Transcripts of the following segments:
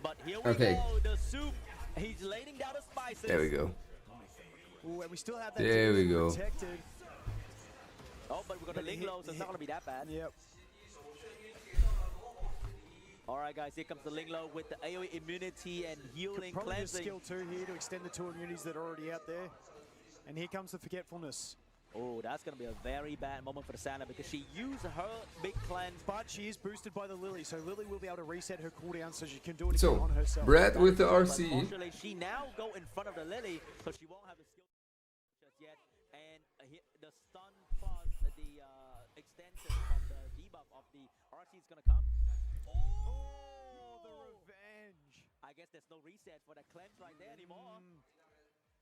But here we Okay. go, the soup. He's laying down the spices. There we go. Ooh, and we still have that There we DD go. protected. Oh, but we're gonna link low, so it's not gonna be that bad. Yep. Alright guys, here comes the Ling Low with the AoE immunity and healing, Probably a cleansing. skill 2 here to extend the 2 immunities that are already out there. And here comes the Forgetfulness. Oh, that's gonna be a very bad moment for the Santa because she used her big cleanse. But she is boosted by the Lily, so Lily will be able to reset her cooldown so she can do it again So, on herself. Brad with the But RC. unfortunately, she now go in front of the Lily, so she won't have the skill just yet. And the stun plus the extension of the debuff of the RC is gonna come. Oh, the revenge. I guess there's no reset for that cleanse right there anymore.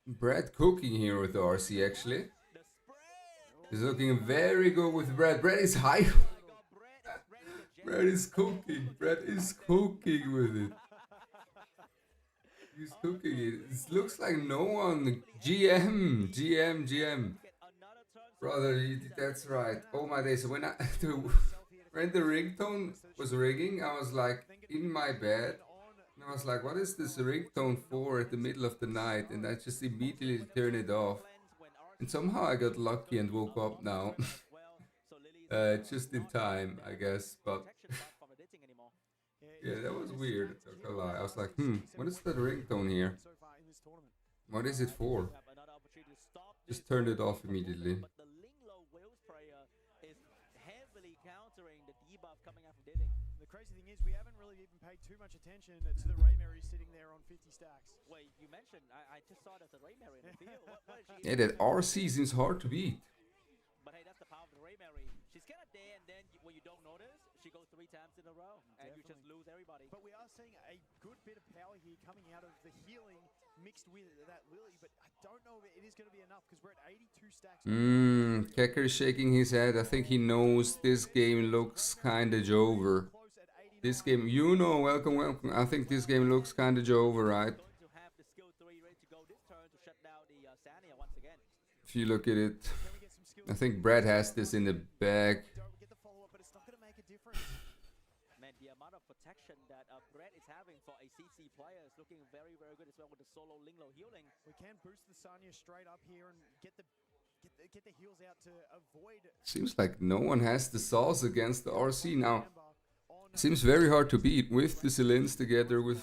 Brad cooking here with the RC actually. The spread. He's looking very good with Brad. Brad is high. Oh my God, Brad is cooking. Brad is cooking with it. He's cooking it. It looks like no one. GM. Brother, that's right. Oh my days. When when the ringtone was ringing, I was like in my bed. And I was like, what is this ringtone for at the middle of the night? And I just immediately turned it off. And somehow I got lucky and woke up now. Just in time, I guess. But yeah, that was weird. Not gonna lie. I was like, what is that ringtone here? What is it for? Just turned it off immediately. But the Linglo Will Sprayer is heavily countering the debuff coming out from Dithing. The crazy thing is we haven't really even paid too much attention to the Raymary sitting there on 50 stacks. Wait, you mentioned, I just saw there's a Raymary in the field. What is she? Yeah, that RC seems hard to beat. But hey, that's the power of the Raymary. She's kind of there, and then when you don't notice, she goes 3 times in a row, and you just lose everybody. But we are seeing a good bit of power here coming out of the healing mixed with that Lily, but I don't know if it is going to be enough because we're at 82 stacks. Kecker is shaking his head. I think he knows this game looks kinda over. This game, welcome. I think this game looks kinda over, right? Going to have the skill 3 ready to go this turn to shut down the Sania once again. If you look at it, I think Brad has this in the bag. Don't get the follow-up, but it's not going to make a difference. Man, the amount of protection that Brett is having for a CC player is looking very, very good as well with the solo Linglo healing. We can boost the Sanya straight up here and get the heals out to avoid. Seems like no one has the sauce against the RC now. Seems very hard to beat with the Celins together with,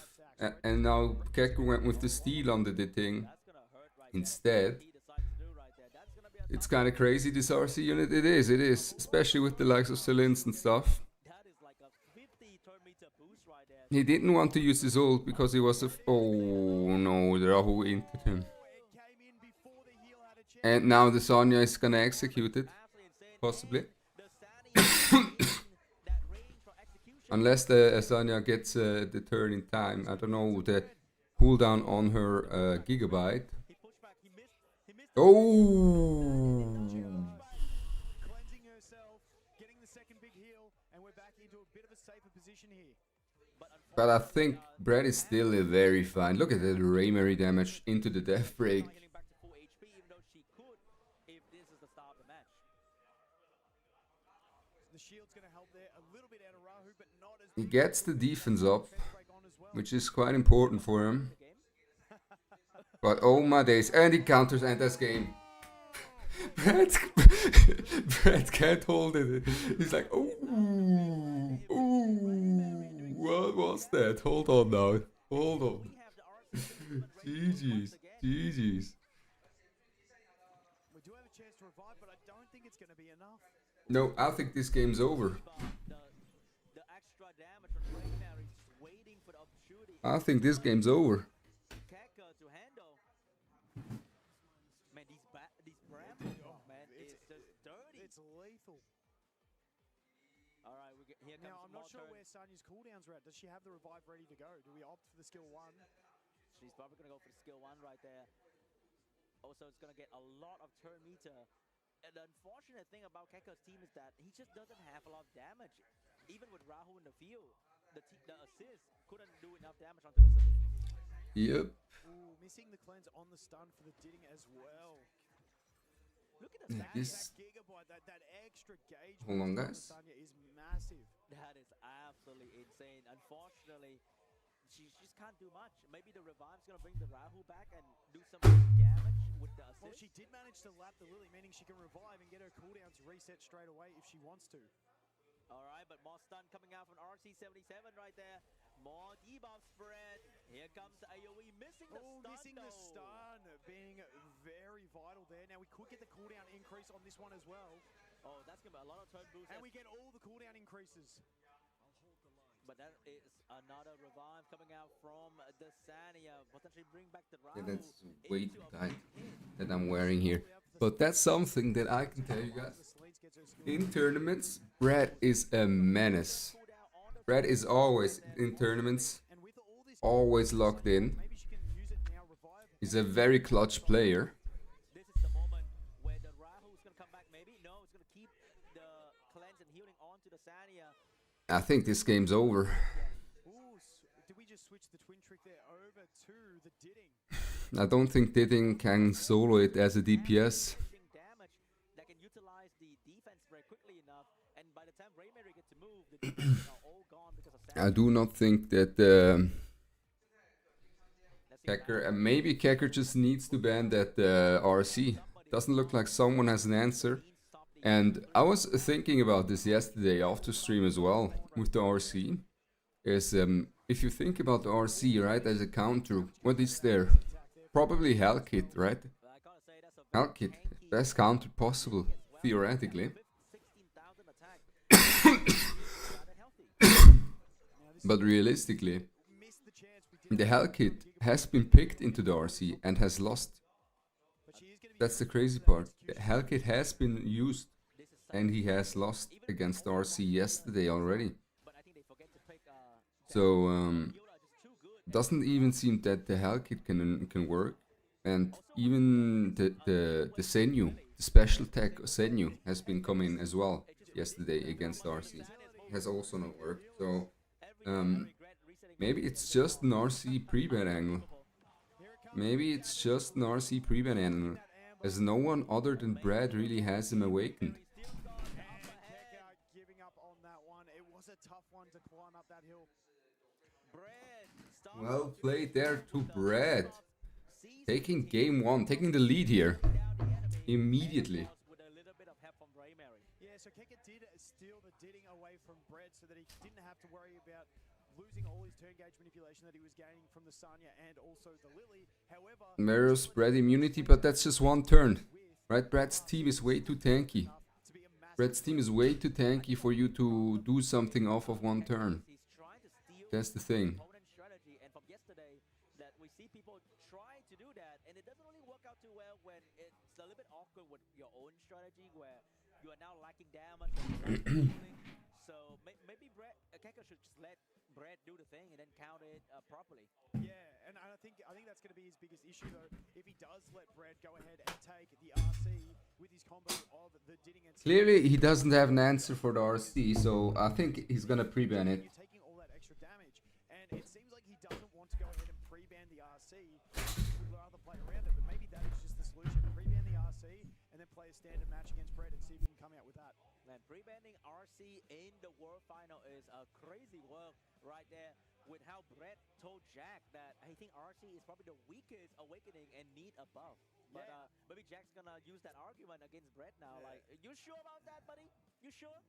and now Kecker went with the steel on the thing That's gonna hurt right instead. there. He decides to do right there. That's gonna be a It's kind of crazy, this RC unit. It is, especially with the likes of Celins and stuff. that is like a 50 turn meter boost right there. He didn't want to use his ult because he was oh no, the Rahu entered him. It came in before the heal had a chance. And now the Sonya is gonna execute it, Absolutely insane. possibly. The Sania that range for execution. Unless the Sonya gets the turn in time. I don't know, the cooldown on her Gigabyte. He pushed back. He missed. Oh! Cleansing herself, getting the second big heal, and we're back into a bit of a safer position here. But I think Brad is still very fine. Look at the Raymary damage into the death break. Healing back to full HP, even though she could, if this is the start of the match. The shield's going to help there a little bit out of Rahu, but not as He gets the defense up, break on as well. which is quite important for him. The game. But oh my days, and he counters and that's game. Brad can't hold it. He's like, oh, what was that? Hold on now. Hold on. We have the RC ready to GG's. once again. GG's. We do have a chance to revive, but I don't think it's going to be enough. No, I think this game's over. The extra damage from Raymary just waiting for the opportunity. I think this game's over. Keka to handle. Man, these brambles, man, it's just dirty. It's lethal. All right, here comes Now, I'm not sure turn. where Sanya's cooldowns are at. Does she have the revive ready to go? Do we opt for the skill 1? She's probably gonna go for the skill 1 right there. Also, it's gonna get a lot of turn meter. And the unfortunate thing about Keka's team is that he just doesn't have a lot of damage. Even with Rahu in the field, the assist couldn't do enough damage onto the Celine. Yep. Ooh, missing the cleanse on the stun for the Ditting as well. Look at the Yeah, stats. this- That gigabyte, that extra gauge Hold on, boost guys. Sanya is massive. That is absolutely insane. Unfortunately, she just can't do much. Maybe the revive's gonna bring the Rahu back and do some damage with the Well, assist. she did manage to lap the Lily, meaning she can revive and get her cooldowns reset straight away if she wants to. All right, but more stun coming out from RC77 right there. More debuff spread. Here comes the AoE, missing the stun. Missing the stun, being very vital there. Now we could get the cooldown increase on this one as well. Oh, that's gonna be a lot of turn boost. And we get all the cooldown increases. But that is another revive coming out from the Sania. Potentially bring back the Rahu. Yeah, that's way too tight that I'm wearing here. But that's something that I can tell you guys. In tournaments, Brad is a menace. Brad is always in tournaments, always locked in. He's a very clutch player. This is the moment where the Rahu is gonna come back. Maybe no, it's gonna keep the cleanse and healing onto the Sania. I think this game's over. Did we just switch the twin trick there over to the Didding? I don't think Didding can solo it as a DPS. Damage that can utilize the defense very quickly enough, and by the time Raymary gets to move, the defense are all gone because of I do not think that Kecker, maybe Kecker just needs to ban that RC. Doesn't look like someone has an answer. And I was thinking about this yesterday after stream as well with the RC. Is if you think about the RC, right, as a counter, what is there? Probably Hell Kit, right? Hell Kit, best counter possible, theoretically. But realistically, the Hell Kit has been picked into the RC and has lost. That's the crazy part. The Hell Kit has been used and he has lost against RC yesterday already. So doesn't even seem that the Hell Kit can work. And even the Senyu, the special tech Senyu has been coming as well yesterday against RC. Has also not worked. So maybe it's just an RC pre-ban angle. Maybe it's just an RC pre-ban angle, as no one other than Brad really has him awakened. Well played there to Brad. Taking game one, taking the lead here. Immediately. Yeah, so Keka did steal the Didding away from Brad so that he didn't have to worry about losing all his turn gauge manipulation that he was gaining from the Sanya and also the Lily. However, Maros Brad immunity, but that's just one turn. Right, Brad's team is way too tanky. Brad's team is way too tanky for you to do something off of one turn. That's the thing. And it doesn't really work out too well when it's a little bit awkward with your own strategy where you are now lacking damage. So maybe Keka should just let Brad do the thing and then count it properly. Yeah, and I think that's going to be his biggest issue though. If he does let Brad go ahead and take the RC with his combo of the Didding and clearly he doesn't have an answer for the RC, so I think he's gonna pre-ban it. You're taking all that extra damage, and it seems like he doesn't want to go ahead and pre-ban the RC. Rather play around it, but maybe that is just the solution. Pre-ban the RC and then play a standard match against Brett and see if he can come out with that. Man, pre-banning RC in the World Final is a crazy work right there with how Brett told Jack that I think RC is probably the weakest awakening and need a buff. But maybe Jack's gonna use that argument against Brett now. Like, you sure about that, buddy? You sure?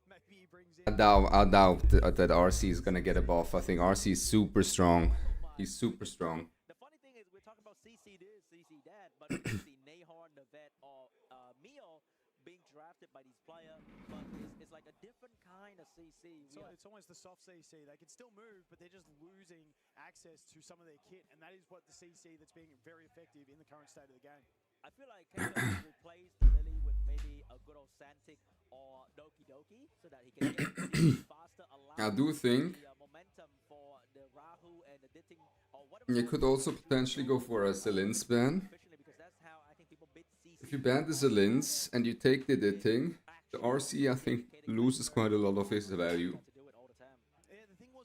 Maybe he brings in... I doubt that RC is gonna get a buff. I think RC is super strong. He's super strong. The funny thing is, we're talking about CC this, CC that, but we can see Nahor, Navet, or Mio being drafted by these players, but it's like a different kind of CC. So it's almost the soft CC. They can still move, but they're just losing access to some of their kit, and that is what the CC that's being very effective in the current state of the game. I feel like Keka should replace the Lily with maybe a good old Santic or Doki Doki so that he can get faster, I do think the momentum for the Rahu and the Ditting or whatever. you could also potentially go for a Zelins ban. Because that's how I think people beat CC. If you ban the Zelins and you take the Ditting, the RC I think loses quite a lot of his value.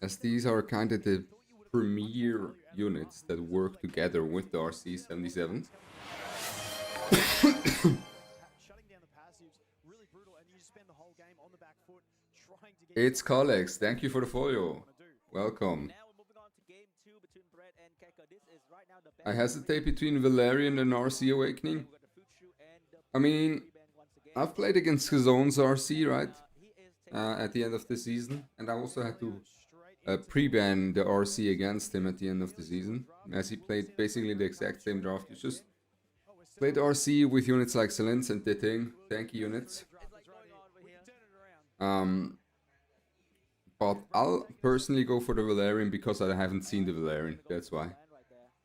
As these are kind of the premier units that work together with the RC77. Shutting down the passives, really brutal, and you just spend the whole game on the back foot trying to get... It's Colex, thank you for the follow. Welcome. Now we're moving I hesitate between Valerian and RC Awakening. I mean, I've played against Zone's RC, right? At the end of the season. And I also had to pre-ban the RC against him at the end of the season. As he played basically the exact same draft. He just played RC with units like Silence and Ditting, tanky units. But I'll personally go for the Valerian because I haven't seen the Valerian. That's why.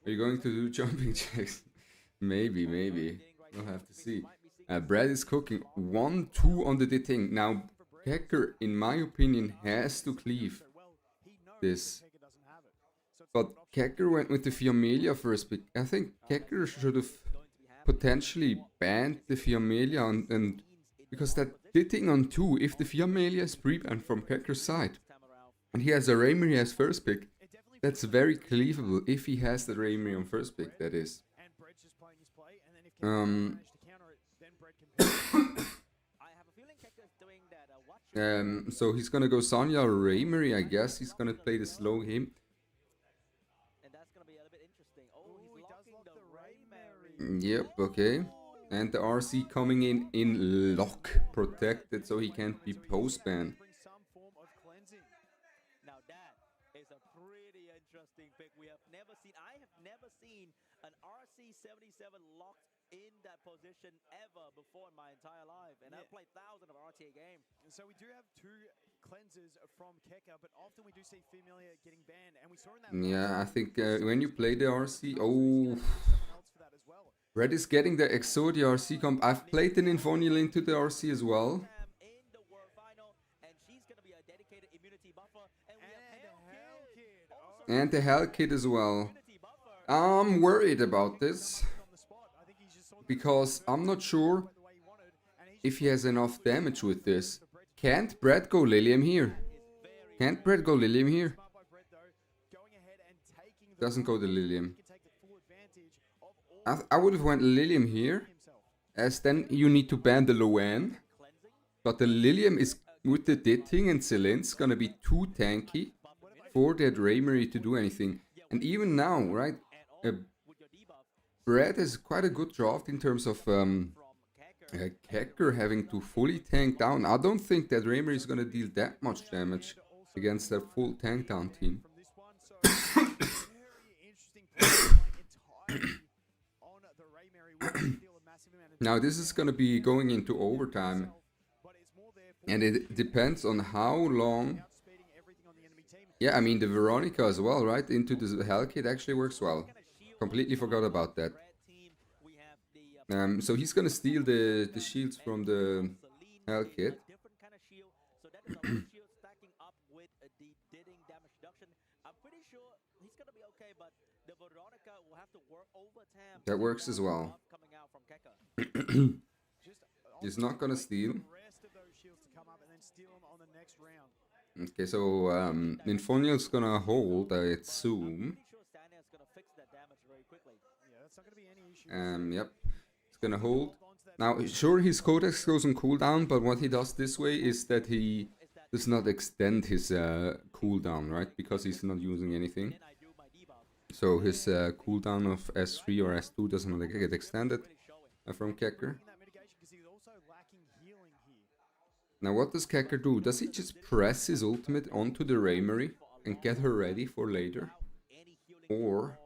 Are you going to do jumping jacks? Maybe. We'll have to see. Brad is cooking. 1-2 on the Ditting. Now, Kecker, in my opinion, has to cleave this. But Kecker went with the Fiamelia first pick. I think Kecker should have potentially banned the Fiamelia and because that Ditting on 2, if the Fiamelia is pre-banned from Kecker's side, and he has a Raymery as first pick, that's very cleavable if he has the Raymery on first pick, that is. So he's gonna go Sonya or Raymery, I guess. He's gonna play the slow game. Yep, okay. And the RC coming in lock, protected, so he can't be post-banned. Now that is a pretty interesting pick. I have never seen an RC77 locked in that position ever before in my entire life, and I've played thousands of RTA games. And so we do have 2 cleansers from Keka, but often we do see Fiamelia getting banned, and we saw in that. Yeah, I think when you play the RC, Red is getting the Exodia RC comp. I've played an Infonial into the RC as well. And the Hell Kid as well. I'm worried about this. Because I'm not sure if he has enough damage with this. Can't Brad go Lilium here? Can't Brad go Lilium here? Doesn't go the Lilium. I would have went Lilium here, as then you need to ban the Loan. But the Lilium is, with the Ditting and Silence, gonna be too tanky for that Raymery to do anything. And even now, right, Brad has quite a good draft in terms of Kecker having to fully tank down. I don't think that Raymery is gonna deal that much damage against that full tank down team. Now this is gonna be going into overtime, and it depends on how long. Yeah, I mean the Veronica as well, right? Into the Hell Kit actually works well. Completely forgot about that. So he's gonna steal the shields from the Hell Kit. That works as well. He's not gonna steal. Okay, so Infonial's gonna hold, I assume. Yep, it's gonna hold. Now, sure, his Codex goes on cooldown, but what he does this way is that he does not extend his cooldown, right? Because he's not using anything. So his cooldown of S3 or S2 doesn't get extended from Kecker. Now what does Kecker do? Does he just press his ultimate onto the Raymery and get her ready for later? Or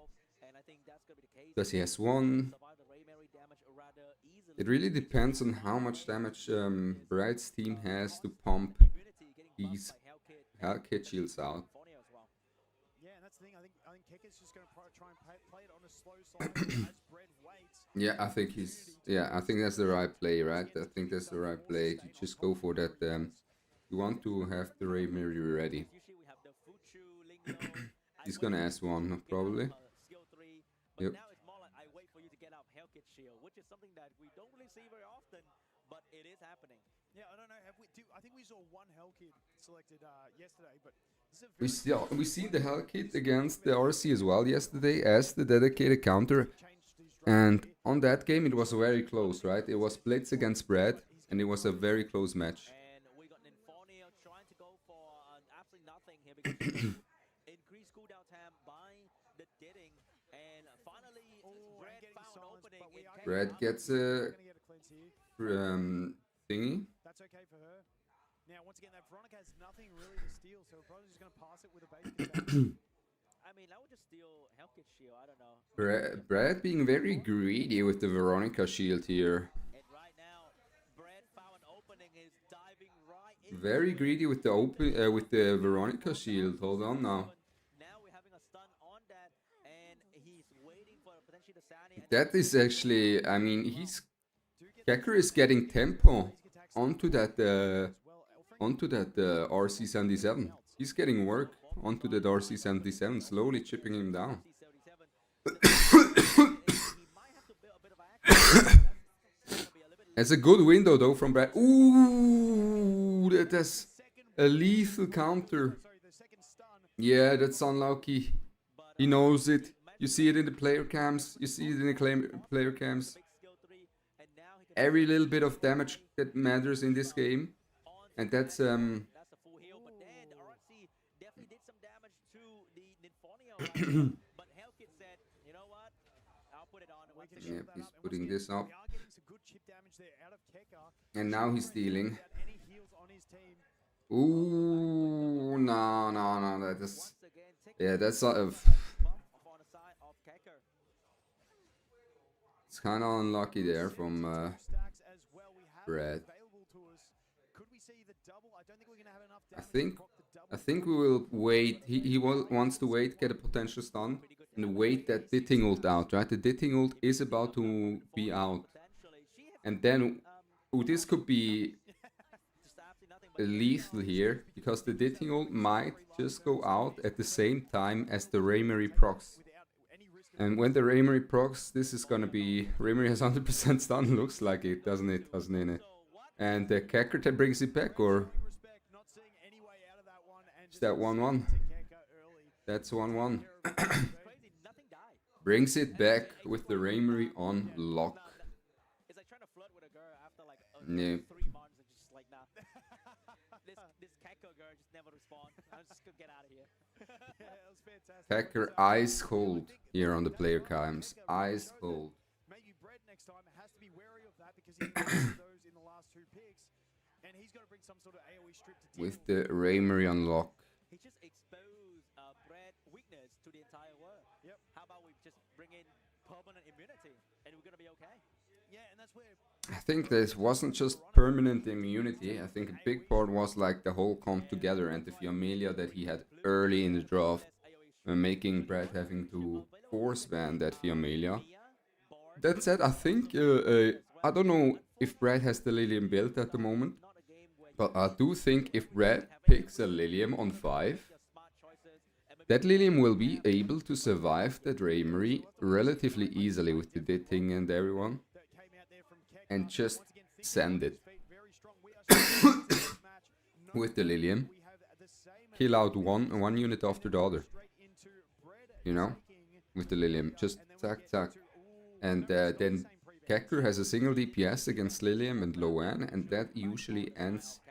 does he S1? It really depends on how much damage Brad's team has to pump these Hell Kit shields out. Yeah, I think he's. Yeah, I think that's the right play, right? I think that's the right play. You just go for that. You want to have the Raymery ready. He's gonna S1 probably. Yep. Which is something that we don't really see very often, but it is happening. Yeah, I don't know. I think we saw one Hell Kid selected yesterday, but we see the Hell Kid against the RC as well yesterday as the dedicated counter, and on that game it was very close, right? It was Blitz against Brad, and it was a very close match. And we got Infonio trying to go for absolutely nothing here because increased cooldown time by the Ditting, and finally Brad gets a thingy. That's okay for her. Now, once again, that Veronica has nothing really to steal, so we're probably just going to pass it with a base container. I mean, I would just steal Hellkit shield. I don't know. Brad being very greedy with the Veronica shield here. And right now, Brad found an opening. Is diving right into Very greedy with the Veronica shield. Hold on now. Now we're having a stun on that, and he's waiting for potentially the Sani. That is actually, I mean, Kekker is getting tempo onto that RC77. He's getting work onto that RC77, slowly chipping him down. That's a good window though from Brad. Ooh, that's a lethal counter. Yeah, that's unlucky. He knows it. You see it in the player cams. You see it in the player cams. Every little bit of damage that matters in this game. And that's That's a full heal, but then the RC definitely did some damage to the Ninfonia right. But Hellkit said, you know what? I'll put it on. yeah, he's putting this up. We are getting some good chip damage there out of Kekker. And now he's stealing. Without any heals on his team. Ooh, no, that is, yeah, that's sort of, On the side of Kekker. it's kind of unlucky there from Stacks as well. We have Brad. available to us. Could we see the double? I don't think we're going to have enough I damage think to pop the double. I think we will wait. He wants to wait, get a potential stun, and wait that Ditting ult out, right? The Ditting ult is about to be out, and then this could be lethal here, because the Ditting ult might just go out at the same time as the Raymery procs. And when the Raymery procs, this is gonna be, Raymery has 100% stun, looks like it, doesn't it? And the Kekker that brings it back, or is that 1-1? That's 1-1. Brings it back with the Raymery on lock. It's like trying to flirt with a girl after like Yeah. 3 months and just like, nah. this Kekker girl just never responds. I'm just gonna get out of here. Yeah, that was fantastic. Kekker ice cold here on the player cams. Ice cold. Maybe Brett next time has to be wary of that because he lost those in the last 2 picks, and he's got to bring some sort of AoE strip to deal With the Raymery on lock. He just exposed Brad weakness to the entire world. Yep. How about we just bring in permanent immunity and we're gonna be okay? Yeah, and that's where I think this wasn't just permanent immunity. I think a big part was like the whole comp together and the Fiamelia that he had early in the draft, making Brad having to force ban that Fiamelia. That said, I think, I don't know if Brad has the Lilium built at the moment, but I do think if Brad picks a Lilium on 5, that Lilium will be able to survive that Raymery relatively easily with the Ditting and everyone, that came out there from Kekker. and just Once again, thinking send on it his feet, very strong. We are strong in this match. No with the Lilium. we have the same Kill out one unit after the other, straight into Brett you know, taking with the Lilium. Just and then we zack, get zack. into, And no, then Kekker has a single DPS against Lilium and Loan, and that usually ends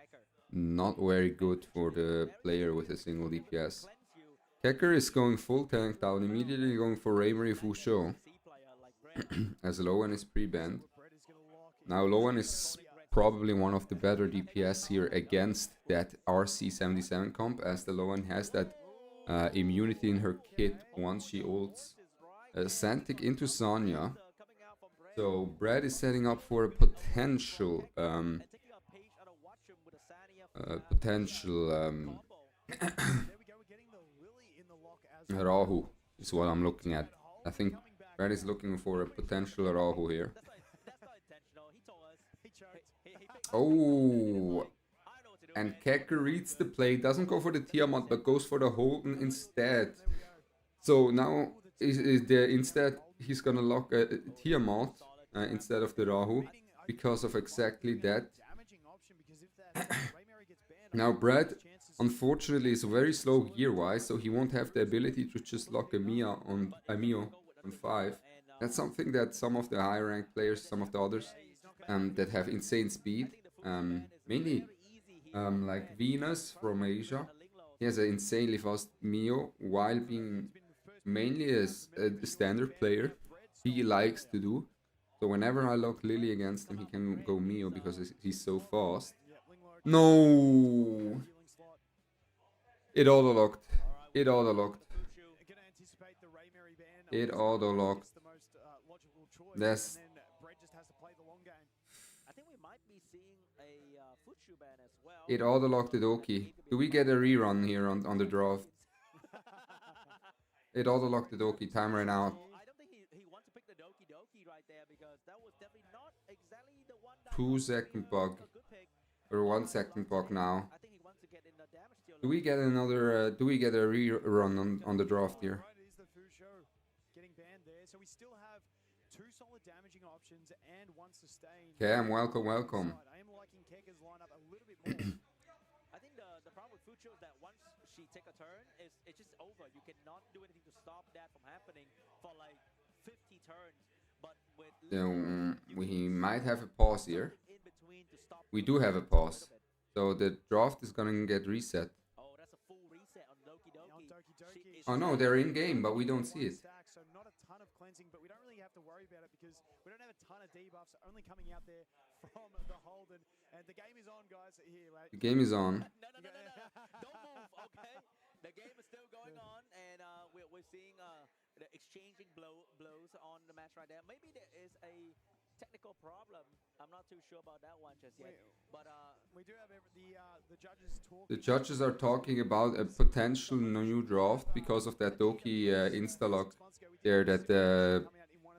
not very good for the player with a single DPS. Kekker is going full tank down, immediately going for Raymery Fusho, as Loan is pre-banned. Brett is gonna lock Now Loan is probably one of the better DPS here against that RC77 comp, as the Loan has that immunity in her kit once she ults Santic into Sonya. So Brad is setting up for a potential There we go. We're getting the Lily in the lock as Rahu is what I'm looking at. I think Brad is looking for a potential Rahu here. That's not intentional. He told us. he choked. Oh, and Kekker reads the play, doesn't go for the Tiamat, but goes for the Holden instead. So now instead he's gonna lock a Tiamat instead of the Rahu because of exactly that. Damaging option because if that Raymery gets banned, Now Brad unfortunately is very slow gear-wise, so he won't have the ability to just lock a Mio on 5. That's something that some of the higher ranked players, some of the others that have insane speed, mainly like Venus from Asia, he has an insanely fast Mio while being mainly a standard player. He likes to do. So whenever I lock Lily against him, he can go Mio because he's so fast. Yeah, Lingler No! healing slot. It auto-locked. Alright, It auto-locked. Gonna anticipate the Ray Mary ban. It Obviously, auto-locked. it's the most logical choice. That's- And then Brett just has to play the long game. I think we might be seeing a Fuchu ban as well. It auto-locked the Doki. Do we get a rerun here on the draft? It auto-locked the Doki. Time ran out. I don't think he wants to pick the Doki Doki right there because that was definitely not exactly the one that 2-second bug. a good pick. Or 1-second bug now. I think he wants to get in the damage deal. Do we get another? Do we get a rerun on the draft here? Right, it is the Fu Show getting banned there. So we still have 2 solid damaging options and 1 sustain. Cam, welcome, welcome. I am liking Keka's lineup a little bit more. I think the problem with Fucho is that once she take a turn, it's just over. You cannot do anything to stop that from happening for like 50 turns. But with We might have a pause here. in between to stop We do have a pause. So the draft is gonna get reset. Oh, that's a full reset on Doki On Doki. Doki Doki. She is Oh no, they're in game, but we don't see it. Stack, so not a ton of cleansing, but we don't really have to worry about it because we don't have a ton of debuffs only coming out there from the Holden. And the game is on, guys. Here, The game is on. No. Don't move, okay? The game is still going on, and we're seeing the exchanging blows on the match right there. Maybe there is a technical problem. I'm not too sure about that one just yet. But we do have the judges talking. The judges are talking about a potential new draft because of that Doki insta-lock there that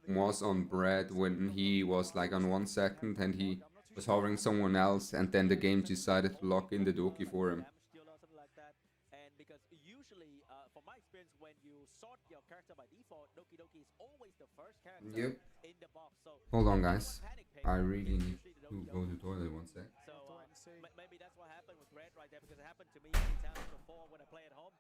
was on Brad when he was like on 1 second and he was hovering someone else, and then the game decided to lock in the Doki for him. damage deal or something like that. And because usually, from my experience, when you sort your character by default, Doki Doki is always the first character Yep. in the box. So Hold on, if guys. anyone panic pick, I it's really need usually the to Doki go to Doki. the toilet 1 sec. So Have to wait and see. maybe that's what happened with Brad right there, because it happened to me many times before when I play at home.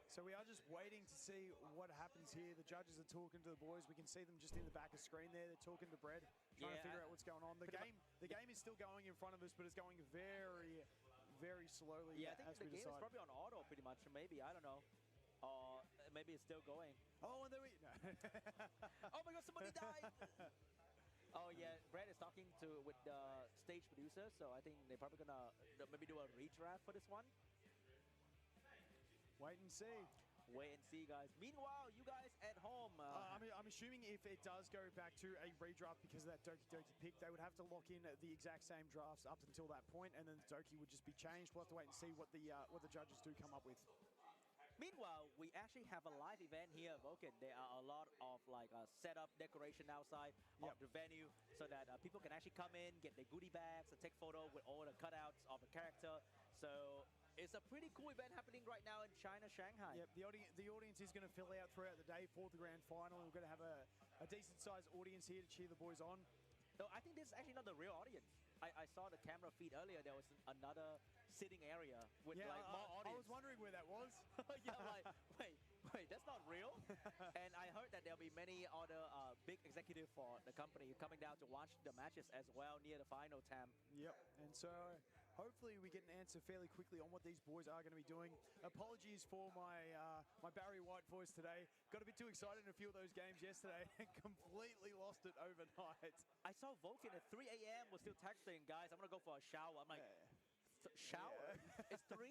So we are just waiting to see what happens here. The judges are talking to the boys. We can see them just in the back of screen there. They're talking to Brad, trying to figure out what's going on. The game is still going in front of us, but it's going very, very slowly. Yeah, I think as the we game is decide. probably on auto pretty much. Maybe, I don't know. Or maybe it's still going. Oh, and there we. No. Oh my god, somebody died! Oh yeah, Brad is talking with the stage producer, so I think they're probably gonna maybe do a redraft for this one. Wait and see. Wait and see, guys. Meanwhile, you guys at home. I'm assuming if it does go back to a redraft because of that Doki Doki pick, they would have to lock in the exact same drafts up until that point, and then the Doki would just be changed. We'll have to wait and see what the judges do come up with. Meanwhile, we actually have a live event here at Vulcan. There are a lot of like setup, decoration outside of the venue, so that people can actually come in, get their goodie bags, and take photo with all the cutouts of the character. So it's a pretty cool event happening right now in China, Shanghai. Yep, the audience is going to fill out throughout the day for the grand final, and we're going to have a decent-sized audience here to cheer the boys on. No, I think this is actually not the real audience. I saw the camera feed earlier. There was another sitting area with like more I audience. was wondering where that was. Yeah, like, wait, that's not real. And I heard that there'll be many other big executives for the company coming down to watch the matches as well near the final, Tam. Yep, and so hopefully we get an answer fairly quickly on what these boys are going to be doing. Apologies for my my Barry White voice today. Got a bit too excited in a few of those games yesterday and completely lost it overnight. I saw Vulcan at 3 a.m. was still texting, guys, I'm going to go for a shower. I'm like, shower? It's 3.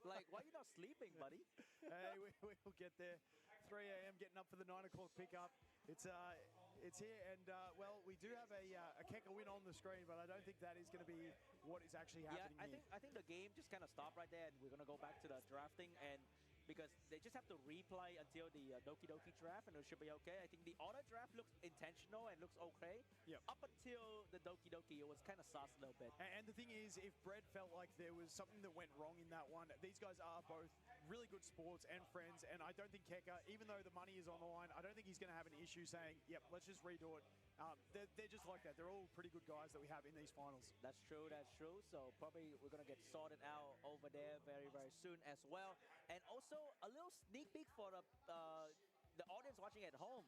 Like, why are you not sleeping, buddy? Hey, we'll get there. 3 a.m. getting up for the 9 o'clock pickup. It's here, and well, we do have a Keka win on the screen, but I don't think that is going to be what is actually happening here. I think the game just kind of stopped right there, and we're going to go back to the drafting, and because they just have to replay until the Doki Doki draft, and it should be okay. I think the auto draft looks intentional and looks okay. Yep. Up until the Doki Doki, it was kind of sus a little bit. And the thing is, if Brett felt like there was something that went wrong in that one, these guys are both really good sports and friends, and I don't think Keka, even though the money is on the line, I don't think he's going to have an issue saying, yep, let's just redo it. They're just like that. They're all pretty good guys that we have in these finals. That's true, that's true. So probably we're going to get sorted out over there very, very soon as well. And also a little sneak peek for the audience watching at home.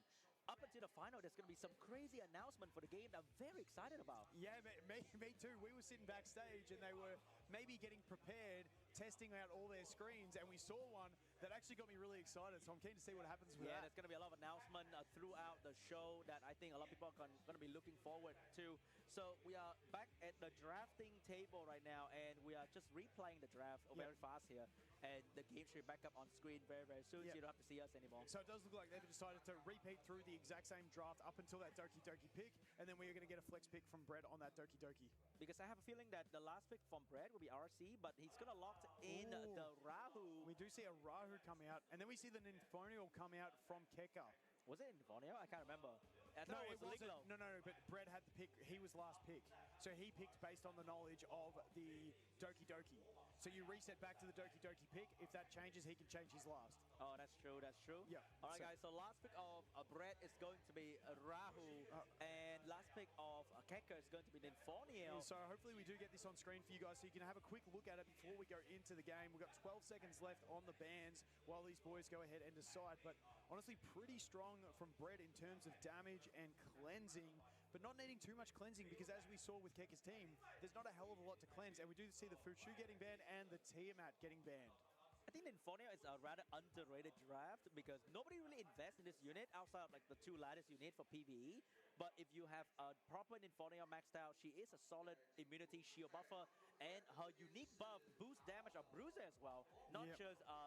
Up until the final, there's going to be some crazy announcement for the game that I'm very excited about. Yeah, me too. We were sitting backstage, and they were maybe getting prepared, testing out all their screens, and we saw one that actually got me really excited. So I'm keen to see what happens with Yeah, that. there's going to be a lot of announcement throughout the show that I think a lot of people are going to be looking forward to. So we are back at the drafting table right now, and we are just replaying the draft very fast here. And the game should be back up on screen very, very soon, so you don't have to see us anymore. So it does look like they've decided to repeat through the exact same draft up until that Doki Doki pick, and then we're going to get a flex pick from Brett on that Doki Doki. Because I have a feeling that the last pick from Brett will be RC, but he's going to lock in the Rahu. We do see a Rahu come out, and then we see the Ninfonio come out from Keka. Was it Ninfonio? I can't remember. I thought it was Liglo. No, but Brett had the pick. He was last pick. So he picked based on the knowledge of the Doki Doki. So you reset back to the Doki Doki pick. If that changes, he can change his last. Oh, that's true. That's true. Yeah. All right, guys. So last pick of Brett is going to be Rahu, and last pick of Keka is going to be Ninfonio. So hopefully we do get this on screen for you guys, so you can have a quick look at it before we go into the game. We've got 12 seconds left on the bands while these boys go ahead and decide. But honestly, pretty strong from Brett in terms of damage and cleansing, but not needing too much cleansing, because as we saw with Keka's team, there's not a hell of a lot to cleanse, and we do see the Fuchu getting banned and the Tiamat getting banned. I think Ninfonio is a rather underrated draft because nobody really invests in this unit outside of like the two lattice unit for PvE. But if you have a proper Ninfonio maxed out, she is a solid immunity shield buffer, and her unique buff boosts damage of Bruiser as well, not just a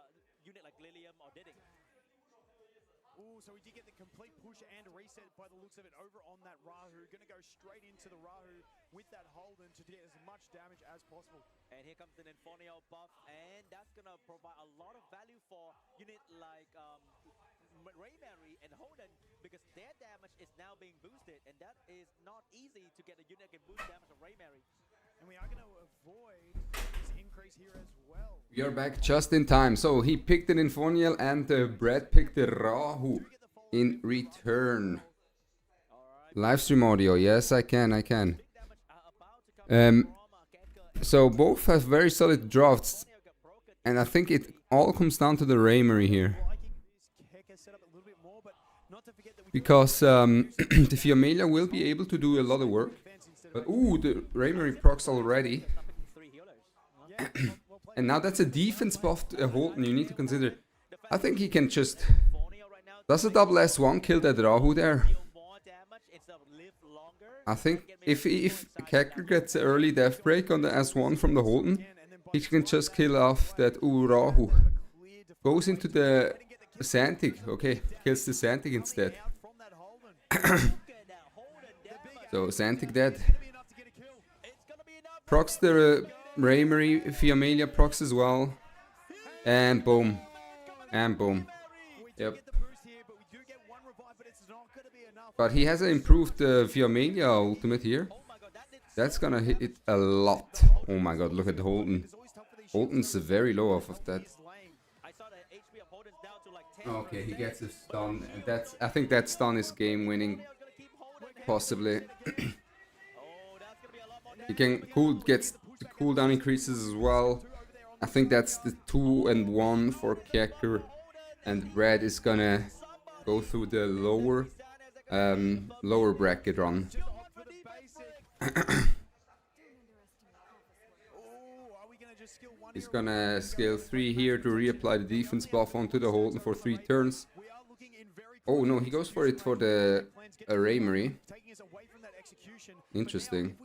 unit like Lilium or Didding. Ooh, so we did get the complete push and reset by the looks of it over on that Rahu. Going to go straight into the Rahu with that Holden to get as much damage as possible. And here comes the Ninfonio buff, and that's going to provide a lot of value for unit like Raymary and Holden, because their damage is now being boosted, and that is not easy to get a unit that can boost damage of Raymary. And we are going to avoid this increase here as well. We are back just in time. So he picked the Ninfonial and Brett picked the Rahu in return. Live stream audio. Yes, I can. So both have very solid drafts. And I think it all comes down to the Ramery here. Because the Fiamelia will be able to do a lot of work. But ooh, the Ramery procs already. And now that's a defense buff Holden you need to consider. I think he can just... Does a double S1 kill that Rahu there? I think if Keka gets an early death break on the S1 from the Holden, he can just kill off that Rahu. Goes into the Santic. Okay, kills the Santic instead. So Santic dead. Procs the Ramery, Fiamelia procs as well. And boom. And boom. Yep. But he has improved the Fiamelia ultimate here. That's gonna hit it a lot. Oh my god, look at Holden. Holden's very low off of that. Okay, he gets a stun. And I think that stun is game winning. Possibly. He can gets the cooldown increases as well. I think that's the 2 and 1 for Keka. And Red is gonna go through the lower bracket run. He's gonna scale 3 here to reapply the defense buff onto the Holden for 3 turns. Oh no, he goes for it for the Ramery. Interesting.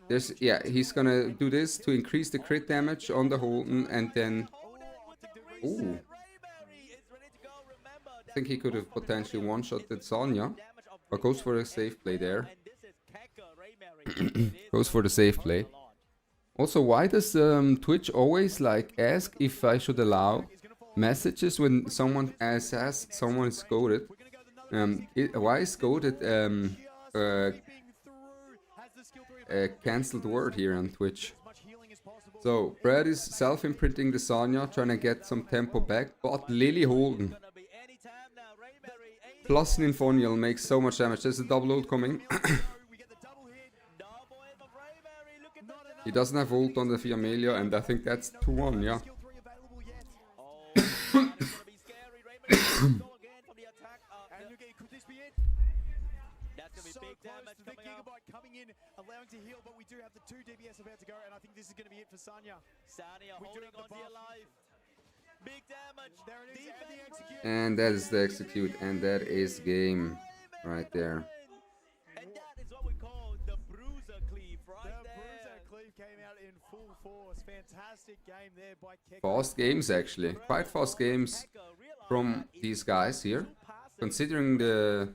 He's gonna do this to increase the crit damage on the Holden, and then... Ooh. I think he could have potentially one-shotted Sonya, but goes for a safe play there. Goes for the safe play. Also, why does Twitch always ask if I should allow messages when someone says someone is goated? Why is goated a cancelled word here on Twitch? So Brad is self-imprinting the Sonya, trying to get some tempo back, but Lily Holden plus Ninfonial makes so much damage. There's a double ult coming. He doesn't have ult on the Fiamelia, and I think that's 2-1, yeah. That's going to be So big close damage to the coming out. Gigabyte coming in, allowing to heal, but we do have the 2 DPS about to go, and I think this is going to be it for Sanya. Sanya We do holding have the on to your buff. life. Big damage. There it is, and the Defense execute. break. And that is the execute, and that is game right there. And that is what we call the bruiser cleave right The there. Bruiser Cleave came out in full force. Fantastic game there by Keko. Fast games actually, quite fast games from these guys here, considering the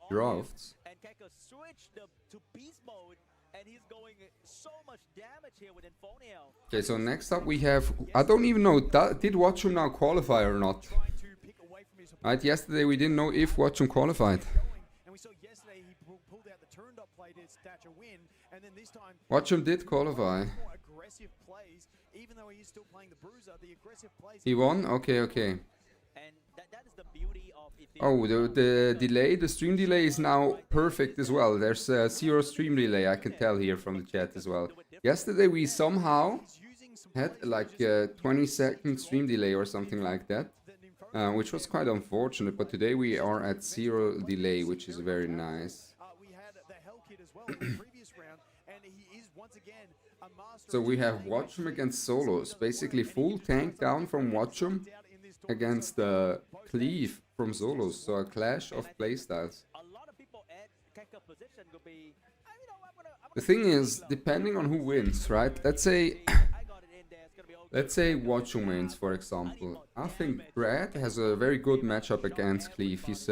drafts. And Keko switched to beast mode, and he's going so much damage here with Infonio. Okay, so next up we have, I don't even know, did Watchum now qualify or not? Trying to pick away from his Right, yesterday we didn't know if Watchum qualified. and we saw yesterday he pulled out the turned up play to snatch a win, and then this time Watchum did qualify. more aggressive plays, even though he is still playing the Bruiser, the aggressive plays. He won? Okay, okay. And that is the beauty of Etheria. Oh, the delay, the stream delay is now perfect as well. There's a 0 stream delay, I can tell here from the chat as well. Yesterday we somehow He's using some had plays like just a 20-second stream delay or something like that, that Inferno which was quite unfortunate, but today we are at 0 delay, which is very nice. we had the Hell Kid as well in the previous round, and he is once again a master. So of we have playing Watchum against Solos, basically full tank down from Watchum against Cleave from Solos, so a clash of playstyles. A lot of people at Keko position could be, you know, I'm The thing is, depending on who wins, right? Let's say I got it in there. It's gonna be okay. let's say Watchum wins, for example. I think Brad has a very good matchup against Cleave. He's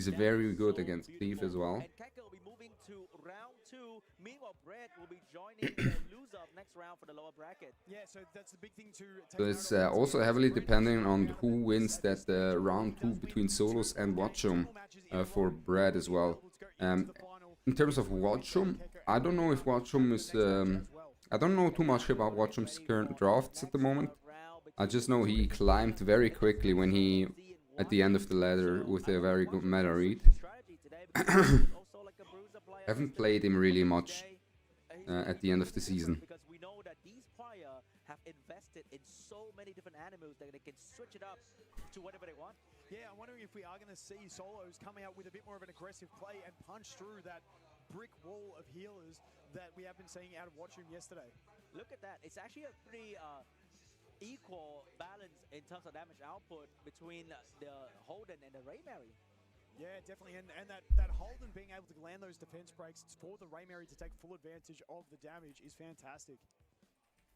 very good against Cleave as well. And Keko will be moving to round 2. Meanwhile, Brett will be joining the loser of next round for the lower bracket. Yeah, so that's the big thing to take So note it's of. also heavily depending on who wins that round 2 between Solos and Watchum for Brad as well. In terms of Watchum, I don't know if Watchum is. I don't know too much about Watchum's current drafts at the moment. I just know he climbed very quickly when he at the end of the ladder with a very good meta read. Haven't played him really much at the end of the season. Because we know that these players have invested in so many different animals that they can switch it up to whatever they want. Yeah, I'm wondering if we are going to see Solos coming out with a bit more of an aggressive play and punch through that brick wall of healers that we have been seeing out of Watchroom yesterday. Look at that. It's actually a pretty equal balance in terms of damage output between the Holden and the Raymary. Yeah, definitely. And that Holden being able to land those defense breaks for the Raymary to take full advantage of the damage is fantastic.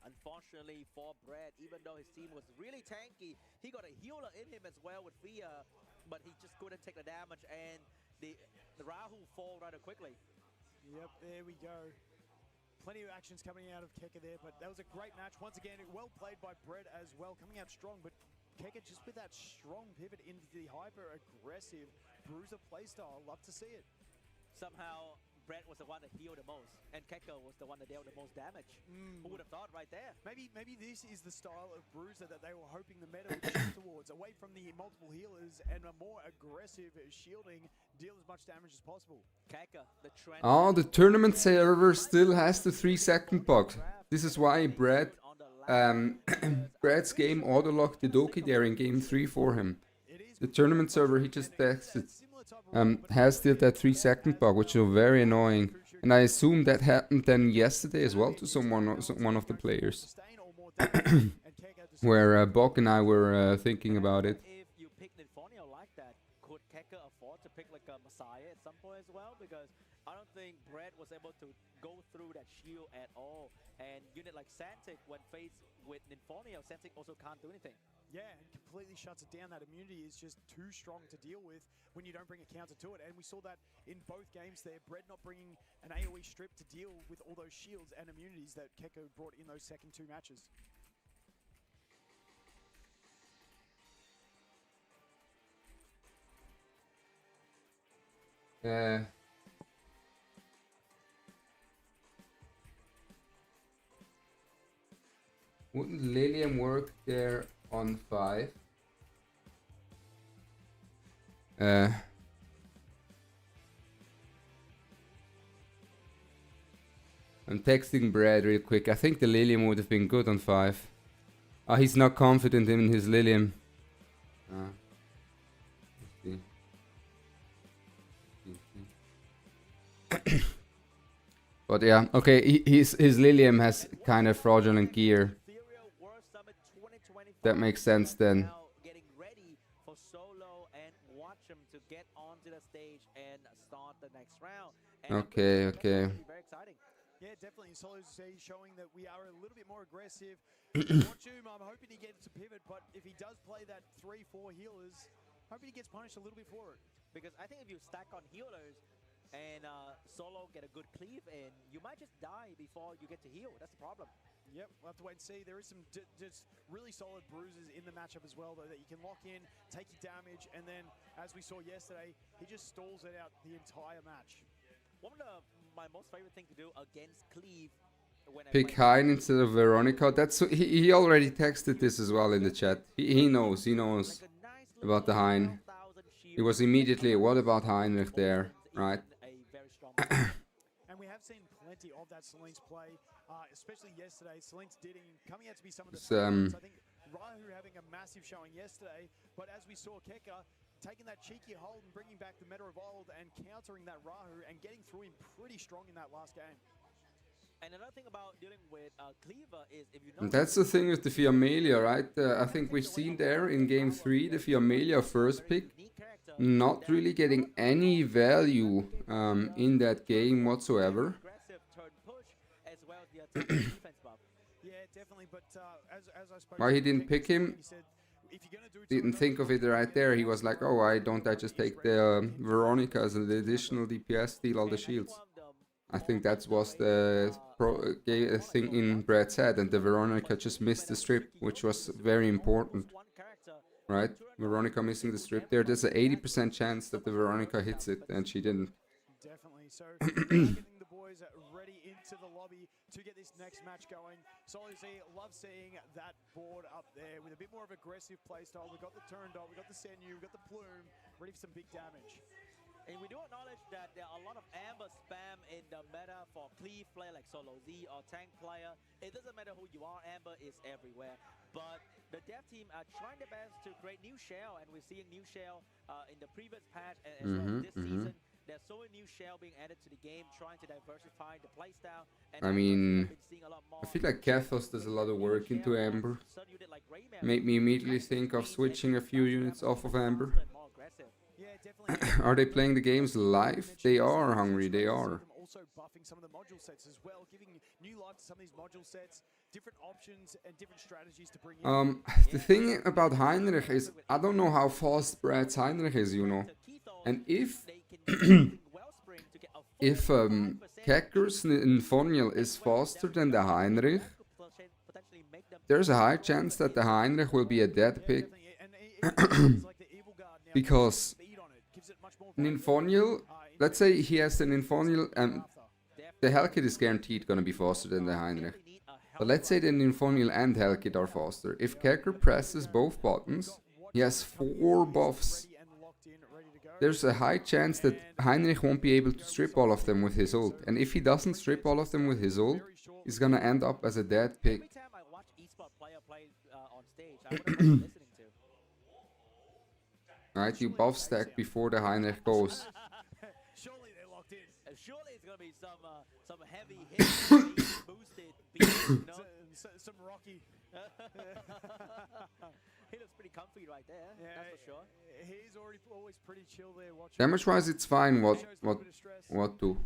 Unfortunately for Brad, even though his team was really tanky, he got a healer in him as well with Fia, but he just couldn't take the damage, and the Rahul fall rather quickly. Yep, there we go. Plenty of actions coming out of Keka there, but that was a great match. Once again, well played by Brett as well, coming out strong, but Keka just with that strong pivot into the hyper-aggressive Bruiser playstyle. Love to see it. Somehow, Brett was the one that healed the most, and Keko was the one that dealt the most damage. Who would have thought right there? Maybe this is the style of Bruiser that they were hoping the meta would shift towards, away from the multiple healers and a more aggressive shielding, deal as much damage as possible. Keka, the trend. Oh, the tournament server still has the 3-second bug. This is why Brad, Brad's game auto-locked the Doki there in game 3 for him. The tournament server he just texted has still that 3-second bug, which is very annoying. And I assume that happened then yesterday as well to one of the players. Where Bok and I were thinking about it. If you pick Ninfonio like that, could Keka afford to pick like a Messiah at some point as well? Because I don't think Brett was able to go through that shield at all. And unit like Santic, when faced with Ninfonio, Santic also can't do anything. Yeah, and completely shuts it down. That immunity is just too strong to deal with when you don't bring a counter to it. And we saw that in both games there. Brett not bringing an AoE strip to deal with all those shields and immunities that Keko brought in those second 2 matches. Wouldn't Lilium work there on 5? I'm texting Brad real quick. I think the Lilium would have been good on 5. He's not confident in his Lilium. Let's see. But yeah, okay, his Lilium has kind of fraudulent gear. Etheria World Summit 2025 That makes sense then. now getting ready for Solo and watch him to get onto the stage and start the next round. And I'm Okay, pretty sure okay. that's gonna be very exciting. Yeah, definitely. Solo's showing that we are a little bit more aggressive. Watch him. I'm hoping he gets a pivot, but if he does play that 3-4 healers, hoping he gets punished a little bit for it. Because I think if you stack on healers and Solo get a good cleave in, you might just die before you get to heal. That's the problem. Yep, we'll have to wait and see. There is some just really solid bruises in the matchup as well, though, that you can lock in, take your damage, and then, as we saw yesterday, he just stalls it out the entire match. One of my most favorite thing to do against cleave when Pick Hein instead of Veronica. That's he already texted this as well in the chat. He knows about the Hein. It was immediately, what about Heinrich there, right? And we have seen plenty of that Celine's play, especially yesterday. Celine's coming out to be some of the favorites. I think Rahu having a massive showing yesterday, but as we saw Keka taking that cheeky hold and bringing back the meta of old and countering that Rahu and getting through him pretty strong in that last game. And another thing about dealing with Cleaver is if you know... That's the thing with the Fiamelia, right? I think we've seen there in game 3, the Fiamelia first pick, not really getting any value in that game whatsoever. Yeah, definitely, but as I spoke, Why he didn't pick him? Didn't think of it right there. He was like, oh, why don't I just take the Veronica as an additional DPS, steal all the shields? I think that was the thing in Brad's head, and the Veronica just missed the strip, which was very important. Right? Veronica missing the strip there. There's an 80% chance that the Veronica hits it, and she didn't. Definitely. So, getting the boys ready into the lobby to get this next match going. Solid Z, love seeing that board up there with a bit more of aggressive playstyle. We've got the Turndot, we've got the Senu, we've got the Plume, ready for some big damage. And we do acknowledge that there are a lot of amber spam in the meta for cleave player like Solo Z or tank player. It doesn't matter who you are, amber is everywhere. But the dev team are trying their best to create new shell, and we're seeing new shell in the previous patch and as well this season. There's so many new shell being added to the game, trying to diversify the playstyle. And I mean, I feel like Kathos does a lot of work into Amber. Made me immediately think of switching a few units off of Amber. Are they playing the games live? They are, Hungry, they are. Also buffing some of the module sets as well, giving new life to some of these module sets, different options and different strategies to bring in. The thing about Heinrich is, I don't know how fast Brad's Heinrich is, you know. And if Kekker's Infonial is faster than the Heinrich, there's a high chance that the Heinrich will be a dead pick. Because an Infonial, let's say he has an Infonial, the Hellkit is guaranteed gonna be faster than the Heinrich. But let's say the Infonial and Hellkit are faster. If Kekker presses both buttons, he has 4 buffs. There's a high chance that Heinrich won't be able to strip all of them with his ult. And if he doesn't strip all of them with his ult, he's gonna end up as a dead pick. Every time I watch esports player play on stage, I wonder what they're listening to. Right, you buff stack before the Heinrich goes. Surely they're locked in. Surely it's gonna be some heavy hit boosted beat, no? Some Rocky. He looks pretty comfy right there, that's for sure. He's always pretty chill there watching. Damage-wise, it's fine. What to?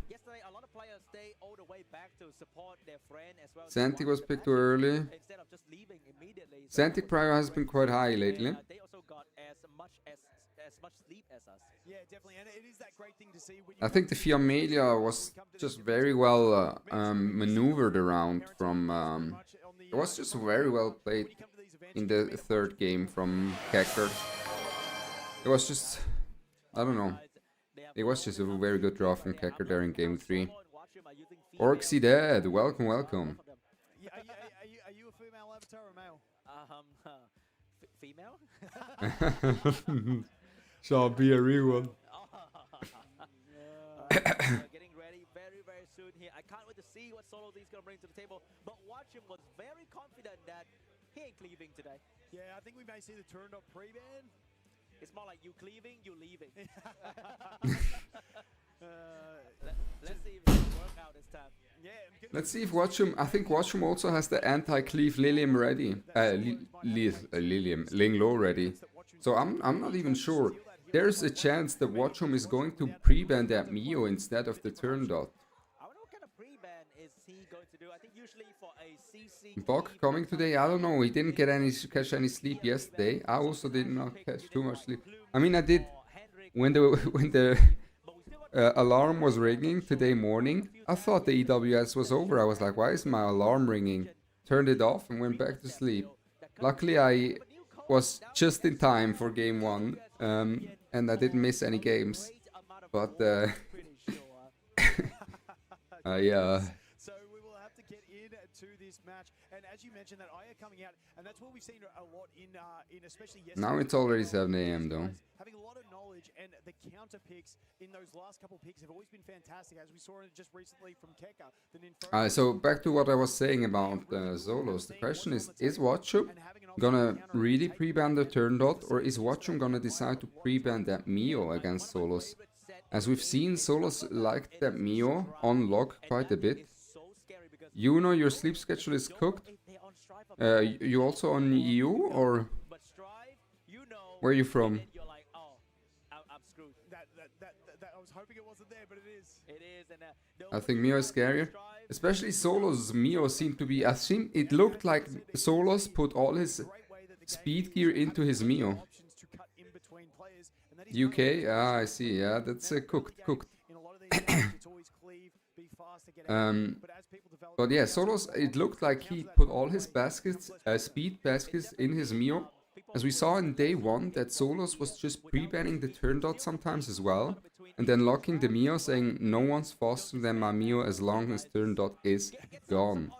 Yesterday, a lot of players stay all the way back to support their friend as well. Santic was picked too early. Instead of just leaving immediately. Santic prior has been quite high lately. They also got as much sleep as us. Yeah, definitely, and it is that great thing to see. When I think the Fiamelia was just very well maneuvered around from... it was just very well played in the third game from Kekker. It was just... I don't know. It was just a very good draw from Kekker there in game 3. Orxy Dead, welcome, welcome. Are you a female avatar or male? Female? Shall be a real one. Getting ready very soon here. I can't wait to see what Solo Z is going to bring to the table. But Watch him was very confident that he ain't cleaving today. Yeah, I think we may see the Turndot pre-ban. It's more like you cleaving, you leaving. Let's see if it can work out this time. Yeah, Let's see if Watchum. I think Watchum also has the anti-cleave Lilium ready. Lilium Ling Low ready. So I'm not even sure. There's a chance that Watchum is going to pre-ban that Mio instead of the turn dot. I wonder what kind of pre-ban is he going to do. I think usually for a CC Bok coming today? I don't know. He didn't catch any sleep yesterday. I also did not catch too much sleep. I mean, I did when the alarm was ringing today morning. I thought the EWS was over. I was like, why is my alarm ringing? Turned it off and went back to sleep. Luckily, I was just in time for game 1, and I didn't miss any games. But yeah. So we will have to get into this match, and as you mentioned, that Aya coming out, and that's what we've seen a lot in especially yesterday. Now it's already 7 AM though. Having a lot of knowledge, and the counter picks in those last couple picks have always been fantastic, as we saw just recently from Keka. So back to what I was saying about Zolos. The question is Watchum gonna really pre-ban the turn dot, or is Watchum gonna decide to pre-ban that Mio against Solos? As we've seen, Solos liked that Mio on log quite a bit. You know your sleep schedule is cooked. You also on EU, or where are you from? I was hoping it wasn't there, but it is. It is, and I think Mio is scarier. Especially Solos Mio seemed to be... it looked like Solos put all his speed gear into his Mio. UK? Ah, I see. Yeah, that's cooked. But yeah, Solos, it looked like he put all his baskets, speed baskets in his Mio. As we saw in day 1, that Solos was just pre-banning the turn dot sometimes as well, and then locking the Mio, saying no one's faster than my Mio as long as turn dot is gone.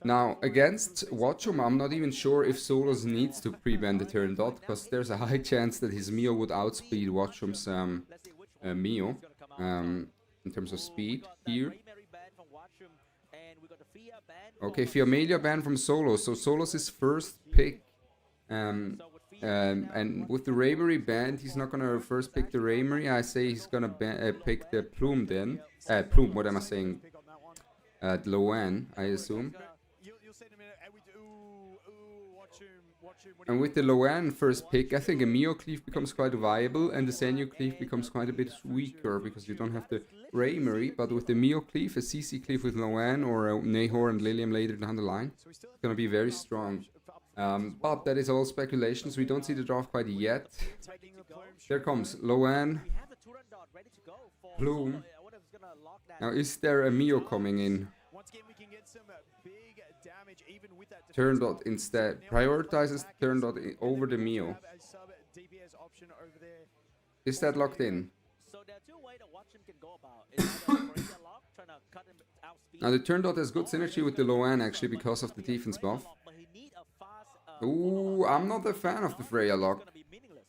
Now, against Watchum, I'm not even sure if Solos needs to pre-ban the turn dot, because there's a high chance that his Mio would outspeed Watchum's Mio in terms of speed here. Okay, Fiamelia banned from Solos, so Solos is first pick. And with the Ramery banned, he's not gonna first pick the Ramery. I say he's gonna pick the Plume then. Plume, what am I saying? Loan, I assume. And with the Loan first pick, I think a Mio cleave becomes quite viable, and the Senyu cleave becomes quite a bit weaker, because you don't have the Ramery, but with the Mio cleave, a CC cleave with Loan, or a Nahor and Lilium later down the line, it's gonna be very strong. But that is all speculations, we don't see the draft quite yet. There comes Loan, Plume. Now is there a Mio coming in? Turn dot instead. Prioritizes turn dot over the Mio. Is that locked in? Now the turn dot has good synergy with the Loan actually because of the defense buff. Ooh, I'm not a fan of the Freya lock.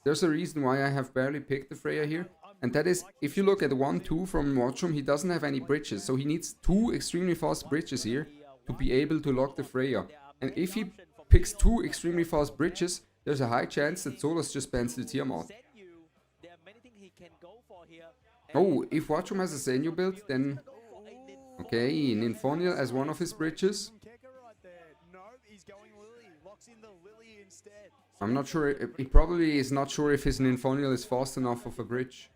There's a reason why I have barely picked the Freya here. And that is, if you look at 1-2 from Watchum, he doesn't have any bridges. So he needs 2 extremely fast bridges here to be able to lock the Freya. And if he picks 2 extremely fast bridges, there's a high chance that Solos just bans the Tiamat. Oh, if Watchum has a Senyu build, then... Okay, Nymphonial as one of his bridges. I'm not sure, he probably is not sure if his Nymphonial is fast enough of a bridge.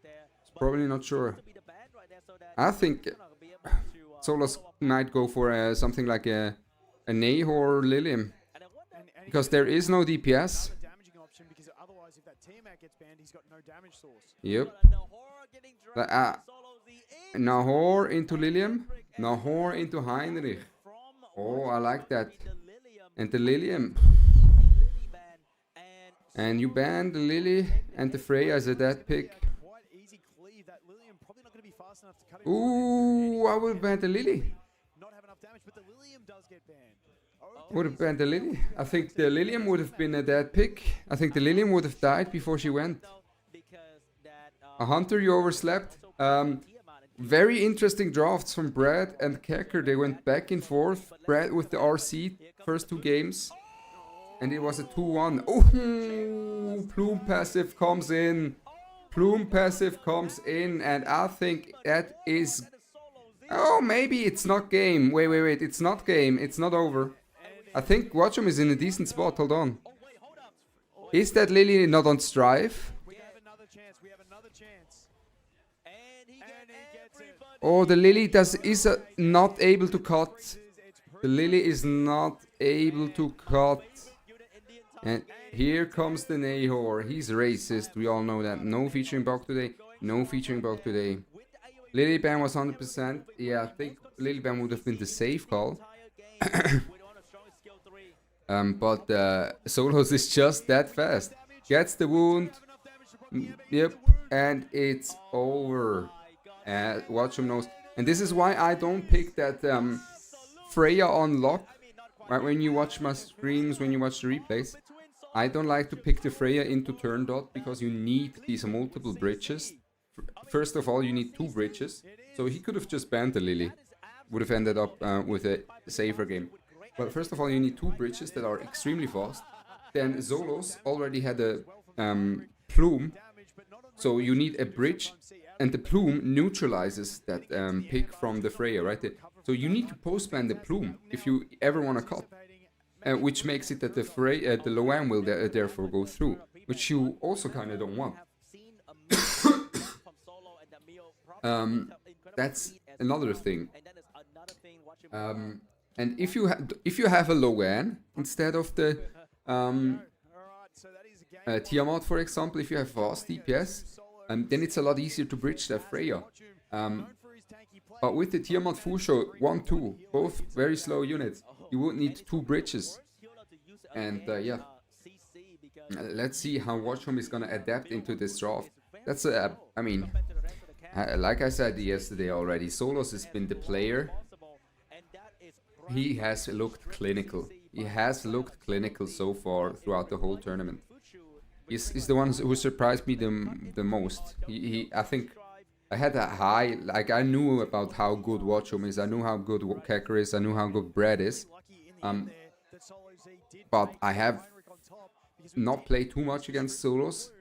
He's probably not sure. I think Solos might go for something like a Nahor Lilium. Because there is no DPS. Yep. Nahor into Lilium. Nahor into Heinrich. Oh, I like that. And the Lilium. And you ban the Lily and the Freya as a dead pick. Ooh, I would ban the Lily. Would have banned the Lily. I think the Lilium would have been a dead pick. I think the Lilium would have died before she went. A Hunter, you overslept. Very interesting drafts from Brad and Kecker. They went back and forth. Brad with the RC first 2 games. And it was a 2-1. Oh, Plume passive comes in. Plume passive comes in, and I think that is... Oh, maybe it's not game. Wait. It's not game. It's not over. I think Watchum is in a decent spot. Hold on. Is that Lily not on Strive? We have another chance. We have another chance. And he gets it. Oh, the Lily is not able to cut. The Lily is not able to cut. And here comes the Nahor. He's racist. We all know that. No featuring bug today. No featuring bug today. Lily Ban was 100%. Yeah, I think Lily Ban would have been the safe call. But Solos is just that fast. Gets the wound. Yep. And it's over. Watchum knows. And this is why I don't pick that Freya on lock. Right, when you watch my streams, when you watch the replays. I don't like to pick the Freya into turn dot because you need these multiple bridges. First of all, you need 2 bridges. So he could have just banned the Lily. Would have ended up with a safer game. But first of all, you need 2 bridges that are extremely fast. Then Zolos already had a plume. So you need a bridge. And the plume neutralizes that pick from the Freya, right? So you need to post-ban the plume if you ever want to cut. Which makes it that the Loam will therefore go through. Which you also kind of don't want. That's another thing. And if you have a Loam instead of the Tiamat, for example, if you have fast DPS, then it's a lot easier to bridge that Freya. But with the Tiamat Fusho 1-2, both very slow units, you would need 2 bridges. And yeah, let's see how Watchum is gonna adapt into this draft. That's I mean, like I said yesterday already, Solos has been the player. He has looked clinical. He has looked clinical so far throughout the whole tournament. He's the one who surprised me the most. I think I had a high, like I knew about how good Watchum is, I knew how good Kecker is, I knew how good Brad is. But I have not played too much against Solos,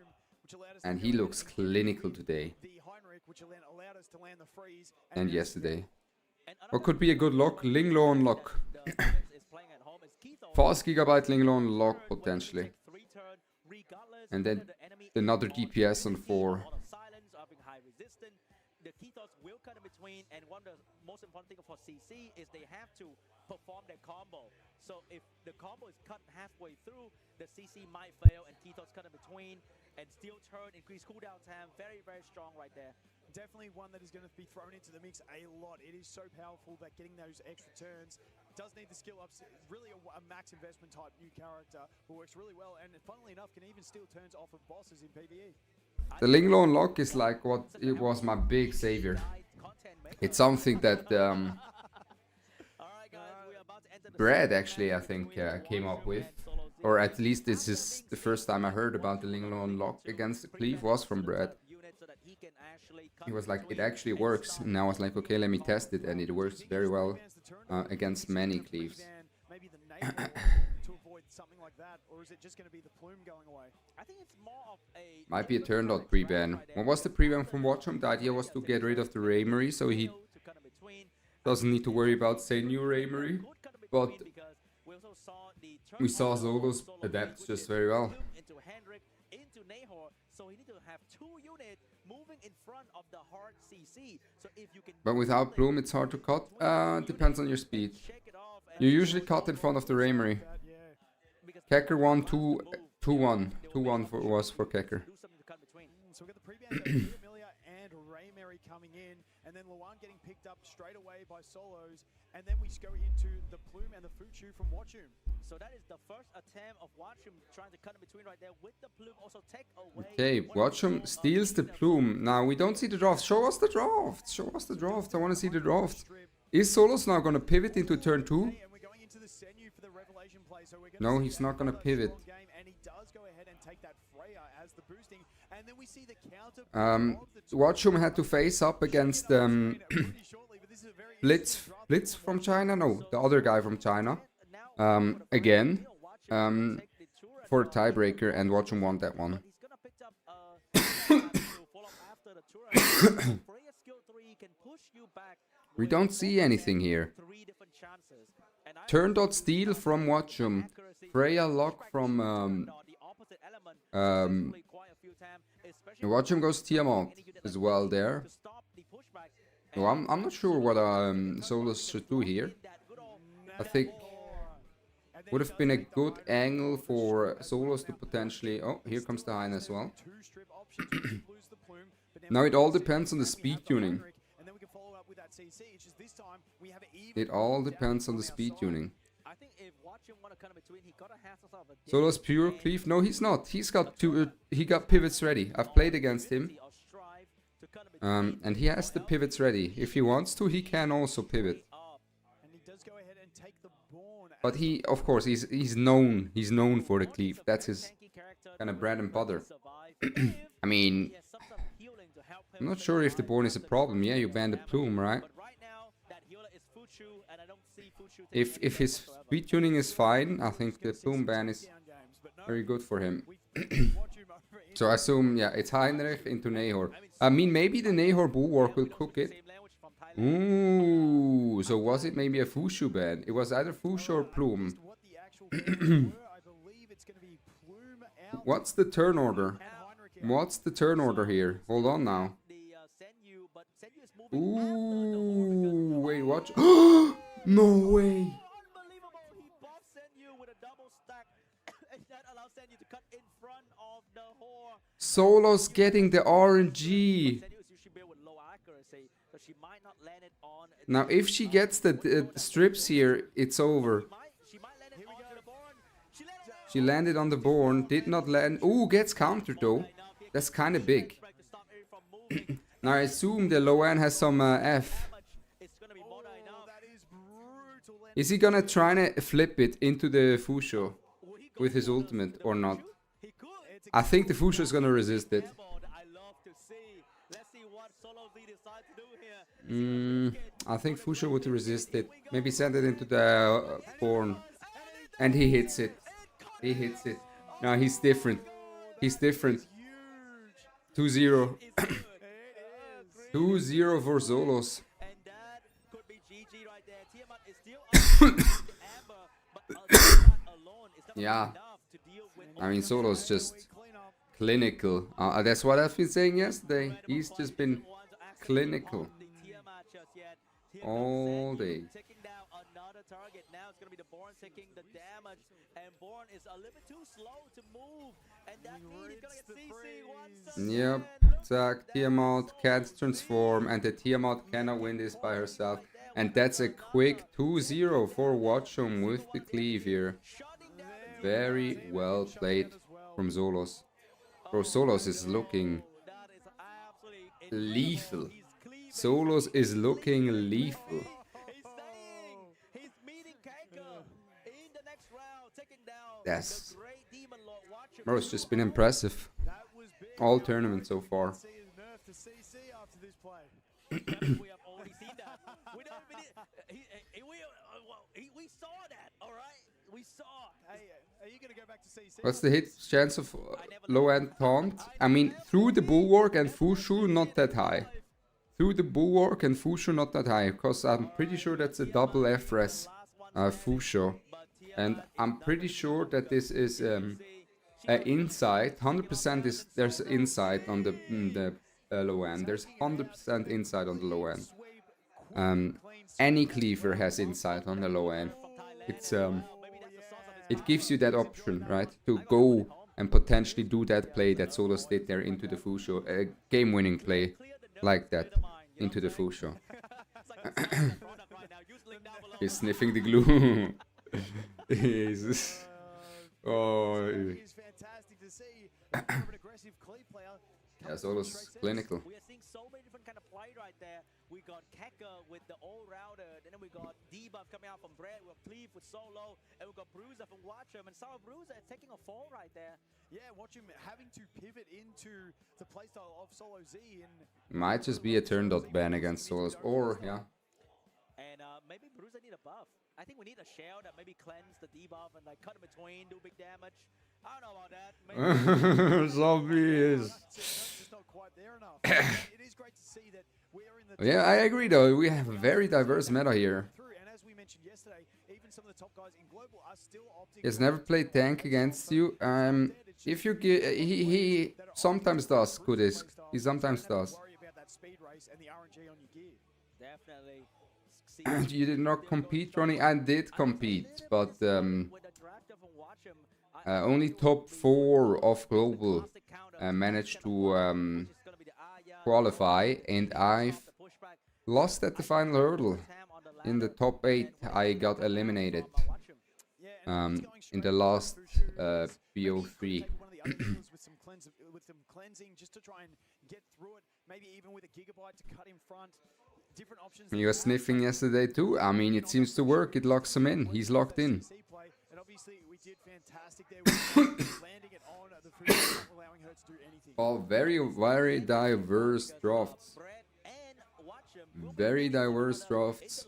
and he looks clinical today. And yesterday. What could be a good lock? Linglo on lock. Fast Gigabyte Linglo on lock potentially. And then another DPS on 4. The Keythos will cut in between, and one of the most important things for CC is they have to perform their combo. So if the combo is cut halfway through, the CC might fail, and Keythos cut in between, and steal turn, increase cooldown time, very, very strong right there. Definitely one that is going to be thrown into the mix a lot. It is so powerful that getting those extra turns does need the skill ups. Really a max investment type new character who works really well, and funnily enough can even steal turns off of bosses in PvE. The Linglo unlock is like what it was my big savior. It's something that Brad actually, I think, came up with. Or at least this is the first time I heard about the Linglo unlock against the Cleave was from Brad. He was like, it actually works. And I was like, okay, let me test it. And it works very well against many Cleaves. Something like that, or is it just going to be the plume going away? I think it's more of a might be a turn dot pre-ban. What was the pre-ban from Watchum? The idea was to get rid of the Raymery, so he doesn't need to worry about saying new Raymery. But we saw Zolos adapt just very well. So he needs to have 2 units moving in front of the hard CC. So if you can, but without Plume, it's hard to cut. Depends on your speed. You usually cut in front of the Raymery. Kecker 1, 2, 2-1. 2-1 was for Kecker. So we got the pre-ban and Raymery coming in, and then Luan getting picked up straight away by Solos, and then we go into the plume and the Fuchu from Watchum. So that is the first attempt of Watchum trying to cut in between right there with the plume. Also take away. Okay, Watchum steals the plume. Now we don't see the draft. Show us the draft. Show us the draft. I want to see the draft. Is Solos now going to pivot into turn 2? No, he's not going to pivot. Watchum had to face up against Blitz from China? No, the other guy from China. Again, for a tiebreaker, and Watchum won that one. Freya's skill 3 can push you back. We don't see anything here. 3 different chances. And I Turn dot think steal from Watchum. accuracy Freya is lock from the opposite element successfully quite a few times, especially Watchum goes Tiamat as well there. to stop the pushback. No, I'm not sure what Solus should do here. I think would have been a good angle for Solos to potentially... Oh, here comes the Hein as well. Now it all depends on the speed tuning. It all depends on the speed tuning. I think if Watching want to come between, he gotta have himself a Solos pure cleave? No, he's not. He's got two. He got pivots ready. I've played against him. And he has the pivots ready. If he wants to, he can also pivot. But he, of course, he's known for the cleave. That's his kind of bread and butter. I mean, I'm not sure if the Born is a problem. Yeah, you ban the Plume, right? If his speed tuning is fine, I think the Plume ban is very good for him. So I assume, yeah, it's Heinrich into Nahor. I mean, maybe the Nahor Bulwark will cook it. Ooh, so was it maybe a Fushu ban? It was either Fushu or Plume. What's the turn order? What's the turn order here? Hold on now. Ooh, wait, watch. No way. Solos getting the RNG. Now, if she gets the strips here, it's over. She landed on the Born, did not land. Ooh, gets countered though. That's kind of big. Now, I assume the Loan has some F. Is he gonna try to flip it into the Fusho with his ultimate or not? I think the Fusho is gonna resist it. I think Fusho would resist it. Maybe send it into the Born. And he hits it. He hits it. No, he's different. He's different. 2-0. 2-0 for Solos. Yeah. I mean, Solos just clinical. That's what I've been saying yesterday. He's just been clinical all day. Taking down another target. Now it's gonna be the Born taking the damage, and Born is a little bit too slow to move, and that means he's gonna get CC once again. Yep, Zack, Tiamat can't transform, and the Tiamat cannot win this by herself. And that's a quick 2-0 for Watchum with the cleave here. Very well played from Solos. Bro, Solos is looking lethal. Solos is looking lethal. Yes. Bro, it's just been impressive. All tournaments so far. We saw that, alright? We saw. Hey, are you gonna go back to CC? What's the hit chance of low end taunt? I mean, through the Bulwark and Fushu, not that high. Through the Bulwark and Fushu, not that high. Because I'm pretty sure that's a double FRES Fushu. And I'm pretty sure that this is insight. 100% is there's insight on the low end. There's 100% insight on the low end. Any cleaver has insight on the low end. It's it gives you that option, right, to go and potentially do that play that Solos did there into the Fusho, a game-winning play like that into the Fusho. He's sniffing the glue. Jesus. Oh. Yeah, Solos clinical. We are seeing so many different kind of play right there. We got Keka with the all-rounder, and then we got debuff coming out from Brett, we have Cleave with Solo, and we got Bruiser from Watchum, and Sour Bruiser is taking a fall right there. Yeah, Watchum having to pivot into the playstyle of Solo Z. And might just be a turn dot ban against Solos, or yeah. And maybe Bruiser need a buff. I think we need a shell that maybe cleanse the debuff and like cut in between, do big damage. I don't know about that. Zombie is. not quite there enough. It is great to see that we're in the Yeah, I agree though. We have a very diverse meta here. and as we mentioned yesterday, even some of the top guys in global are still opting. He's never played tank against you. If you give, he sometimes does, Kudisk. He sometimes does. Worry about that speed race and the RNG on your gear. Definitely. You did not compete, Ronnie. I did compete, but only top 4 of global managed to qualify, and I've lost at the final hurdle. In the top 8, I got eliminated in the last BO3. With some cleansing just to try and get through it, maybe even with a gigabyte to cut in front. Different options. You were sniffing yesterday too. I mean, it seems to work. It locks him in. He's locked in. And obviously we did fantastic there with landing it on the free, not allowing her to do anything. All very diverse drafts. Very diverse drafts.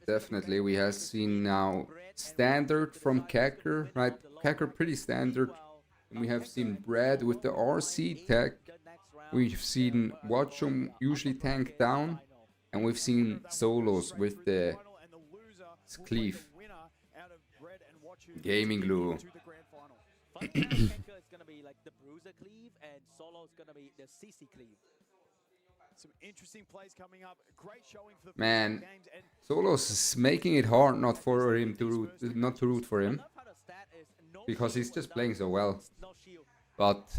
Definitely, we have seen now standard from Kacker, right? Kacker pretty standard. And we have seen Brad with the RC tech. We've seen Watchum usually tank down. And we've seen solos with the cleave. Gaming glue. Some interesting plays coming up. Great showing for the Man, games, and Solos is making it hard not for him to root for him, because he's just playing so well. But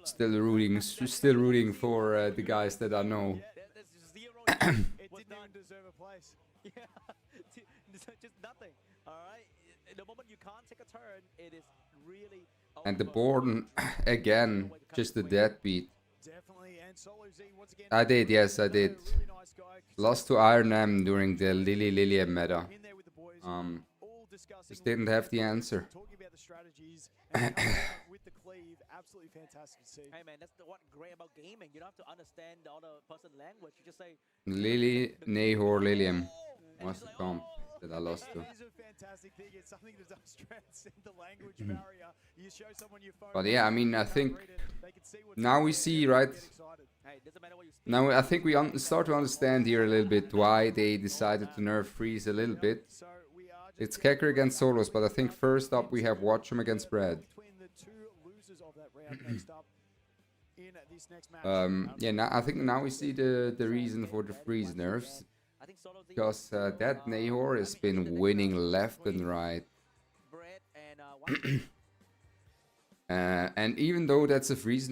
still rooting for the guys that I know. it didn't even deserve a place. Yeah, just nothing. All right, the moment you can't take a turn, it is really. And the Borden again, just a deadbeat. Definitely, and Solo Z once again. I did, yes, I did. Really nice guy. Lost to Iron M during the Lily meta. In there with the boys, all discussing, Just didn't have the answer. talking about the strategies and with the cleave. Absolutely fantastic to see. Hey man, that's the one great about gaming. You don't have to understand the other person's language. You just say Lily, Nahor, Lilium was the comp that I lost to. It is a fantastic thing. It's something that does transcend the language barrier. You show someone your phone. But yeah, I mean, I think they can see what's now we see, right? hey, doesn't matter what you Now I think we start to understand here a little bit why they decided to nerf Freeze a little bit. So we are It's Kecker against Solos, but I think first up we have Watchum against Brad. between the two losers of that round next up in this next match. Yeah, now, I think now we see the reason for the Freeze nerfs. I think Solo Z Because that Nahor has been winning left and right. Brett and And even though that's a freeze,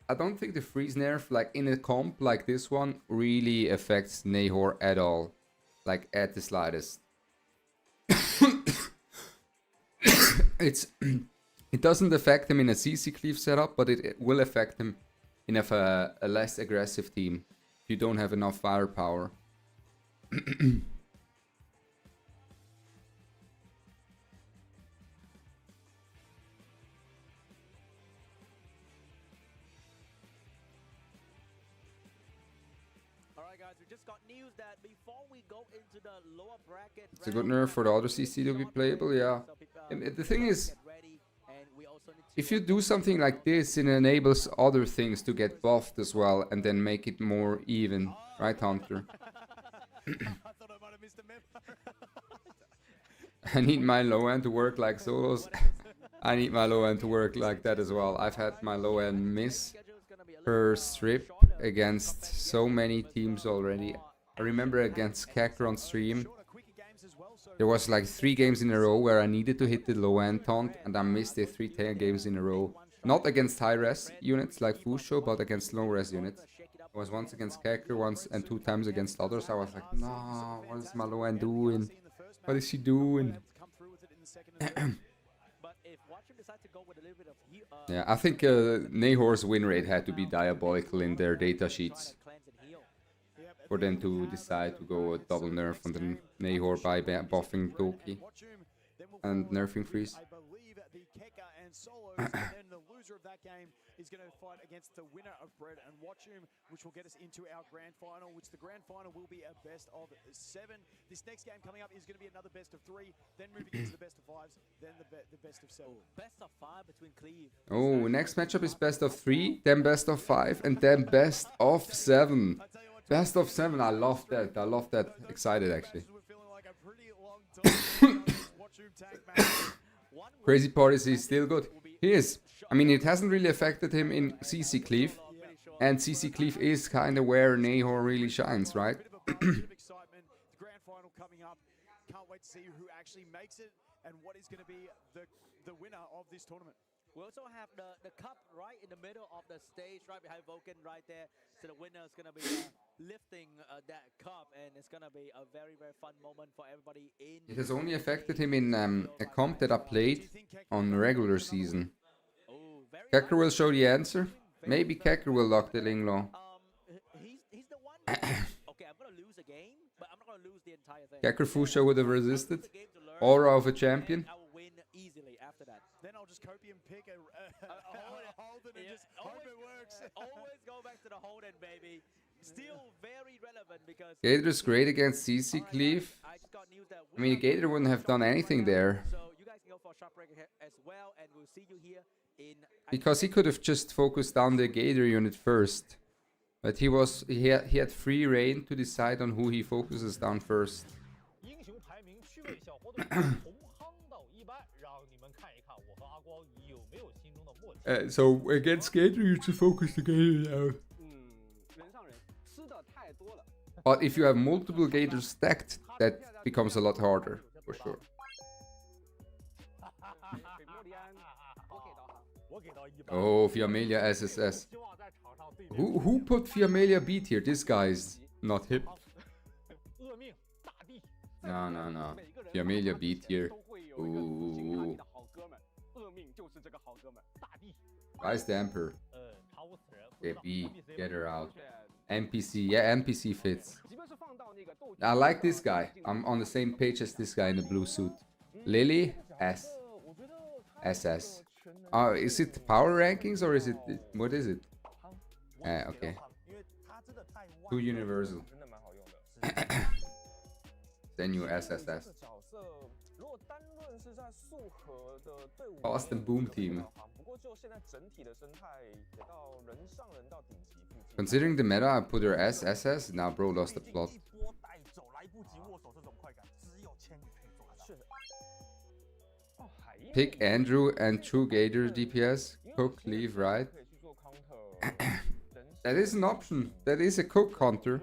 I don't think the freeze nerf, like in a comp like this one, really affects Nahor at all. Like at the slightest. It doesn't affect him in a CC cleave setup, but it will affect him in a less aggressive team. If you don't have enough firepower. Alright guys, we just got news that before we go into the lower bracket, It's a good nerf for the other CC to be playable, yeah. And the thing is, if you do something like this, it enables other things to get buffed as well, and then make it more even, right, Hunter? I thought I might have missed a memo. I need my low end to work like Solos. I need my low end to work like that as well. I've had my low end miss per strip against so many teams already. I remember against Kacker on stream, there was like 3 games in a row where I needed to hit the low end taunt, and I missed it 3 games in a row. Not against high res units like Fusho, but against low res units. I was once against Kacker, once and 2 times against others. I was like, no, what is my low end doing? What is she doing? Yeah, I think Nahor's win rate had to be diabolical in their data sheets for them to decide to go a double nerf on the Nahor by buffing Doki and nerfing Freeze. I believe the Keka and Solos, and then the loser of that game is going to fight against the winner of Bread and Watchroom, which will get us into our grand final, which the grand final will be a best of 7. This next game coming up is going to be another best of 3, then moving into the best of 5s, then the best of 7. Best of 5 between Cleve. Oh, next matchup is best of 3, then best of 5, and then best of 7. Best of 7, I love that. I love that. Excited, actually. Crazy part is he's still good. He is. I mean, it hasn't really affected him in CC Cleave. And CC Cleave is kind of where Nahor really shines, right? Excitement. The grand final coming up. Can't wait to see who actually makes it and what is going to be the winner of this tournament. We also have the cup right in the middle of the stage, right behind Vulcan right there. So the winner is going to be lifting that cup, and it's going to be a very, very fun moment for everybody in. It has only affected him in a comp that I played on regular season. Kecker will show the answer. Maybe Kecker will lock the Linglaw. He's the one. Okay, I'm going to lose a game, but I'm not going to lose the entire thing. Kecker Fusha would have resisted. Aura of a champion. I will win easily after that. Then I'll just copy and pick a Holden and just hope it works. Always go back to the Holden, baby. Still very relevant because Gator's great against CC Cleave. I mean, Gator wouldn't have done anything there. So you guys can go for a shot breaker as well, and we'll see you here in. Because he could have just focused down the Gator unit first. But he had free reign to decide on who he focuses down first. So against Gator, you should focus the Gator down. But if you have multiple Gators stacked, that becomes a lot harder, for sure. Oh, Fiamelia SSS. Who put Fiamelia B tier? This guy's not hip. No. Fiamelia B tier. Ooh. Where's the Emperor? Yeah, B. Get her out. NPC. Yeah, NPC fits. I like this guy. I'm on the same page as this guy in the blue suit. Lily? S. SS. Oh, is it power rankings or is it... What is it? Okay. Too universal. Then you SSS. Boston Boom Team. Considering the meta, I put her S, SS. Now bro lost the plot. Pick Andrew and True Gator DPS. Cook, leave, right? That is an option. That is a cook counter.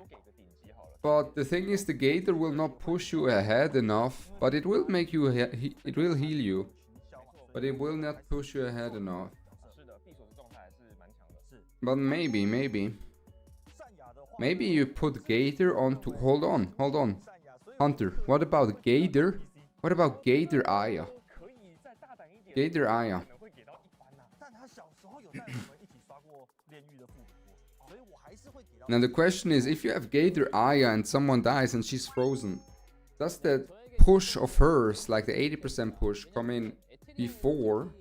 But the thing is, the Gator will not push you ahead enough. But it will make you... it will heal you. But it will not push you ahead enough. But maybe. Maybe you put Gator onto... Hold on. Hunter, what about Gator? What about Gator Aya? Gator Aya. Now the question is, if you have Gator Aya and someone dies and she's frozen, does the push of hers, like the 80% push, come in before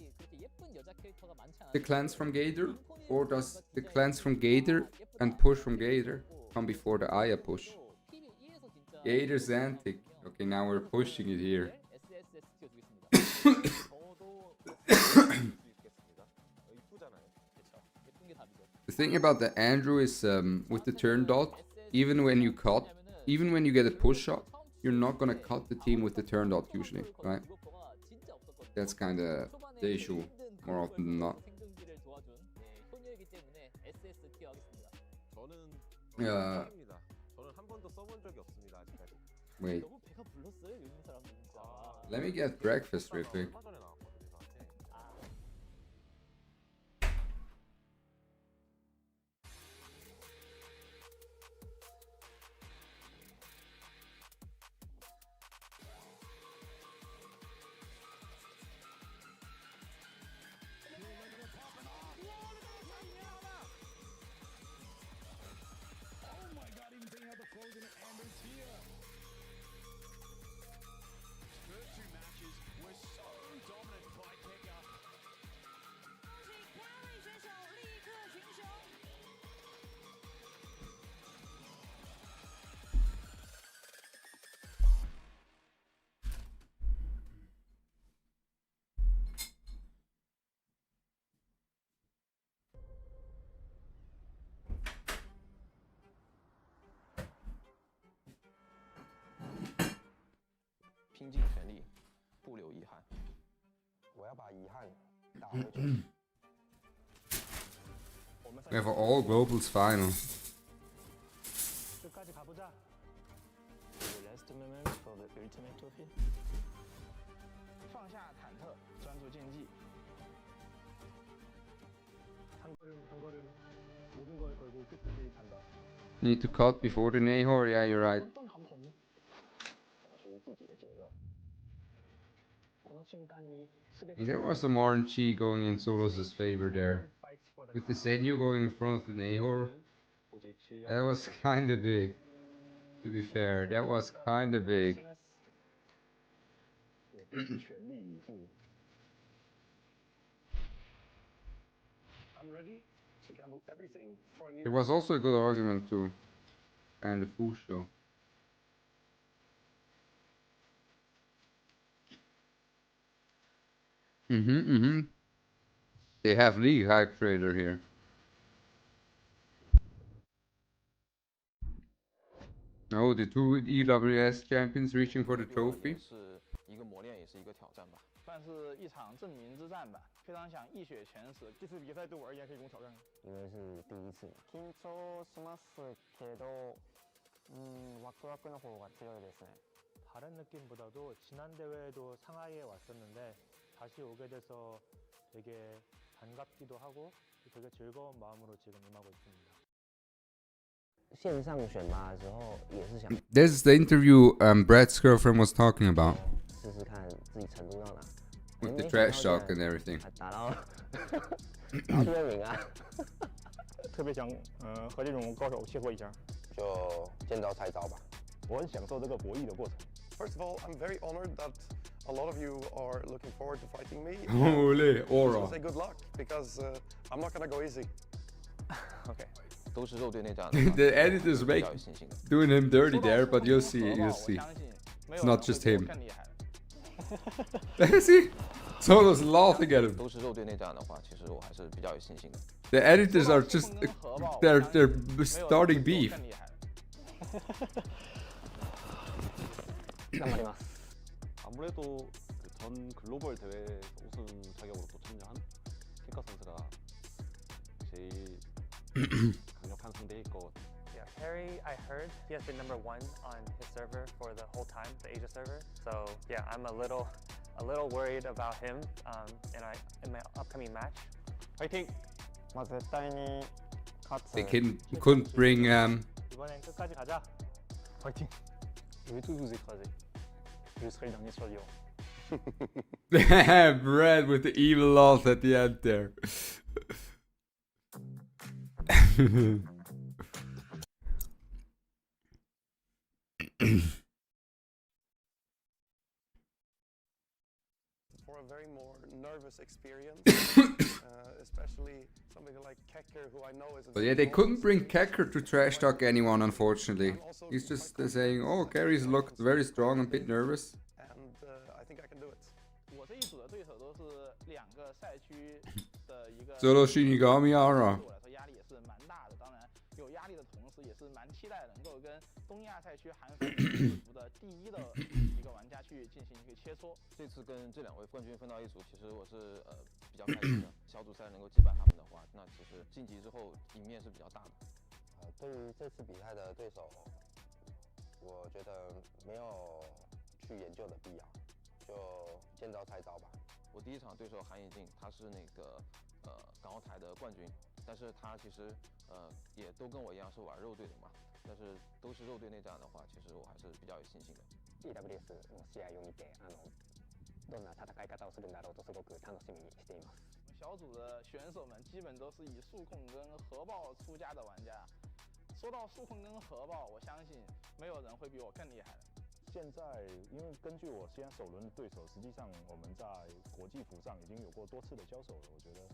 the cleanse from Gator? Or does the cleanse from Gator and push from Gator come before the Aya push? Gator Xantic. Okay, now we're pushing it here. The thing about the Andrew is with the turn dot, even when you get a push shot, you're not gonna cut the team with the turn dot usually, right? That's kind of the issue more often than not. Wait. Let me get breakfast real quick. 拼尽全力，不留遗憾。我要把遗憾打回去。We have all globals final. 끝까지 가보자. The last moment for the ultimate trophy. 放下忐忑，专注竞技。한 걸음 모든 걸 걸고 끝까지 간다. Need to cut before the Nahor. Yeah, you're right. There was some RNG going in Solos' favor there. With the Senyu going in front of the Nahor. That was kinda big. To be fair, that was kinda big. It was also a good argument to end the full show. They have League Hype Trader here. Oh, the two EWS champions reaching for the trophy. 是一个磨练，也是一个挑战吧，算是一场证明之战吧。非常想一雪前耻。这次比赛对我而言是一种挑战，因为是第一次。緊張しますけど、ワクワクの方が強いですね。 다른 느낌보다도 지난 대회에도 상하이에 왔었는데 다시 오게 돼서 되게 반갑기도 하고 되게 즐거운 마음으로 지금 임하고 있습니다. 线上选拔的时候也是想 This is the interview Brad's girlfriend was talking about. 试试看自己程度到哪。 With the trash talk and everything. 打到第二名啊！特别想和这种高手切磋一下，就见招拆招吧。我很享受这个博弈的过程。 First of all, I'm very honored that a lot of you are looking forward to fighting me. Holy aura. Say good luck because I'm not gonna go easy. OK， 都是肉队内战。 The editors make doing him dirty there, but you'll see, you'll see. It's not just him. See? Solos laughing at him. 都是肉队内战的话，其实我还是比较有信心的。 The editors are just they're starting beef. 아무래도 전 글로벌 대회 우승 자격으로 또 참여한 키커 선수가 제일 강력한 상대일 것 같아요. Yeah, Harry, I heard he has been number 1 on his server for the whole time, the Asia server. So yeah, I'm a little worried about him in my upcoming match. 파이팅! They couldn't bring 이번엔 끝까지 가자. 파이팅! Je vais tous vous écraser. Je serai le dernier survivant. Brad with the evil laugh at the end there. For a very more nervous experience, especially something like Kekker, who I know is. But yeah, they couldn't bring Kekker to trash talk anyone, unfortunately. He's just saying, oh, Gary's looked very strong and a bit nervous. And I think I can do it. 我这一组的对手都是两个赛区的一个。 Solo Shinigami Ara. 对我来说压力也是蛮大的，当然有压力的同时，也是蛮期待能够跟东亚赛区韩服的第一的一个玩家去进行一个切磋。这次跟这两位冠军分到一组，其实我是比较开心的。小组赛能够击败他们的话，那其实晋级之后赢面是比较大的。对于这次比赛的对手，我觉得没有去研究的必要，就见招拆招吧。我第一场对手韩以静，他是那个港澳台的冠军，但是他其实也都跟我一样是玩肉队的嘛。但是都是肉队内战的话，其实我还是比较有信心的。EWS の試合を見て、どんな戦い方をするんだろうとすごく楽しみにしています。小组的选手们基本都是以速控跟核爆出家的玩家。说到速控跟核爆，我相信没有人会比我更厉害的。现在，因为根据我现在首轮的对手，实际上我们在国际服上已经有过多次的交手了，我觉得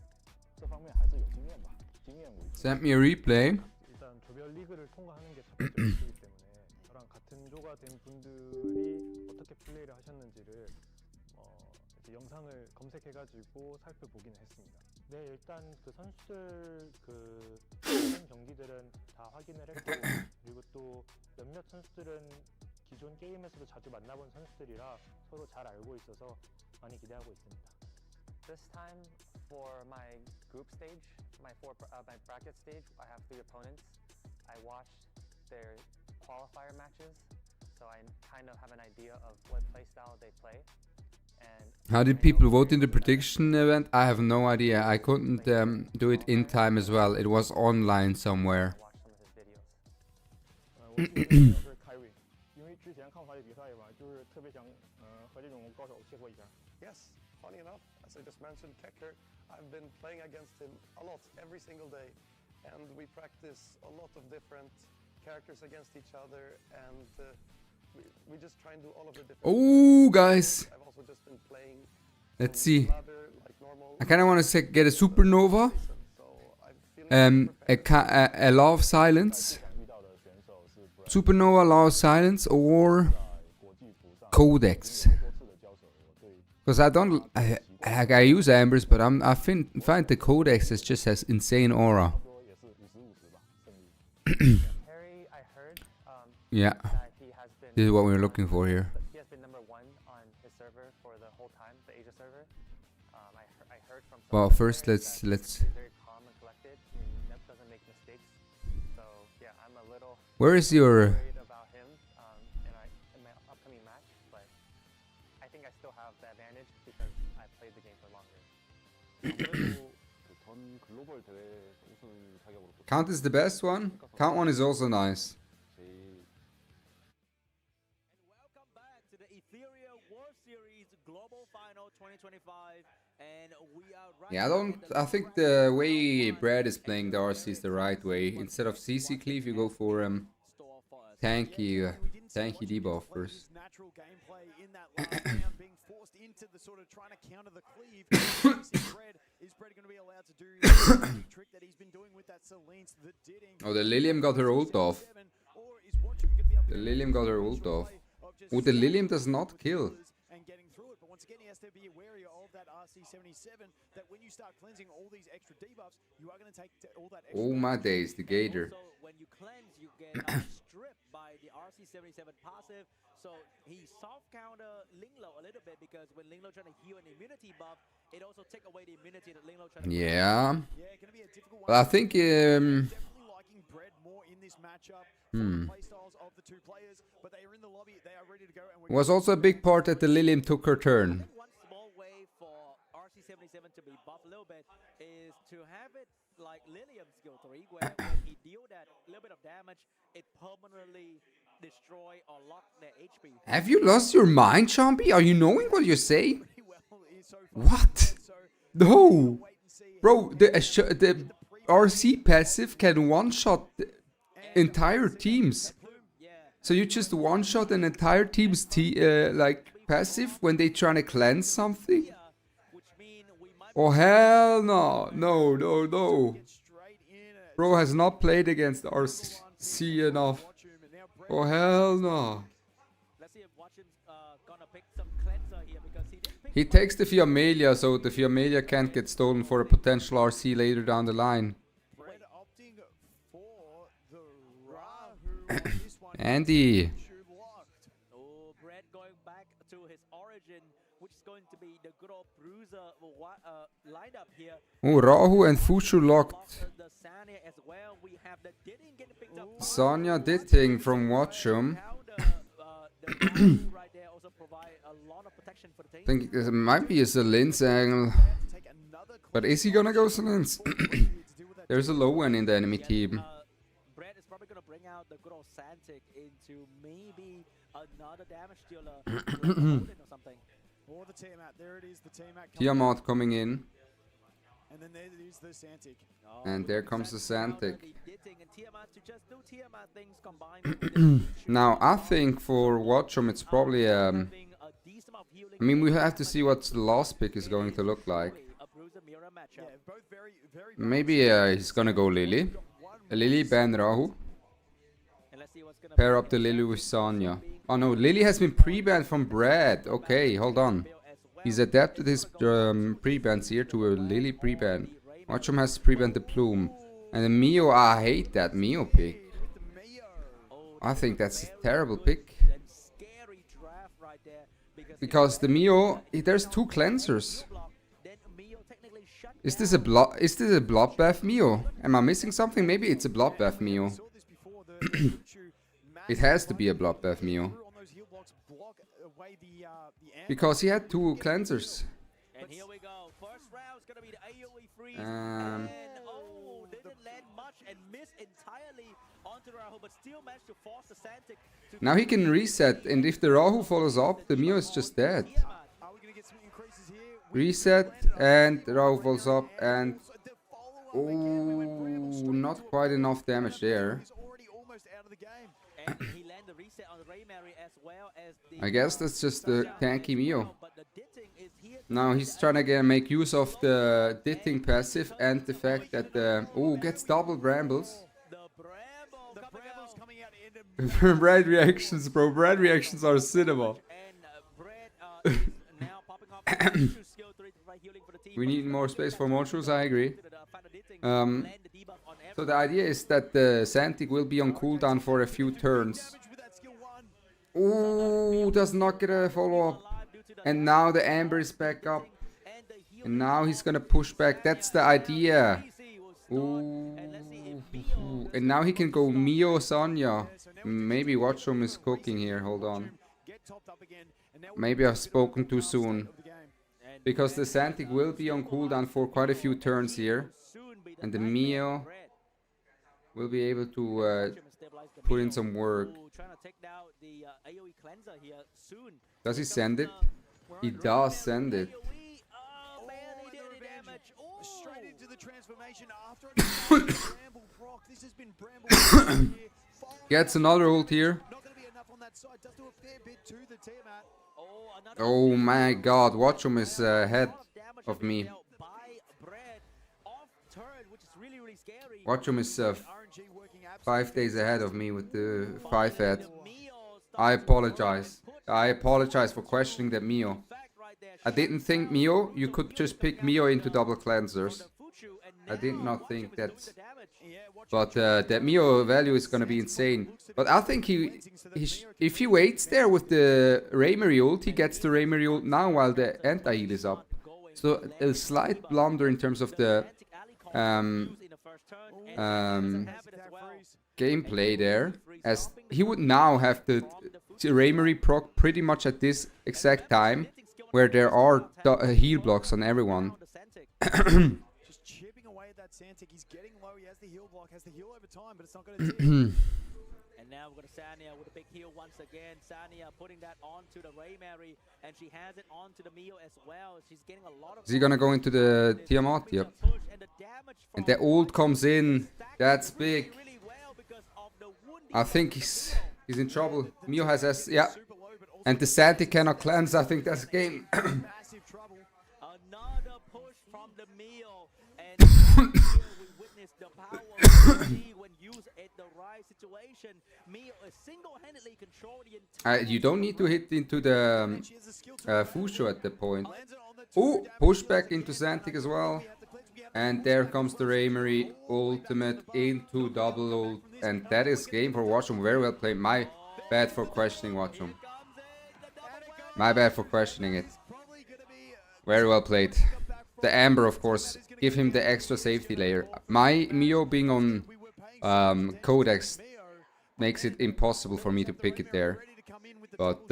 这方面还是有经验吧，经验为主。 Sent me a replay. 일단 조별 리그를 통과하는 게 첫 번째 목표이기 때문에 저랑 같은 조가 된 분들이 어떻게 플레이를 하셨는지를 이제 영상을 검색해가지고 살펴보기는 했습니다. 네, 일단 그 선수들 그 다른 경기들은 다 확인을 했고 그리고 또 몇몇 선수들은 기존 게임에서도 자주 만나본 선수들이라 서로 잘 알고 있어서 많이 기대하고 있습니다. This time for my group stage, my bracket stage, I have 3 opponents. I watched their qualifier matches, so I kind of have an idea of what playstyle they play. And How did people vote in the prediction event? I have no idea. I couldn't do it in time as well. It was online somewhere. watch some of his videos. 我注意的是凯瑞，因为之前看法里比赛吧，就是特别想和这种高手切磋一下。 Yes, funny enough, as I just mentioned, Kekker, I've been playing against him a lot every single day, and we practice a lot of different characters against each other, and we just try and do all of the different. Oh, guys. I've also just been playing. Let's some see. ladder, like normal. I kind of want to get a supernova, So I'm feeling a law of silence, supernova, law of silence, or codex. Because I use ambers, but I find the codex is just has insane aura. Harry, I heard Yeah, that he has been this is what we're looking for here. he has been number 1 on his server for the whole time, the Asia server. I heard from Well, someone first there let's that he's very calm and collected and doesn't make mistakes. So yeah, I'm a little Where is your? worried about him in my upcoming match, but I think I still have the advantage because I played the game for longer. 아무래도 그전 글로벌 대회 우승 자격으로 또 Count is the best one. Count one is also nice. 제일 Welcome back to the Etheria World Series Global Final 2025, and we are right Yeah, now in I think the way Brad is playing the RC is the right way. Instead of CC cleave, you go for store for us. tanky debuff first. His natural gameplay in that last round, being forced into the sort of trying to counter the cleave. Is Brett going to be allowed to do the trick that he's been doing with that Selene, the didding? Oh, the Lilium got her ult off. Or is Watchman going to be able to The Lilium got her ult off. Oh, the Lilium does not kill. and getting through it, but once again he has to be wary of that RC77, that when you start cleansing all these extra debuffs, you are going to take all that extra Oh my days, the Gator. Also, when you cleanse, you get stripped by the RC77 passive. So he soft counter Linglo a little bit because when Linglo trying to heal an immunity buff, it also take away the immunity that Linglo trying to. Yeah, Yeah, going to be a difficult one. but I think Definitely liking Bread more in this matchup. Hmm. Playstyles of the 2 players, but they are in the lobby, they are ready to go. And it was also a big part that the Lilium took her turn. One small way for RC77 to be buffed a little bit is to have it like Lilium's skill 3, where when he deal that little bit of damage, it permanently destroy or lock their HP. Have you lost your mind, Chompy? Are you knowing what you're saying? so far. What? So No, wait and see. bro. The RC passive can one-shot the entire teams. Yeah, So you just one-shot an entire team's like passive when they trying to cleanse something? which mean we might Oh hell no, no, no, no. Straight in it. Bro has not played against RC enough. Watch him, and now Brett Oh hell no. let's see if Watson's gonna pick some cleanser here because he didn't pick He takes the Fiamelia, so the Fiamelia can't get stolen for a potential RC later down the line. Brett opting for the Rahu on this one. Andy. Shoe locked. Oh, Brett going back to his origin, which is going to be the good old bruiser lineup here. Oh, Rahu and Fushu locked. The Sanya as well. We have the Didding getting picked up. Sonya Ditting from Watchum. How the Rahu right there also provide a lot of protection for the team. I think it might be a Selins angle. Take another But is he gonna go Selins? to deal with that. There's a low one in the enemy team. Brett is probably going to bring out the good old Santic into maybe another damage dealer with Odin or something. Or the Tiamat. There it is, the Tiamat. coming Tiamat coming in. And then there is the Santic. Oh, And there comes the Santic. the Ditting and Tiamat to just do Tiamat things combined. Now, I think for Watchum it's probably Having a decent amount of healing. I mean, we have to see what the last pick is going to look like. A bruiser mirror matchup. Yeah, both very, very. Maybe he's gonna go Lily. Lily, ban Rahu. And let's see what's gonna Pair up the Lily with Sonya. Oh no, Lily has been pre-banned from Brad. Okay, hold on. He's adapted his pre-bans here to a Lily pre-ban. Watchum has pre-banned the Plume. And the Mio, I hate that Mio pick. I think that's a terrible pick. Then because the Mio, there's 2 cleansers. Is this a bloodbath Mio? Am I missing something? Maybe it's a bloodbath Mio. It has to be a bloodbath Mio. Because he had 2 cleansers. And here we go. First round's gonna be the AoE freeze. And didn't land much and missed entirely onto Rahu, but still managed to force the Santic to Now he can reset, and if the Rahu follows up, the Mio is just dead. Reset, and Rahu falls up, and oh, not quite enough damage there. and he landed the reset on the Raymary as well as the I guess that's just the tanky Mio. Now he's trying to make use of the Ditting passive and the fact that the gets double brambles. Brad reactions, bro. Brad reactions are cinema. We need more space for Montrose, I agree. So the idea is that the Santic will be on cooldown for a few turns. Ooh, does not get a follow-up. And now the Amber is back up. And now he's gonna push back. That's the idea. Ooh. And now he can go Mio Sonya. Maybe Watchroom is cooking here. Hold on. Maybe I've spoken too soon. Because the Santic will be on cooldown for quite a few turns here. And the Mio will be able to put in some work. Does he send it? He does send it. Straight into the transformation after Bramble proc. This has been Bramble. Gets another ult here. Not going to be enough on that side. Does do a fair bit to the Tiamat. Oh my god, Watchroom is ahead of me. Watchroom is 5 days ahead of me with the 5 head. I apologize. I apologize for questioning that Mio. I didn't think Mio, you could just pick Mio into double cleansers. I did not think that. But that Mio value is gonna be insane. But I think if he waits there with the Raymary ult, he gets the Raymary ult now while the anti-heal is up. So a slight blunder in terms of the gameplay there, as he would now have the Raymary proc pretty much at this exact time, where there are heal blocks on everyone. Just chipping away at that Santic. He's getting low. He has the heal block, has the heal over time, but it's not going to And now we've got Sania with a big heal once again. Sania putting that onto the Raymary, and she has it onto the Mio as well. She's getting a lot of. Is he gonna go into the Tiamat? Yep. And the ult comes in. That's big. I think he's in trouble. Mio has S. Yeah. And the Santic cannot cleanse. I think that's game. massive trouble. Another push from the Mio, and we witnessed the power of the when used at the right situation. Mio single-handedly control the entire. You don't need to hit into the Fusho at that point. Oh, push back into Santic as well. And there comes the Raymary ultimate into double ult. And that is game for Watchroom. Very well played. My bad for questioning Watchroom. My bad for questioning it. Very well played. The Amber, of course, give him the extra safety layer. My Mio being on Codex makes it impossible for me to pick it there. But,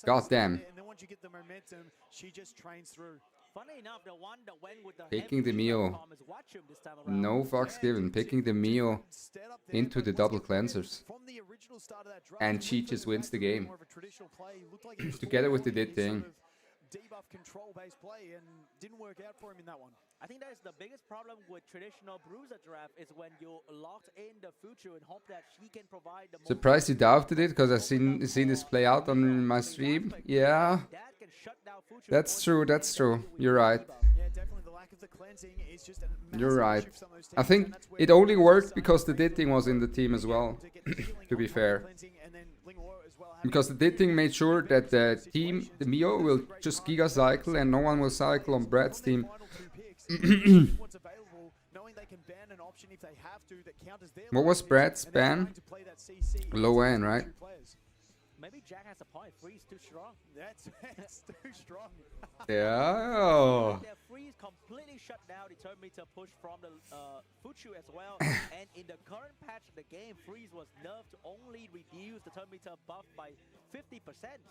goddamn. Picking the Mio. No fucks given. Picking the Mio into the double cleansers. And she just wins the game. Together with the Ditting. Debuff control based play and didn't work out for him in that one. I think that is the biggest problem with traditional Bruiser draft is when you locked in the future and hope that she can provide the. Surprised you doubted it because I've seen this play out on my stream. Yeah, that's true. That's true. You're right. You're right. I think it only worked because the Ditting was in the team as well. To be fair. Because the Ditting made sure that the team, the Mio, will just Giga cycle and no one will cycle on Brad's team. What was Brad's ban? Low end, right? Maybe Jack has a point. Freeze too strong. That's too strong. Yeah. Their freeze completely shut down the turn meter push from the Fuchu as well. And in the current patch of the game, freeze was nerfed to only reduce the turn meter buff by 50%.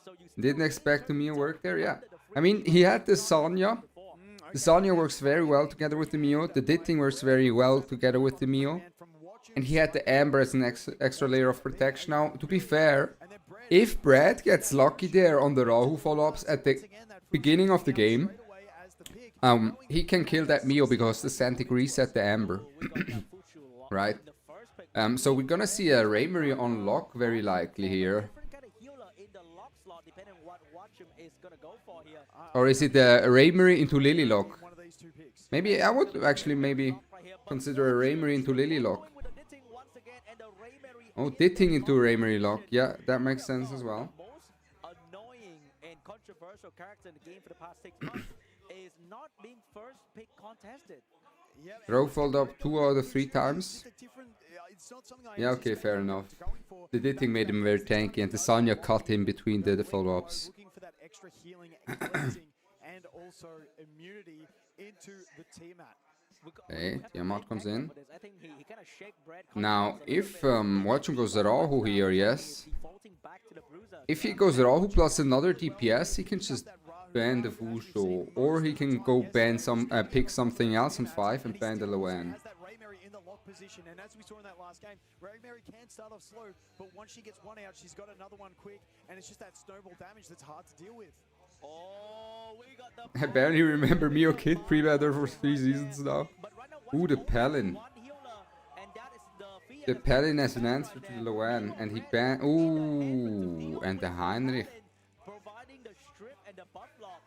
So you still Didn't need expect turn Mio meter work there, yeah. under the I mean, freeze he buff had the not Sonya. before. The Sonya works very well together with the Mio. The Ditting works very well together with the Mio. And he had the Amber as an extra layer of protection. Now, to be fair, if Brad gets lucky there on the Rahu follow-ups at the beginning of the game, he can kill that Mio because the Santic reset the Amber. Right? So we're gonna see a Raymery on lock very likely here. Different kind of healer in the lock slot depending on what Watchum is gonna go for here. Or is it a Raymery into Lily lock? One of these two picks. Maybe I would actually maybe consider a Raymery into Lily lock. Going with the Ditting once again, and the Raymery Oh, is the Ditting into Raymery lock. combination. Yeah, that makes sense as well. The most annoying and controversial character in the game for the past 6 months is not being first pick contested. Yep, Throw and fold up 2 out of 3 times. just a different- it's not something I Yeah, okay, anticipated fair him enough. going for. The Ditting made him very tanky and the Sonya cut him between the follow-ups. Looking for that extra healing, cleansing, and also immunity into the Tiamat. Okay, Tiamat comes in. I think he kinda shake Brad Now, confidence a little if bit. Watchum goes Rahu here, yes. Defaulting back to the bruiser. If he goes Rahu plus another DPS, he can just ban the Fusho. Or he can go ban some, pick something else on 5 and ban the Loan. Has that Raymery in the lock position, and as we saw in that last game, Raymery can start off slow, but once she gets one out, she's got another one quick, and it's just that snowball damage that's hard to deal with. Oh, we got the I barely remember Mio Kid pre-banner for 3 seasons now. But right now, Ooh, the Watchum Palin. one healer, and that is the Fia The that's Palin as an right answer to there. the Loan, and he Meanwhile, ban. Red Ooh, and the Heinrich. providing the strip and the buff block.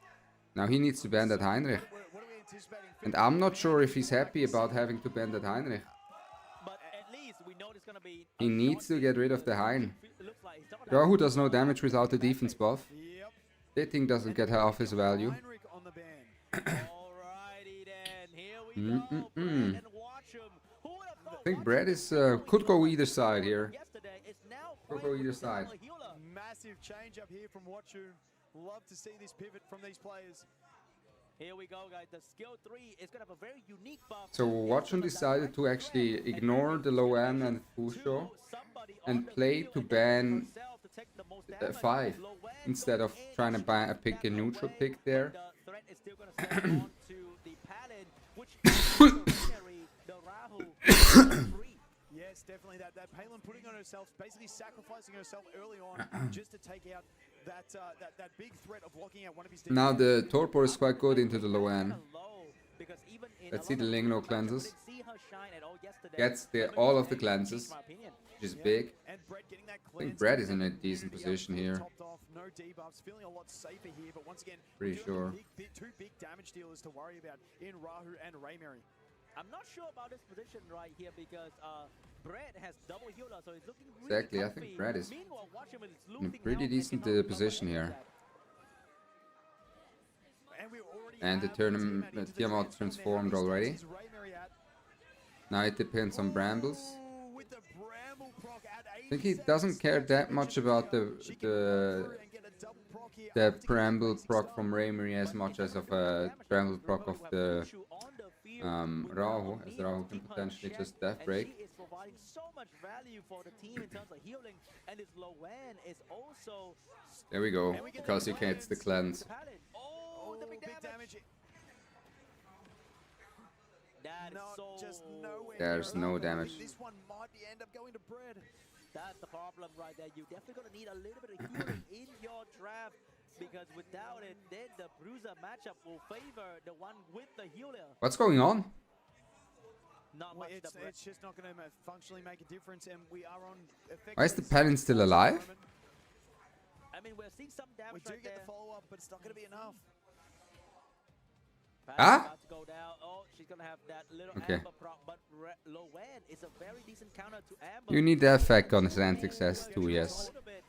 Now he needs to ban that Heinrich. What are we anticipating? And I'm not sure if he's happy about having to ban that Heinrich. But at least we know it's gonna be. He needs to get rid of the Hein. Looks like he's not Rahu does no damage without the defense buff. Yep. Ditting doesn't get half his value. Heinrich on the ban. Alrighty then, here we go. Mm-mm-mm. Brad and Watchum. Who would have thought I think Watchum Brad is was could go either side here. yesterday is now Could playing go with either the side. healer. Massive change up here from Watchum. Love to see this pivot from these players. Here we go, guys. The skill 3 is gonna have a very unique buff. So Watchum decided to actually ignore the Loan and Fusho and play to ban 5 instead of trying to pick a neutral pick there. The threat is still gonna stay on to the Palin, which is the Raymery, the Rahu, free. Yes, definitely that Palin putting on herself, basically sacrificing herself early on just to take out that big threat of locking out one of his Now the Torpor is quite good into the Loan. Low, because even in Let's a see lot the of Linglo matchups, we cleanses. didn't see her shine at all yesterday. Gets the But all it of the was cleanses, my opinion. which is big. And Brett getting that I think cleanse Brad and is in a immunity decent up, position fully here. topped off, no debuffs, feeling a lot safer here, but once again, Pretty we do have sure. two big damage dealers to worry about in Rahu and Raymery. I'm not sure about this position right here because Brad has double healer, so he's looking really Exactly, I comfy. think Brad is Meanwhile, Watchum is in a losing pretty health and decent cannot position recover here. that. And we already And the have tournament- into the Tiamat transformed already. Is Raymery at? Now it depends on Brambles. Ooh, with the Bramble proc at I think he 87 doesn't care that seconds, much about she can pull the through and get a double proc here the after getting Bramble that proc racing from start. Raymery as But much it as doesn't of do a damage. Bramble proc Remember, of you have the Fushu on the field with Rahu, Rahu as Mia Rahu to can keep her potentially in just check, death and break. she is providing so much value for the team in terms of healing, and this Loan is also. There we go, And we get because he the gets the cleanse. Palin. Oh, the big damage. That is Not so. just nowhere There's near no enough. I damage. think This one might be end up going to Bread. That's the problem right there. You definitely gonna need a little bit of healing in your draft because without it, then the bruiser matchup will favor the one with the healer. What's going on? Not Well, much. it's just not going to functionally make a difference, and we are on. Why is the Palin still alive? I mean, we're seeing some We damage do right get there. the follow up, but it's not going to be enough. Palin's Ah? about to go down. Oh, she's gonna have that little Okay. amber proc, but Loan is a very decent counter to amber. You need the effect on his anti-access too, yes. A little bit,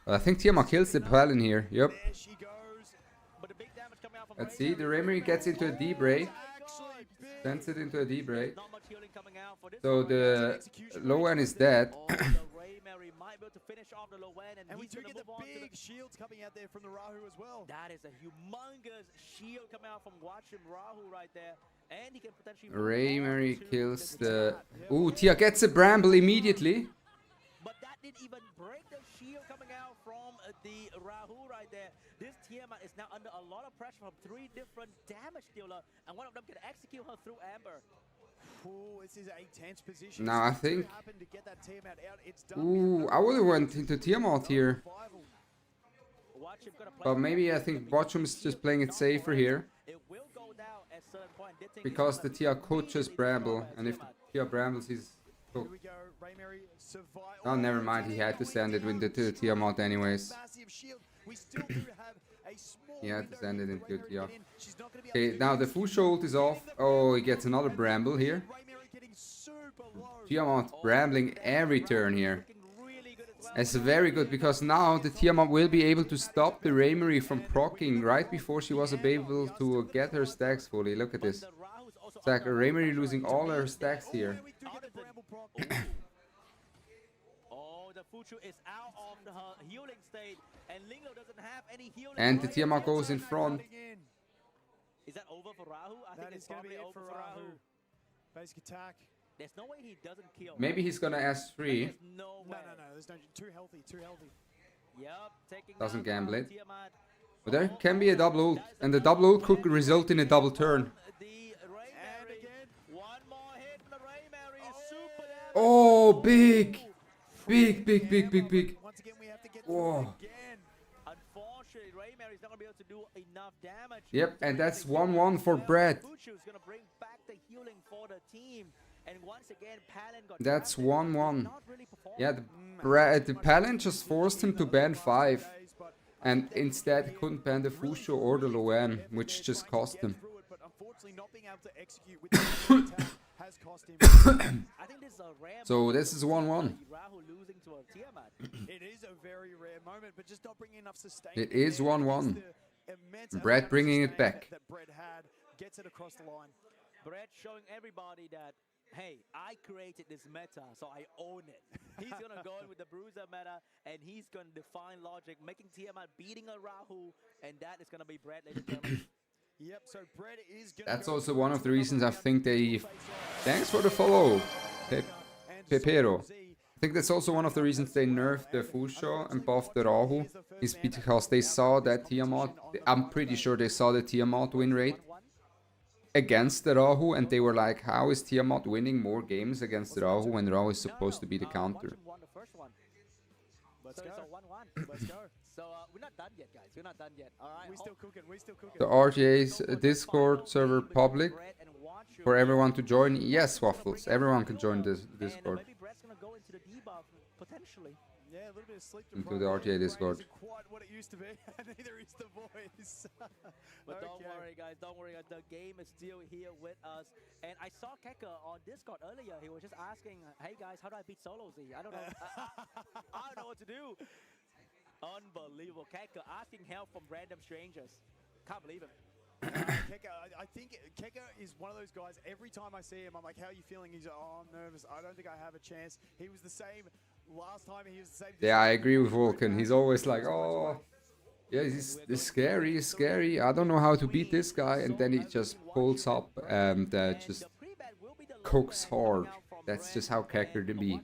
I think Tiamat kills the Palin here. Yep. There she goes. but the big damage coming out from Let's see, the Raymery gets into a D-Bray. Actually, big. Sends it into a D-Bray. Not much healing coming out for this So one. the Loan is dead. Oh, the Raymery might be able to finish off the low end, and we he's do going to get move the on to big shields coming out there from the Rahu as well. That is a humongous shield coming out from Watchim Rahu right there. And he can potentially move Raymery on to kills the the... Yeah. Ooh, Tia gets a bramble immediately. But that didn't even break the shield coming out from the Rahu right there. This Tiamat is now under a lot of pressure from 3 different damage dealer, and one of them can execute her through Amber. Ooh, this is a tense position. Now I If you think... happen to get that Tiamat out, it's done. Ooh, I would have went into Tiamat here. Watchim gonna play But maybe I think Watchum is just playing it safer here. It will go down at certain point. Ditting is Because gonna the Tia be could just immediately bramble. destroyed by And if Tiamat. Tia brambles, he's Here cooked. we go. Raymery survive. Oh, never mind. He had to send it with the Tiamat anyways. Massive shield. We still do have a small He had to window send it here into for Raymery to Tia. get in. She's not gonna be able Okay, to now do the this. Fusho ult is off. Oh, he gets another bramble here. Raymery getting super low. Tiamat brambling every turn here. Looking really good as well. It's very good because now the Tiamat will be able to stop the Raymery from proccing right before she was able to get her stacks fully. Look at this. The Rahu's also It's like under Raymery pressure losing to all beat her that. stacks here. We do get the Other than- bramble proc. Oh, the Fuchu is out of her healing state, and Linglo doesn't have any healing. And the right Tiamat now. goes in front. Is that over for Rahu? I That think is it's going to be probably it over for Rahu. Basic attack. There's no way he doesn't kill. Maybe he's gonna S3. There's no No, way. no, no. There's no. Too healthy. Too healthy. Yep, taking Doesn't down gamble it. Tiamat. But there can be a double ult. And the double ult could result in a double turn. The And Raymery. again. One more hit from the Raymery. Super damage. Oh, big! Big, big, big, big, big. Once again, we have to get Whoa. through it again. Unfortunately, Raymery's not going to be able to do enough damage. Yep, and that's 1-1 for Brad. Fuchu's going to bring back the healing for the team. And once again, Palin got That's drafted, but 1-1. not really performing. Yeah, the Palin just forced him to ban 5. And instead he couldn't ban the Fusho or the Loen, which just cost him. But unfortunately, not being able to execute with the attack has cost him. I think this is a rare So moment this is 1-1. Rahu losing to a Tiamat. It is a very rare moment, but just not bringing enough sustain. It is 1-1. Brett Brett bringing it back. That Brett had gets it across the line. Brett showing everybody that, hey, I created this meta, so I own it. He's going to go in with the Bruiser meta, and he's going to define logic, making Tiamat beating a Rahu, and that is going to be Brett, ladies and gentlemen. Yep, so Brett is going That's also one of the reasons I think they... Thanks for the follow, Pepero. I think that's also one of the reasons they nerfed the Fusho and buffed the Rahu, is because they saw that Tiamat... I'm pretty sure they saw the Tiamat win rate against the Rahu, and they were like, how is Tiamat winning more games against the Rahu when Rahu is supposed to be the counter? Watchim won the first one. Let's So go. it's a 1-1. Let's go. So we're not done yet, guys. We're not done yet. All right. We're still cooking. We're still cooking. The RTA's Discord server public for everyone to join. Yes, Waffles, everyone can join this Discord. Maybe Brett's gonna go into the debuff potentially. Yeah, a little bit of sleep Into the RTA Discord. Isn't quite what it used to be. Neither is the voice. But don't Okay. worry, guys. Don't worry. The game is still here with us. And I saw Keka on Discord earlier. He was just asking, "Hey guys, how do I beat Solo Z? I don't know. I don't know what to do." Unbelievable. Keka asking help from random strangers. Can't believe it. Keka, I think Keka is one of those guys. Every time I see him, I'm like, "How are you feeling?" He's like, "Oh, I'm nervous. I don't think I have a chance." He was the same last time. He was the same. Yeah, I agree with Vulcan. He's always like, oh, yeah, he's scary, he's scary. I don't know how to beat this guy. And then he just pulls up and just cooks hard. That's just how Kecker to be.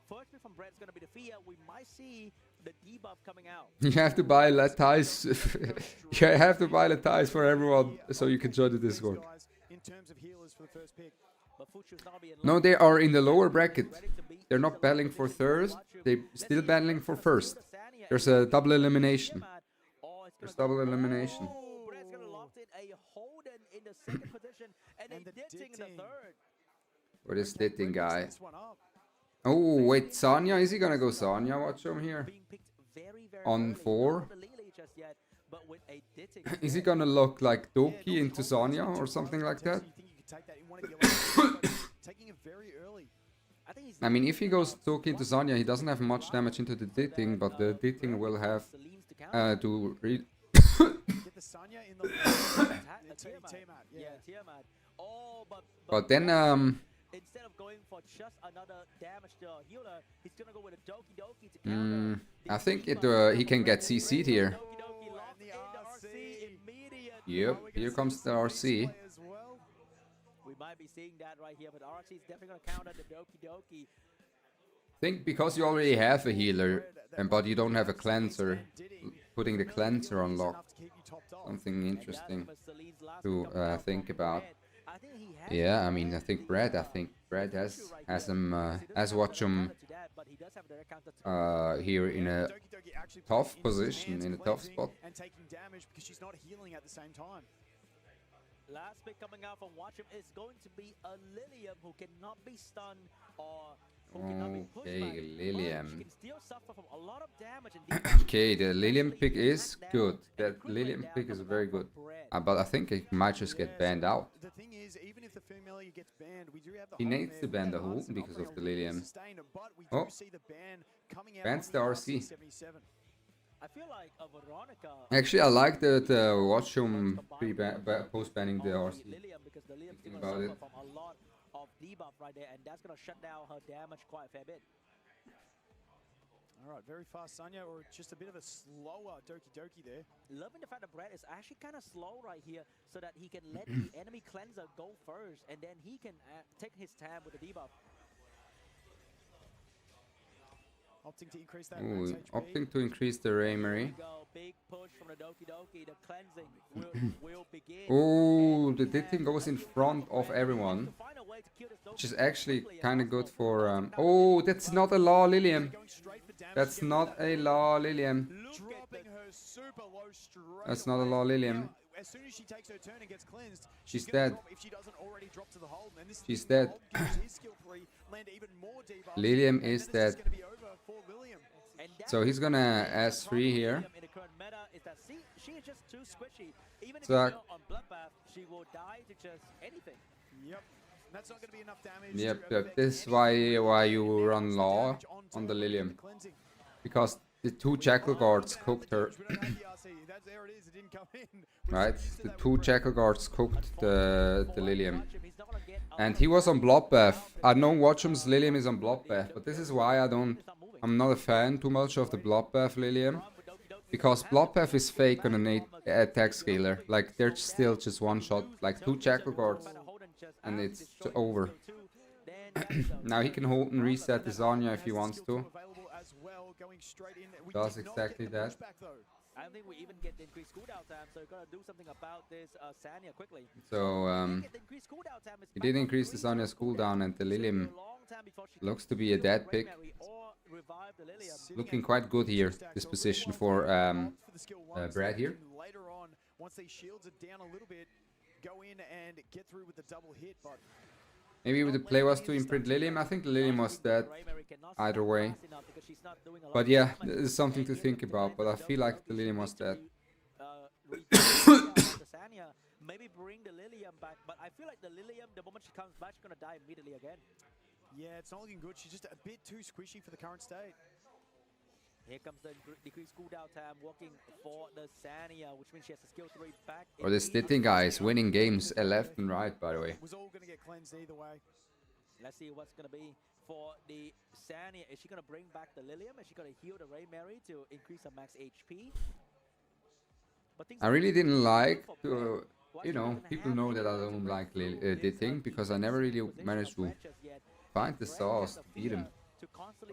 First pick from Brett's gonna be the Fia. We might see the debuff coming out. You have to buy Latize. You have to buy Latize for everyone so you can join the Discord. In terms of healers for the first pick. But Fuchu's not gonna be in No, line. they are in the lower bracket. Ready to beat They're the not battling for Lessgo third. They're EWS. still battling for first. Sania There's is a double elimination. Oh, it's There's gonna go- double elimination. Oh, Brett's gonna lock in a Holden in the second position and And a the Ditting in the Ditting. third. Or this Ditting Brett messed guy. this one up. Oh, wait, Sanya? Is he gonna go Sanya? Watch him here. Being picked very, very On early. 4. Not the Lily just yet, but with a Ditting. Is he gonna look like Yeah, Doki no, into Holden's Sanya got or two something runs like that? potentially. You think you could take that in one of your lanes, but taking it very early. I think he's I mean, if he goes Doki into Sanya, he doesn't have much damage into the Ditting, but the Ditting will have Celine's to counter. to Get the Sanya in the Tiamat. Tiamat, Yeah, yeah. Tiamat. Oh, but But then instead of going for just another damage healer, he's gonna go with a Doki Doki to counter. I think he can get CC'd here. Doki Doki locked in the RC immediately. Yep, here comes the RC. We might be seeing that right here, but RC is definitely gonna counter the Doki Doki. I think because you already have a healer, but you don't have a cleanser, putting the cleanser on lock, something interesting to think about. Yeah, I mean, I think Brad has him has watched him here in a tough position, in a tough spot. And taking damage because she's not healing at the same time. Last pick coming out from Watchham is going to be a Lilium who cannot be stunned or who cannot be pushed back. Okay, Lilium. She can still suffer from a lot of damage and Okay, the Lilium pick is good. That Lilium pick is very good. But I think it might just get banned out. The thing is, even if the Familiar gets banned, we do have the He needs to ban the Holt because of the Lilium. Oh, bans the RC. I feel like a Veronica. Actually, I like the Watchum post banning the RC. Lilium because the Lilium is Thinking gonna about suffer it. from a lot of debuff right there, and that's gonna shut down her damage quite a fair bit. All right, very fast Sanya, or just a bit of a slower Doki Doki there. Loving the fact that Brad is actually kind of slow right here, so that he can let the enemy cleanser go first, and then he can take his time with the debuff. Opting to increase that Ooh, HP. opting to increase the Raymery. Big push from the Doki Doki. The cleansing will begin. Oh, the thing goes in front of everyone, which is actually kind of good for. Oh, that's not a Law Lilium. That's not a Law Lilium. That's not a Law Lilium. As soon as she takes her turn and gets cleansed, She's gonna dead. drop if she doesn't already drop to the hold. And this is She's the dead. Hold gives his skill 3, land even more debuffs, Lilium and is then it's dead. gonna be over for Lilium. So he's gonna S3 here. In the current meta is that she is just too squishy. Even if So, you go on Bloodbath, she will die to just anything. Yep. That's not going to be enough damage. Yep, to yep. affect This is anything. why you And run now Law damage on the top Lilium, the cleansing. because the two Jackal Guards cooked her. We don't have the RC. There it is. It didn't come in. We're Right, so used to the that two with Jackal Guards cooked the Lilium. He's not gonna get a And lot he of was on damage. Bloodbath. I know Watchum's Lilium is on Bloodbath, but this is why I'm not a fan too much of the Bloodbath Lilium. Because Bloodbath is fake on an attack scaler. Like, they're still just one shot. Like, two Jackal Guards, and it's over. Now he can hold and reset the Zarya if he wants to. Does exactly that. I don't think we even get the increased cooldown time, so we're gonna do something about this Sanya quickly. So, Get the increased cooldown time, it's he back did on increase the 3 Zarya's cooldown, and the so Lilium it'll be a long time before she looks can to be a heal dead the pick. Rayberry or revive the Lilium. Looking quite good here, this position for Brad here. Later on, once these shields are down a little bit, go in and get through with the double hit, but Maybe the play was to imprint Lilium. I think the Lilium was dead Rayberry cannot either stop way. fast enough because she's not doing a lot But of yeah, damage. this is something to And think even if about. But I the feel like the Lilium was dead. the Sanya, maybe bring the Lilium back, but I feel like the Lilium, the moment she comes back, she's gonna die immediately again. yeah, it's not looking good. She's just a bit too squishy for the current state. Here comes the decreased cooldown time working for the Sanya, which means she has a skill 3 back. Or the Stitting guy is winning games left and right, by the way. Was all going to get cleansed either way. Let's see what's gonna be for the Sanya. Is she gonna bring back the Lilium? Is she gonna heal the Rayberry to increase her max HP? But I really didn't like to, you know, people know that I don't like the thing because I never really managed to find the sauce to beat him.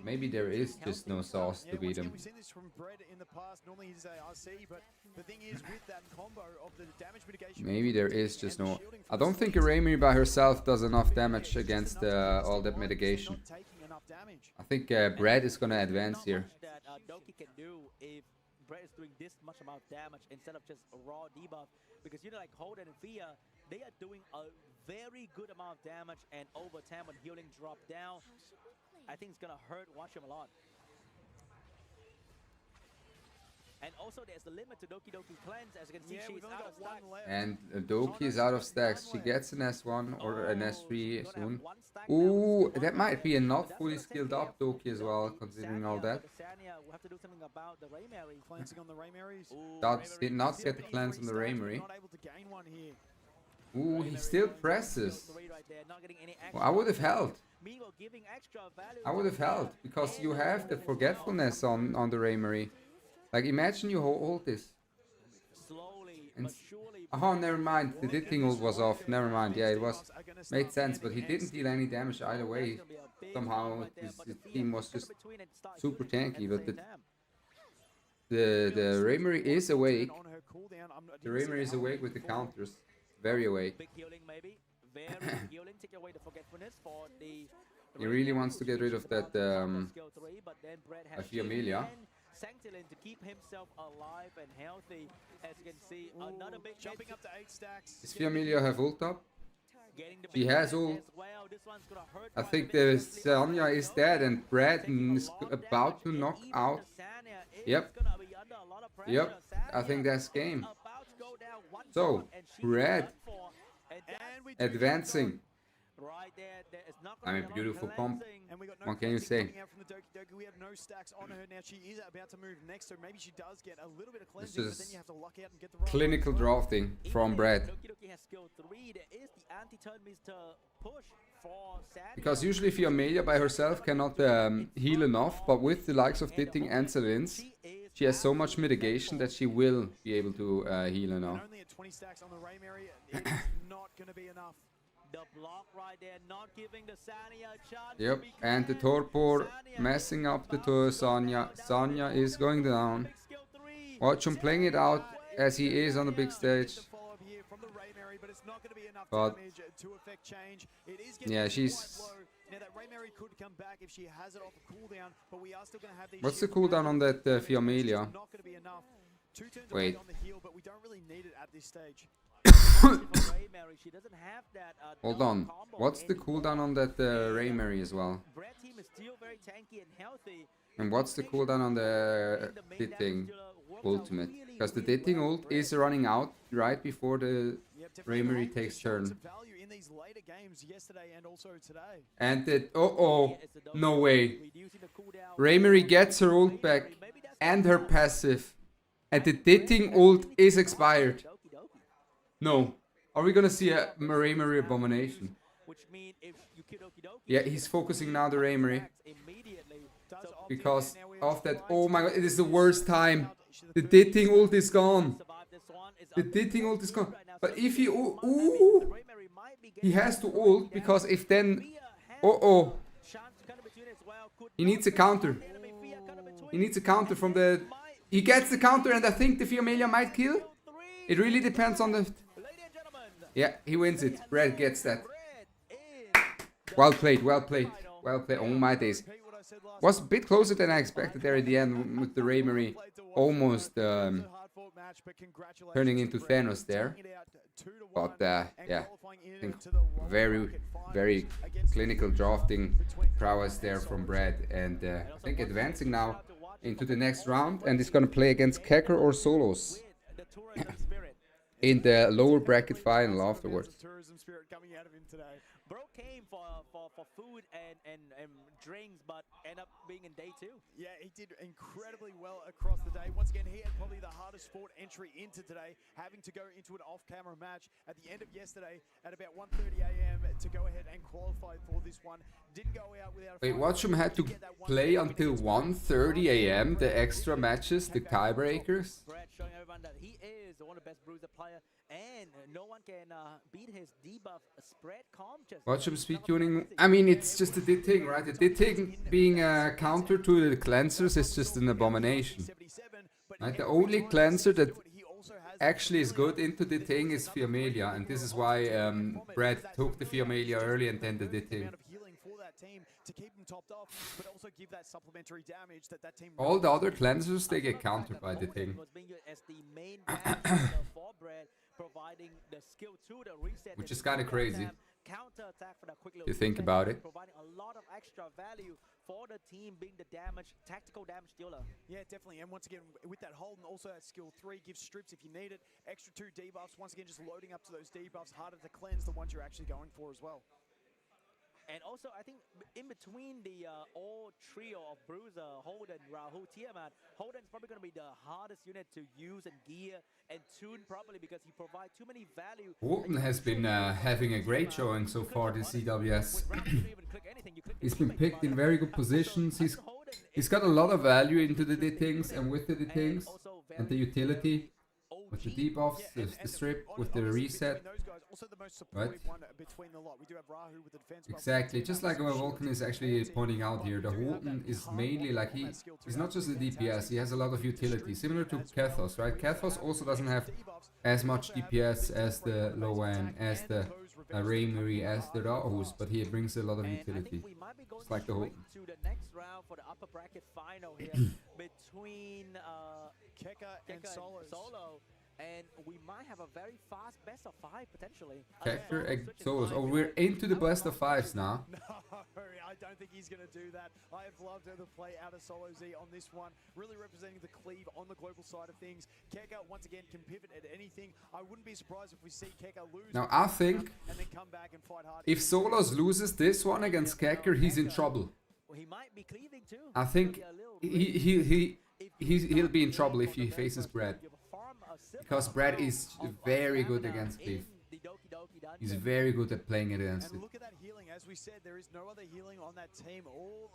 Maybe there is just no sauce to beat him. We've seen this from Bread in the past. Normally he's a RC, but the thing is with that combo of the damage mitigation. Maybe there is just no. I don't think a Raymi by herself does enough damage against all that mitigation. I think Brad is gonna advance here. That Doki can do if Brett is doing this much amount of damage instead of just a raw debuff, because you know, like Holden and Fia, they are doing a very good amount of damage, and over time when healing drop down, I think it's gonna hurt Watchham a lot. And also there's a limit to Doki Doki cleanse, as you can see she's out of stack. And Doki is out of stacks. She gets an S1 or an S3 soon. Ooh, that might be a not fully skilled up Doki as well, considering all that. We'll have to do something about the Rayberry. Cleansing on the Raymarys. Did not get the cleanse on the Raymery. Not able to gain one here. Ooh, he still presses. Right there, not getting any Well, I would have held. Meanwhile, giving extra value I would to have held because you have the and forgetfulness on the Raymery. Like imagine you hold this. slowly And but surely. oh, never mind. The hitting ult was off. Never mind. Yeah, it was made sense, but he didn't deal any damage either way. Somehow his team was just super tanky, but the Raymery is awake. The Raymery is awake with the counters. Very awake. Big healing maybe. Very healing. Take away the forgetfulness for the. He really wants to get rid of that skill 3, but then Brett has Amelia. Sanctilin to keep himself alive and healthy. As you can see, another big Jumping up to 8 stacks. Does Amelia have ult up? Getting the She big has hit ult. as well. This one's gonna hurt I quite a think bit. the Sonya is dead and Brad is about to knock out. Yep. Yep. I think that's game. So, Brad advancing. Right there, it's not I mean, gonna be a lot of beautiful comp. cleansing. And we got no What can you cleansing say? coming out from the Doki Doki. We have no stacks on her now. She is about to move next, so maybe she does get a little bit of This cleansing, but is then you have to luck out and get the right clinical one. drafting from Brad. Doki Doki has skill 3. There is the anti-turn Mr. Push for Sanya. Because usually if Amelia by herself cannot heal enough, but with the likes of Ditting and Selins, she has so much mitigation that she will be able to heal And enough. only at 20 stacks on the Raymery, it's not going to be enough. The block right there, not giving the Sanya a chance. to Yep, be and the cleared. Torpor Sanya messing is up the about to Sonya. go Sonya is going down. Big skill 3. Watch him playing it out as he is on the big stage. The follow-up here from the Raymery, but it's not going to be enough But- damage to affect change. It is getting Yeah, quite she's- low. Now that Raymery could come back if she has it off a cooldown, but we are still going to have these. What's the shields cooldown down. on that It's just Amelia? not going to be enough. 2 turns Wait. away on the heal, but we don't really need it at this stage. For Raymery, she doesn't have that, Hold double on. combo What's the anymore. cooldown on that Raymery as well? Brad team is still very tanky and healthy. And what's the cooldown on the Ditting ultimate? Because the Ditting ult is running out right before the Yep, definitely Raymery long takes shots turn. of value in these later games yesterday and also today. And the no way. Reducing the cooldown. Raymery gets her ult back Maybe that's and her passive. And the Ditting ult is expired. Doki Doki. No. Are we gonna see a Raymery abomination? Which mean if you kill Doki Doki, Yeah, he's focusing now the Raymery. immediately. Does So opt in Because there. Now we are of that, trying oh to my god, it is the get worst this time. out. She's The third Ditting ult is gone. survive this one. It's The up to Ditting ult is gone. right now. But So if he, it's ooh, smart. That means the ooh, Raymery might be he getting has to some ult damage. because if then, Fia has chance kind of between as well. Could he not needs a be counter. enemy. Fia kind of between. He needs a counter from the, Might he gets the counter and I think the Amelia might kill. kill 3. It really depends on the, Ladies and gentlemen, yeah, he wins it. Brad gets that. Brad is Well played, well played, well played. Oh my days. Repeat what I said last Was a bit closer than I expected there at the end with the Raymery almost turning into Thanos there. But yeah, I think very, very clinical drafting prowess there from Brad. And I think advancing now into the next round and he's gonna play against Kecker or Solos the tourism spirit. in the lower bracket final afterwards. Tourism spirit coming out of him today. Bro came for food and drinks, but ended up being in day 2. Yeah, he did incredibly well across the day. Once again, he had probably the hardest sport entry into today, having to go into an off-camera match at the end of yesterday at about 1:30 a.m. to go ahead and qualify for this one. Didn't go out without a Wait, fight. Watchum had to Get that one play point until against 1:30 a.m. the extra matches, the tiebreakers. Brad showing everyone that he is one of the best bruiser player, and no one can beat his debuff spread comp. Just Watchum speed tuning. I mean, it's just a thing, right? The thing being a counter to the cleansers is just an abomination. 77, but Right? The every only time cleanser he that do it, he also has actually is good into the thing is Fiamelia, and this is why Brad took the Fiamelia early and then the thing. amount of healing for that team to keep them topped off, but also give that supplementary damage that team. All the other cleansers, they get countered by the thing. Was being used as the main damage for Brad, providing the skill 2, the reset, Which the is kinda cooldown crazy. time, counter attack for that quick little You think reset, about it. providing a lot of extra value for the team, being the damage, tactical damage dealer. Yeah, definitely. And once again, with that hold and also that skill 3 gives strips if you need it. Extra 2 debuffs. Once again, just loading up to those debuffs, harder to cleanse the ones you're actually going for as well. And also, I think in between the all trio of Bruiser, Holden, Rahul, Tiamat, Holden's probably going to be the hardest unit to use and gear and tune properly because he provides too many value. Walton has been having a great showing so far this EWS. He's been picked in very good positions. He's got a lot of value into the things and with the things and the utility. With the debuffs, the strip, with the reset. Right? Exactly, just like what Vulcan is actually pointing out here, the Holden is mainly like he's not just a DPS, he has a lot of utility, similar to Kethos, right? Kethos also doesn't have as much DPS as the Loan, as the Raymary, as the Rahus, but he brings a lot of utility. Just like the Holden. To the next round for the upper bracket final here between Keka and Solo. And we might have a very fast best of 5 potentially. Keka and Solos. Oh, we're into the best of 5s now. No, I don't think he's going to do that. I have loved the play out of Solo Z on this one. Really representing the cleave on the global side of things. Keka, once again, can pivot at anything. I wouldn't be surprised if we see Keka lose. Now, I think and then come back and fight hard. if Solos loses this one against Keka, he's in trouble. He might be cleaving too. I think he'll be in trouble if he faces Brad. Because Brad is very good against cleave. He's very good at playing it against it. And look at that healing. As we said, there is no other healing on that team.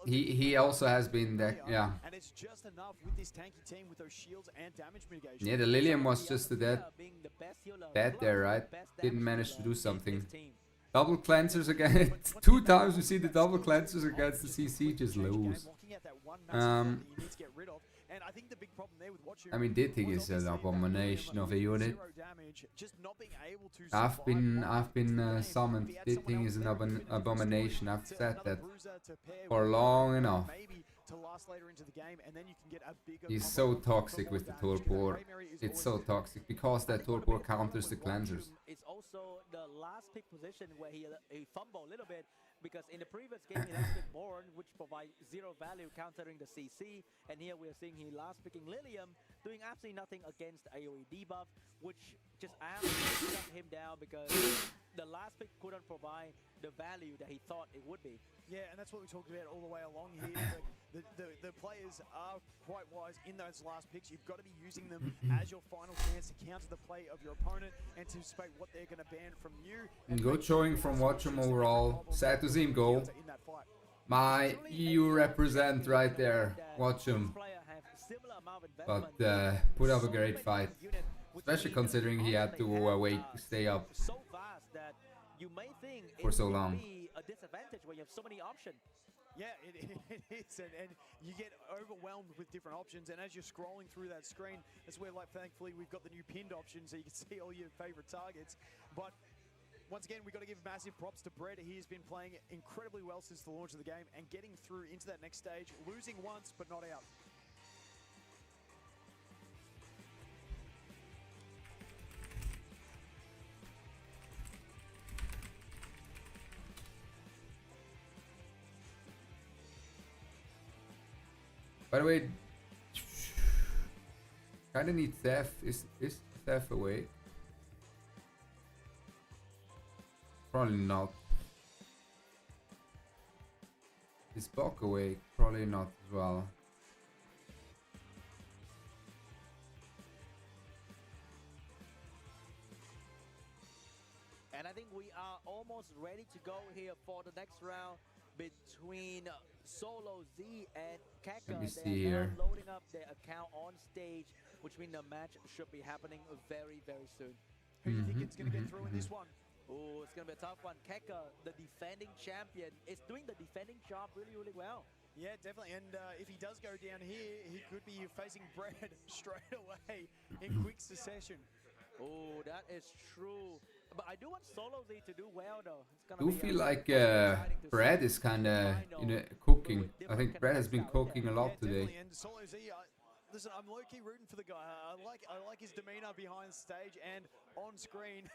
He also has been there, yeah. And it's just enough with this tanky team with those shields and damage mitigation. Yeah, the Lilium was just dead there, right? Didn't manage to do something. Double cleansers again. 2 times we see the double cleansers against the CC just lose. I mean, Dittig is an abomination of a unit. I've been summoned. Dittig is an abomination. I've said that for long enough. He's so toxic with the torpor. It's so toxic because that torpor counters the cleansers. It's also the last pick position where he fumbled a little bit because in the previous game he last picked Born, which provides 0 value countering the CC, and here we are seeing he last picking Lilium, doing absolutely nothing against AoE debuff, which just absolutely shut him down because the last pick couldn't provide the value that he thought it would be. Yeah, and that's what we talked about all the way along here. The players are quite wise in those last picks. You've got to be using them as your final chance to counter the play of your opponent, anticipate what they're going to ban from you. And good showing from Watchum overall. Sad to see him go. My EU represent right there. Watchum. But put up a great fight. Especially considering he had to stay up for so long. A disadvantage when you have so many options. Yeah, it is, and you get overwhelmed with different options, and as you're scrolling through that screen, that's where, like, thankfully we've got the new pinned option so you can see all your favorite targets. But once again, we've got to give massive props to Brett. He has been playing incredibly well since the launch of the game and getting through into that next stage, losing once but not out. By the way, kinda need Theft. Is Theft awake? Probably not. Is Bok awake? Probably not as well. And I think we are almost ready to go here for the next round between Solo Z and Keka. Let me see here. Loading up their account on stage, which means the match should be happening very, very soon. Who do you think it's going to get through in this one? Oh, it's going to be a tough one. Keka, the defending champion, is doing the defending job really, really well. Yeah, definitely. And if he does go down here, he could be facing Brad straight away in quick succession. Oh, that is true. But I do want Solo Z to do well, though. I do feel like Brad is kind of cooking. I think Brad has been cooking a lot today. And Solo Z, listen, I'm low-key rooting for the guy. I like his demeanor behind stage and on screen.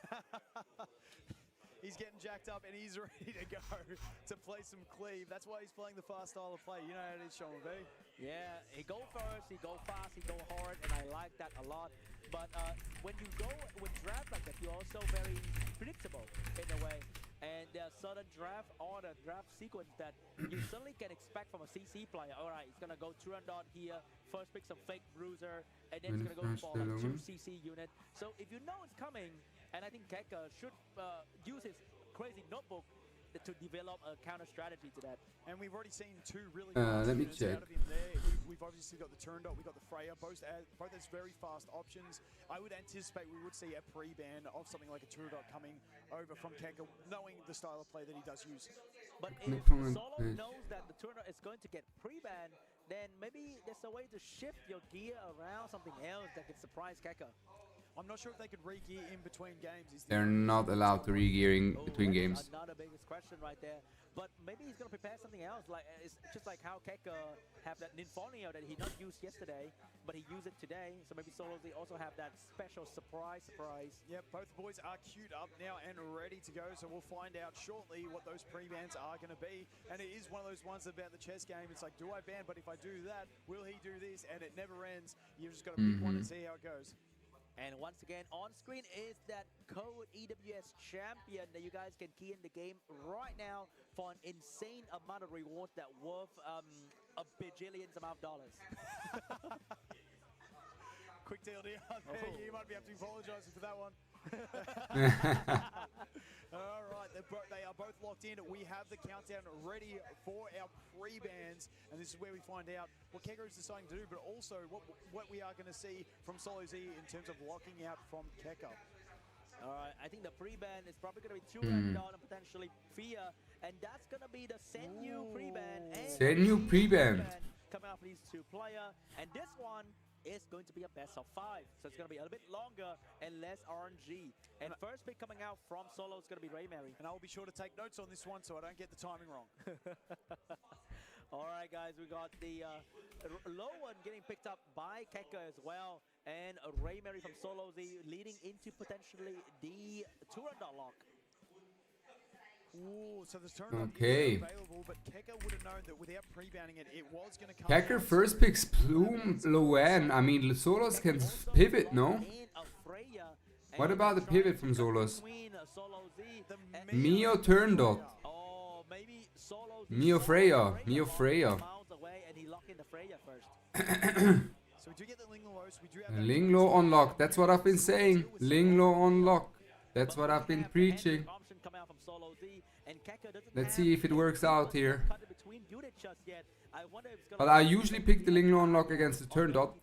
He's getting jacked up and he's ready to go to play some cleave. That's why he's playing the fast style of play. You know how it is, Sean V. Yeah, he go first, he go fast, he go hard, and I like that a lot. But when you go with draft like that, you're also very predictable in a way. And there are certain draft order, draft sequence that you certainly can expect from a CC player. All right, he's gonna go Turandot here, first pick some fake bruiser, and then he's gonna go for like 2 CC unit. So if you know it's coming, and I think Keka should use his crazy notebook to develop a counter strategy to that. And we've already seen 2 really let me units check. out of him there. We've obviously got the Turandot, we've got the Freya, both as very fast options. I would anticipate we would see a pre-ban of something like a Turandot coming over from Keka, knowing the style of play that he does use. But if Solo knows that the Turandot is going to get pre-banned, then maybe there's a way to shift your gear around something else that could surprise Keka. I'm not sure if they could re-gear in between games. They're not allowed to re-gearing between games. Another biggest question right there. But maybe he's going to prepare something else. Like it's just like how Keka have that Ninfonio that he not used yesterday, but he used it today. So maybe Solos they also have that special surprise. Yep, both boys are queued up now and ready to go. So we'll find out shortly what those pre-bans are going to be. And it is one of those ones about the chess game. It's like, do I ban? But if I do that, will he do this? And it never ends. You've just got to pick one and see how it goes. And once again, on screen is that code EWS champion that you guys can key in the game right now for an insane amount of rewards that worth a bajillions amount of dollars. Quick deal there. You might be apologizing for that one. All right, they are both locked in. We have the countdown ready for our pre-bans, and this is where we find out what Keka is deciding to do, but also what we are going to see from Solo Z in terms of locking out from Keka. All right, I think the pre-ban is probably going to be Turandot and potentially Fia, and that's going to be the Senyu pre-ban. Senyu pre-ban coming out for these 2 players, and this one is going to be a best of 5, so it's going to be a little bit longer and less RNG. And first pick coming out from Solo is going to be Raymary. And I will be sure to take notes on this one so I don't get the timing wrong. All right, guys, we got the low one getting picked up by Keka as well, and Raymary from Solo Z leading into potentially the Turandot lock. Ooh, so the Turandot is available, but Keka would have known that without pre-banning it, it was going to come. Keka first picks Plume Loan. I mean, Solos can pivot, no? What about the pivot from Solos? Mio Turandot. Oh, maybe Solo Mio Freya. Mio Freya. So we do get the Linglos. We do have Linglo unlock. That's what I've been saying. Linglo unlock. That's what I've been preaching. Let's see if it works out here. But I usually pick the Linglo unlock against the Turandot.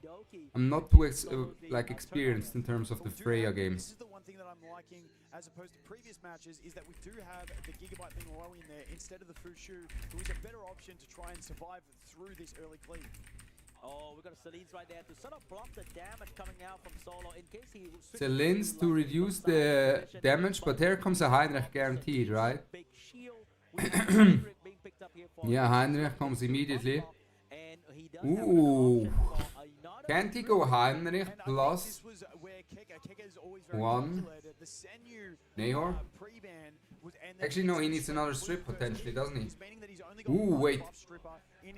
I'm not too experienced in terms of the Freya games. This is the one thing that I'm liking as opposed to previous matches is that we do have the Gigabyte Linglo in there instead of the Fushu, who is a better option to try and survive through this early cleave. Oh, we've got a Celine's right there to sort of block the damage coming out from Solo in case he... Celine's to reduce the damage, but here comes a Heinrich guaranteed, right? Yeah, Heinrich comes immediately. Ooh. Can't he go Heinrich plus 1 Nahor? Actually, no, he needs another strip potentially, doesn't he? Ooh, wait.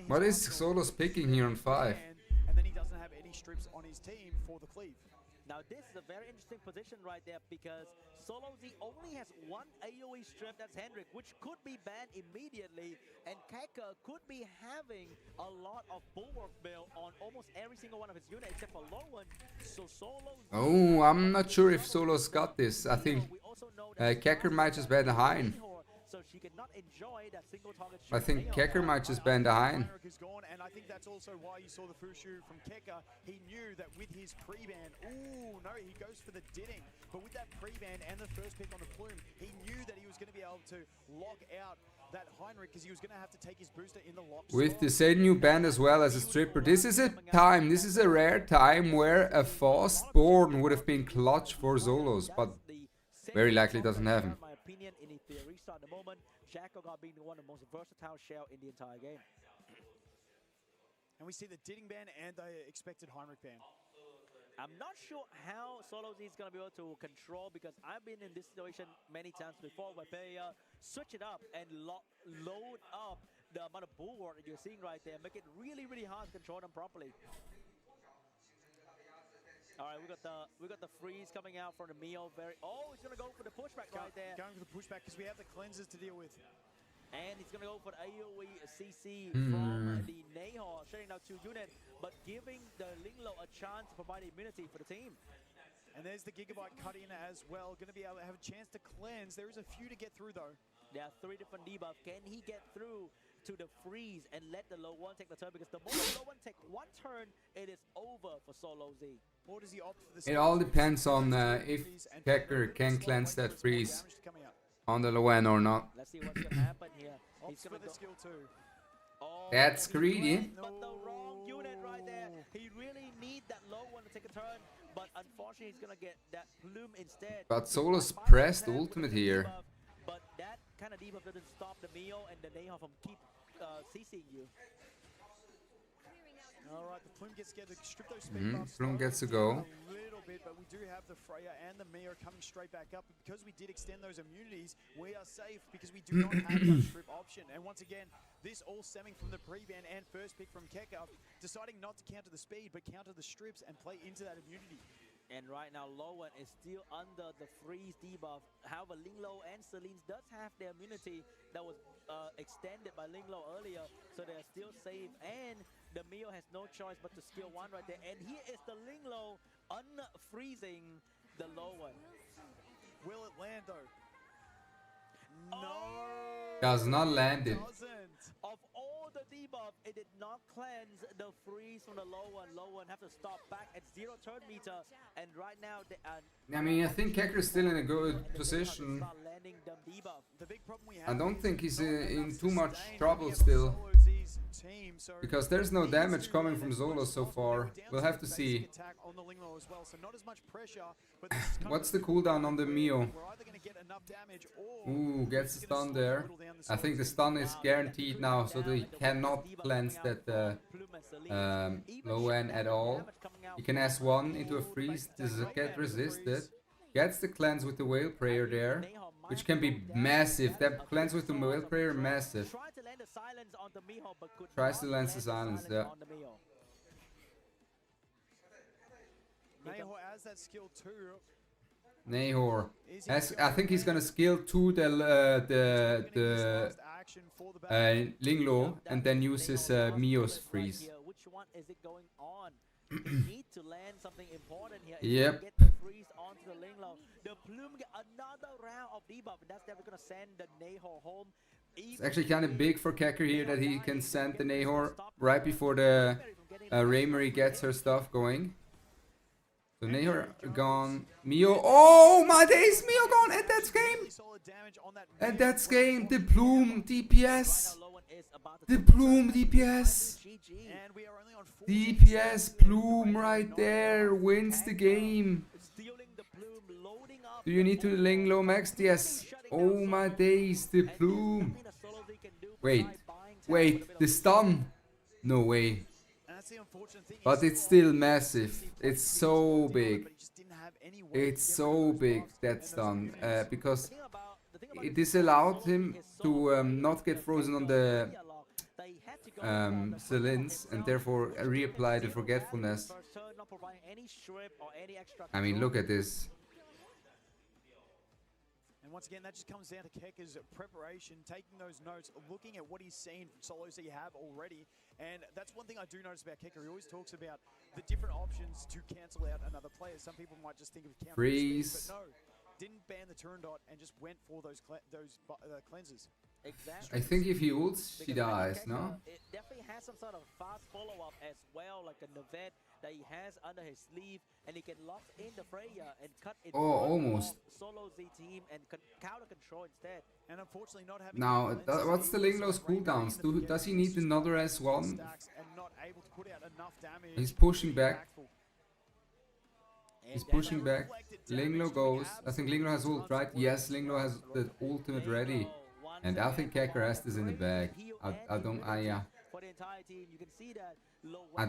What is Solos picking here on 5? And then he doesn't have any strips on his team for the cleave. Now this is a very interesting position right there because Solo Z only has 1 AoE strip, that's Hendrik, which could be banned immediately, and Keka could be having a lot of bulwark build on almost every single one of his units except for low one. So Solo Z... Oh, I'm not sure if Solo's got this. I think Keka might just ban the Hein. So she cannot enjoy that single target. I think Keka might just ban the Hein. And I think that's also why you saw the Fushu from Keka. He knew that with his pre-ban, ooh, no, he goes for the Ditting. But with that pre-ban and the first pick on the Plume, he knew that he was going to be able to lock out that Heinrich because he was going to have to take his booster in the lock. With the Senyu banned as well as a stripper. This is a time, this is a rare time where a fast-born would have been clutch for Solos, but very likely doesn't have him. My opinion in Etheria at the moment, Jacko got being one of the most versatile shell in the entire game. And we see the Ditting ban and the expected Heinrich ban. I'm not sure how Solo Z is going to be able to control because I've been in this situation many times before where they switch it up and load up the amount of bulwark that you're seeing right there, make it really, really hard to control them properly. All right, we got the freeze coming out from the Mio. He's gonna go for the pushback right there, Going for the pushback because we have the cleanses to deal with. and he's gonna go for the AOE CC from the Nahor, shutting down 2 units, but giving the Linglo a chance to provide immunity for the team. And there's the Gigabyte cut in as well. Going to be able to have a chance to cleanse. There is a few to get through though. There are 3 different debuffs. Can he get through to the freeze and let the low one take the turn? Because the moment the low one take 1 turn, it is over for Solo Z. Or does he opt for the It all depends on if Kecker can cleanse that freeze on the low end or not. Let's see what's gonna happen here. He's Opts for gonna the go. skill 2. Oh, That's he greedy. went, but the wrong unit right there. He really need that low one to take a turn, but unfortunately he's gonna get that plume instead. But Solo's Finally pressed tapped with ultimate the here. debuff, but that kind of debuff doesn't stop the Mio and the Nahor from keep CCing you. Alright, the Plume gets scared to strip those speed buffs. Plume though. gets to go. A little bit, but we do have the Freya and the Mio coming straight back up. But because we did extend those immunities, we are safe because we do not have that strip option. And once again, this all stemming from the pre-ban and first pick from Keka, deciding not to counter the speed, but counter the strips and play into that immunity. And right now, Lowen is still under the freeze debuff. However, Linglo and Celine does have their immunity that was extended by Linglo earlier, so they're still safe. And the Mio has no choice but to skill 1 right there. And here is the Linglo unfreezing the Lowen. Will it land though? No. Does not land it. Doesn't. Of all the debuff, it did not cleanse the freeze from the low one. Low one have to stop back at 0 turn meter, and right now they are. I mean, I think Kecker's still in a good position. Landing the debuff. The big problem we I have don't think he's not in enough too much sustain trouble from still. Solo Z's team, so Because there's no needs damage to coming land from as much Zola as so possible. far. We're down We'll to have the to basic see. attack on the Linglo as well, so not as much pressure, but this is kind What's of the cooldown on the Mio? we're either going to get enough damage or Ooh, gets it's the gonna stun slow there. a little down the I think the Solo stun is guaranteed now, so they cannot cleanse that low end at all. He can S1 into a freeze, this is a get resisted. Gets the cleanse with the Whale Prayer there, which can be massive. That cleanse with the Whale Prayer, massive. Tries to land the silence, yeah. Nahor has that skill too. Nahor. I think he's gonna skill to the Linglo and then use his Mio's freeze. Which one is it going on? You need to land something important here. Yep. Get the freeze onto the Linglo. The Plume get another round of debuff, and that's never gonna send the Nahor home. It's actually kind of big for Kecker here that he can send the Nahor right before the Raymery gets her stuff going. So Nahor gone. Mio. Oh my days! Mio gone! And that's game! And that's game! The Plume DPS! The Plume DPS! DPS Plume right there wins the game! Do you need to Linglo max? Yes! Oh my days! The Plume! Wait. Wait! The stun! No way. But it's still massive. It's so big. It's so big, that stun. Because it disallowed him to not get frozen on the Celins and therefore reapply the forgetfulness. I mean, look at this. And once again, that just comes down to Keka's preparation, taking those notes, looking at what he's seen from solos that you have already. And that's one thing I do notice about Keka. He always talks about the different options to cancel out another player. Some people might just think of counter freeze, speed, but no, didn't ban the turn dot and just went for those cleanses. Exactly. I think if he ults, she dies, no? It definitely has some sort of fast follow-up as well, like a Nevet that he has under his sleeve, and he can lock in the Freya and cut it. Almost. Solo Z team and counter control instead. And unfortunately, not having now, what's the Linglo's cooldowns? Does he need another S1? He's pushing back. He's pushing back. Linglo goes. I think Linglo has ult, right? Yes, Linglo has the ultimate ready. And I think Kecker has this in the bag. I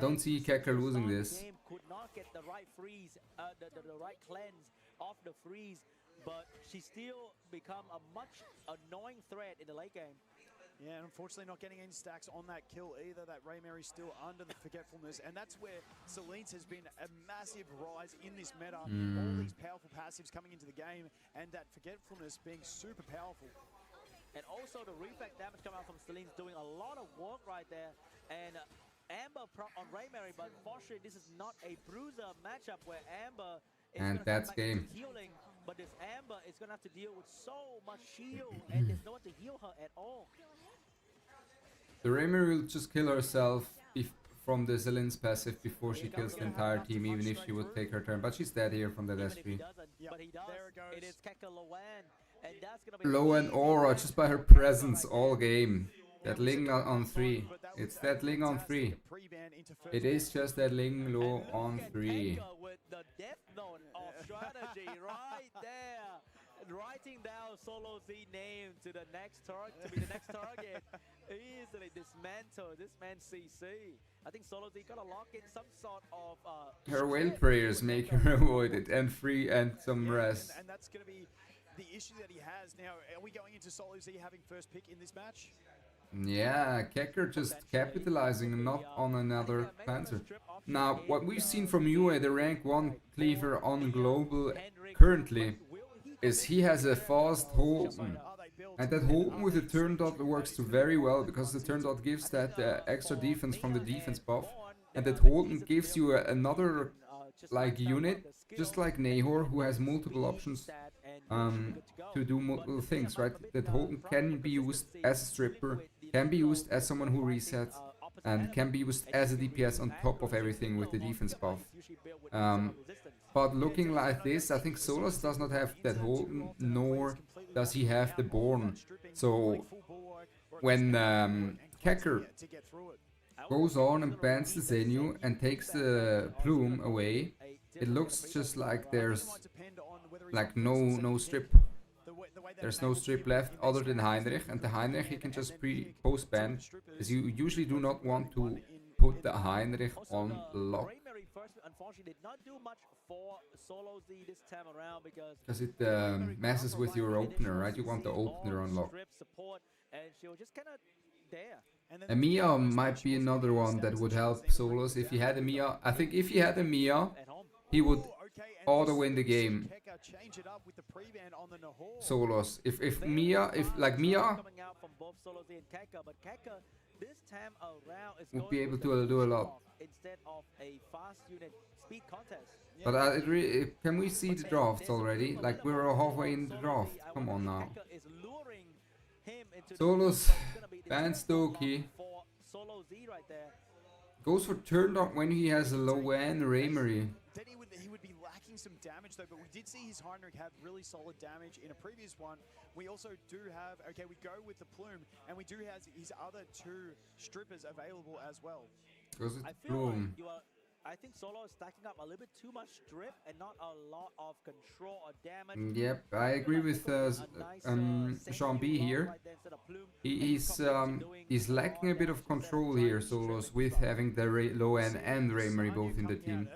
don't see Kecker losing this. Could not get the right freeze, the right cleanse off the freeze, but she still become a much annoying threat in the late game. Yeah, and unfortunately not getting any stacks on that kill either. That Raymary's still under the Forgetfulness, and that's where Celine's has been a massive rise in this meta. All these powerful passives coming into the game, and that Forgetfulness being super powerful. And also the reflect damage coming out from Celine's doing a lot of work right there. And Amber on Raymary, but unfortunately this is not a bruiser matchup where Amber is And gonna that's come back game. into healing, but this Amber is gonna have to deal with so much shield and there's no one to heal her at all. The Raymer will just kill herself from the Celine's passive before she kills the entire team, even if she would take her turn. But she's dead here from that Even if he SP. doesn't, but he does. There it goes. It is Keka Loan, and that's gonna be Low and really aura bad just by her for presence Keka. all game. That Ling on 3. It's that Ling on 3. It is just that Ling low And on look at 3. Keka with the death note of strategy right there. Writing down Solo Z name to the next target, to be the next target. Easily dismantle this man's CC. I think Solo Z gotta lock in some sort of Her will strip prayers with make Keka. her avoid it, and free and some rest. And that's going to be the issue that he has now. Are we going into Solo Z having first pick in this match? Yeah, Kecker just capitalizing and not on another cleanser. Now, what we've seen from UA, the rank 1 cleaver on global currently, is he has a fast Holden. And that Holden with the turn dot works very well, because the turn dot gives that extra defense from the defense buff. And that Holden gives you another like unit, just like Nahor, who has multiple options to do multiple things, right? That Holden can be used as a stripper, can be used as someone who resets, and can be used as a DPS on top of everything with the defense buff. But looking like this, I think Solos does not have that Holden, nor does he have the Born. So when Kecker goes on and bans the Zenu and takes the Plume away, it looks just like there's like no strip. There's no strip left other than Heinrich, and the Heinrich he can just post ban, as you usually do not want to put the Heinrich on lock. Unfortunately, did not do much for Solo Z this time around because it messes with your opener, right? You want the opener on lock. And she was just kind of there. Mia might be another one that would help Solos if he had a Mia. I think if he had a Mia, he would auto win the game. Solos. If Mia, like Mia this time around is would be able going to do a lot. Instead of a fast unit speed contest. But can we see the drafts already? Like we're halfway in the draft. Come on now. Solos, Van Stokey. Goes for turn down when he has a low end Raymery. Then he would be lacking some damage though, but we did see his Heinrich have really solid damage in a previous one. We also do have, okay, we go with the Plume, and we do have his other 2 strippers available as well. Goes with I the feel Plume. like I think Solo is stacking up a little bit too much strip and not a lot of control or damage. Yep, I agree with Sean B here. He's lacking a bit of control here, Solos, with having the low end and Raymery both in the team.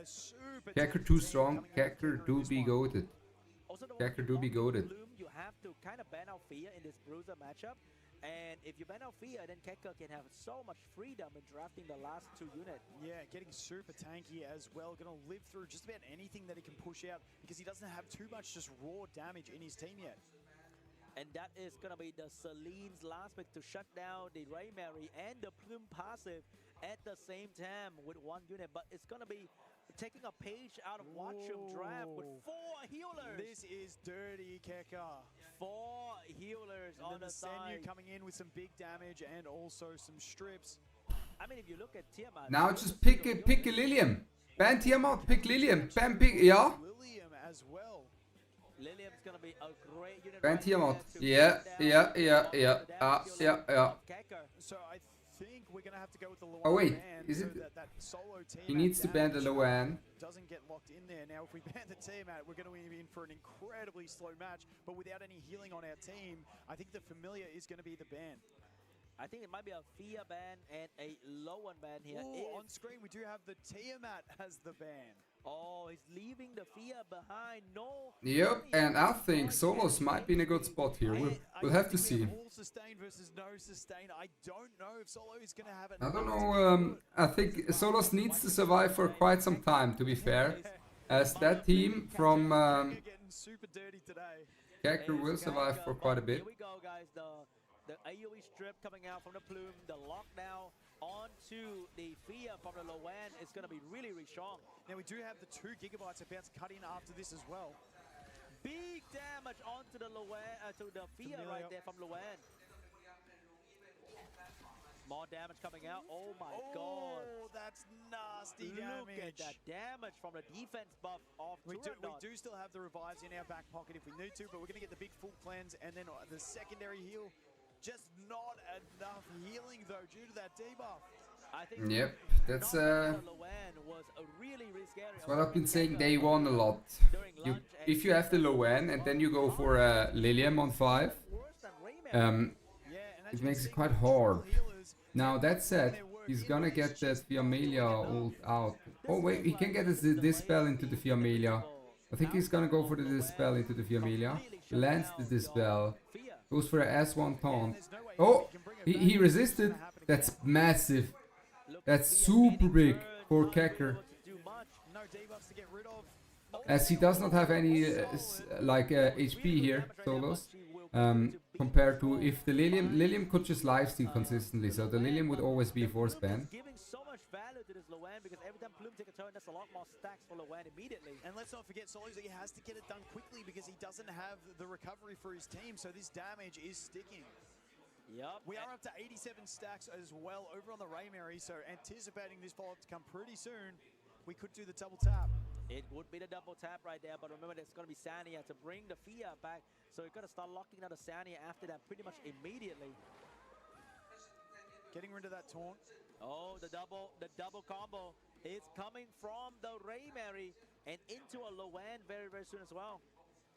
Kecker too strong, Kecker do be goated. Kecker do be goated. You have to kind of ban out Fear in this Bruiser matchup. And if you ban out Fear, then Kecker can have so much freedom in drafting the last 2 units. Yeah, getting super tanky as well. Going to live through just about anything that he can push out, because he doesn't have too much just raw damage in his team yet. And that is going to be the Celine's last pick to shut down the Raymery and the Plume passive at the same time with 1 unit. But it's going to be taking a page out of Watchum draft with 4 healers. This is dirty, Kecker. 4 healers and on the Senu side. coming in with some big damage and also some strips. I mean, if you look at Tiamat. Now just pick a Lilium. Ban Tiamat, pick Lilium. Ban pick, yeah. Lilium as well. Lilium's gonna be a great unit. Ban right Tiamat. there to Yeah. So I think we're gonna have to go with the low Oh wait, ban is so it? that solo team He needs to ban the low end. doesn't get locked in there. Now, if we ban the team out, we're going to be in for an incredibly slow match. But without any healing on our team, I think the familiar is going to be the ban. I think it might be a Fia ban and a low one ban here. Ooh, on screen, we do have the Tiamat as the ban. Oh, he's leaving the Fia behind. No. Yep, and I think Solos might be in a good spot here. We'll have to see. All sustain versus no sustain. I don't know if Solo is going to have it. I don't know. I think Solos needs to survive for quite some time, to be fair. As that team from Getting super dirty today. Kecker will survive for quite a bit. Here we go, guys. The AoE strip coming out from the Plume, the lockdown onto the Fia from the Loan is going to be really, really strong. Now we do have the 2 gigabytes about to cut in after this as well. Big damage onto the to the Fia right there from Loan. More damage coming out. Oh my god. Oh, that's nasty Look damage. at that damage from the defense buff off We Turandot. do still have the revives in our back pocket if we need to, but we're going to get the big full cleanse and then the secondary heal. Just not enough healing though due to that debuff. I think Yep, that's Loan was a really, really scary. what I've been saying day one a lot. During lunch and If you have the Loan and then you go for Lilium on 5, worse than Rayman. Yeah, and as it you makes can it see, quite multiple hard. healers, Now that said, he's gonna get that Fiamelia ult out. Oh wait, he can get his Dispel into the Fiamelia. I think he's gonna go for the Dispel into the Fiamelia. Lands the Dispel. Fia. Goes for an S1 taunt. there's no way Oh! he can bring it He back. resisted. That's massive. That's super big for Kecker. Do much. No debuffs to get rid of. As he does not have any HP here, Solos. Compared to if the Lilium could just lifesteal consistently, so the Lilium would always be a force ban. Giving so much value to this Loan because every time Plume take a turn, that's a lot more stacks for Loan immediately. And let's not forget, Solos, he has to get it done quickly because he doesn't have the recovery for his team, so this damage is sticking. Yup. We are up to 87 stacks as well over on the Raymary, so anticipating this follow-up to come pretty soon, we could do the double tap. It would be the double tap right there, but remember there's going to be Sania to bring the Fia back, so you're going to start locking out the Sania after that pretty much immediately. Getting rid of that taunt. Oh, the double combo is coming from the Raymary and into a Loan very, very soon as well.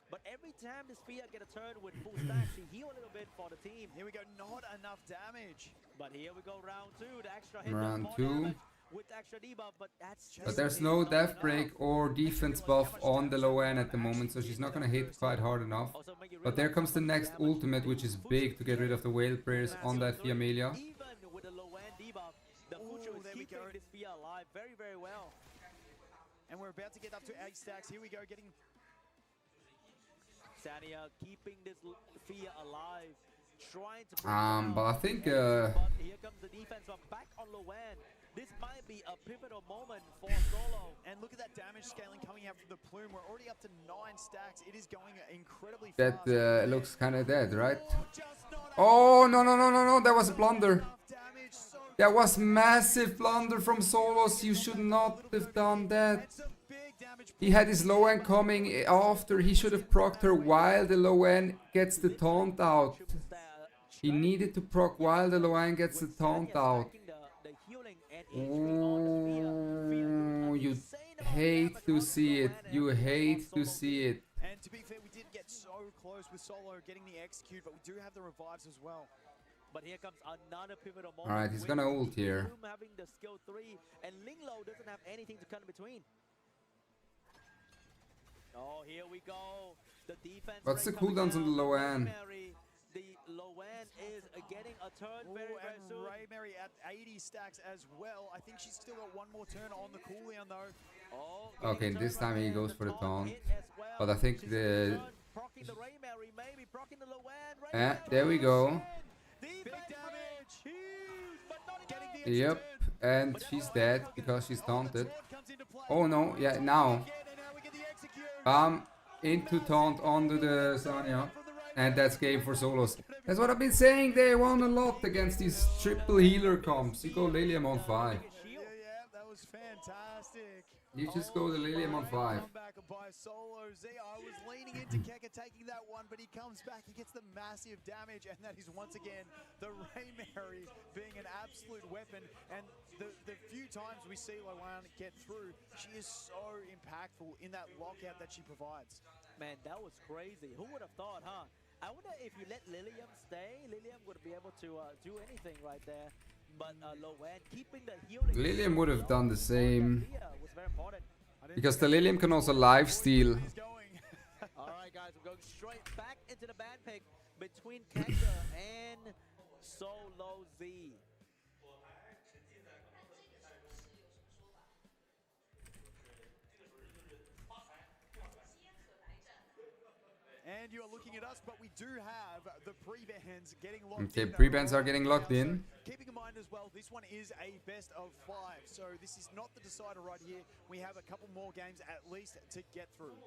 But every time this Fia get a turn with full stacks, she heal a little bit for the team. Here we go, not enough damage. But here we go, round 2, the extra hit. Round more 2. damage with the extra debuff, but that's just But there's no death break or defense buff on the Loan at the moment, so she's not gonna hit quite hard enough. Also make you But there realize comes the how much next damage ultimate, which is big to get rid of the Whale Prayers on that Fiamelia. Even with the Loan debuff, the Fucho Ooh, is there we keeping go. this Fia alive very, very well. And we're about to get up to 8 stacks. Here we go, getting... Sania keeping this Fia alive, trying to bring But I think but here comes the defense, but back on Loan. This might be a pivotal moment for Solo. And look at that damage scaling coming out from the Plume. We're already up to 9 stacks. It is going incredibly that fast. looks kind of dead, right? Just not Oh no! That was a blunder. enough damage. So That was massive blunder from Solos. You should not have done that. it's a big damage. He had his Loan coming after. He should have procced her while the Loan gets the taunt out. He needed to proc while the Loan gets the taunt out. Oh, you hate to see it. You hate to see it. And to be fair, we did get so close with Solo getting the execute, but we do have the revives as well. But here comes another pivotal moment. Alright, he's gonna ult here. Plume having the skill 3, and Linglo doesn't have anything to come in between. Oh, here we go. The defense. What's the rate coming cooldowns on the down. Loan? The Loan is getting a turn very, Ooh, very and soon. Raymary at 80 stacks as well. I think she's still got one more turn on the cooldown though. Oh, Okay, getting a this turn time right he there. goes for the taunt. hit as well. But I think She's the... getting a turn, proccing the Raymary, maybe proccing the Loan. there we go. Big damage. Huge, but not Getting enough. the Yep, extra turn. and she's dead because she's taunted. Taunt comes into play. Oh no, yeah, now. Again, and now we get the execute. Into taunt onto the Sanya. And that's game for Solos. That's what I've been saying, they won a lot against these triple healer comps. You go Lilium on 5. Yeah, that was fantastic. You just go the Lilium on 5. Comeback by Solo Z. I was leaning into Keka taking that one, but he comes back. He gets the massive damage, and that is once again the Raymary being an absolute weapon. And the few times we see Loan get through, she is so impactful in that lockout that she provides. Man, that was crazy. Who would have thought, huh? I wonder if you let Lilium stay, Lilium would be able to do anything right there. But low end, keeping the healing. Lilium would have done the same. Was very important. Because the Lilium can also lifesteal. Alright guys, we're going straight back into the band pick between Kanga and Solo Z. And you are looking at us, but we do have the pre-bans getting locked in. Okay, pre-bans are getting locked in. Keeping in mind as well, this one is a best of 5. So this is not the decider right here. We have a couple more games at least to get through.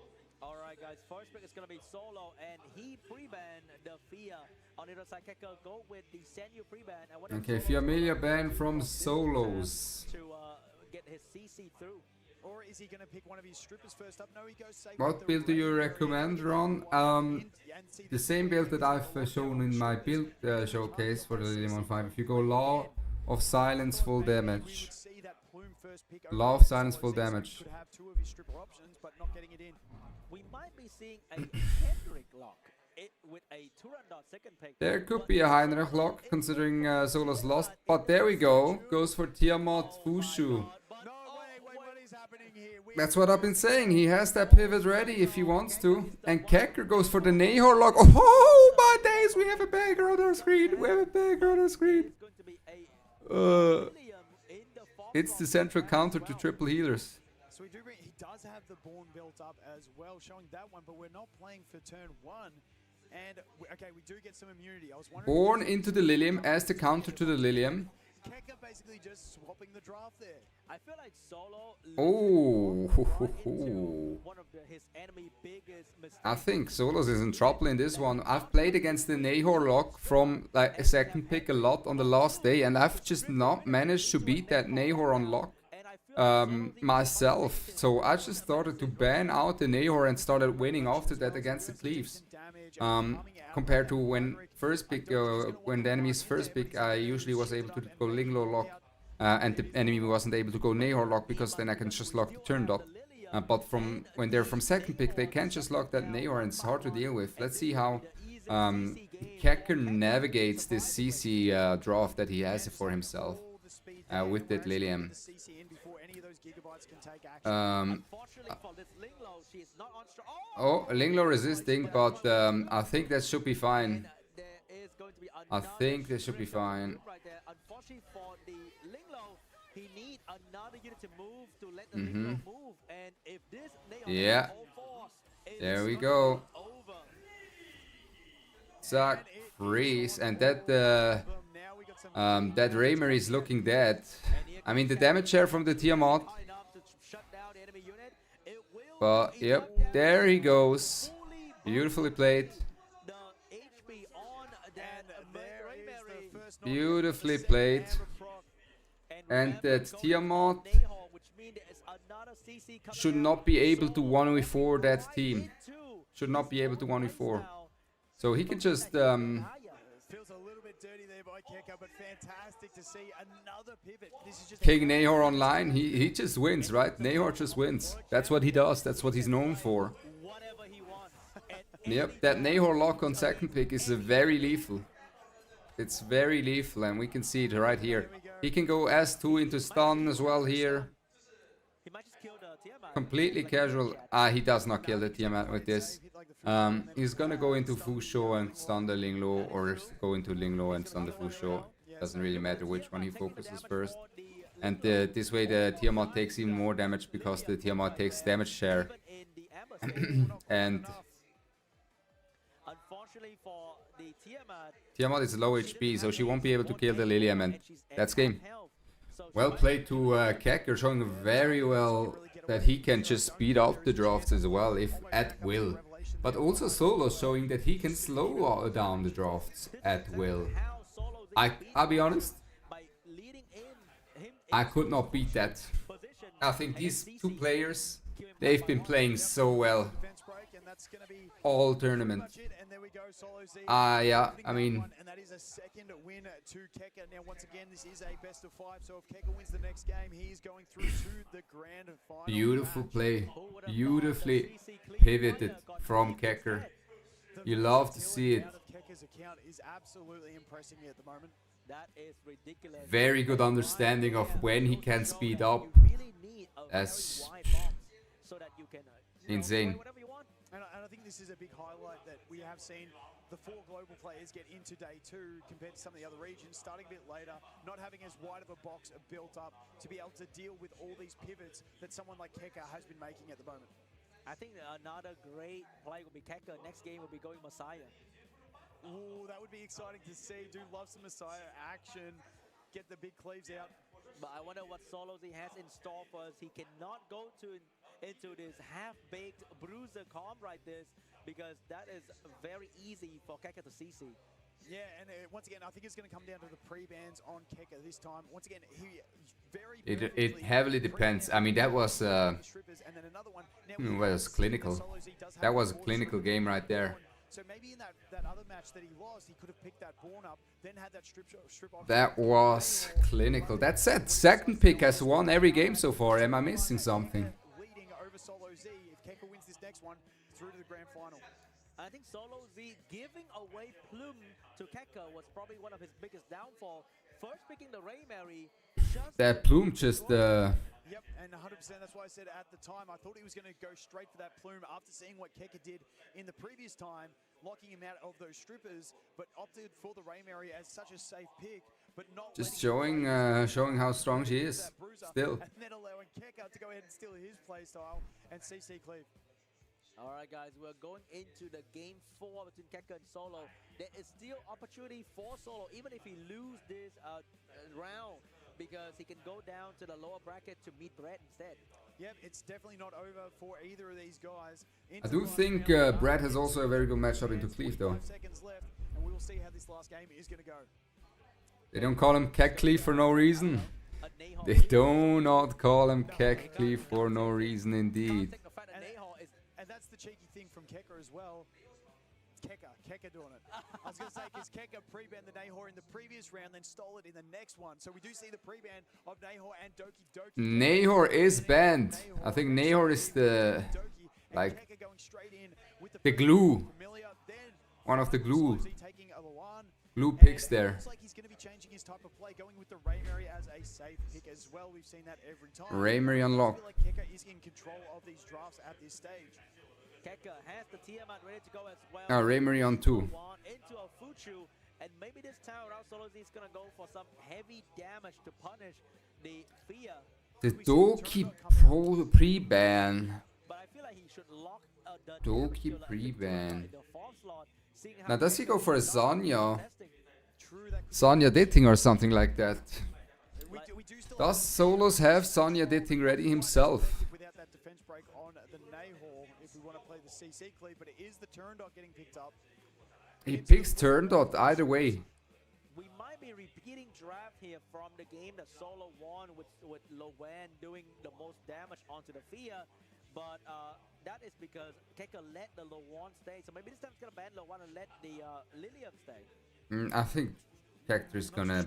Alright guys, first pick is going to be Solo, and he pre-ban the Fia. On the other side, Keka go with the Senyu pre-ban. Okay, Fiamelia ban from Solos. To get his CC through. Or is he going to pick one of his strippers first up? No, he goes safe. What build do you recommend, Ron? The same build that I've shown in my build showcase for the Lilium 5. If you go Law of Silence, full damage. Law of Silence, full damage. Could have 2 of his stripper options, but not getting it in. We might be seeing a Kendrick lock with a Turandot second pick. There could be a Heinrich lock, considering Solos lost. But there we go. Goes for Tiamat Fushu. That's what I've been saying. He has that pivot ready if he wants to. And Kekker goes for the Nahor lock. Oh my days, we have a bagger on our screen. We have a bagger on our screen. It's the central counter to triple healers. So he does have the Born built up as well, showing that one, but we're not playing for turn 1. And okay, we do get some immunity. I was wondering. Born into the Lilium as the counter to the Lilium. Keka basically just swapping the draft there. I feel like Solo. Oh, one of his enemy biggest mistakes. I think Solos is in trouble in this one. I've played against the Nahor lock from like a second pick a lot on the last day, and I've just not managed to beat that Nahor on lock myself. So I just started to ban out the Nahor and started winning after that against the Cleaves. Compared to when when the enemy's first pick, I usually was able to go Linglo lock, and the enemy wasn't able to go Nahor lock because then I can just lock the turn dot. But from when they're from second pick, they can't just lock that Nahor, and it's hard to deal with. Let's see how Kekker navigates this CC draft that he has for himself with that Lilium. Oh, Linglo resisting, but I think that should be fine. I think this should be fine. Unfortunately for the Linglo, he needs another unit to move to let the Linglo move. And if this yeah, there we go. Zack, freeze, and that that Raymer is looking dead. I mean, the damage share from the Tiamat. But yep, there he goes. Beautifully played. Beautifully played. And that Tiamat should not be able to 1v4 that team. Should not be able to 1v4. So he can just Feels a little bit dirty there by Keka, but fantastic to see another pivot. This is just King Nahor online. He just wins, right? Nahor just wins. That's what he does. That's what he's known for. Yep, that Nahor lock on second pick is very lethal. It's very lethal, and we can see it right here. He can go S2 into stun as well here. Completely casual. He does not kill the Tiamat with this. He's gonna go into Fusho and stun the Linglo, or go into Linglo and stun the Fusho. Doesn't really matter which one he focuses first. And this way the Tiamat takes even more damage because the Tiamat takes damage share. And unfortunately for the Tiamat is low HP, so she won't be able to kill the Lilium, and that's game. Well played to Kekker, showing very well that he can just speed up the drafts as well, if at will. But also Solo showing that he can slow down the drafts at will. I'll be honest, I could not beat that. I think these two players, they've been playing so well all tournament. Yeah, I mean, and that is a second win to Keka. Now, once again, this is a best of 5. So if Keka wins the next game, he's going through to the grand final. Beautiful play, beautifully pivoted from Kekker. You love to see it. Out of Keka's account is absolutely impressing me at the moment. That is ridiculous. Very good understanding of when he can speed up. You really need a That's very wide box so that you can insane. play whatever you want. And I think this is a big highlight that we have seen the 4 global players get into day 2 compared to some of the other regions, starting a bit later, not having as wide of a box built up to be able to deal with all these pivots that someone like Keka has been making at the moment. I think another great play would be Keka. Next game will be going Messiah. Ooh, that would be exciting to see. Do love some Messiah action. Get the big cleaves out. But I wonder what solos he has in store for us. He cannot go into this half-baked bruiser comp like this because that is very easy for Keka to CC. Yeah, and once again, I think it's going to come down to the pre-bans on Keka this time. Once again, he very It heavily depends. I mean, that was clinical. That was a clinical game right there. So maybe in that other match that he lost, he could have picked that Born up, then had that strip off. That was clinical. That said, second pick has won every game so far. Am I missing something? Leading over Solo Z. If Keka wins this next one, through to the grand final. I think Solo Z giving away Plume to Keka was probably one of his biggest downfall. First picking the Ray Mary. That Plume just Yep, and 100%. That's why I said at the time I thought he was going to go straight for that Plume after seeing what Keka did in the previous time, locking him out of those strippers, but opted for the Ray Mary as such a safe pick, but not just showing how strong she is. Still. And then allowing Keka to go ahead and steal his playstyle and CC cleave. All right, guys, we're going into the game 4 between Keka and Solo. There is still opportunity for Solo, even if he loses this round, because he can go down to the lower bracket to meet Brett instead. Yep, it's definitely not over for either of these guys. I do think Brad has also a very good matchup into Cleave, though. 5 seconds left, and we will see how this last game is going to go. They don't call him Kek Cleave for no reason. They do not call him Kek Cleave for no reason, indeed. And that's the cheeky thing from Keka as well. Keka doing it. I was going to say, because Keka pre-banned the Nahor in the previous round, then stole it in the next one. So we do see the pre-ban of Nahor and Doki Doki. Nahor is banned. I think Nahor is the, like, the glue. One of the glue picks there. Looks like he's going to be changing his type of play, going with the Ray Mary as a safe pick as well. We've seen that every time. Ray Mary unlock. I feel like Keka is in control of these drafts at this stage. Keka has the Tiamat ready to go as well. Now Ray Mary on 2. Into a Fuchu, and maybe this time around Solo Z is going to go for some heavy damage to punish the Fia. The Doki Pro pre-ban. But I feel like he should lock the Doki pre-ban. the 4th slot. Now does he go for a Zanya? Zanya Ditting or something like that? Does Solos have Zanya Ditting ready himself? Without that defense break on the Nahor, if we want to play the CC cleave, but it is the turn dot getting picked up. He picks turn dot either way. We might be repeating draft here from the game that Solo won with Lowan doing the most damage onto the Fia, but that is because Keka let the Lowan stay. So maybe this time he's gonna ban Lowan and let the Lilium stay. I think Hector is gonna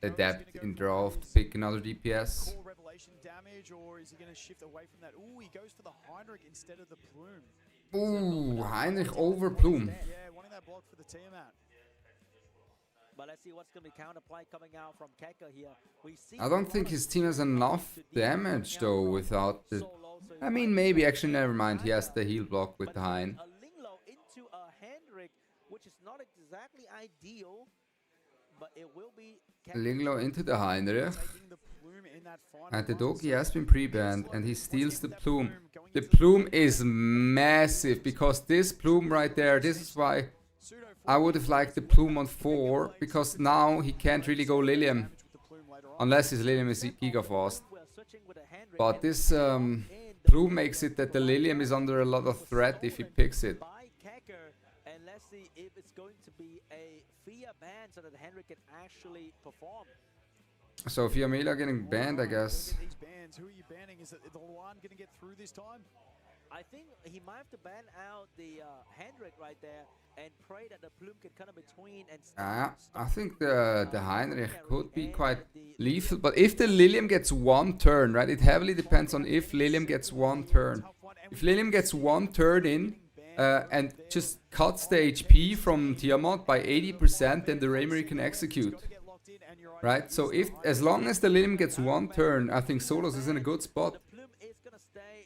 adapt in draft, pick another DPS. Core revelation damage, or is he gonna shift away from that? Ooh, he goes for the Heinrich instead of the Plume. Ooh, Heinrich over Plume. Yeah, wanting that block for the Tiamat. But let's see what's going to be counterplay coming out from Keka here. We see I don't think his team has enough damage though without the... I mean, maybe, actually, never mind. He has the heal block with the Hein. A Linglo into a Hendrik, which is not exactly ideal, but it will be... Linglo into the Heinrich. And the Doki has been pre-banned and he steals the Plume. The Plume is massive because this Plume right there, this is why I would have liked the Plume on 4, because now he can't really go Lilium. Unless his Lilium is Giga fast. But this Plume makes it that the Lilium is under a lot of threat if he picks it. And let's see if it's going to be a Fia ban so that Henrik can actually perform. So Fiamela getting banned, I guess. These bans, who are you banning? Is the Luan going to get through this time? I think he might have to ban out the Hendrik right there and pray that the Plume can come in between and I think the Heinrich could be quite lethal, but if the Lilium gets 1 turn, right? It heavily depends on if Lilium gets 1 turn. If Lilium gets 1 turn in, and just cuts the HP from Tiamat by 80%, then the Raymarie can execute. Right? So if as long as the Lilium gets one turn, I think Solos is in a good spot.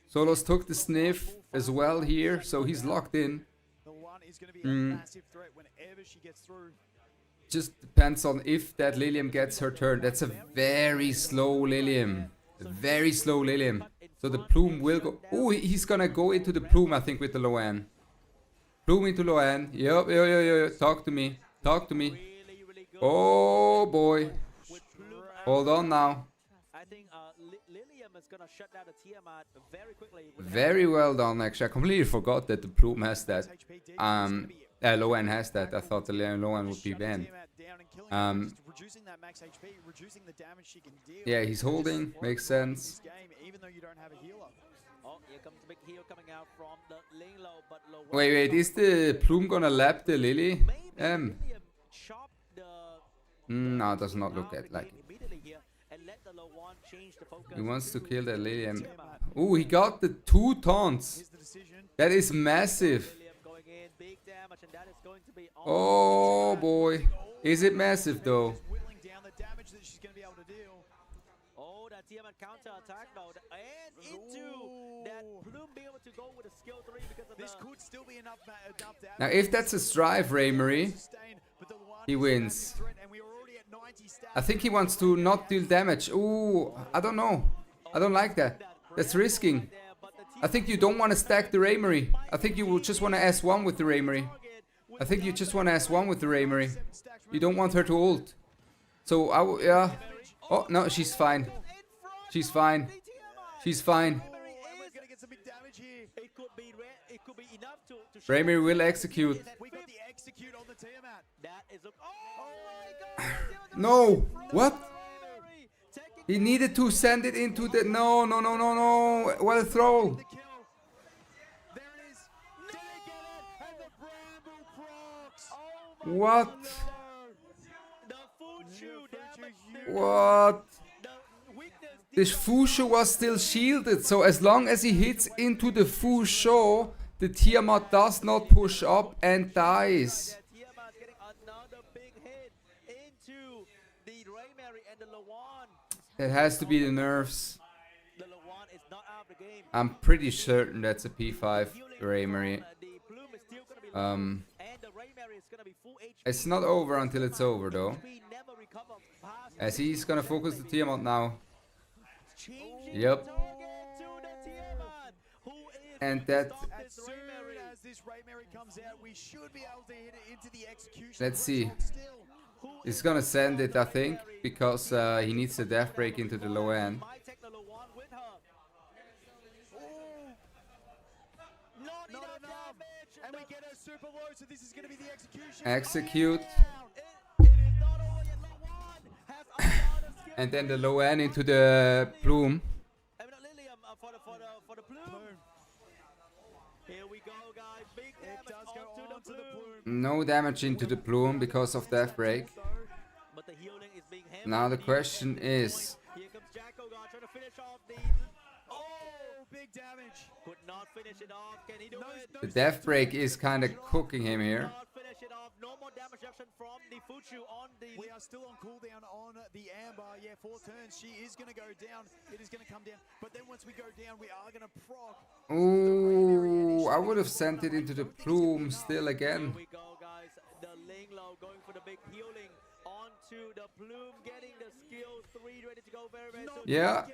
Solos took the sniff as well here, so he's locked in. Just depends on if that Lilium gets her turn. That's a very slow Lilium. A very slow Lilium. So the Plume will go... Oh, he's gonna go into the Plume, I think, with the Loan. Plume into Loan. Yup. Talk to me. Talk to me. Oh, boy. Hold on now. I think Lilium is gonna shut down the Tiamat very quickly. Very well done, actually. I completely forgot that the Plume has that. Loan has that. I thought the Loan would be banned. Yeah, he's holding. Makes sense. Wait. Is the Plume gonna lap the Lily? No, does not look like it. He wants to kill the Lilium. Oh, he got the 2 taunts. That is massive. Oh boy. Is it massive though? Oh, that Tiamat counter attack mode and into that Plume being able to go with a skill 3 because of this could still be enough damage. Now if that's a strive Raymarie, he wins. I think he wants to not deal damage. Ooh, I don't know. I don't like that. That's risking. I think you don't want to stack the Raymarie. I think you will just want to S1 with the Raymarie. I think you just want to S1 with the Raymarie. You don't want her to ult. So, yeah. Oh, no, she's fine. She's fine. She's fine. Raymarie will execute. No! What? He needed to send it into the... No. Well throw. What? What? This Fusho was still shielded, so as long as he hits into the Fusho, the Tiamat does not push up and dies. That has to be the nerfs. I'm pretty certain that's a P5 Raymarie. It's not over until it's over though. As he's gonna focus the Tiamat now. Yep. And that... Let's see. He's gonna send it, I think, because he needs a death break into the low end. Execute. And then the low end into the Plume. No damage into the Plume because of death break. Now the question is... The death break is kind of cooking him here. We are still on cooldown on the Amber. Yeah, 4 turns. She is going to go down. It is going to come down. But then once we go down, we are going to proc. Ooh, I would have sent it into the Plume still again. Here we go, guys. The Linglo going for the big healing onto the Plume, getting the skill 3 ready to go very soon. Yeah.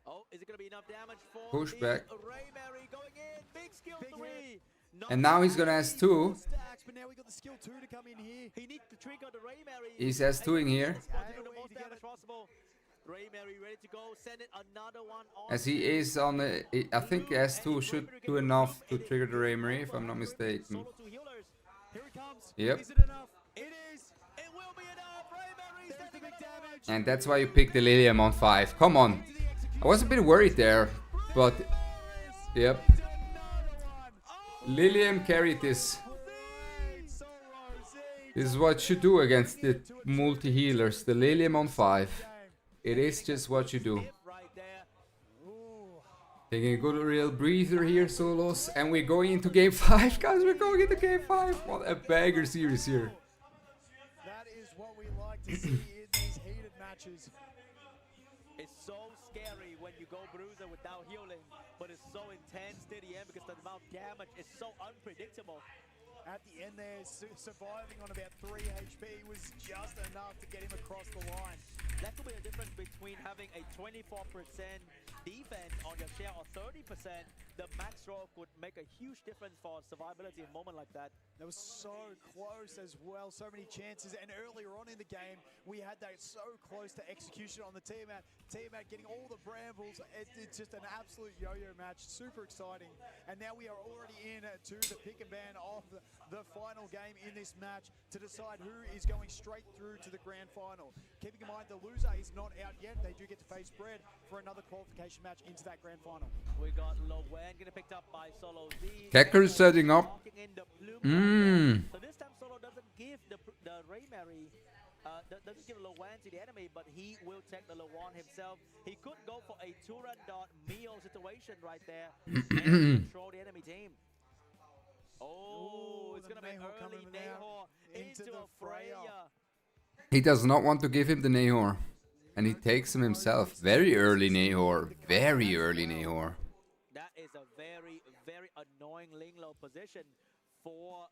Oh, is it going to be enough damage for push back. Raymarie going in, big skill 3. And now he's gonna S2. He needs to trigger the Raymarie. He's S2ing here. Raymarie ready to go, send it another one on. As he is on the... I think S2 should do enough to trigger the Raymarie, if I'm not mistaken. Yep. Is it enough? It is. It will be enough. Raymarie sending big damage. And that's why you picked the Lilium on 5. Come on. I was a bit worried there, but... Yep. Lilium carried this. This is what you do against the multi-healers. The Lilium on 5. It is just what you do. Taking a good real breather here, Solos. And we're going into game 5, guys. We're going into game 5. What a bagger series here. That is what we like to see in these heated matches. It's so scary when you go bruiser without healing, but it's so intense to the end because the amount of damage is so unpredictable. At the end there, surviving on about 3 HP was just enough to get him across the line. That could be the difference between having a 24% defense on your share or 30%. The max stroke would make a huge difference for survivability in a moment like that. That was so close as well, so many chances. And earlier on in the game, we had that so close to execution on the Tiamat. Tiamat getting all the brambles. It's just an absolute yo-yo match, super exciting. And now we are already in to the pick and ban of the final game in this match to decide who is going straight through to the grand final. Keeping in mind the loser is not out yet. They do get to face Bread for another qualification match into that grand final. We got Lowen getting picked up by Solo Z. Kecker setting up. So this time Solo doesn't give the Raymary, doesn't give Lowen to the enemy, but he will take the Lowen himself. He could go for a Turan dot Mio situation right there and control the enemy team. Oh, it's gonna be early Nahor into the Freya. He does not want to give him the Nahor. And he takes him himself. Very early Nahor. Very early Nahor. That is a very, very annoying Linglo position for...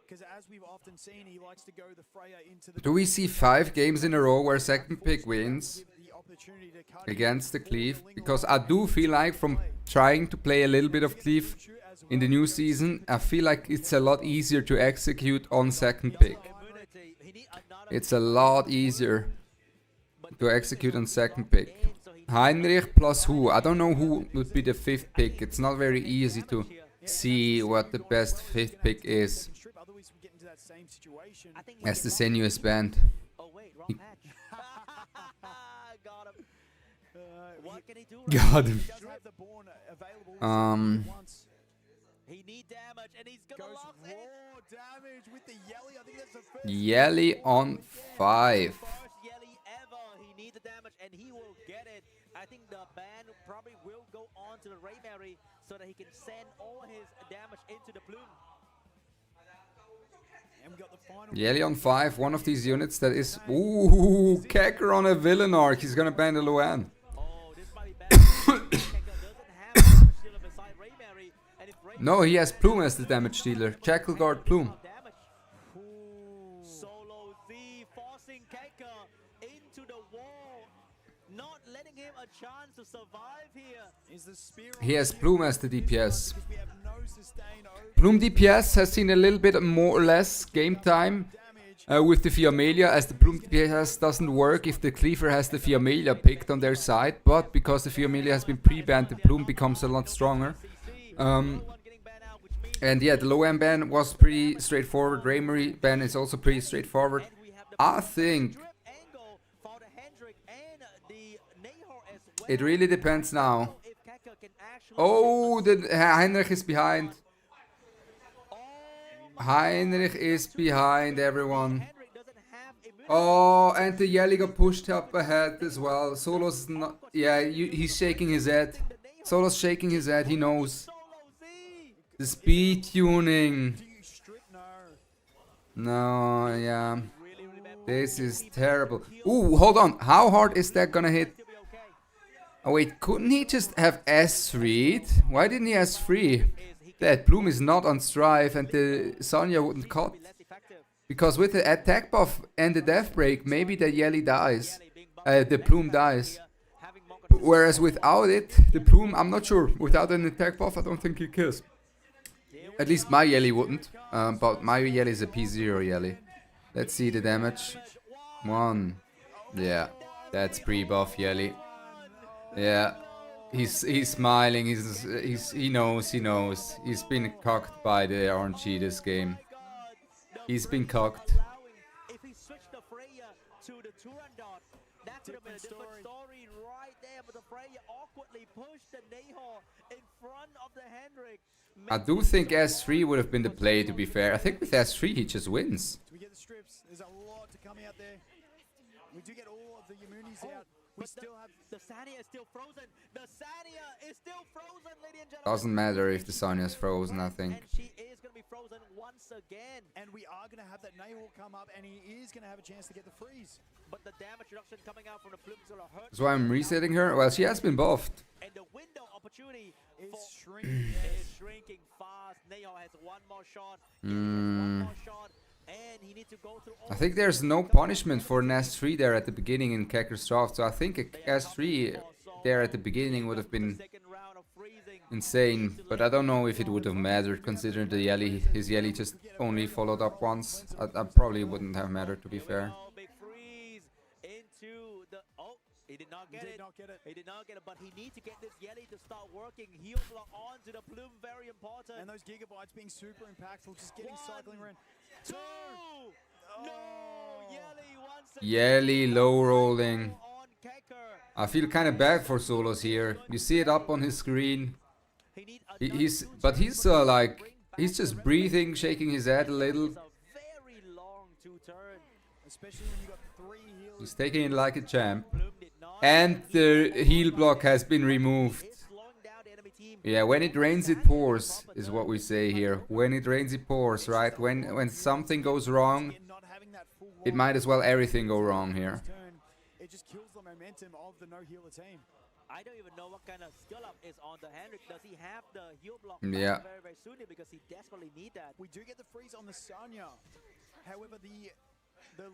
Because as we've often seen, he likes to go the Freya into the... Do we see 5 games in a row where second pick wins against the Cleave? Because I do feel like from trying to play a little bit of Cleave in the new season, I feel like it's a lot easier to execute on second pick. It's a lot easier to execute on second pick. Heinrich plus who? I don't know who would be the 5th pick. It's not very easy to see what the best 5th pick is. As the Senuous band. Oh wait, wrong match. Got him. What can he do? Got him. He needs damage and he's gonna lock raw it. damage with the Yelly. I think that's the first Yelly on 5. First Yelly ever. He needs the damage and he will get it. I think the ban probably will go on to the Raymary so that he can send all his damage into the plume. And we got the final Yelly on 5, one of these units that is... Ooh, Kecker on a Villain Arc. He's gonna ban the Luan. Oh, this might be bad. Kekker doesn't have damage dealer beside Raymary. And if Raymary No, he has Plume as the damage dealer. Jackal Guard Plume. Solo Z forcing Kekker into the wall, not letting him a chance to survive here. is the spear. He has Plume as the DPS. Because we have no sustain over Plume DPS has seen a little bit more or less game time with the Fiamelia, as the Plume DPS doesn't work if the Cleaver has the Fiamelia picked on their side, but because the Fiamelia has been pre-banned, the Plume becomes a lot stronger. And yeah, the low end ban was pretty straightforward. Raymary ban is also pretty straightforward. I think it really depends now. Oh, the Heinrich is behind. Heinrich is behind everyone. Oh, and the Yelly got pushed up ahead as well. Solo's not... Yeah, he's shaking his head. Solo's shaking his head, he knows. The speed tuning. No, yeah. This is terrible. Ooh, hold on. How hard is that gonna hit? Oh wait, couldn't he just have S3'd? Why didn't he S3? That Bloom is not on Strive and the Sonya wouldn't cut. Because with the attack buff and the death break, maybe the Yelly dies. The Plume dies. Whereas without it, the Plume, I'm not sure. Without an attack buff, I don't think he kills. At least my Yelly wouldn't. But my Yelly is a P0 Yelly. Let's see the damage. 1. Yeah, that's pre-buff Yelly. Yeah, he's smiling. He knows. He's been cocked by the RNG this game. He's been cocked. If he switched the Freya to the Turandot, that could have been a different story right there. But the Freya awkwardly pushed the Nahor in front of the Hendrik. I do think S3 would have been the play, to be fair. I think with S3 he just wins. We get the strips. There's a lot to come out there. We do get all of the Yamunis out. We still have The Sania is still frozen. The Sania is still frozen, ladies and gentlemen. Doesn't matter if the sun is frozen, I think. And she is going to be frozen once again. and we are going to have that Nahor come up, and he is going to have a chance to get the freeze. But the damage reduction coming out from the Plume is going to hurt. That's why I'm resetting her. Well, she has been buffed. And the window opportunity Is for shrinking. is shrinking fast. Nahor has one more shot. One more shot. And he needs to go through all I think there's no punishment for an S3 there at the beginning in Kekker's draft. So I think a S3 there at the beginning would have been second round of freezing. insane. But I don't know if it would have mattered considering the Yelly. His Yelly just only followed up once. I probably wouldn't have mattered, to be fair. Oh, big freeze into the... Oh, he did not get Did it. not get it. He did not get it, but he needs to get this Yelly to start working. Heal block onto the Plume, very important. And those gigabytes being super impactful, just getting One, cycling around. Two! No! Yelly once again. Yelly low rolling. On Kekker. I feel kind of bad for Solos here. You see it up on his screen. He need But he's like, he's just breathing, shaking his head a little. It's a very long two-turn. Especially when you got 3 healers. He's taking it like a champ. Plume did not. And the heal block has been removed. It's slowing down the enemy team. Yeah, when it rains it pours, is what we say here. When it rains it pours, right? When something goes wrong, Again, not having that full it might as well everything go wrong here. turn, it just kills the momentum of the no-healer team. I don't even know what kind of skill up is on the Henrik. Does he have the heal block Yeah. very, very soon here because he desperately need that. We do get the freeze on the Sanya. However, the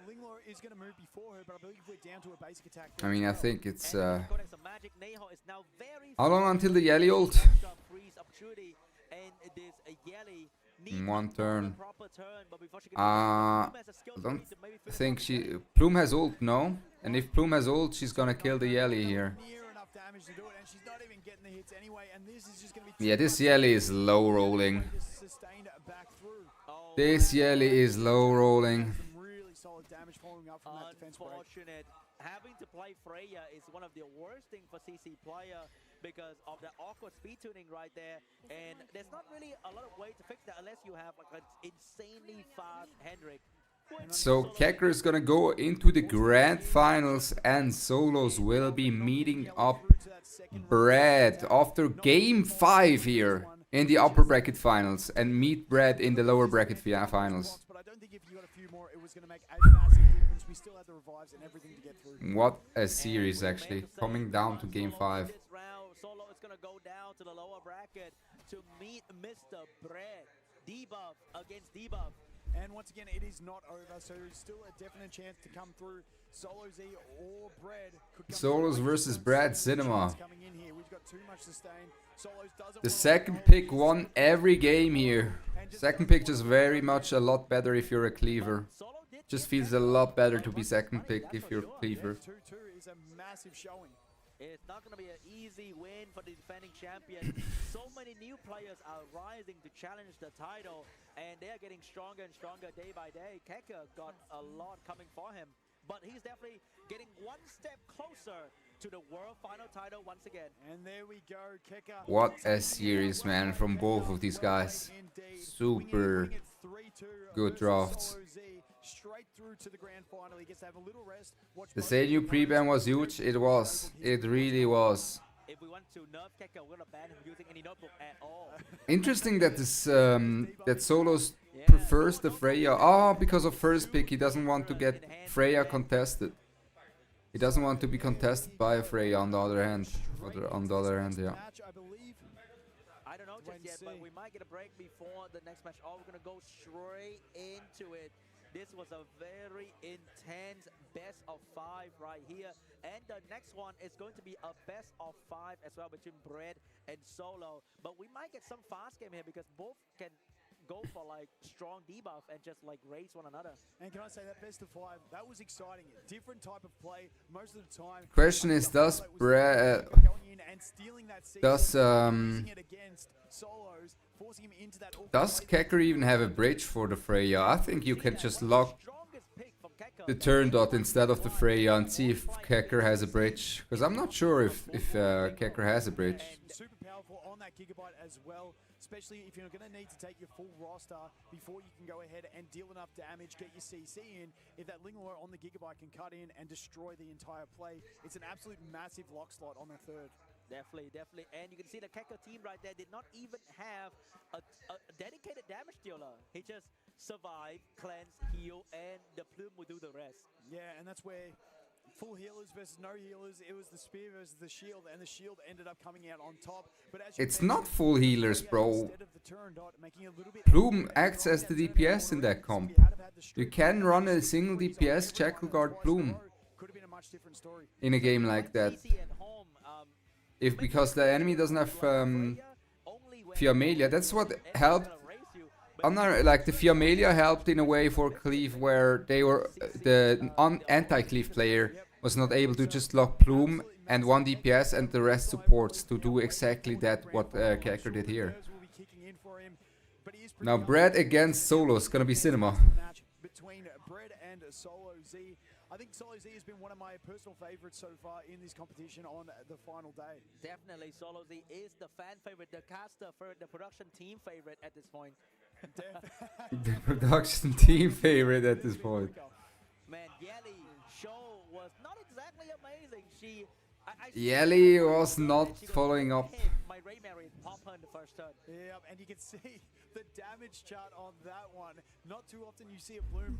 Linglor is going to move before her, but I believe we're down to a basic attack. I mean, I think it's... And Codex of Magic, Nahor is now very How long until the Yelly ult? freeze opportunity, and this Yelly needs 1 turn. proper turn, but before she can Plume has a skill Don't tree to maybe finish think off she... Plume has ult, no? And if Plume has ult, she's gonna kill the Yelly here. Near enough damage to do it, and she's not even getting the hits anyway, and this is just going to be... Yeah, this Yelly is low rolling. Just sustained back through. Oh, This Yelly is low rolling. Some really solid damage following up from that defense break. unfortunate. Having to play Freya is one of the worst things for CC player because of the awkward speed tuning right there. And there's not really a lot of way to fix that unless you have like an insanely fast Hendrik. So Kekker is gonna go into the grand finals and Solos will be meeting up Brad after game 5 here in the upper bracket finals and meet Brad in the lower bracket finals. But I don't think if you got a few more, it was going to make a massive difference. We still had the revives and everything to get through. What a series actually, coming down to game 5. This round, Solo is going to go down to the lower bracket to meet Mr. Brad. Debuff against debuff. And once again, it is not over, so there's still a definite chance to come through. Solo Z or Brad could come Solos through. versus Brad Cinema. Coming in here. We've got too much sustain. Solos doesn't The want second to pick won every game here. Second pick just very much a lot better if you're a cleaver. Solo did Just get feels that a lot better to one be second pick that's if for you're sure. a cleaver. 2-2 is a massive showing. It's not going to be an easy win for the defending champion. So many new players are rising to challenge the title, and they are getting stronger and stronger day by day. Kekker got a lot coming for him, but he's definitely getting one step closer to the world final title once again. And there we go, Kekker. What a series, man, from both of these guys. Super good drafts. Straight through to the grand final. He gets to have a little rest. Watch The both Seiyu of pre-ban was huge. It was. It really was. If we want to nerf Kekker, we're going to ban him using any notebook at all. Interesting that this that Solos prefers the Freya. Ah, because of first pick, he doesn't want to get Freya contested. He doesn't want to be contested by a Freya. On the other hand, yeah. match, I believe. I don't know just Wait and yet, but see. we might get a break before the next match. Oh, we're going to go straight into it. This was a very intense best of 5 right here. And the next one is going to be a best of 5 as well between Brad and Solo. But we might get some fast game here because both can go for like strong debuff and just like race one another. And can I say that best of 5, that was exciting. Different type of play most of the time. Question is, does Brad Solos, Kekker even have a bridge for the Freya? I think you can just lock. Strongest pick from Kekker the turn dot instead of the Freya and see if Kecker has a bridge. Because I'm not sure if Kecker has a bridge. Super powerful on that Gigabyte as well, especially if you're going to need to take your full roster before you can go ahead and deal enough damage, get your CC in. If that Lingler on the Gigabyte can cut in and destroy the entire play, it's an absolute massive lock slot on the third. Definitely, definitely. And you can see the Kecker team right there did not even have a dedicated damage dealer. He just survived, cleanse, heal, and the Plume will do the rest. Yeah, and that's where full healers versus no healers, it was the spear versus the shield, and the shield ended up coming out on top. But as It's not full healers, bro. instead of the turn dot, making it a little bit Plume acts as the DPS in that comp. You can run a single DPS Jackal Guard Plume could have been a much different story. in a game like that. CC at home, If because the enemy doesn't have Fiamelia, that's what helped. Like the Fiamelia helped in a way for Cleave, where they were the anti-Cleave player was not able to just lock Plume and one DPS and the rest supports to do exactly that what Kecker did here. Now Brad against Solo is gonna be cinema. Between Bread and Solo Z. I think Solo Z has been one of my personal favorites so far in this competition on the final day. Definitely, Solo Z is the fan favorite, the caster favorite, the production team favorite at this point. The production team favorite at this point. Man, Yeli show was not exactly amazing. Yeli was not following up. My Ray Mary pop her in the first turn. Yeah, and you can see the damage chart on that one. Not too often you see a Plume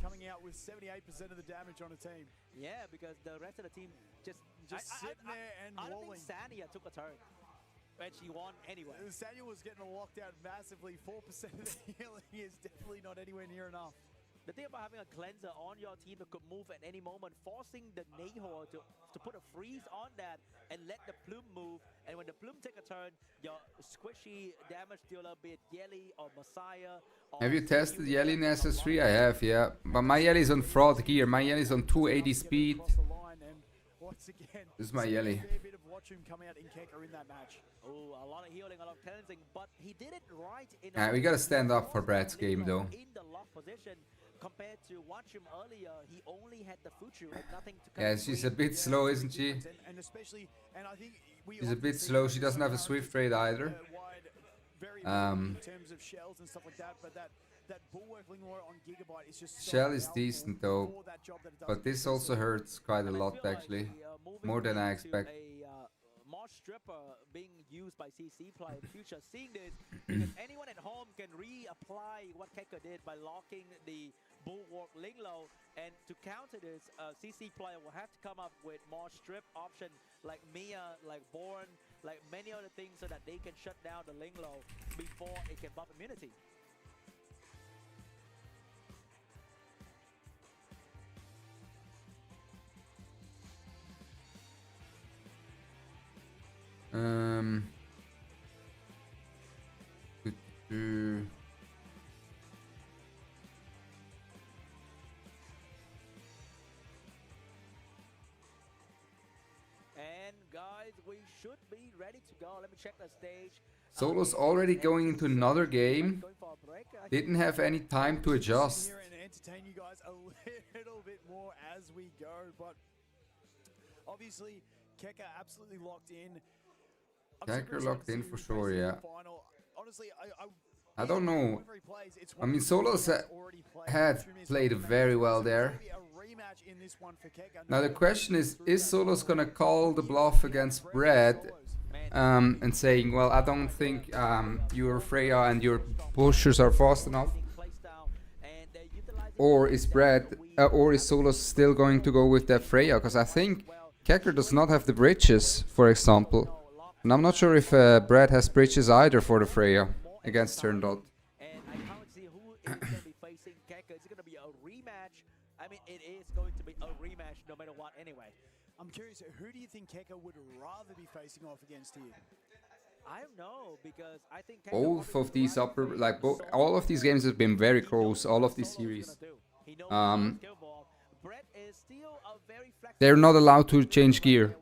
coming out with 78% of the damage on a team. Yeah, because the rest of the team just sitting there and I don't walling. think Sania took a turn. And she won anyway. Samuel was getting locked out massively. 4% of the healing is definitely not anywhere near enough. The thing about having a cleanser on your team that could move at any moment, forcing the Nahor to put a freeze on that and let the Plume move. And when the Plume take a turn, your squishy damage dealer, be it Yeli or Messiah. Or Have you tested Yeli in SS3? I have, yeah. But my Yeli is on fraud gear. My Yeli is on 280 speed. This is my Yeli. Oh, a lot of healing, a lot of cleansing, but he did it right in We gotta stand up for Brad's game though. in the lock position compared to watch him earlier. He only had the Fuchu and nothing to Yeah, she's a bit slow, isn't she? She's a bit slow. She doesn't have a swift rate either. In terms of shells and stuff like that, but that bulwark Lingler on Gigabyte is just so Shell is powerful decent though, for that job that it does. but this also hurts quite a lot actually. More than I expect. Mosh stripper being used by CC play in future. Seeing this, because anyone at home can reapply what Kecker did by locking the bulwark Linglo, and to counter this, CC player will have to come up with more strip option like Mia, like Born, like many other things, so that they can shut down the Linglo before it can buff immunity. And guys, we should be ready to go. Let me check the stage. Solo's already going into another game. Going for a break. Didn't have any time to adjust. Here and entertain you guys a little bit more as we go, but obviously Kecker absolutely locked in. Kecker locked in for sure, yeah. Honestly, I don't know. whoever he plays, it's I mean, Solo's had played very well there. Now the question is Solos gonna call the bluff against Brad and saying, well, I don't think your Freya and your pushers are fast enough? Or is Solos still going to go with that Freya? Because I think Kecker does not have the bridges, for example. And I'm not sure if Brad has bridges either for the Freya against turn dot. And I can't see who is going to be facing Kecker. Is it going to be a rematch? I mean, it is going to be a rematch no matter what anyway. I'm curious, who do you think Kecker would rather be facing off against here? I don't know, because I think Kecker Both of these probably all of these games have been very close, all of these series. Brett is still a very They're not allowed to change gear.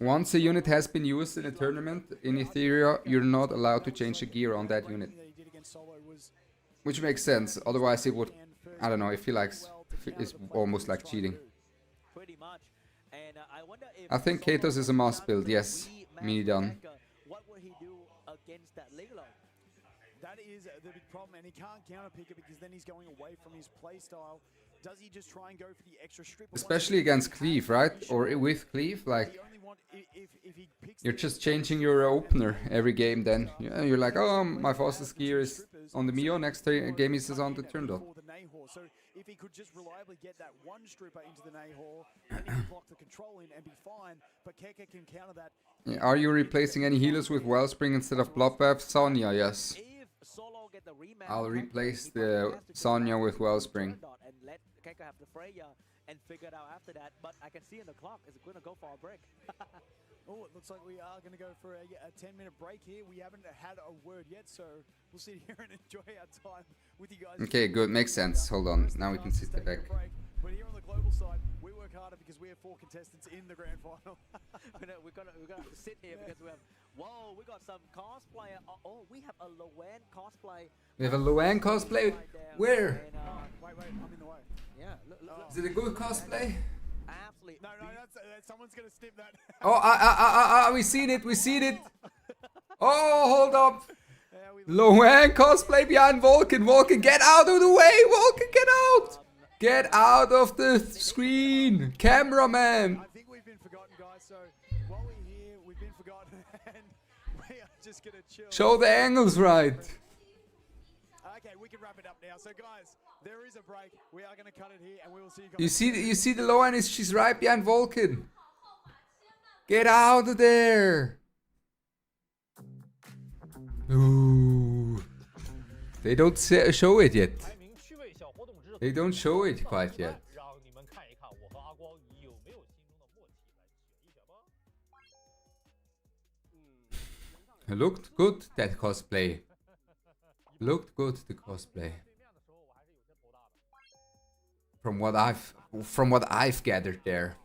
Once a unit has been used in a tournament in Etheria, you're not allowed to change the gear on that unit. Which makes sense. Otherwise, it would. I don't know. I feel like it's almost like cheating. Pretty much. And I wonder if I think Katos is a must build. Yes, mini done. What would he do against that Liglo? That is the big problem, and he can't counterpick it because then he's going away from his playstyle. Does he just try and go for the extra strip? Especially against Cleave, right? Or with Cleave, like you're just changing your opener every game. Then you're like, oh, my fastest gear is on the Mio. Next game is on the Turndot. So if he could just reliably get that one stripper into the Nahor, then he can block the control in and be fine. But Keka can counter that. Yeah, are you replacing any healers with Wellspring instead of Bloodbath? Sonya, yes. I'll replace the Sonya with Wellspring. And let Keka have the Freya and figure it out after that. But I can see in the clock, it's going to go for a break. Oh, it looks like we are going to go for a 10-minute break here. We haven't had a word yet, so we'll sit here and enjoy our time with you guys. Okay, good. Makes sense. Hold on. Now we can sit back. But here on the global side, we work harder because we have 4 contestants in the grand final. we're gonna have to sit here because we have. Whoa, we got some cosplayer. Oh, we have a Loan cosplay. We have a Loan cosplay? Where? Wait, I'm in the way. Yeah. Look. Is it a good cosplay? Absolutely. No, that's someone's gonna snip that. Oh, we seen it. We seen it. Oh, hold up. Loan cosplay behind Vulcan. Vulcan, get out of the way. Vulcan, get out. Get out of the screen. Cameraman. I think we've been forgotten, guys. So while we're here, we've been forgotten, and we are just gonna chill. Show the angles right. Okay, we can wrap it up now. So guys, there is a break. We are gonna cut it here, and we will see you guys. You see the Loan is she's right behind Vulcan. Get out of there. Ooh. They don't show it yet. They don't show it quite yet. Looked good, that cosplay. Looked good, the cosplay. From what I've gathered there.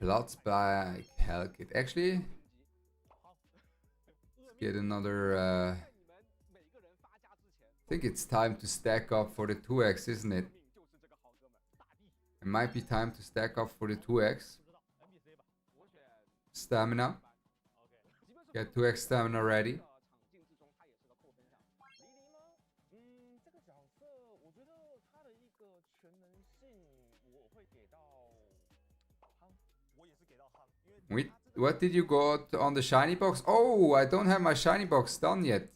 Lots by Hellkit. Actually, let's get another. I think it's time to stack up for the 2x, isn't it? It might be time to stack up for the 2x. Stamina. Get 2x stamina ready. What did you got on the shiny box? Oh, I don't have my shiny box done yet.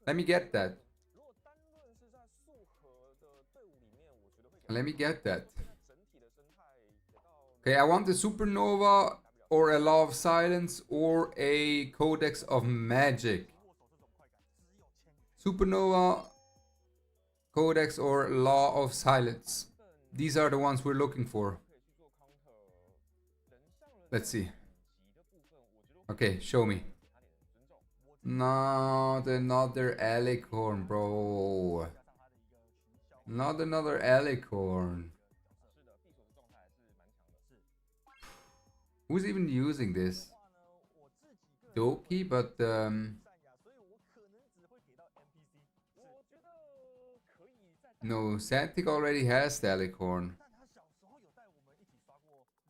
Let me get that. Let me get that. Okay, I want a Supernova or a Law of Silence or a Codex of Magic. Supernova, Codex or Law of Silence. These are the ones we're looking for. Let's see. Okay, show me. No, another Alicorn, bro. Not another Alicorn. Who's even using this? Doki, but no, Santic already has the Alicorn.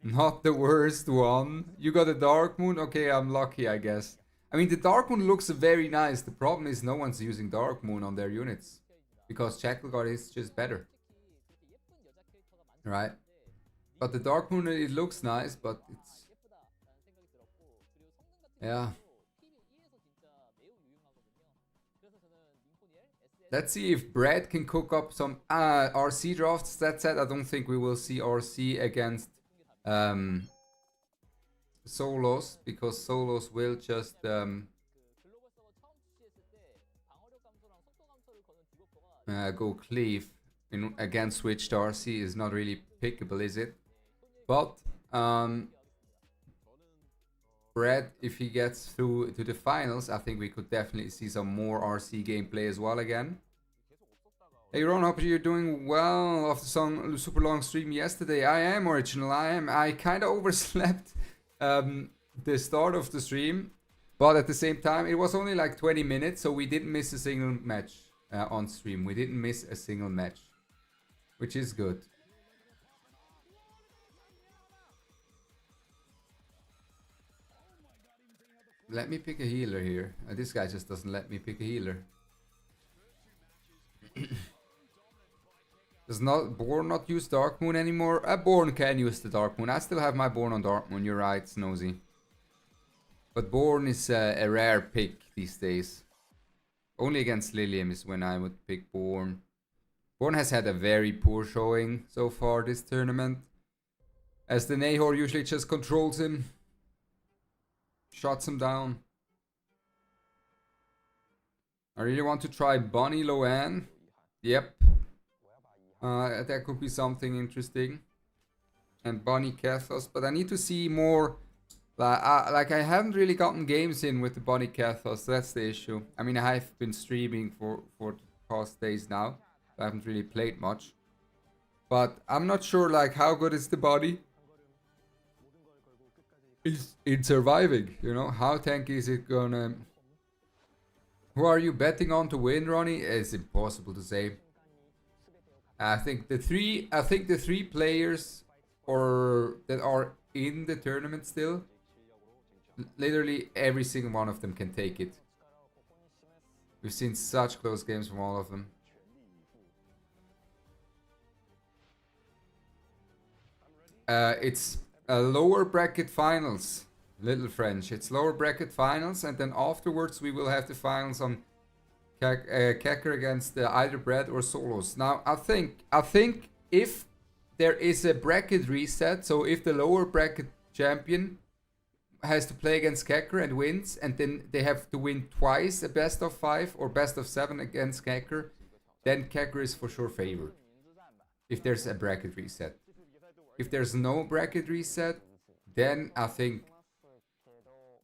Not the worst one. You got a Dark Moon? Okay, I'm lucky, I guess. I mean, the Dark Moon looks very nice. The problem is no one's using Dark Moon on their units. Because Shackleguard is just better. Right? But the Dark Moon, it looks nice, but it's... Yeah. Let's see if Brad can cook up some RC drafts. That said, I don't think we will see RC against solos, because solos will just go cleave against switched RC is not really pickable, is it? But Brad, if he gets through to the finals, I think we could definitely see some more RC gameplay as well again. Hey Ron, hope you're doing well after some super long stream yesterday. I am original, I kind of overslept the start of the stream. But at the same time, it was only like 20 minutes, so we didn't miss a single match on stream. We didn't miss a single match, which is good. Let me pick a healer here. This guy just doesn't let me pick a healer. Does not Born not use Dark Moon anymore? Born can use the Dark Moon. I still have my Born on Dark Moon. You're right, Snozy. But Born is a rare pick these days. Only against Lilium is when I would pick Born. Born has had a very poor showing so far this tournament, as the Nahor usually just controls him. Shuts him down. I really want to try Bonnie Loan. Yep. That could be something interesting. And Bonnie Kathos. But I need to see more. Like I haven't really gotten games in with the Bonnie Kathos. That's the issue. I mean, I've been streaming for the past days now. I haven't really played much. But I'm not sure like how good is the body. In surviving, you know, how tanky is it gonna? Who are you betting on to win, Ronnie? It's impossible to say. I think the three players that are in the tournament still, literally every single one of them can take it. We've seen such close games from all of them. It's a lower bracket finals, Little French. It's lower bracket finals, and then afterwards we will have the finals on Kecker against either Brad or Solos. Now I think if there is a bracket reset, so if the lower bracket champion has to play against Kecker and wins, and then they have to win twice a best of 5 or best of 7 against Kecker, then Kecker is for sure favored. If there's a bracket reset. If there's no bracket reset, then I think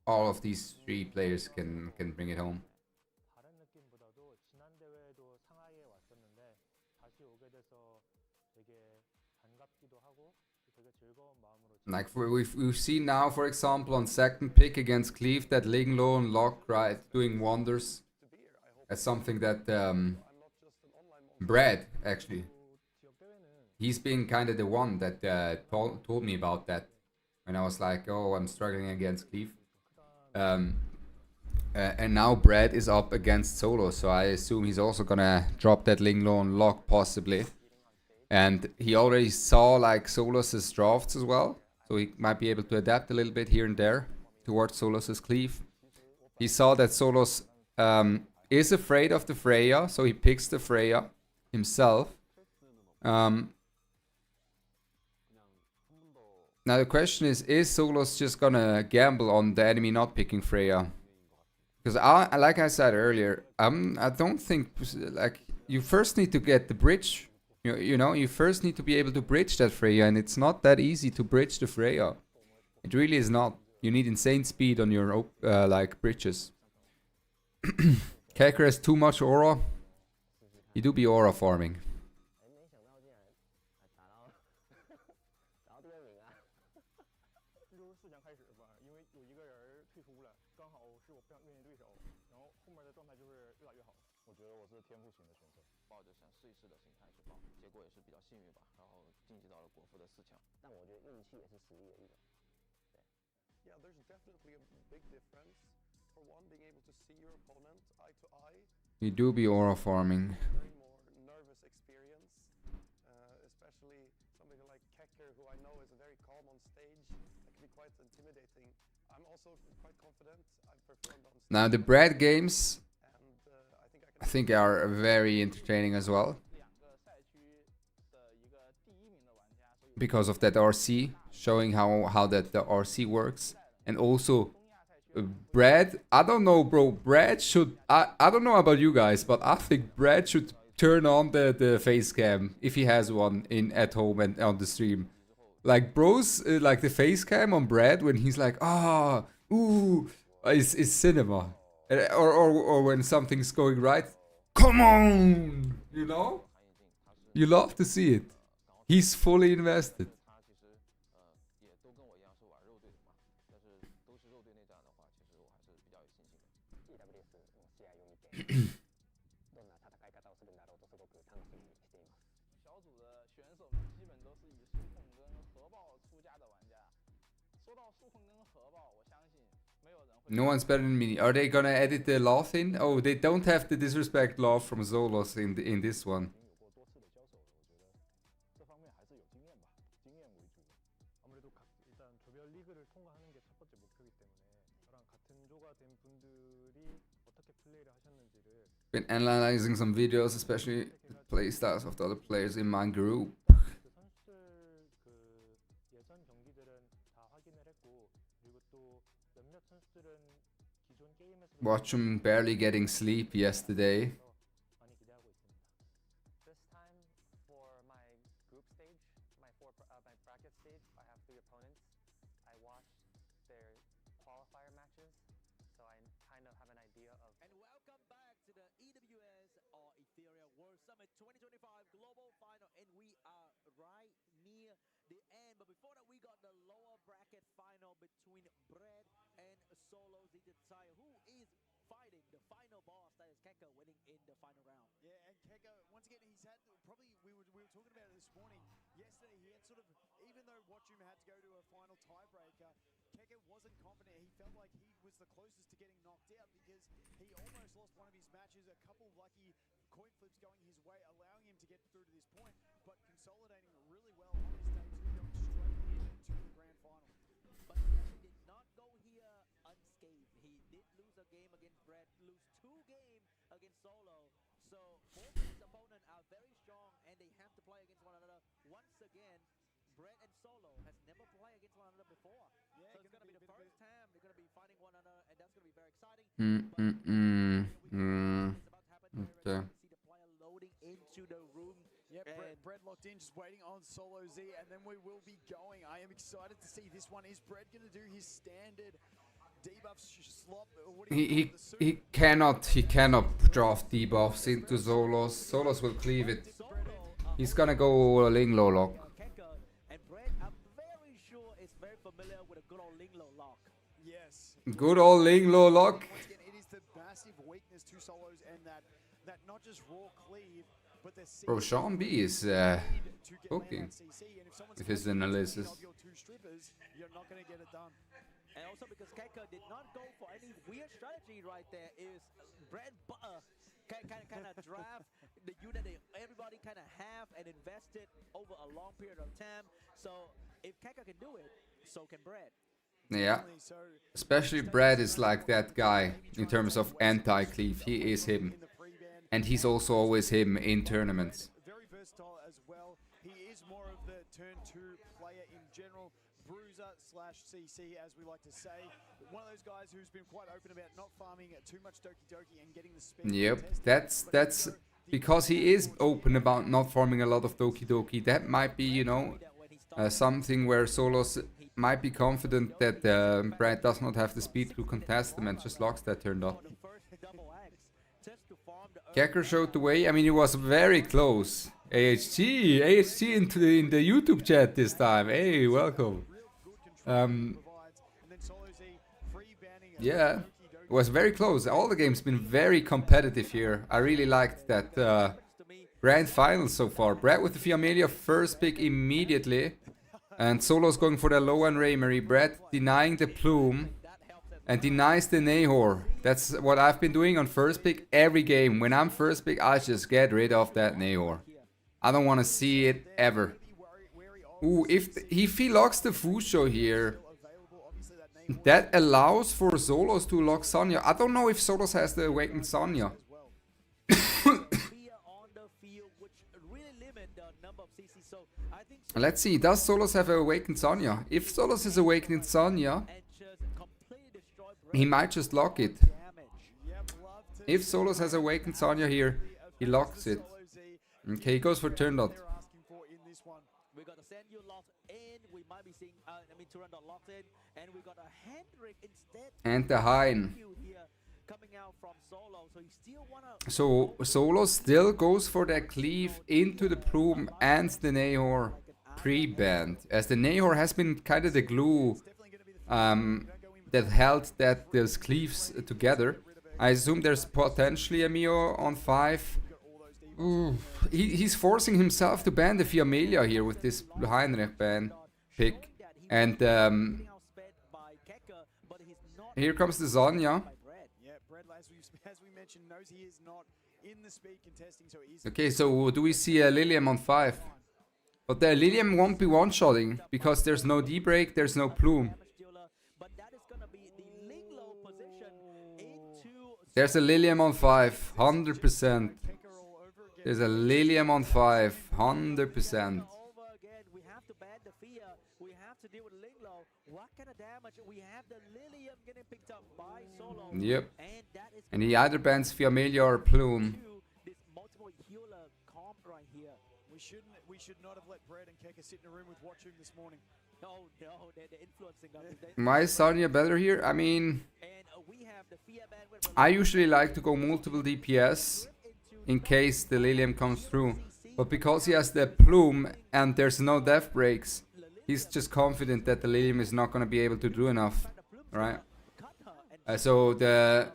all of these 3 players can bring it home. Like we've seen now, for example, on second pick against Cleve, that Linglo and Locke, right, doing wonders. That's something that Brad actually. He's been kind of the one that told me about that when I was like, oh, I'm struggling against Cleve. And now Brad is up against Solo, so I assume he's also gonna drop that Linglo and Lock possibly. And he already saw like Solos's drafts as well, so he might be able to adapt a little bit here and there towards Solos's Cleve. He saw that Solos is afraid of the Freya, so he picks the Freya himself. Now the question is Solos just gonna gamble on the enemy not picking Freya? Because like I said earlier, I don't think, like, you first need to get the bridge. You know, you first need to be able to bridge that Freya, and it's not that easy to bridge the Freya. It really is not. You need insane speed on your like bridges. Kecker has too much aura. You do be aura farming. Yeah, there's definitely a big difference. For one, being able to see your opponent eye to eye. You do be aura farming. Very more nervous experience, especially something like Kecker, who I know is very calm on stage. That can be quite intimidating. I'm also quite confident. I've performed on stage. Now the Brad games, I think are very entertaining as well. Because of that RC, showing how that the RC works. And also Brad, I don't know, bro, Brad should, I don't know about you guys, but I think Brad should turn on the face cam if he has one at home and on the stream. Like bros, like the face cam on Brad when he's like, is cinema. Or when something's going right, come on, you know? You love to see it. He's fully invested. 说到速控跟核爆，我相信没有人会。 No one's better than me. Are they gonna edit the laugh in? Oh, they don't have the disrespect laugh from Zolos in this one. 有过多次的交手了，我觉得这方面还是有经验吧，经验为主。 아무래도 일단 조별 리그를 통과하는 게 첫 번째 목표이기 때문에 저랑 같은 조가 된 분들이 어떻게 플레이를 하셨는지를 Been analyzing some videos, especially the play styles of the other players in my group. 그 선수들 그 예전 경기들은 다 확인을 했고 그리고 또 몇몇 선수들은 기존 게임에서 Watch him barely getting sleep yesterday. 많이 기대하고 있습니다. This time for my group stage, my bracket stage, I have 3 opponents. I watched their qualifier matches, so I kind of have an idea of. And welcome back to the EWS or Etheria World Summit 2025 Global Final, and we are right near the end. But before that, we got the lower bracket final between Brad and Solo Zitaya, who is fighting the final boss, that is Keka, winning in the final round. Yeah, and Keka, once again, he's had probably, we were talking about it this morning. Yesterday, he had sort of, even though Watchum had to go to a final tiebreaker, Keka wasn't confident. He felt like he was the closest to getting knocked out because he almost lost one of his matches. A couple of lucky coin flips going his way, allowing him to get through to this point, but consolidating really well on his day two, going straight into the grand final. But he actually did not go here unscathed. He did lose a game against Brad, lose 2 games against Solo. So both of his opponents are very strong and they have to play against one another. Once again, Brad and Solo has never played against one another before. Yeah, So it's going to be the first time they're going to be fighting one another, and that's going to be very exciting. Okay. See the player loading into the room. Yeah, And Brad locked in, just waiting on Solo Z, and then we will be going. I am excited to see this one. Is Brad going to do his standard debuff slop? Or what do you call it, the suit? He cannot draft debuffs into Zolos. Zolos will cleave it. He's gonna go Ling Low lock. Keka and Brad, I'm very sure is very familiar with a good old Linglo lock. Yes. Good old Ling Low lock. Once again, it is the massive weakness to Solos, and that not just raw cleave, but the Bro, Sean B is cooking with his analysis. of your 2 strippers, you're not going to get it done. And also because Keka did not go for any weird strategy right there, is Brad kind of draft the unit that everybody kind of have and invested over a long period of time. So if Keka can do it, so can Brad. Yeah. So Especially Brad is like that guy in terms of anti-cleave. He is him. in the pre-ban, And he's also always him in tournaments. very versatile as well. He is more of the turn 2 player in general. Bruiser / CC, as we like to say. One of those guys who's been quite open about not farming too much Doki Doki and getting the spin. Yep, contested. that's because he is open about not farming a lot of Doki Doki. That might be, you know, something where Solos might be confident that Brad does not have the speed to contest them and just locks that turned off. The first double axe just to farm the Kecker showed the way. I mean, he was very close. AHG in the YouTube chat this time. Hey, welcome. Yeah, it was very close. All the games been very competitive here. I really liked that grand final so far. Brad with the Fiamelia first pick immediately. And Solo's going for the low and Raymery. Brad denying the Plume. And denies the Nahor. That's what I've been doing on first pick every game. When I'm first pick, I just get rid of that Nahor. I don't want to see it ever. Ooh, if he locks the Fusho here, that allows for Solos to lock Sonya. I don't know if Solos has the Awakened Sonya. Let's see, does Solos have Awakened Sonya? If Solos is Awakened Sonya, he might just lock it. If Solos has Awakened Sonya here, he locks it. Okay, he goes for turn dot. We got a Senyu locked in. We might be seeing, Turandot locked in, and we got a Hendrik instead. And the Hein. Here coming out from Solo, so he still wanna. So Solo still goes for that cleave into the Plume and the Nahor pre-banned, as the Nahor has been kind of the glue that held those cleaves together. I assume there's potentially a Mio on 5. Ooh, he's forcing himself to ban the Fiamelia here with this Heinrich ban pick. And Here comes the Zanya. Yeah, Brad, as we mentioned, knows he is not in the speed contesting, so he's... Okay, so do we see a Lilium on 5? But the Lilium won't be one-shotting because there's no D-break, there's no plume. There's a Lilium on 5, 100%. There's a Lilium on 5, 100%. Yep. And he either bans Fiamelia or Plume. We should not have let Brad and Keka sit in a room with Watchung this morning. Oh no, they're influencing us. Why is Sonya better here? I mean, I usually like to go multiple DPS in case the Lilium comes through. But because he has the Plume and there's no death breaks, he's just confident that the Lilium is not going to be able to do enough, right? So the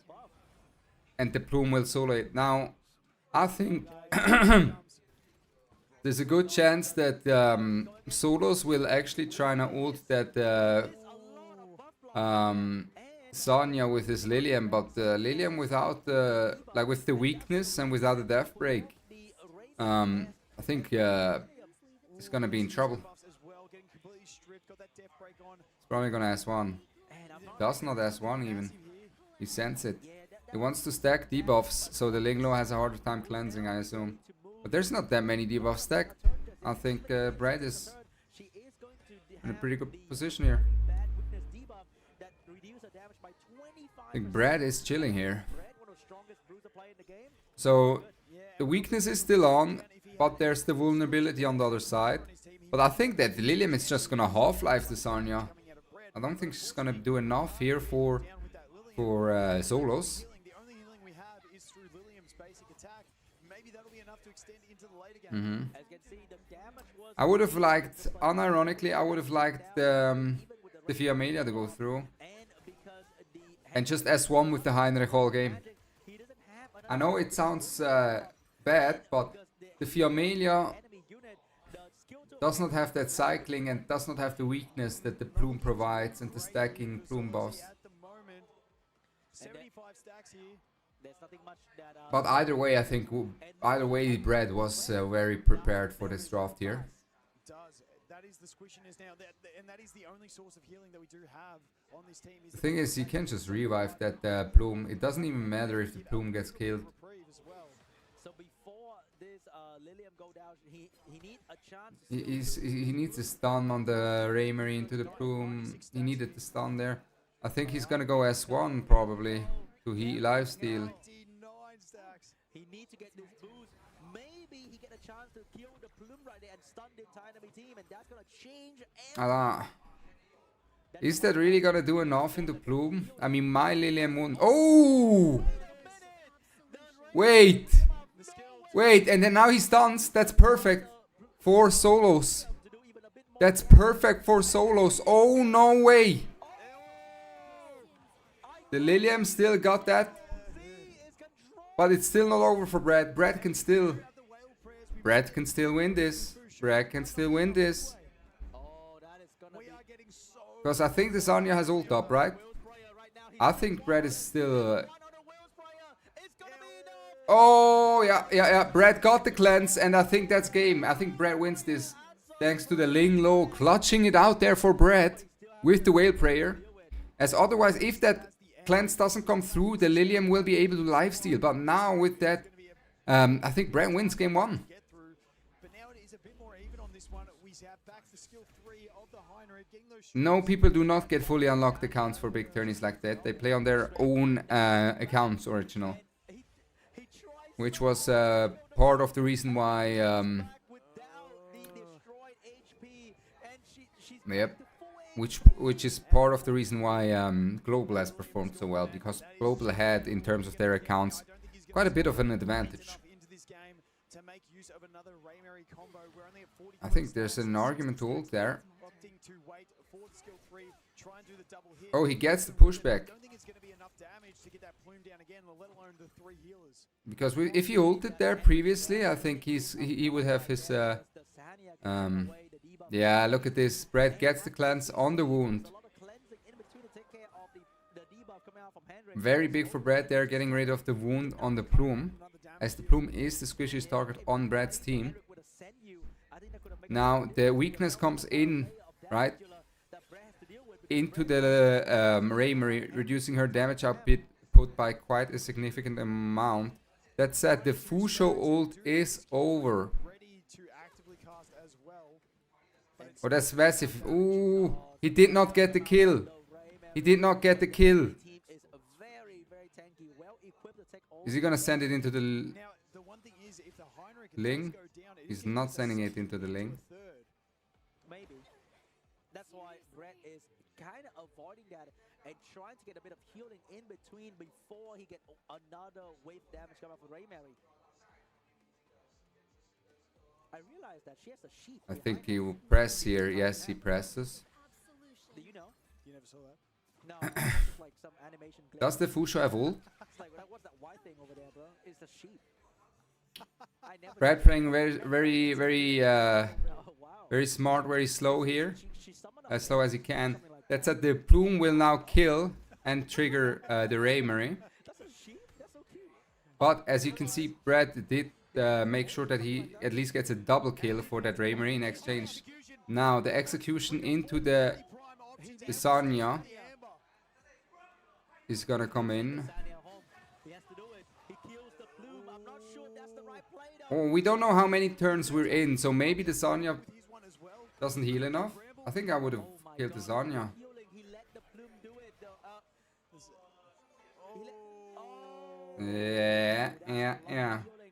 Plume will solo it. Now, I think there's a good chance that solos will actually try and ult that Sonya with his Lilium, but Lilium without like with the weakness and without the death break, I think he's gonna be in trouble. He's probably gonna S1. Does not S1 even. He sends it. He wants to stack debuffs, so the Linglo has a harder time cleansing, I assume. But there's not that many debuffs stacked. I think Brad is in a pretty good position here. I think Brad is chilling here. So the weakness is still on, but there's the vulnerability on the other side. But I think that Lilium is just gonna half-life the Sonya. I don't think she's gonna do enough here for solos. I would have liked, unironically, I would have liked the Fiamelia to go through. And just S1 with the Heinrich all game. I know it sounds bad, but the Fiamelia does not have that cycling and does not have the weakness that the Plume provides and the stacking Plume boss. But either way, I think Brad was very prepared for this draft here. That is the squishiness now, and that is the only source of healing that we do have on this team. The thing is, you can just revive that Plume. It doesn't even matter if the Plume gets killed. So before this Lilium go down, he needs a chance. He needs a stun on the Raymarie into the Plume. He needed the stun there. I think he's gonna go S1 probably to heal lifesteal. He needs to get this boost. Maybe he get a chance to kill the Plume right there and stun the entire enemy team, and that's gonna change everything. Is that really gonna do enough into Plume? I mean, my Lilium won't. Oh! Wait! Wait, and then now he stuns. That's perfect for solos. That's perfect for solos. Oh, no way! The Lilium still got that. But it's still not over for Brad. Brad can still win this. Brad can still win this. Because I think the Sonya has ult up, right? I think Brad is still... Oh, yeah. Brad got the cleanse, and I think that's game. I think Brad wins this. Thanks to the Linglo clutching it out there for Brad with the Whale Prayer. As otherwise, if that cleanse doesn't come through, the Lilium will be able to lifesteal. But now with that, I think Brad wins game 1. No, people do not get fully unlocked accounts for big tourneys like that. They play on their own accounts original. Which was part of the reason why... Yep. Which is part of the reason why Global has performed so well, because Global had, in terms of their accounts, quite a bit of an advantage. I think there's an argument to ult there. Oh, he gets the pushback. Because if he ulted there previously, I think he would have his... yeah, look at this. Brad gets the cleanse on the wound. Very big for Brad there, getting rid of the wound on the Plume, as the Plume is the squishiest target on Brad's team. Now the weakness comes in, right, into the Raymarie, reducing her damage output by quite a significant amount. That said, the Fusho ult is over. Oh, that's massive. Ooh, he did not get the kill. He did not get the kill. Is he gonna send it into the Ling? He's not sending it into the Ling. Maybe. That's why Brett is kind of avoiding that and trying to get a bit of healing in between before he gets another wave damage coming from Raymarie. I realized that she has a sheep. I think he will press here. Yes, he presses. Do you know? You never saw that? No, it's like some animation. Does the Fusho have ult? It's like, what's that white thing over there, bro? It's a sheep. I never Brad playing very oh, wow. very smart, very slow here. As slow as he can. That said, the Plume will now kill and trigger the Raymarie. That's a sheep? That's so cute. But as you can see, Brad did make sure that he at least gets a double kill for that Raymarie in exchange. Now the execution into the Sonya is gonna come in. He has to do it. He kills the Plume. I'm not sure that's the right play though. Oh, we don't know how many turns we're in, so maybe the Sonya doesn't heal enough. I think I would have killed the Sonya. He let the Plume do it though. Yeah.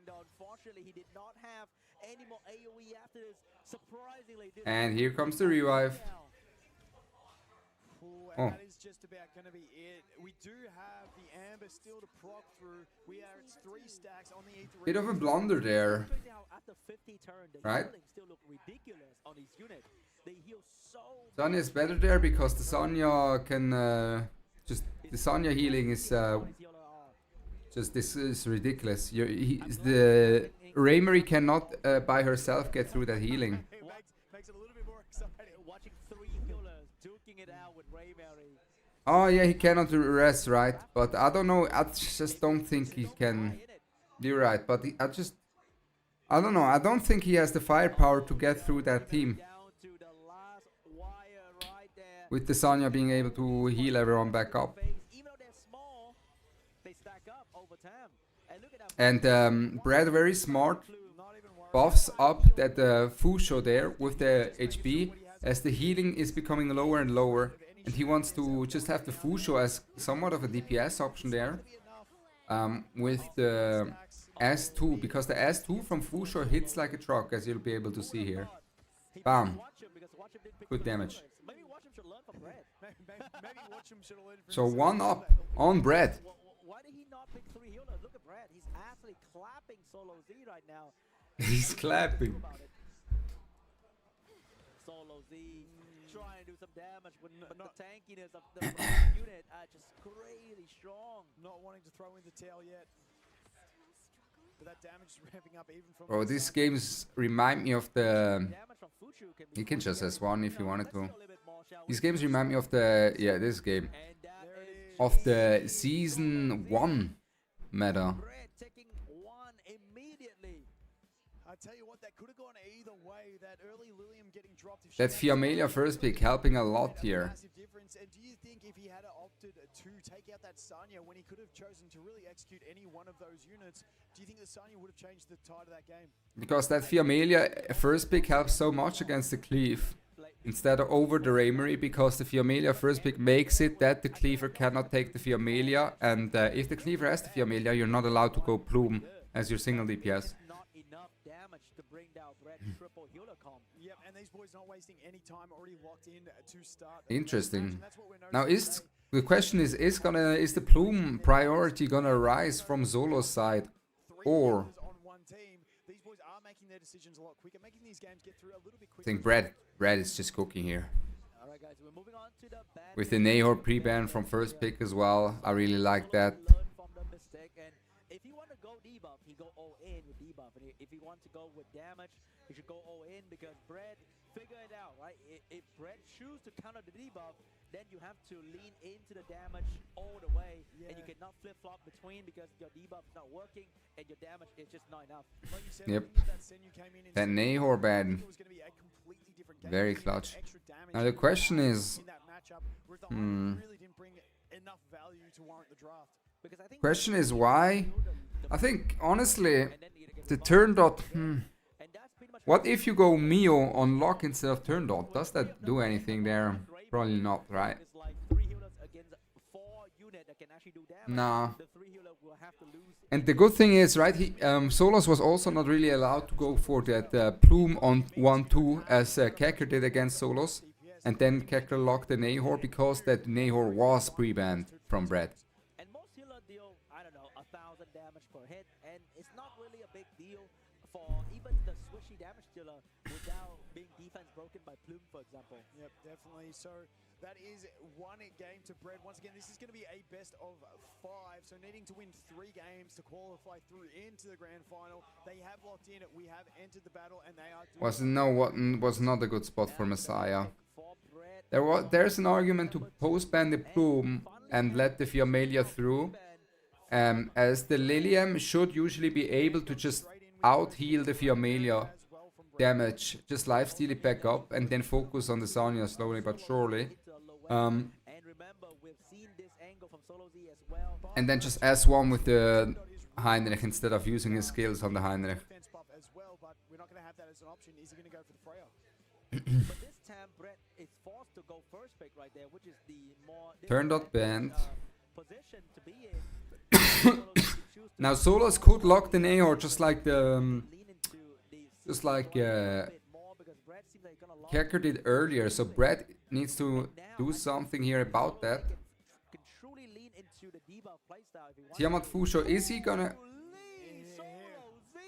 Unfortunately, he did not have any more AoE after this. Surprisingly, And here comes the revive. Oh. That is just about going to be it. We do have the Amber still to proc through. We are at 3 stacks on the Etheria. Bit of a blunder there, After 50 turn, the right? healing still look ridiculous on his unit. They heal so Sonya is better there because the Sonya can the Sonya healing is just this is ridiculous. The Raymarie cannot by herself get through that healing. Makes it a little bit more exciting. watching 3 healers duking it out with Raymarie. Oh yeah, he cannot rest, right? But I don't know. I just don't think he can. You're right, but I don't know. I don't think he has the firepower to get through that team. Down to the last wire right there. With the Sonya being able to heal everyone back up. Even though they're small, they stack up over time. And look at that. And Brad, very smart, buffs up that Fusho there with the HP as the healing is becoming lower and lower. And he wants to just have the Fusho as somewhat of a DPS option there. With the S2, because the S2 from Fusho hits like a truck, as you'll be able to see here. Bam. Good damage. Maybe Watcham should learn from Brad. Maybe Watcham should have learned from So his 1 up on Brad. Why did he not pick 3 healers? Look at Brad. He's actually clapping Solo Z right now. He's clapping. About it. Solo Z trying to do some damage, but the tankiness of the unit are just crazy strong. Not wanting to throw in the tail yet. But that damage is ramping up even from... Bro, these games remind me of the... Damage from Fuchu can be You can just S1 if you wanted to. a little bit more, shall we? These games remind me of the... Yeah, this game. And that is Of the Season 1 meta. Brad taking 1 immediately. I tell you what, that could have gone either way. That early Lilium getting dropped. If That she had Fiamelia first pick helping a lot here. massive difference. And do you think if he had opted to take out that Sanya when he could have chosen to really execute any one of those units, do you think the Sanya would have changed the tide of that game? Because that Fiamelia first pick helps so much against the Cleave. Instead of over the Raymarie, because the Fiamelia first pick makes it that the Cleaver cannot take the Fiamelia. And if the Cleaver has the Fiamelia, you're not allowed to go Plume as your single DPS. Not enough damage to bring down Brad triple healer comp. Yep, and these boys not wasting any time, already locked in to start. Interesting. That's what we're Now noticing today. the question is the Plume priority gonna rise from Zolo's side? 3 Or healers on one team. These boys are making their decisions a lot quicker, making these games get through a little bit I quicker. think Brad is just cooking here. Alright guys, we're moving on to the bad With the Nahor pre-ban from first pick as well. I really like that. Learn from the mistake, and if you want to go debuff, he go all in with debuff. And if you want to go with damage, he should go all in because Brad figure it out, right? If Brett chooses to counter the debuff, then you have to lean into the damage all the way, and you cannot flip-flop between because your debuff is not working and your damage is just not enough. Like you said, Yep. I think that Senyu came in That Nahor ban. it was going to be a completely different game. Very He did clutch. extra damage Now the question is, in that matchup, whereas the Iron really didn't bring enough value to warrant the draft. Because I think question is why? I think honestly, the turn dot. and that's pretty much What if you go Mio on lock instead of turn dot? Does that do anything there? Probably not, right? it's like 3 healers against 4 unit that can actually do damage. Nah. The 3 healer will have to lose. And the good thing is, right, Solos was also not really allowed to go for that plume on 1-2 as Kekker did against Solos. And then Kekker locked the Nahor because that Nahor was pre-banned from Brad. And most healer deal, I don't know, 1,000 damage per hit, and it's not really a big deal for even the swishy damage dealer without being defense broken by Plume, for example. Yep, definitely. So that is one game to Bread. Once again, this is going to be a best of 5. So needing to win 3 games to qualify through into the grand final. They have locked in. We have entered the battle, and they are doing Was not a good spot for Messiah. For Brett, There's an argument to post-ban the plume and let the Fiamelia through. As the Lilium should usually be able to just out-heal the Fiamelia damage, just lifesteal it back up and then focus on the Zanya slowly but surely. and remember, we've seen this angle from Solo Z as well. And then just S1 with the Heinrich instead of using his skills on the Heinrich. defense buff as well, but we're not going to have that as an option. Is he going to go for the Freya? But this time, Brett is forced to go first pick right there, which is the more Turn dot banned. position to be in. Solo Z choose to Now Solos could lock the Nahor just like the lean into the just like bit more because Brett seems like gonna lock Kekker did earlier, so Brad needs to do something here about that. can truly lean into the debuff playstyle if he wants. Tiamat Fusho, is he gonna... Solo Z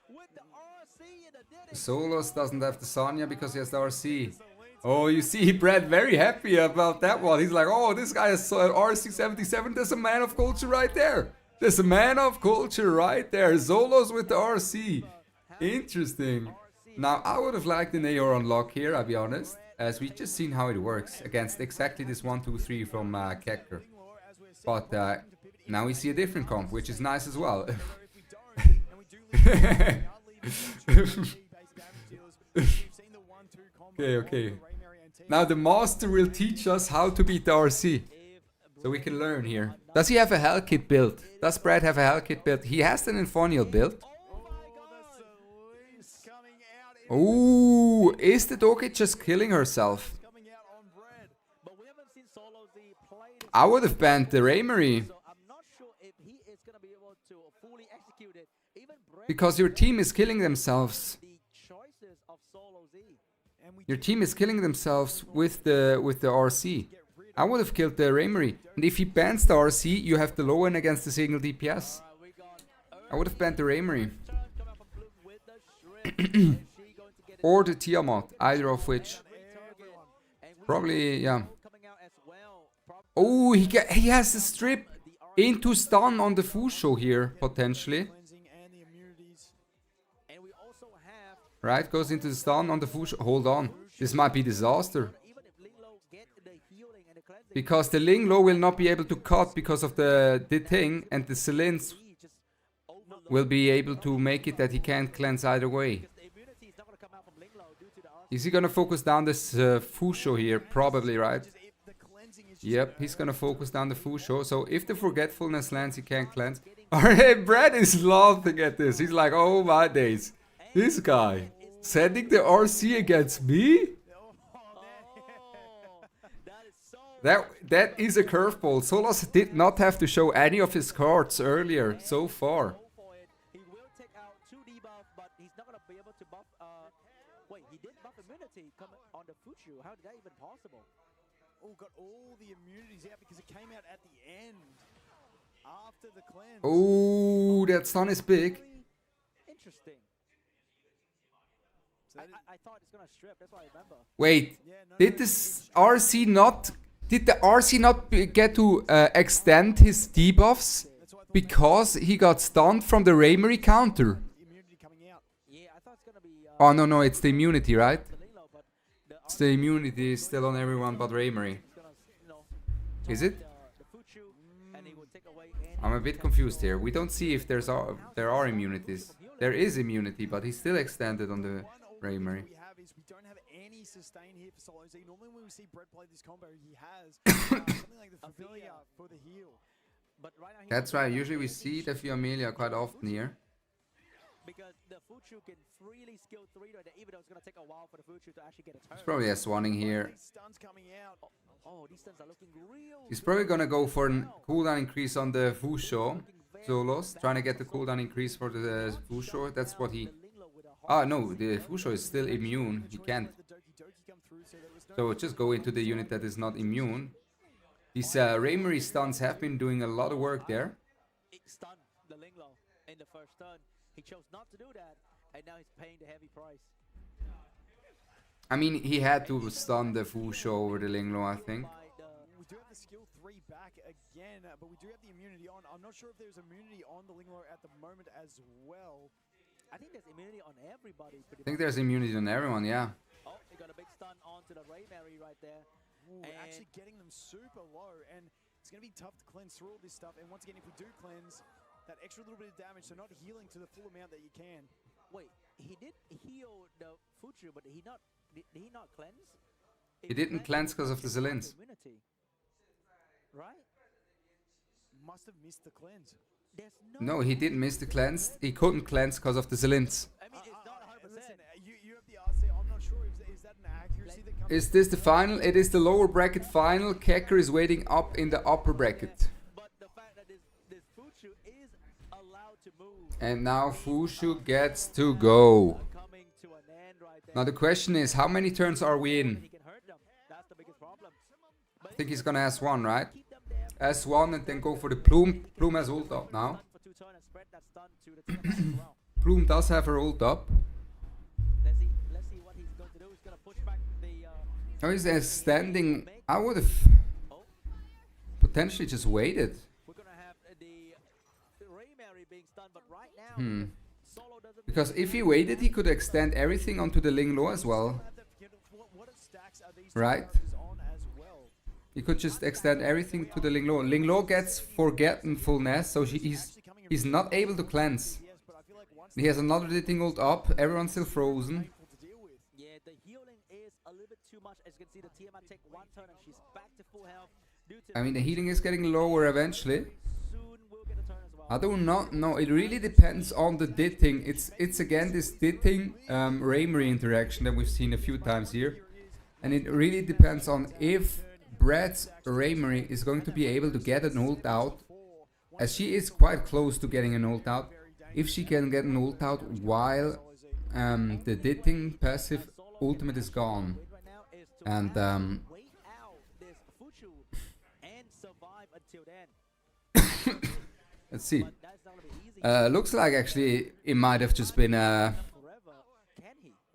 with the RC in the did it. Solos doesn't have the Zanya because he has the RC. Oh, you see Brad very happy about that one. He's like, oh, this guy has RC 77. There's a man of culture right there. There's a man of culture right there. Solos with the RC. Interesting. Now, I would have liked the Nahor on lock here, I'll be honest. As we just seen how it works against exactly this 1-2-3 from Kekker. But now we see a different comp, which is nice as well. Okay. Now the master will teach us how to beat the RC. So we can learn here. Does he have a Hell Kit build? Does Brad have a Hell Kit build? He has an Infonial build. Ooh, is the Doge just killing herself? But we haven't seen Solo Z play this, I would have banned the Raymery. so I'm not sure if he is gonna be able to fully execute it. Even Brett Because your team is killing themselves. the choices of Solo Z. Your team is killing themselves with the RC. I would have killed the Raymery. And if he bans the RC, you have the low end against the single DPS. We got I would have banned the Raymery. turn coming out from Bloom with the shrimp. Is she going to get it? Or the Tiamat, either of which. And we Probably, yeah. coming out as well. Oh, he has the strip into stun on the Fusho here, potentially. Cleansing and the immunities. And we also have, Right, goes into the stun on the Fusho. Hold on. This might be disaster. even if Linglo get the healing and the cleansing, Because the Linglo will not be able to cut because of the thing, and the Selins he just overload. will be able to make it that he can't cleanse either way. The immunity is not going to come out from Linglo due to the RC. Is he gonna focus down this Fusho here? Probably, right? Just if the cleansing is just Yep, he's gonna focus down the Fusho. So if the Forgetfulness lands, he can't cleanse. Alright, Brad is laughing at this. He's like, oh my days. This guy sending the RC against me? That is so That is a curveball. Solos did not have to show any of his cards earlier so far. go for it. He will take out 2 debuff, but he's not going to be able to buff. Wait, he did buff immunity come on the Fuchu. How did that even possible? oh, got all the immunities out because it came out at the end after the cleanse. Oh, that stun is big. Interesting. I thought it's going to strip. That's what I remember. Wait, did this RC not... Did the RC not get to extend his debuffs because he got stunned from the Raymery counter? Immunity coming out. Yeah, I thought it's going to be Oh, no, it's the immunity, right? the Linglo, but The immunity is still on everyone but Raymery. Is it? I'm a bit confused here. We don't see if there are immunities. There is immunity, but he's still extended on the Raymery. We don't have any sustain here for Solo Z. Normally when we see Brett play this combo, he has something like the Familiar for the heal. But right now That's right. Usually we see the Familia quite often here. Because the Fuchu can freely skill 3 right there, even though it's gonna take a while for the Fuchu to actually get a turn. He's probably S1ing here. These stuns coming out. Oh, these stuns are looking real. He's probably gonna go for a cooldown increase on the Fusho solos, trying to get the cooldown increase for the Fusho. That's what he... Ah, no, the Fusho is still immune. He can't. So just go into the unit that is not immune. These Raymery stuns have been doing a lot of work there. Stun the Linglo in the first turn. He chose not to do that, and now he's paying the heavy price. I mean, he had to stun the Fusho over the Linglo, I think. We do have the skill 3 back again, but we do have the immunity on. I'm not sure if there's immunity on the Linglo at the moment as well. I think there's immunity on everybody. I think there's immunity on everyone, yeah. Oh, he got a big stun onto the Raymery right there. Ooh, actually getting them super low, and it's going to be tough to cleanse through all this stuff. And once again, if we do cleanse, that extra little bit of damage, so not healing to the full amount that you can. Wait, he did heal the Fuchu, but did he not cleanse? He didn't cleanse because of the Zilins. Right? Must have missed the cleanse. No, he didn't miss the cleanse. He couldn't cleanse because of the Zilins. I mean, it's not 100%. Listen, you have the RC. I'm not sure. Is that an accuracy that comes? Is this the final? It is the lower bracket final. Kecker is waiting up in the upper bracket. But the fact that this Fuchu is allowed to move. And now Fushu gets to go. Coming to an end right there. Now the question is, how many turns are we in? He can hurt them. That's the biggest problem. I think he's gonna S1, right? S1 and then go for the Plume. Plume has ult up now. Plume does have her ult up. Let's see what he's going to do. He's going to push back the... Oh, he's extending. I would have potentially just waited. We're going to have the Raymery being stunned, but right now... Solo doesn't... Because if he waited, he could extend everything onto the Linglo as well. Right? He could just extend everything to the Linglo. Linglo gets Forgetfulness, so he's not able to cleanse. He has another Ditting ult up, everyone's still frozen. Yeah, the healing is a little bit too much. As you can see, the Tiamat take one turn and she's back to full health. I mean, the healing is getting lower eventually. Soon we'll get a turn as well. I do not know, it really depends on the Ditting. It's again this Ditting Raymery interaction that we've seen a few times here. And it really depends on if Brett's Raymery is going to be able to get an ult out, as she is quite close to getting an ult out. If she can get an ult out while the Ditting passive ultimate is gone. And let's see. Looks like actually it might have just been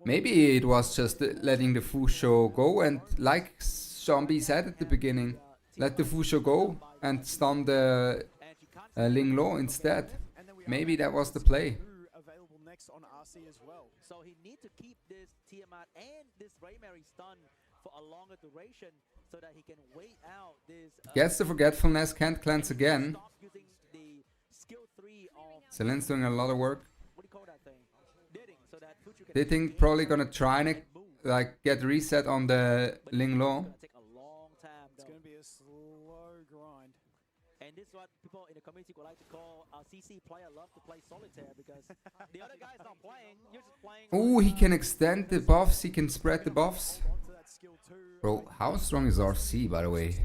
maybe it was just letting the Fusho go, and like Zombie said at the beginning, let the Fusho go and stun the Linglo instead. Maybe that was the play. Available next on RC as well. So he needs to keep this Tiamat and this Raymery stun for a longer duration so that he can wait out this... Gets the Forgetfulness, can't cleanse again. Stop using the skill 3 of... Celin's doing a lot of work. What do you call that thing? Ditting, so that Fuchu can... Ditting probably gonna try and like get reset on the Linglo. Take a long time, It's going to be a slow grind. and this is what people in the community would like to call a CC player love to play solitaire, because the other guy is not playing, you're just playing... Oh, he can extend the buffs, he can spread the buffs. Bro, how strong is RC, by the way?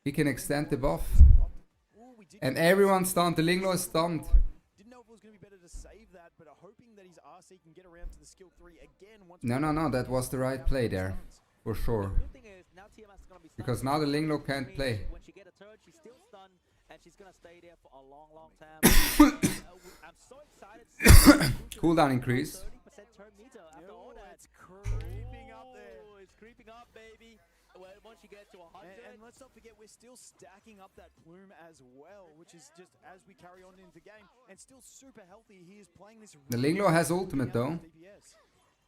He can extend the buff. And everyone's stunned, the Linglo is stunned. Didn't know if it was going to be better to save that, but hoping that his RC can get around to the skill 3 again. No, that was the right play there, for sure. Because now the Linglo can't play. When she get a turn, she's still stunned, and she's gonna stay there for a long time. I'm so excited. Cooldown increase. 30% turn meter after all that. It's creeping up there. Oh, it's creeping up, baby. Well, once you get to 100. And let's not forget, we're still stacking up that plume as well, which is just as we carry on into the game, and still super healthy. He is playing this. The Linglo has ultimate though.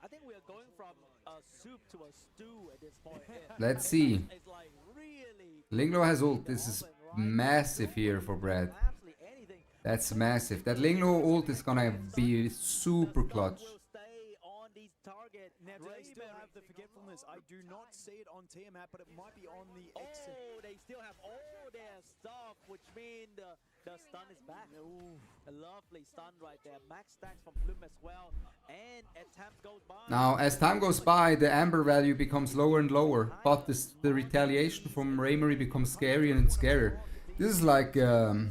I think we are going from a soup to a stew at this point. Let's see. It's like really Linglo has ult. This is massive here for Brad. absolutely anything. That's massive. That Linglo ult is gonna be super clutch. Will stay on these targets. Now, do they still have the forgetfulness? I do not see it on Tiamat, but it might be on the exit. Oh, they still have all their stuff, which means the stun is back. A lovely stun right there. Max stacks from Bloom as well. And as time goes by... Now, as time goes by, the Amber value becomes lower and lower, but the retaliation from Raymery becomes scarier and scarier. This is like No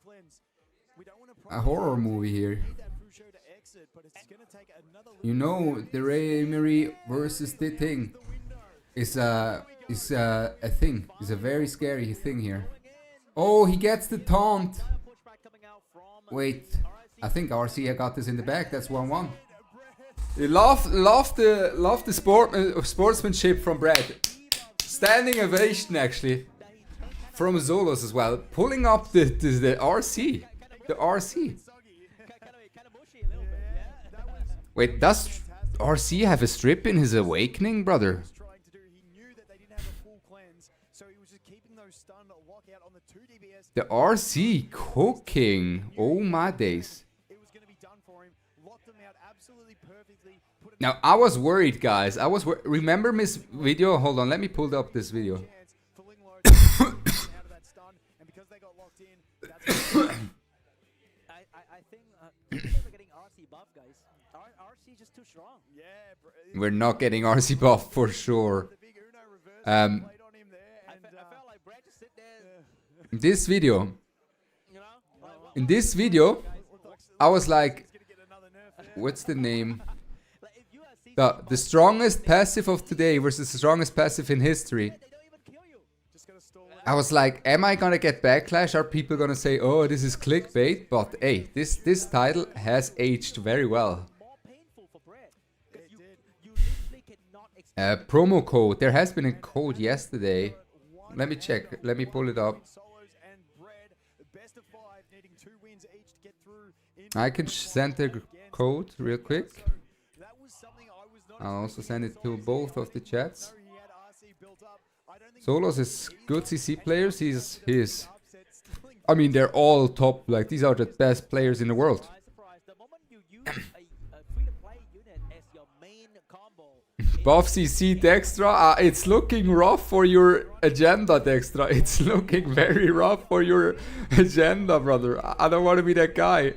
cleanse. We don't want to a horror movie here. need that Fusho to exit, but it's going to take another You know, the Raymery versus the thing is a thing. It's a very scary thing here. Oh, he gets the taunt. Wait, I think RC got this in the back. That's 1-1. Love the sportsmanship from Brad. Standing ovation actually from Zolos as well. Pulling up the RC. The RC. Wait, does RC have a strip in his awakening, brother? trying to do. He knew that they didn't have a full cleanse, so he was just keeping those stun lockout on the 2 DBS. The RC cooking. Oh my days. It was going to be done for him. Locked them out absolutely perfectly. Put Now, I was worried, guys. Remember this video? Hold on, let me pull up this video. chance for Linglo to get out of that stun, and because they got locked in, that's I think we're getting RC buff, guys. RC just too strong. yeah, bro. We're not getting RC buff for sure. The big Uno reverse Um, played on him there, I and felt like Brad just sit there, This video, you know? Like, what? in this video, I was like, gonna get another nerf there. what's the name? Like, if you are seeing The strongest passive of today versus the strongest passive in history. they don't even kill you. Just gonna stall it. I was like, am I gonna get backlash? Are people gonna say, oh, this is clickbait? But hey, this title has aged very well. More painful for Brad. Because you literally cannot Promo code. There has been a code yesterday. Let me check. Let me pull it up. Solos and Bread, best of 5, needing 2 wins each to get through. I can send the code real quick. That was something I was not I'll also send it to both of the chats. he had RC built up. I don't think Solos is good CC players. He's upset stealing. I mean, they're all top. Like, these are the best players in the world. surprise. The moment you use a free-to-play unit as your main combo, Buff CC Dextra. It's looking rough for your agenda, Dextra. It's looking very rough for your agenda, brother. I don't want to be that guy.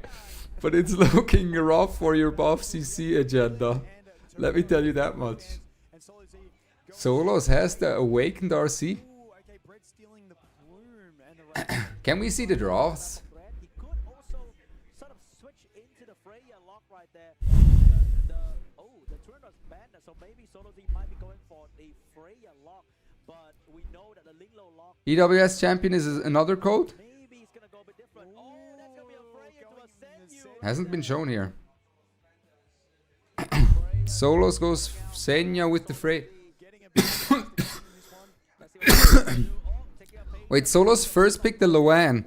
But it's looking rough for your Buff CC agenda. Let me tell you that much. And Solos E goes, Solos has the awakened RC. ooh, okay, Bread stealing the plume and the Can we see the drafts? Brad, he could also sort of switch into the Freya lock right there. The turn was banned, so maybe Solo Z might be going for the Freya lock, but we know that the Linglo lock, EWS champion is another code. maybe he's gonna go a bit different. Oh, that's gonna be a Freya to ascend you. Hasn't been shown here. Solos goes Senya with the Frey. getting a bit in this one. Let's see what he can do. Oh, taking a paper Wait, Solos first picked the Loan. with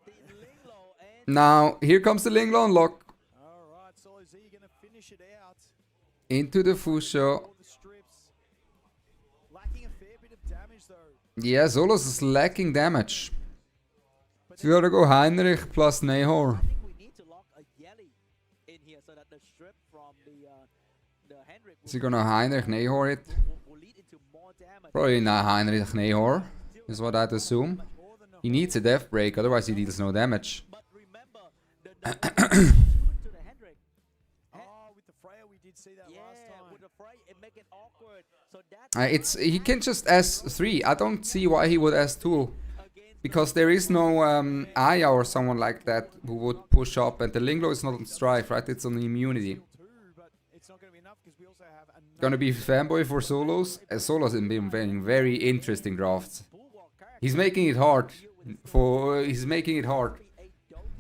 the Linglo, and Now, here comes the Linglo unlock. All right, Solos E gonna finish it out. Into the Fusho. All the strips. Lacking a fair bit of damage though. Yeah, Solos is lacking damage. So you gotta go Heinrich plus Nehor. I think we need to lock a Yelly in here so that the strip from the Hendrik Is he gonna Heinrich Nehor it? will lead into more damage. Probably not Heinrich Nehor, is what I'd assume. He needs a death break, otherwise he deals no damage. But remember, the tune to the Hendrik. Oh, with the Freya we did see that last Yeah, time. with the fray, it make it awkward. So that's He can just S3. I don't see why he would S2. Because there is no Aya or someone like that who would push up, and the Linglo is not on strife, right? It's on immunity. Too, but it's not gonna be enough because we also have another Gonna be fanboy for Solos. Solos has been playing very interesting drafts. He's making it hard. He's making it hard.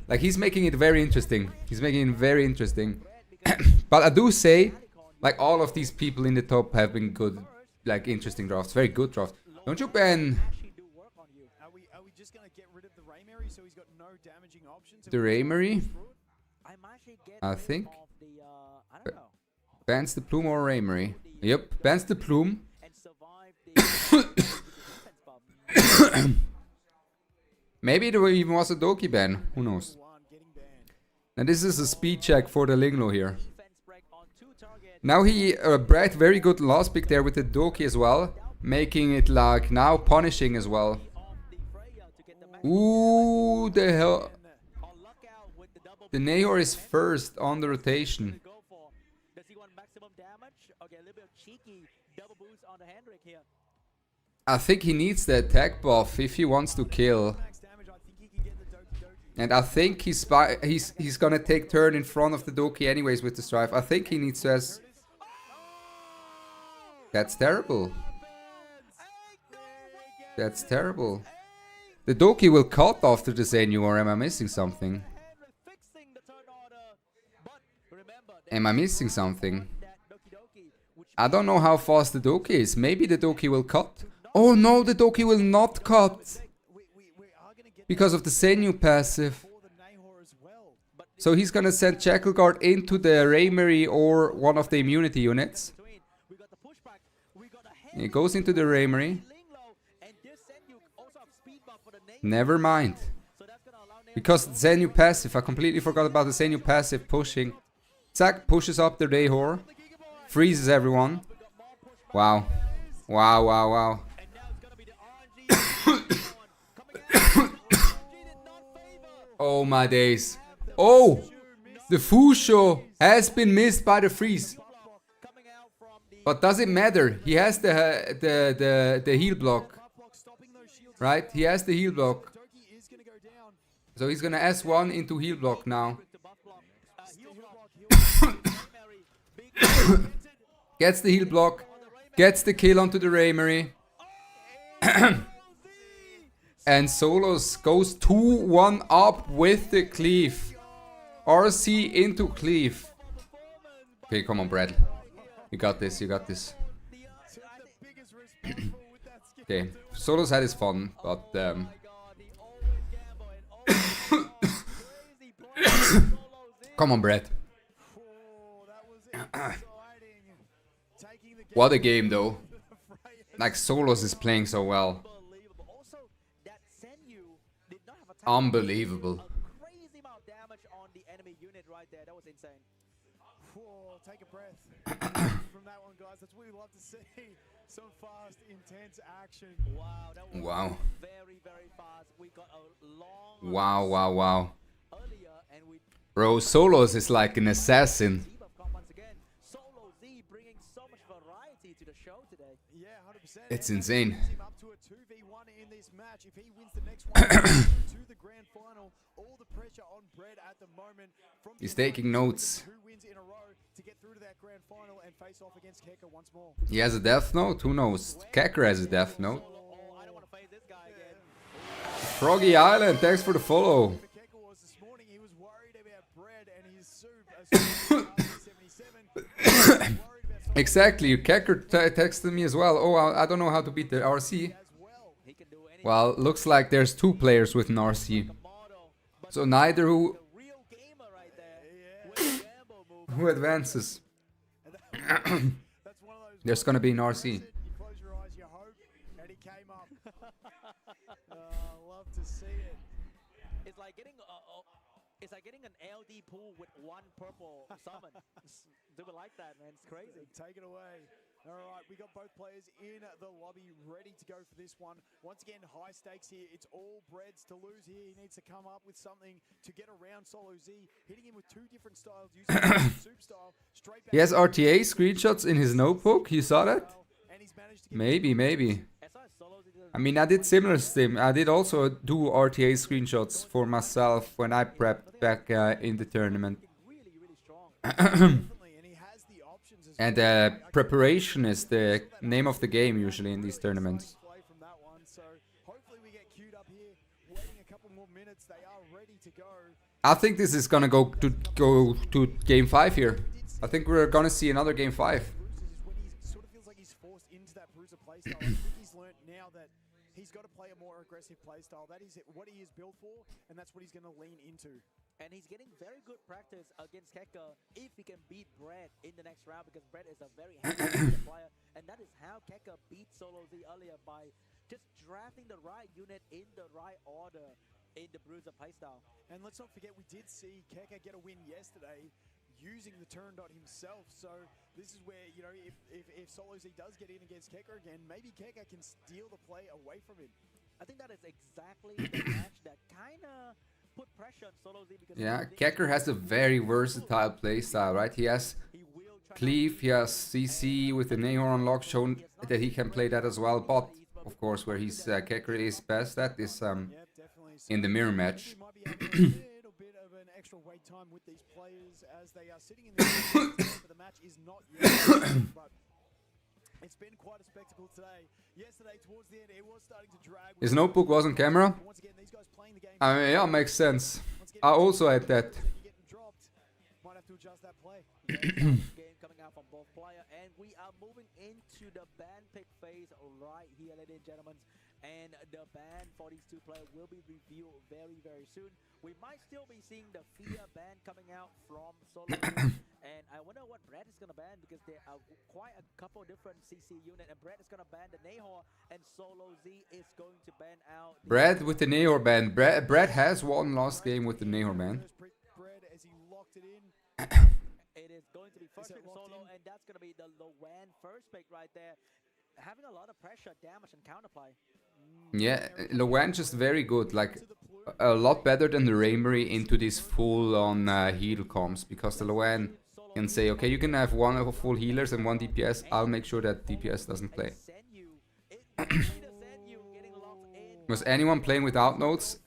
Like, he's making it very interesting. He's making it very interesting. But I do say, like, all of these people in the top have been good, like, interesting drafts. Very good drafts. Don't you ban actually do work on you. Are we just gonna get rid of the Raymery so he's got no damaging options? the Raymery? I'm actually getting I rid think. of the I don't know. Bans the Plume or Raymery? Yep, bans the Plume. and survive the defense buff. Maybe there even was a Doki ban. Who knows? One getting banned. And this is a speed check for the Linglo here. Defense break on 2 targets. Now he Brad very good last pick there with the Doki as well, making it like now punishing as well. Off the Freya to get the max Ooh, the hell! on lockout with the double The Nahor is first on the rotation. to go for. Does he want maximum damage? Okay, a little bit of cheeky double boost on the Hendrik here. I think he needs the attack buff if he wants to kill. Max damage, I think he can get the Doki Doki. And I think he's gonna take turn in front of the Doki anyways with the Strife. I think he needs to as... That's terrible. That's terrible. The Doki will cut after the Zenyu, or am I missing something? Hendrik fixing the turn order. But remember, Am I missing something? that Doki Doki, which I don't know how fast the Doki is. Maybe the Doki will cut. Oh no, the Doki will not cut. we are going to get Because of the Zenyu passive. for the Nahor as well. But So he's gonna send Jackal Guard into the Raymery or one of the immunity units. between, we got the pushback, we got a He goes into the Raymery. Linglo, and this Zenyu also have speed buff for the Nahor. Never mind. So that's gonna allow Nahor Because Zenyu passive. I completely forgot about the Zenyu passive pushing. Zack pushes up the Nahor. Freezes everyone. Wow. Wow, wow, wow. and now it's gonna be the RNG coming out. RNG did not favor. Oh my days. Oh! The Fusho has been missed by the freeze. Coming out from the But does it matter? He has the heal block. block stopping those shields. Right? He has the heal block. Doki is going to go down. So he's gonna S1 into heal block now. the buff block. Heal block. Mary, big Gets the heal block. Gets the kill onto the Raymery. And Solos goes 2-1 up with the cleave. RC into cleave. Okay, come on, Brad. You got this, you got this. Biggest responsible with that skill. Okay, Solos had his fun, but God, he always gamble and always crazy play. come on, Brad. Oh, that was exciting. Taking the game What a game, though. Freya. Like, Solos is playing so well. Unbelievable. Also, that Zenyu did not have a Unbelievable. a crazy amount of damage on the enemy unit right there. That was insane. Whoa, take a breath from that one, guys. That's what we love to see. Some fast, intense action. Wow, that was Wow. very, very fast. We got a long Wow, wow, wow. earlier, and we Bro, Solos is like an assassin. debuff come once again. Solo Z bringing so much variety to the show today. Yeah, 100%. It's And that insane. brings him up to a 2v1 in this match. If he wins the next one, to the grand final. All the pressure on Brett at the moment. From He's the taking notes. 2 wins in a row to get through to that grand final and face off against Keka once more. He has a death note? Who knows? Kecker has a death note. Oh, I don't want to face this guy again. Froggy Island, thanks for the follow. For Keka was this morning, he was worried about Brett and his soup. 77. Exactly, Kecker texted me as well. Oh, I don't know how to beat the RC. As well. He can do anything. Well, looks like there's 2 players with an RC. Model, but So neither who real gamer right there. With the gamble move. who advances. That's one of those. There's gonna be an RC. You close your eyes, you hope, and he came up. Love to see it. It's like getting an LD pool with 1 purple summon. Do we like that, man? It's crazy. Take it away. All right, we got both players in the lobby ready to go for this one. Once again, high stakes here. It's all Breads to lose here. He needs to come up with something to get around Solo Z, hitting him with 2 different styles, using soup style, straight back. He has RTA screenshots in his notebook. You saw that? And he's managed to get Maybe. As far as solos, it doesn't I mean, I did similar stim. I did also do RTA screenshots for myself when I prepped back in the tournament. really, really strong. definitely, and he has the options as And well. preparation is the name of the game usually in these tournaments. Play from that one, so hopefully we get queued up here. Waiting a couple more minutes, they are ready to go. I think this is gonna go to game 5 here. I think we're gonna see another game 5. Bruises is when he sort of feels like he's forced into that Bruiser playstyle. I think he's learnt now that he's got to play a more aggressive playstyle. That is what he is built for, and that's what he's going to lean into. And he's getting very good practice against Keka if he can beat Brett in the next round, because Brett is a very handy player, and that is how Keka beat Solo Z earlier, by just drafting the right unit in the right order in the Bruiser playstyle. And let's not forget, we did see Keka get a win yesterday using the turn dot himself. So this is where, you know, if Solo Z does get in against Keka again, maybe Keka can steal the play away from him. I think that is exactly the match that kind of put pressure on Solo Z, because Yeah, Kecker has a very versatile playstyle, right? He has Cleave, he has CC with the Nahor unlock, shown that he can play that as well. But of course, where he's Kecker is best at is in the mirror match. Little bit of an extra wait time with these players as they are sitting in the match is not yet, but it's been quite a spectacle today. Yesterday, towards the end, it was starting to drag. His notebook was on camera. Once again, these guys playing the game. I mean, yeah, makes sense. I also had that. You're getting dropped. Might have to adjust that play. Game coming out from both player, and we are moving into the ban pick phase right here, ladies and gentlemen. And the ban for these two players will be revealed very, very soon. We might still be seeing the Fear ban coming out from Solo. And I wonder what Brad is going to ban, because there are quite a couple different CC units. And Brad is going to ban the Nahor, and Solo Z is going to ban out Brad with the Nahor ban. Brad has won last game with the Nahor ban. Brad, as he locked it in. It is going to be first pick Solo, and that's going to be the Lowan first pick right there. Having a lot of pressure, damage, and counterplay. Yeah, Lowan just very good, like a lot better than the Raymery into this full-on heal comms, because the Lowan can say, okay, you can have one of full healers and one DPS, I'll make sure that DPS doesn't play. Was anyone playing without nodes?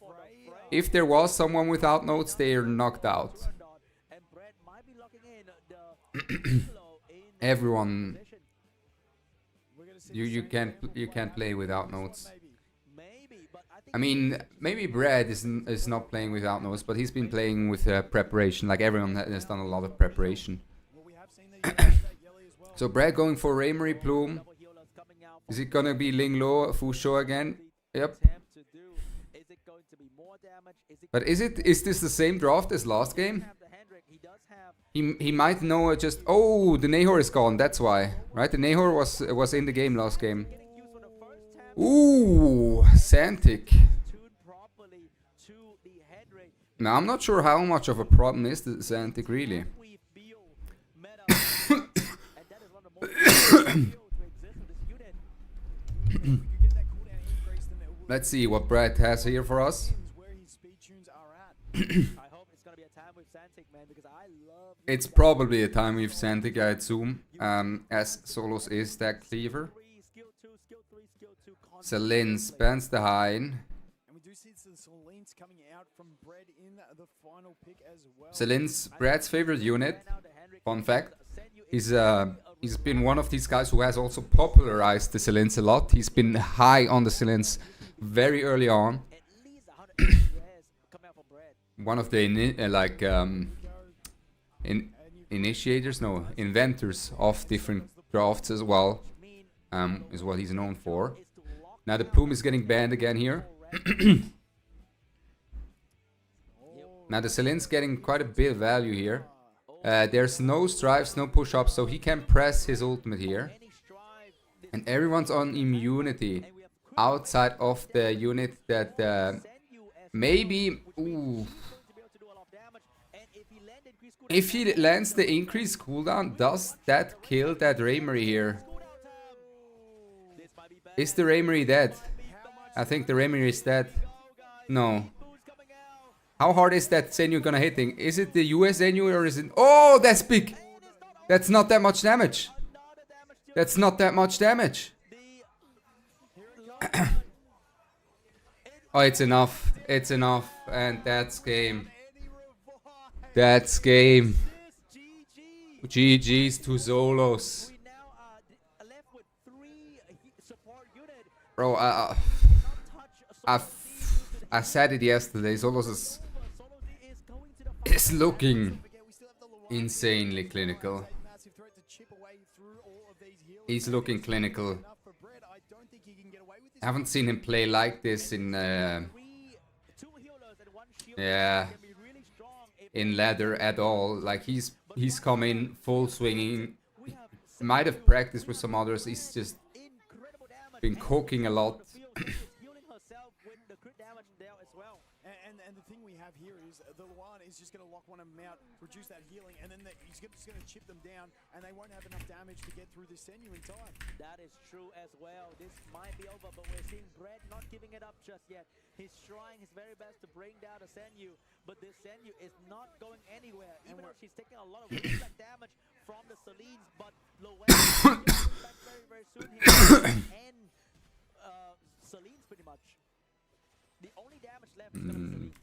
If there was someone without nodes, they are knocked out. Everyone, you can't play without nodes. I mean, maybe Brad is not playing without nodes, but he's been playing with preparation. Like everyone has done a lot of preparation. So Brad going for Raymery Plume. Is it gonna be Ling Lo Fusho again? Yep. But is this the same draft as last game? He might know just, oh, the Nahor is gone, that's why. Right, the Nahor was in the game last game. Ooh, Santic. Now I'm not sure how much of a problem is the Santic really. Let's see what Brad has here for us. It's probably a time with Santic, I assume, as Solos is that cleaver. Selin spans the Hein. Selin's Brad's favorite unit. Fun fact. He's been one of these guys who has also popularized the Selins a lot. He's been high on the Selins very early on. One of the initiators, no, inventors of different drafts as well, is what he's known for. Now the Plume is getting banned again here. Now the Selin's getting quite a bit of value here. There's no stripes, no push-ups, so he can press his ultimate here. And everyone's on immunity outside of the unit that maybe... Ooh. If he lands the increased cooldown, does that kill that Raymery here? Is the Raymery dead? I think the Raymery is dead. No. How hard is that Zenyu gonna hitting? Is it the US Zenyu or is it... Oh, that's big! That's not that much damage. That's not that much damage. Oh, it's enough. It's enough. And that's game. That's game. GG's to Solos. Bro, I said it yesterday. Solos is looking insanely clinical. He's looking clinical. I haven't seen him play like this in... yeah. in ladder at all. Like he's come in full swinging. Might have practiced with some others. He's just been cooking a lot. And the thing we have here is the Luan is just going to lock one of them out, reduce that healing, and then he's just going to chip them down, and they won't have enough damage to get through this Senyu in time. That is true as well. This might be over, but we're seeing Brett not giving it up just yet. He's trying his very best to bring down a Senyu, but this Senyu is not going anywhere, even though she's taking a lot of reflect damage from the Selines, but Lowen back very, very soon here, and Selines pretty much. The only damage left is going to be Selines.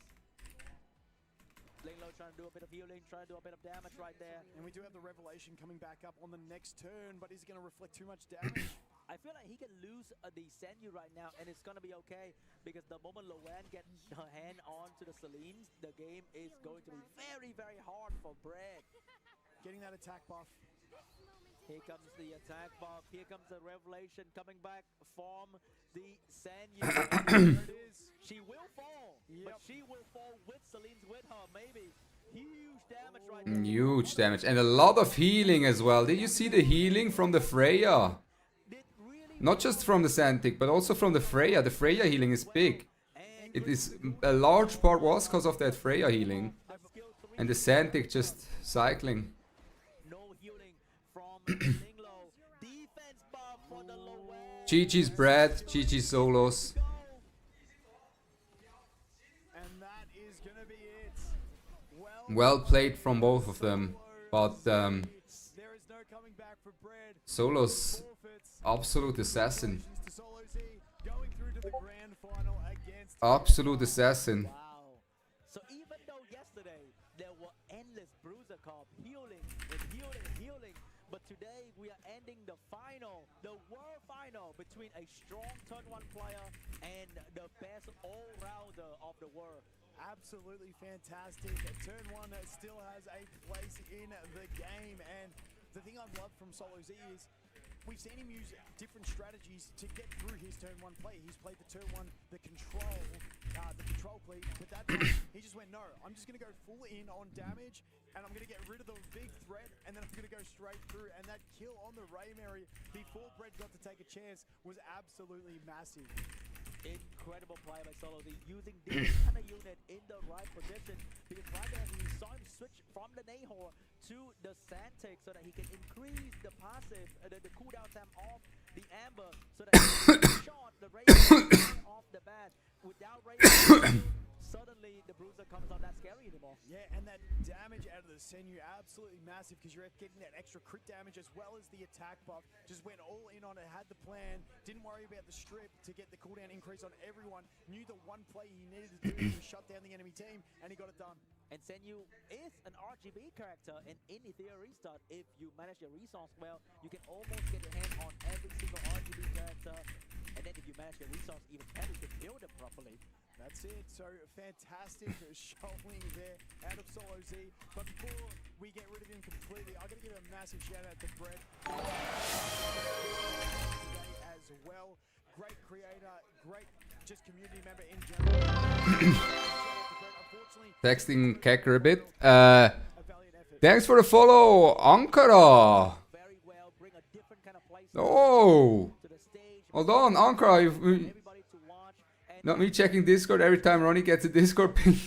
Linglo trying to do a bit of healing, trying to do a bit of damage right there. And we do have the Revelation coming back up on the next turn, but is it going to reflect too much damage? I feel like he can lose the Senyu right now, and it's going to be okay, because the moment Lowen gets her hand on to the Selines, the game is going to be very, very hard for Brad. Getting that attack buff. Here comes the attack buff. Here comes the Revelation coming back from the Senyu. She will fall, but she will fall with Selines with her, maybe. Huge damage right there. Huge damage. And a lot of healing as well. Did you see the healing from the Freya? Not just from the Santic, but also from the Freya. The Freya healing is big. It is, a large part was because of that Freya healing. And the Santic just cycling. GG's Brad, GG's Solos. Well played from both of them, but Solos, absolute assassin. Absolute assassin. Wow. So even though yesterday there were endless Bruiser Cup healing, but today we are ending the final, the world final between a strong turn 1 player and the best all-rounder of the world. Absolutely fantastic. Turn 1 still has a place in the game, and the thing I've loved from Solo Z is we've seen him use different strategies to get through his turn 1 play. He's played the turn 1, the control play, but that time he just went, no, I'm just going to go full in on damage, and I'm going to get rid of the big threat, and then I'm going to go straight through, and that kill on the Ray Mary before Brett got to take a chance was absolutely massive. Incredible play by Solo Z, using this kind of unit in the right position, because right there he saw him switch from the Nahor to the Santic so that he can increase the passive, the cooldown time off the Amber, so that he can shot the Ray off the bat. Without Ray, suddenly the Bruiser comes not that scary anymore. Yeah, and that damage out of the Senyu absolutely massive, because you're getting that extra crit damage as well as the attack buff. Just went all in on it, had the plan, didn't worry about the strip to get the cooldown increase on everyone, knew the one play he needed to do to shut down the enemy team, and he got it done. And Senyu is an RGB character, and in Etheria restart, if you manage your resource well, you can almost get your hand on every single RGB character. And then if you manage your resource even better, you can build it properly. That's it. So fantastic showing there out of Solo Z. But before we get rid of him completely, I'm going to give a massive shout out to Brett today as well. Great creator, great just community member in general. Texting Kecker a bit. Thanks for the follow, Ankara. Oh, hold on, Ankara. Not me checking Discord every time Ronnie gets a Discord ping.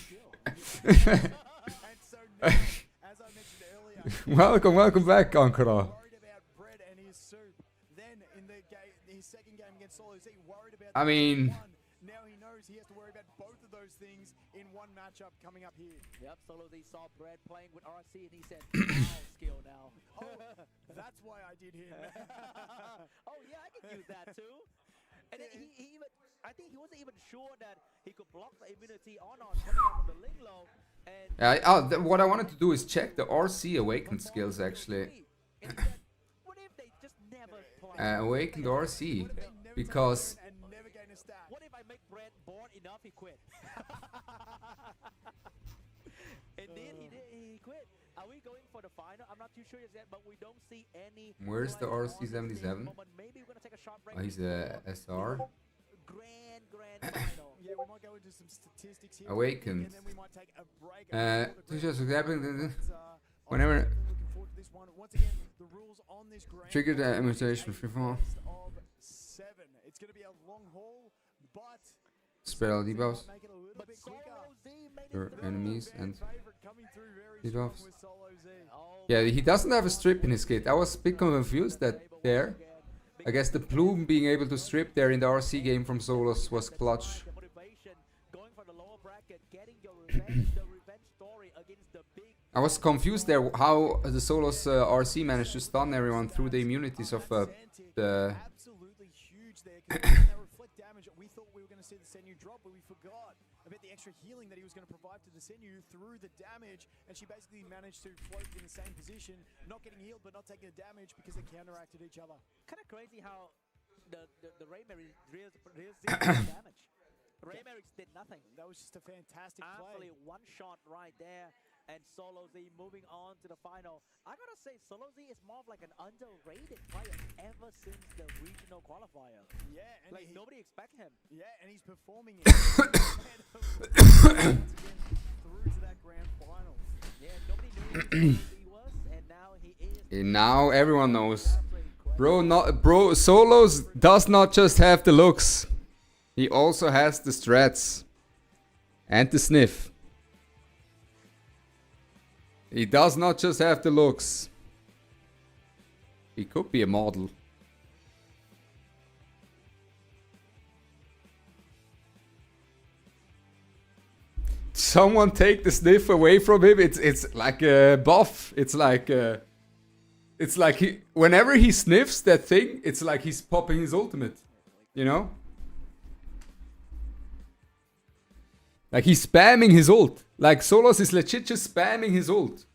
Welcome back, Ankara. I mean, now he knows he has to worry about both of those things in one matchup coming up here. Yep, Solo Z saw Brad playing with RC and he said, wow, skill now. Oh, that's why I did him. Oh yeah, I can use that too. And he even, I think he wasn't even sure that he could block the immunity on coming up on the Linglo. And what I wanted to do is check the RC awakened skills actually. What if they just never play? Awakened RC, because what if I make Brad bored enough he quit? Indeed, he quit. Are we going for the final? I'm not too sure yet, but we don't see any. Where's the RC77? Maybe we're gonna take a short break. Oh, he's a SR. Grand final. Yeah, we might go into some statistics here. Awakened. And then we might take a break. Whenever Looking forward to this one. Once again, the rules on this grand trigger the final is mutation a free fall. best of 7. It's going to be a long haul, but Spell debuffs make it a little bit quicker. for enemies and Favorite coming through very strong debuffs. with Solo Z. Yeah, he doesn't have a strip in his kit. I was a bit confused that there. I guess the plume being able to strip there in the RC game from Solos was clutch. I was confused there how the Solos RC managed to stun everyone through the immunities of the... Absolutely huge there. 'Cause that reflect damage. We thought we were going to see the Senyu drop, but we forgot about the extra healing that he was going to provide to the Senyu through the damage, and she basically managed to float in the same position, not getting healed but not taking the damage because they counteracted each other. Kind of crazy how the Raymeric deals damage. Raymeric did nothing. That was just a fantastic Absolutely play. one shot right there, and Solo Z moving on to the final. I gotta say, Solo Z is more of like an underrated player ever since the regional qualifier. Yeah, and Like nobody expect him. Yeah, and he's performing it through to that grand final. Yeah, nobody knew who he was, and now he is. And now everyone knows. Bro, Solos does not just have the looks. He also has the strats. And the sniff. He does not just have the looks. He could be a model. Someone take the sniff away from him. It's like a buff. It's like he, whenever he sniffs that thing, it's like he's popping his ultimate. You know? Like he's spamming his ult. Like Solos is legit just spamming his ult.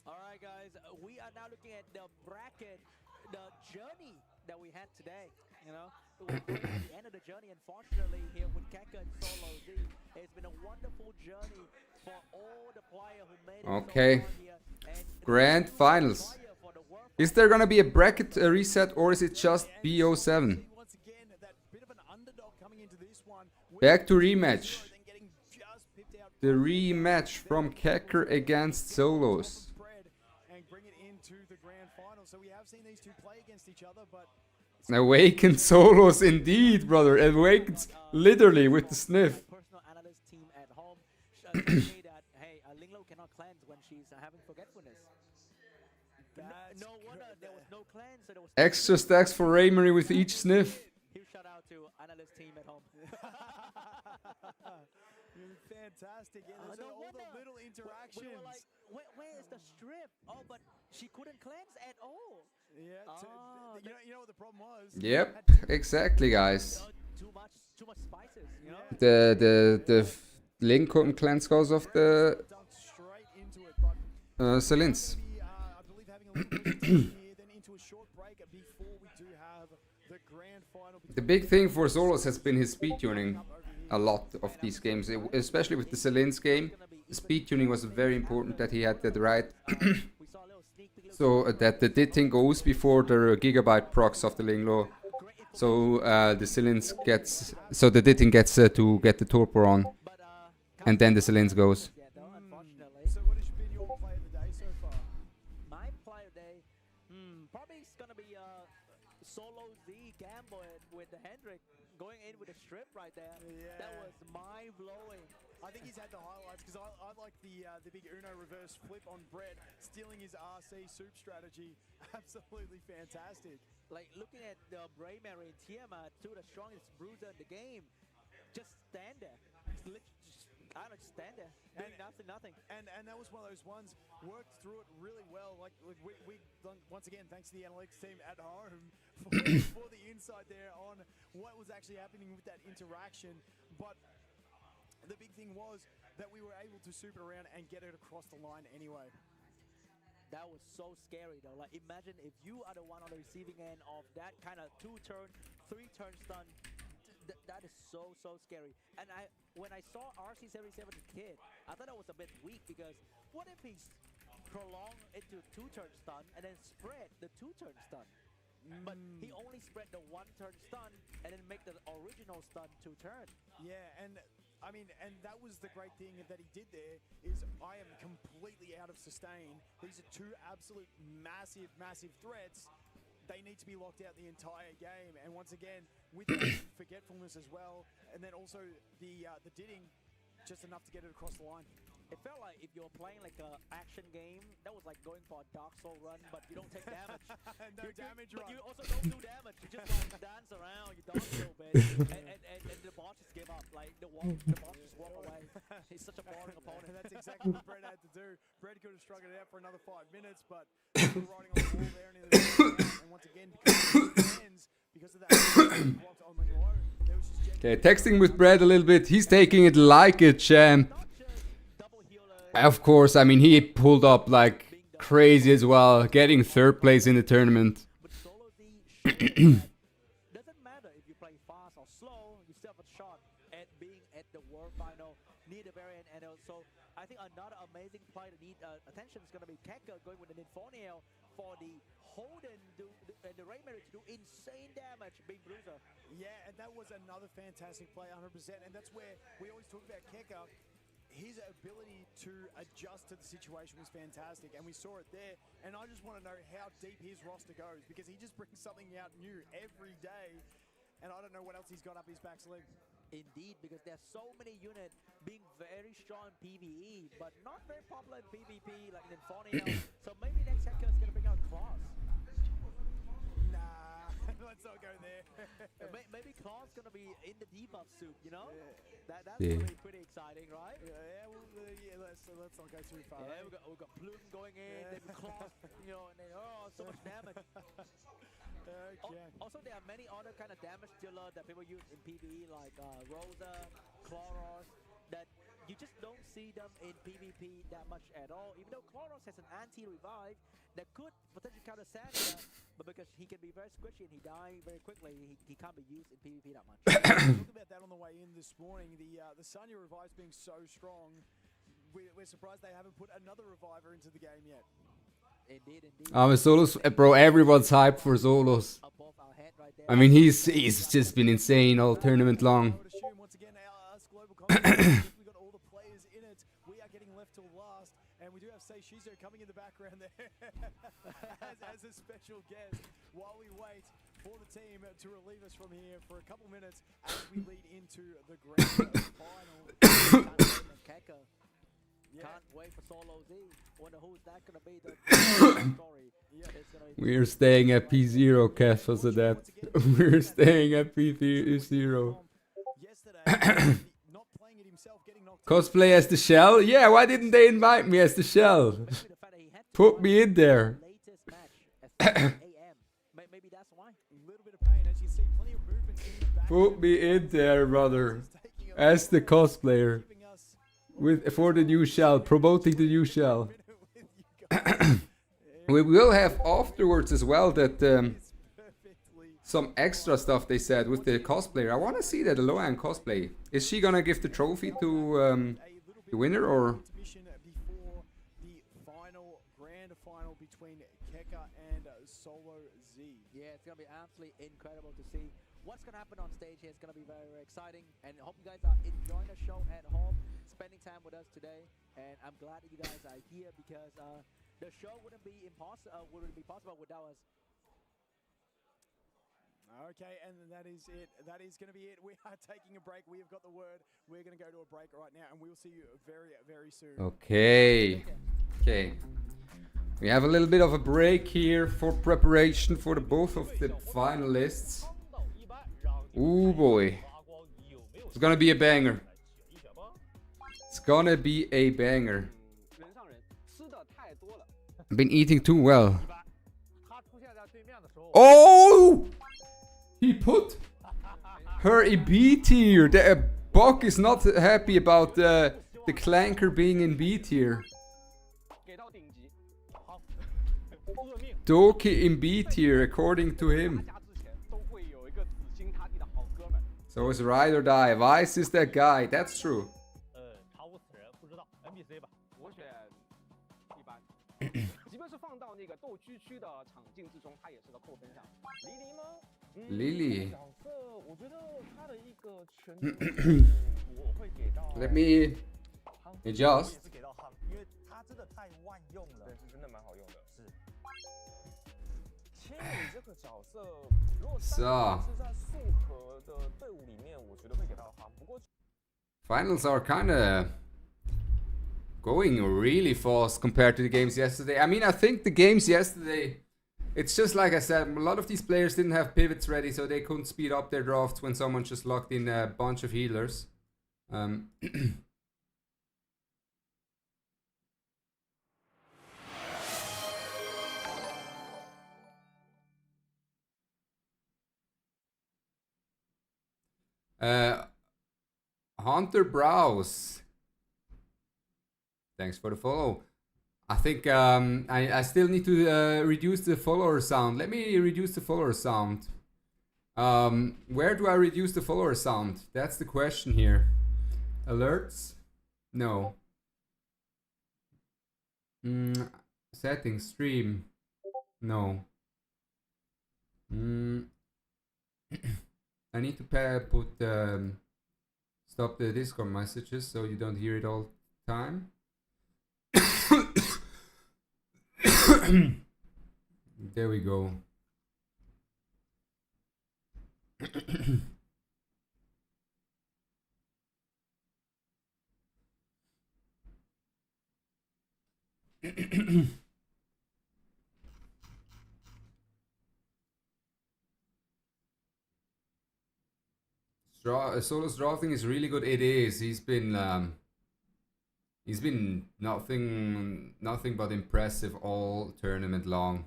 Alright guys, we are now looking at the bracket, the journey that we had today, you know. We're going at the end of the journey, unfortunately, here with Keka and Solo Z. It's been a wonderful journey for all the players who made it Okay. so far here. And Grand finals. Is there gonna be a bracket reset or is it just BO7? Once again, that bit of an underdog coming into this one. Back to rematch. Then getting just pipped out The rematch from Kecker against Solos. spread and bring it into the grand final. So we have seen these two play against each other, but Awakened Solos indeed, brother. Awakened literally with the sniff. personal analyst team at home told me that, hey, Linglo cannot cleanse when she's having forgetfulness. No wonder there was no cleanse, so there was Extra stacks for Raymery with each sniff. huge shout out to analyst team at home. fantastic. Yeah, No there's all wonder. the little interactions. We were like, where is the strip? Oh, but she couldn't cleanse at all. Yeah, you know what the problem was? Yep, exactly, guys. Too much spices, you know? The link couldn't cleanse because of the Dunked straight into it, but Selins. maybe, I believe having a little bit of time here, then into a short break before we do have the grand final. The big thing for Solos has been his speed tuning. A lot of these games, especially with the Selins game, the speed tuning was very important that he had that right. We saw a little sneak peek. So that the Ditting goes before the gigabyte procs of the Linglo. So the Selins gets, so the Ditting gets to get the torpor on, and then the Selins goes. Yeah, though, unfortunately. So what has been your play of the day so far? My play of the day, probably it's gonna be Solo Z gamble with the Hendrick going in with a strip right there. Yeah. That was mind blowing. I think he's had the highlights because I like the big Uno reverse flip on Brett, stealing his RC soup strategy. Absolutely fantastic. Like looking at Braymary and Tiamat, two of the strongest bruiser in the game, just stand there. I don't know, stand there, doing nothing. And that was one of those ones, worked through it really well. Like we once again, thanks to the analytics team at home for the insight there on what was actually happening with that interaction. But the big thing was that we were able to soup it around and get it across the line anyway. That was so scary though. Like imagine if you are the one on the receiving end of that kind of 2-turn, 3-turn stun. That is so scary. And when I saw RC77 kid, I thought that was a bit weak because what if he prolonged into 2-turn stun and then spread the 2-turn stun? But he only spread the 1-turn stun and then make the original stun 2-turn. Yeah, and I mean, and that was the great thing that he did there is I am completely out of sustain. These are two absolute massive threats. They need to be locked out the entire game. And once again, with that forgetfulness as well, and then also the didding, just enough to get it across the line. It felt like if you're playing like an action game, that was like going for a Dark Soul run, but you don't take damage. No damage run. But you also don't do damage. You just like dance around, you dodge a little bit, and the boss just give up. Like the boss just walk away. He's such a boring opponent. And that's exactly what Brett had to do. Brett could have struggled it out for another 5 minutes, but we were riding on the wall there, and once again, because of that blocked on the low, there was just Okay, texting with Brad a little bit. He's taking it like a champ. Of course, I mean, he pulled up like crazy as well, getting 3rd place in the tournament. But solo D doesn't matter if you play fast or slow, you still have a shot at being at the world final near the very end. And also, I think another amazing play that need attention is going to be Keka going with the Ninfonio for the Holden and the Raymaker to do insane damage, being Bruiser. Yeah, and that was another fantastic play, 100%. And that's where we always talk about Keka. His ability to adjust to the situation was fantastic, and we saw it there. And I just want to know how deep his roster goes, because he just brings something out new every day, and I don't know what else he's got up his back sleeve. Indeed, because there's so many units being very strong in PvE, but not very popular in PvP, like Ninfonio. So maybe next hacker is going to bring out Claws. Nah, let's not go there. Maybe Claw's going to be in the debuff soup, you know? Yeah. That's going to be pretty exciting, right? Let's not go too far. Yeah, we've got Plume going in, then Claws, you know, and then, so much damage. Okay. Also, there are many other kind of damage dealer that people use in PvE, like Rosa, Chloros, that you just don't see them in PvP that much at all. Even though Chloros has an anti-revive that could potentially counter Sandra, but because he can be very squishy and he dies very quickly, he can't be used in PvP that much. We talked about that on the way in this morning. The Sanya revives being so strong, we're surprised they haven't put another reviver into the game yet. Indeed. Solos, bro, everyone's hyped for Solos. Above our head right there. I mean, he's just been insane all tournament long. I would assume, once again, us global commentators, we got all the players in it. We are getting left till last, and we do have Seishizo coming in the background there as a special guest while we wait for the team to relieve us from here for a couple minutes as we lead into the grand final. Can't wait for Solo Z. Wonder who's that gonna be the story. We're staying at P0, Kev, was it that? We're staying at P0. Cosplay as the Shell? Yeah, why didn't they invite me as the Shell? Put me in there. Maybe that's why. Little bit of pain, as you see, plenty of movement in the back. Put me in there, brother. As the cosplayer. For the new Shell, promoting the new Shell. We will have afterwards as well that some extra stuff they said with the cosplayer. I want to see that Alohan cosplay. Is she gonna give the trophy to the winner or? Before the grand final between Keka and Solo Z. Yeah, it's gonna be absolutely incredible to see what's gonna happen on stage here. It's gonna be very, very exciting, and I hope you guys are enjoying the show at home, spending time with us today. And I'm glad that you guys are here because the show wouldn't be possible without us. Okay, and that is it. That is going to be it. We are taking a break. We have got the word. We're going to go to a break right now, and we will see you very, very soon. Okay. We have a little bit of a break here for preparation for both of the finalists. Ooh boy. It's gonna be a banger. It's gonna be a banger. I've been eating too well. Oh! He put her in B tier. Bok is not happy about the Clanker being in B tier. 给到顶级。 Doki in B tier, according to him. 打架之前都会有一个死心塌地的好哥们。 So it's ride or die. Vice is that guy. That's true. 查无此人，不知道 NPC 吧。我选一般，即便是放到那个斗区区的场景之中，他也是个扣分项。黎黎吗？ Lily. 角色，我觉得他的一个全我会给到。 Let me adjust. 也是给到夯，因为他真的太万用了。对，是真的蛮好用的。是。千里这个角色，如果是啊是在速河的队伍里面，我觉得会给到夯。不过 Finals are kind of going really fast compared to the games yesterday. I mean, I think the games yesterday, it's just like I said, a lot of these players didn't have pivots ready, so they couldn't speed up their drafts when someone just locked in a bunch of healers. Hunter Browse. Thanks for the follow. I think I still need to reduce the follower sound. Let me reduce the follower sound. Where do I reduce the follower sound? That's the question here. Alerts? No. Settings, stream? No. I need to put stop the Discord messages so you don't hear it all the time. There we go. Solo's drafting is really good. It is. He's been nothing but impressive all tournament long.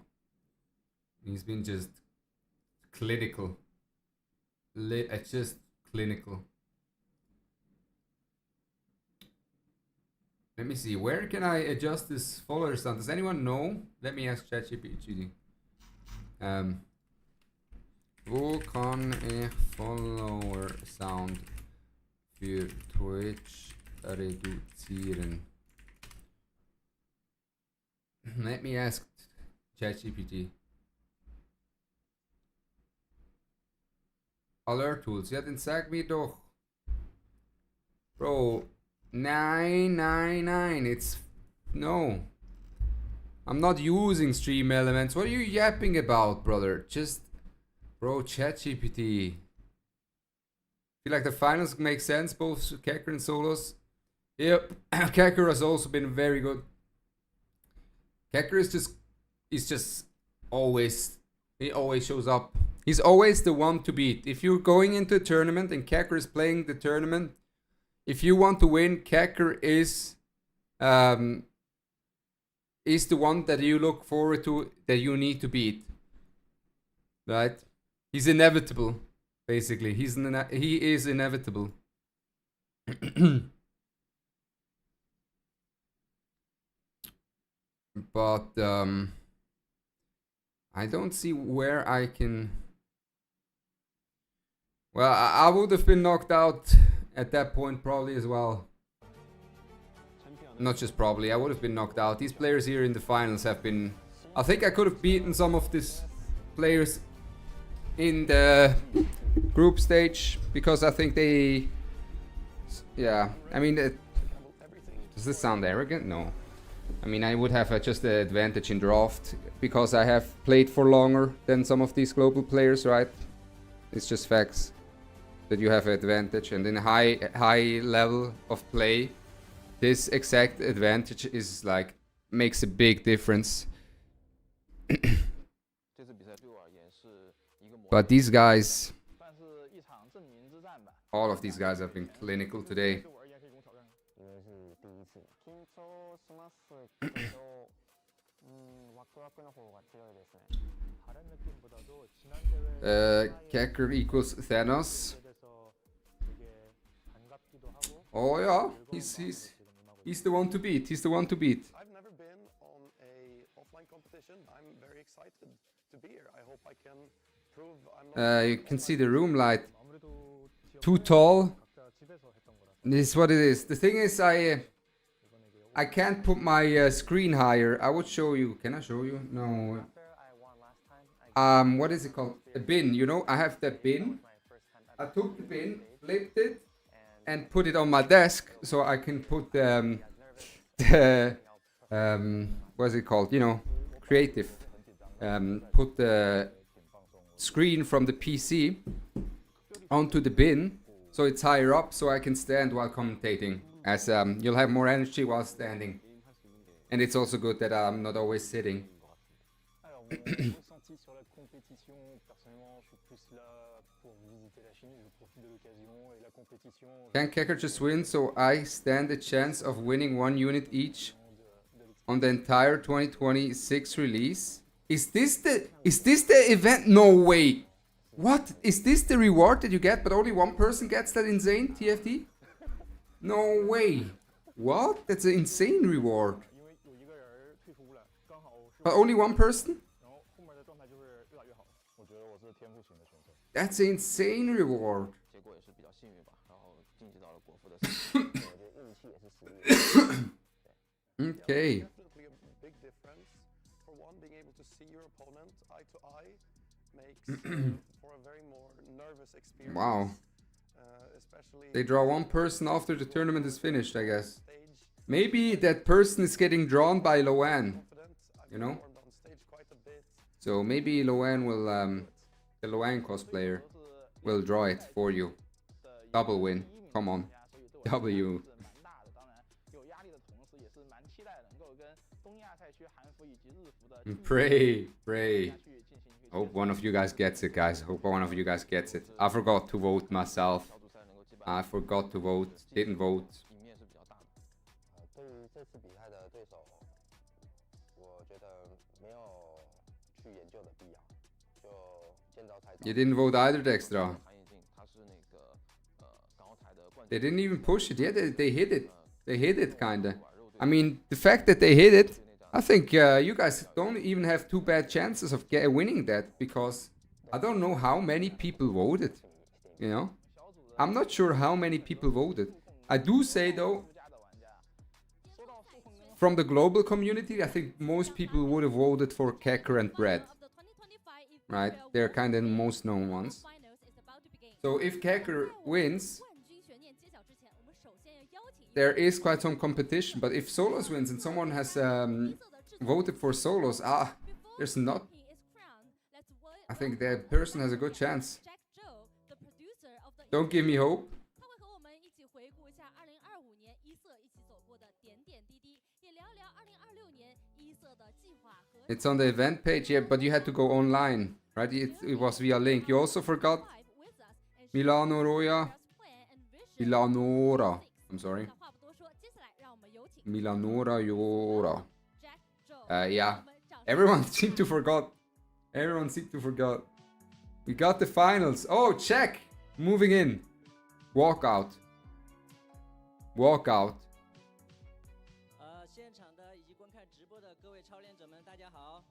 He's been just clinical. It's just clinical. Let me see. Where can I adjust this follower sound? Does anyone know? Let me ask ChatGPT. Wo kann ich Follower Sound für Twitch reduzieren? Let me ask ChatGPT. Alert Tools. Ja, dann sag mir doch. Bro. Nein. It's... No. I'm not using stream elements. What are you yapping about, brother? Just... Bro, ChatGPT. Feel like the finals make sense, both Kekker and Solos. Yep, Kekker has also been very good. Kekker is just always, he always shows up. He's always the one to beat. If you're going into a tournament and Kekker is playing the tournament, if you want to win, Kekker is the one that you look forward to, that you need to beat. Right? He's inevitable, basically. He is inevitable. But I don't see where I can... Well, I would have been knocked out at that point probably as well. Not just probably, I would have been knocked out. These players here in the finals have been... I think I could have beaten some of these players in the group stage because I think they... Yeah, I mean... Does this sound arrogant? No. I mean, I would have just the advantage in draft because I have played for longer than some of these global players, right? It's just facts that you have an advantage, and in a high level of play, this exact advantage is like makes a big difference. But these guys, all of these guys have been clinical today. Kekker equals Thanos. Oh yeah, he's the one to beat. He's the one to beat. I've never been on a offline competition. I'm very excited to be here. I hope I can prove I'm not You can see the room light. Too tall. This is what it is. The thing is, I can't put my screen higher. I would show you. Can I show you? No. What is it called? A bin. You know, I have that bin. I took the bin, flipped it, and put it on my desk so I can put the what is it called? You know, creative. Put the screen from the PC onto the bin so it's higher up so I can stand while commentating, as you'll have more energy while standing, and it's also good that I'm not always sitting. Can Kekker just win so I stand a chance of winning 1 unit each on the entire 2026 release? Is this the event? No way. What? Is this the reward that you get but only one person gets that insane TFT? No way. What? That's an insane reward. But only one person? That's an insane reward. Okay. definitely a big difference. For one, being able to see your opponent eye to eye makes for a very more nervous experience. Wow. Especially They draw one person after the tournament is finished, I guess. Maybe that person is getting drawn by Loan, you know? So maybe Loan will, the Loan cosplayer will draw it for you. Double win. Come on. W. Pray, pray. Hope one of you guys gets it, guys. Hope one of you guys gets it. I forgot to vote myself. I forgot to vote. Didn't vote. You didn't vote either, Dextra. They didn't even push it. Yeah, they hit it. They hit it, kinda. I mean, the fact that they hit it, I think you guys don't even have too bad chances of winning that, because I don't know how many people voted, you know? I'm not sure how many people voted. I do say, though, from the global community, I think most people would have voted for Kekker and Brad. Right? They're kind of the most known ones. So if Kekker wins, there is quite some competition. But if Solos wins and someone has voted for Solos, there's not. I think that person has a good chance. Don't give me hope. It's on the event page, yeah, but you had to go online, right? It was via link. You also forgot Milanora. I'm sorry. Milanora. Yeah. Everyone seemed to forgot. Everyone seemed to forgot. We got the finals. Oh, check. Moving in. Walkout. Walkout. 现场的以及观看直播的各位超练者们，大家好。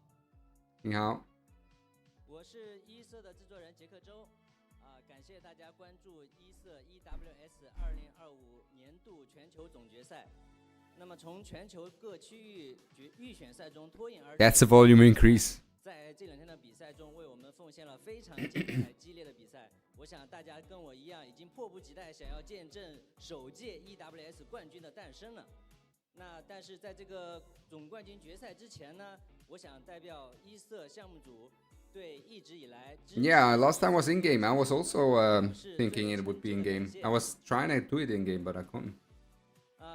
你好。我是一色的制作人杰克周，感谢大家关注一色 EWS 2025年度全球总决赛。那么从全球各区域预选赛中脱颖而出。That's a volume increase. 在这2天的比赛中，为我们奉献了非常精彩激烈的比赛。我想大家跟我一样，已经迫不及待想要见证首届 EWS 冠军的诞生了。那但是在这个总冠军决赛之前呢，我想代表一色项目组对一直以来。Yeah, last time was in game. I was also thinking it would be in game. I was trying to do it in game, but I couldn't.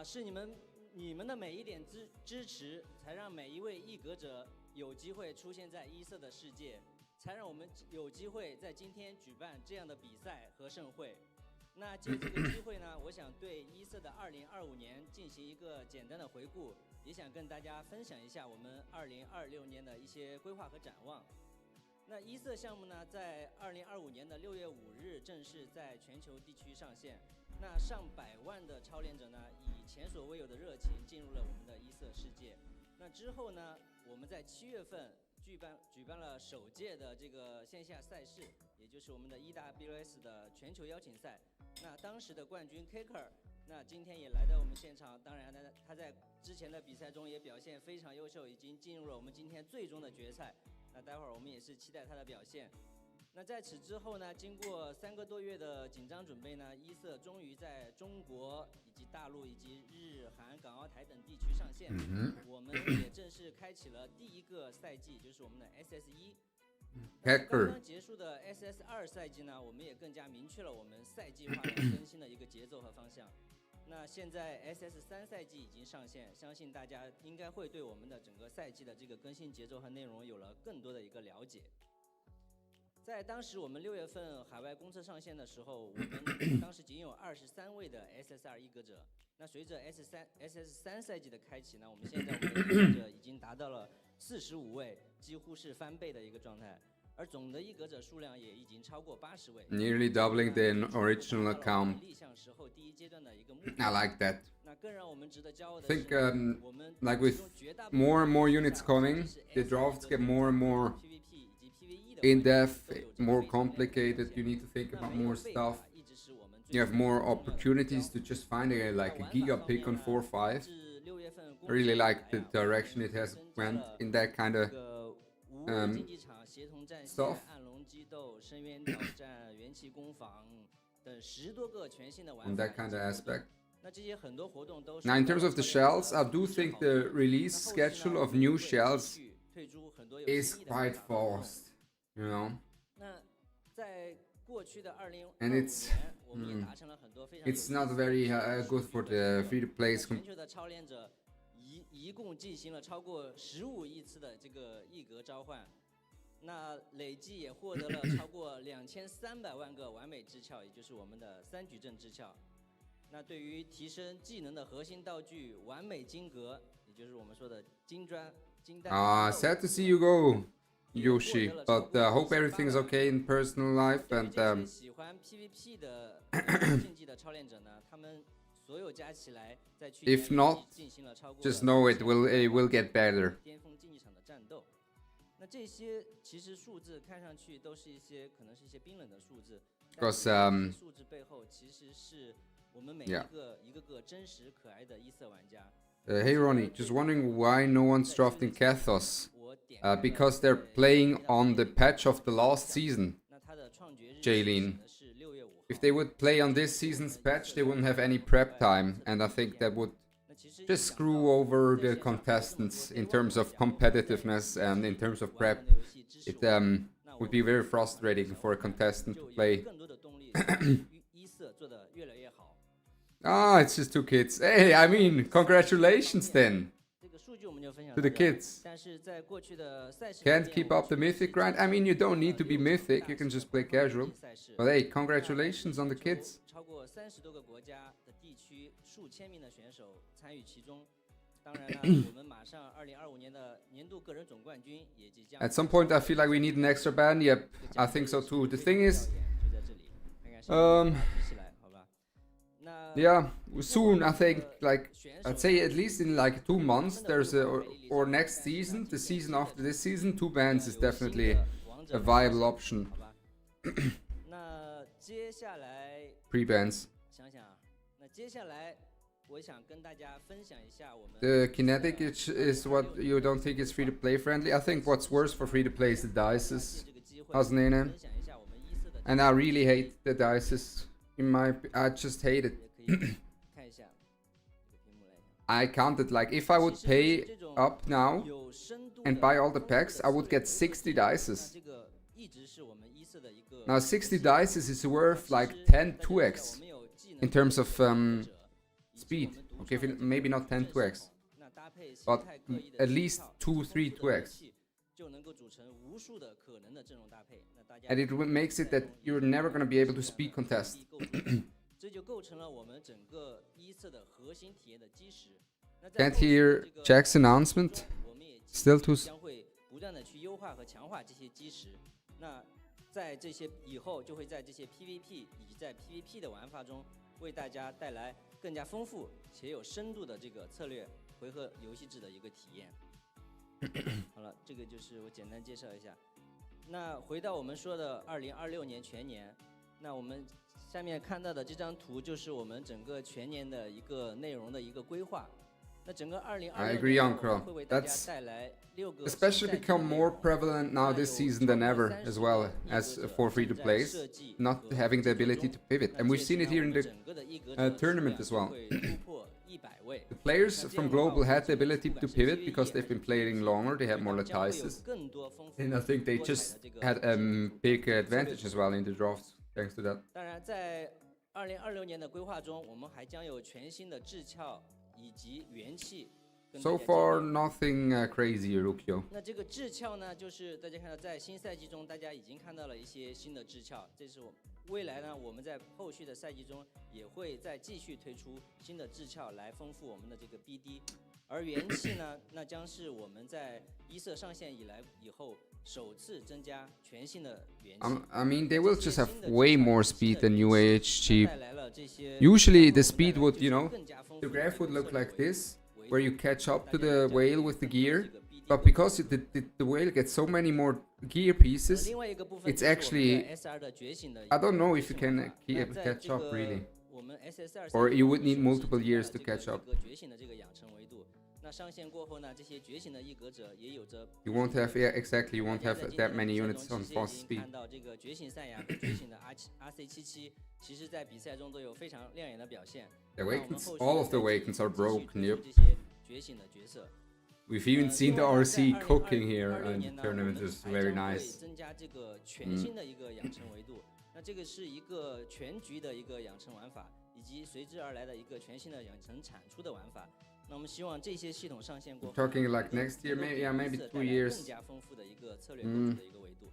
是你们的每一点支持，才让每一位一格者有机会出现在一色的世界，才让我们有机会在今天举办这样的比赛和盛会。那借这个机会呢，我想对一色的2025年进行一个简单的回顾，也想跟大家分享一下我们2026年的一些规划和展望。那一色项目呢，在2025年的6月5日正式在全球地区上线。那上百万的超练者呢，以前所未有的热情进入了我们的一色世界。那之后呢，我们在7月份举办了首届的这个线下赛事，也就是我们的 EWS 的全球邀请赛。那当时的冠军 Kicker， 那今天也来到我们现场。当然呢，他在之前的比赛中也表现非常优秀，已经进入了我们今天最终的决赛。那待会儿我们也是期待他的表现。那在此之后呢，经过3个多月的紧张准备呢，一色终于在中国以及大陆以及日韩港澳台等地区上线。我们也正式开启了第一个赛季，就是我们的 SS1。刚刚结束的 SS2 赛季呢，我们也更加明确了我们赛季化的更新的一个节奏和方向。那现在 SS3 赛季已经上线，相信大家应该会对我们的整个赛季的这个更新节奏和内容有了更多的一个了解。在当时我们6月份海外公测上线的时候，我们当时仅有23位的 SSR 一格者。那随着 SS3 赛季的开启呢，我们现在我们的一格者已经达到了45位，几乎是翻倍的一个状态。而总的一格者数量也已经超过80位。Nearly doubling the original account. I like that. 那更让我们值得骄傲的 I think like with more and more units coming, the drafts get more and more in-depth, more complicated. You need to think about more stuff. You have more opportunities to just find like a giga pick on 4-5. I really like the direction it has went in that kind of stuff. On that kind of aspect. Now, in terms of the shells, I do think the release schedule of new shells is quite fast, you know. And it's not very good for the free-to-play. 一共进行了超过15亿次的这个一格召唤，那累计也获得了超过2300万个完美支鞘，也就是我们的3矩阵支鞘。那对于提升技能的核心道具完美金格，也就是我们说的金砖、金蛋。Sad to see you go, Yoshi, but hope everything's okay in personal life and 喜欢 PVP 的竞技的超练者呢，他们 if not, just know it will get better. 巅峰竞技场的战斗，那这些其实数字看上去都是一些可能是一些冰冷的数字， Because 数字背后其实是我们每一个个真实可爱的一色玩家。Hey Ronnie, just wondering why no one's drafting Kathos. Because they're playing on the patch of the last season. Jaylene. If they would play on this season's patch, they wouldn't have any prep time, and I think that would just screw over the contestants in terms of competitiveness and in terms of prep. It would be very frustrating for a contestant to play. It's just 2 kids. Hey, I mean, congratulations then to the kids. Can't keep up the mythic grind. I mean, you don't need to be mythic, you can just play casual. But hey, congratulations on the kids. At some point I feel like we need an extra ban. Yep, I think so too. The thing is, yeah, soon I think, like, I'd say at least in like 2 months there's or next season, the season after this season, 2 bans is definitely a viable option. Pre-bans. The kinetic is what you don't think is free-to-play friendly. I think what's worse for free-to-play is the dices. How's Nene? And I really hate the dices. I just hate it. I counted, like, if I would pay up now and buy all the packs, I would get 60 dices. Now 60 dices is worth like 10 2x in terms of speed. Okay, maybe not 10 2x, but at least 2-3 2x. And it makes it that you're never gonna be able to speed contest. 这就构成了我们整个一色的核心体验的基石。 Can't hear Jack's announcement. Still too. 将会不断的去优化和强化这些基石。那在这些以后，就会在这些 PVP 以及在 PVP 的玩法中，为大家带来更加丰富且有深度的这个策略回合游戏制的一个体验。好了，这个就是我简单介绍一下。那回到我们说的2026年全年，那我们下面看到的这张图就是我们整个全年的一个内容的一个规划。那整个2026 I agree, Uncle. 会为大家 That's 带来6个 especially become more prevalent now this season than ever, as well as for free-to-plays, not having the ability to pivot. And we've seen it here in the tournament as well. The players from Global had the ability to pivot because they've been playing longer, they had more latices. And I think they just had a big advantage as well in the drafts, thanks to that. 当然，在2026年的规划中，我们还将有全新的智鞘以及元气。So far, nothing crazy, Rukyo. 那这个智鞘呢，就是大家看到在新赛季中，大家已经看到了一些新的智鞘。这是未来呢，我们在后续的赛季中也会再继续推出新的智鞘来丰富我们的这个 BD。而元气呢，那将是我们在一色上线以后首次增加全新的元气。I mean, they will just have way more speed than New AHG. Usually, the speed would, you know, the graph would look like this, where you catch up to the whale with the gear. But because the whale gets so many more gear pieces, it's actually, I don't know if you can catch up really. Or you would need multiple years to catch up. You won't have, yeah, exactly, you won't have that many units on fast speed. The Awakens, all of the Awakens are broken, yep. We've even seen the RC cooking here in the tournament, it's very nice. 那这个是一个全局的一个养成玩法，以及随之而来的一个全新的养成产出的玩法。那我们希望这些系统上线过后， talking like next year, maybe, yeah, maybe 2 years. 更加丰富的一个策略构筑的一个维度。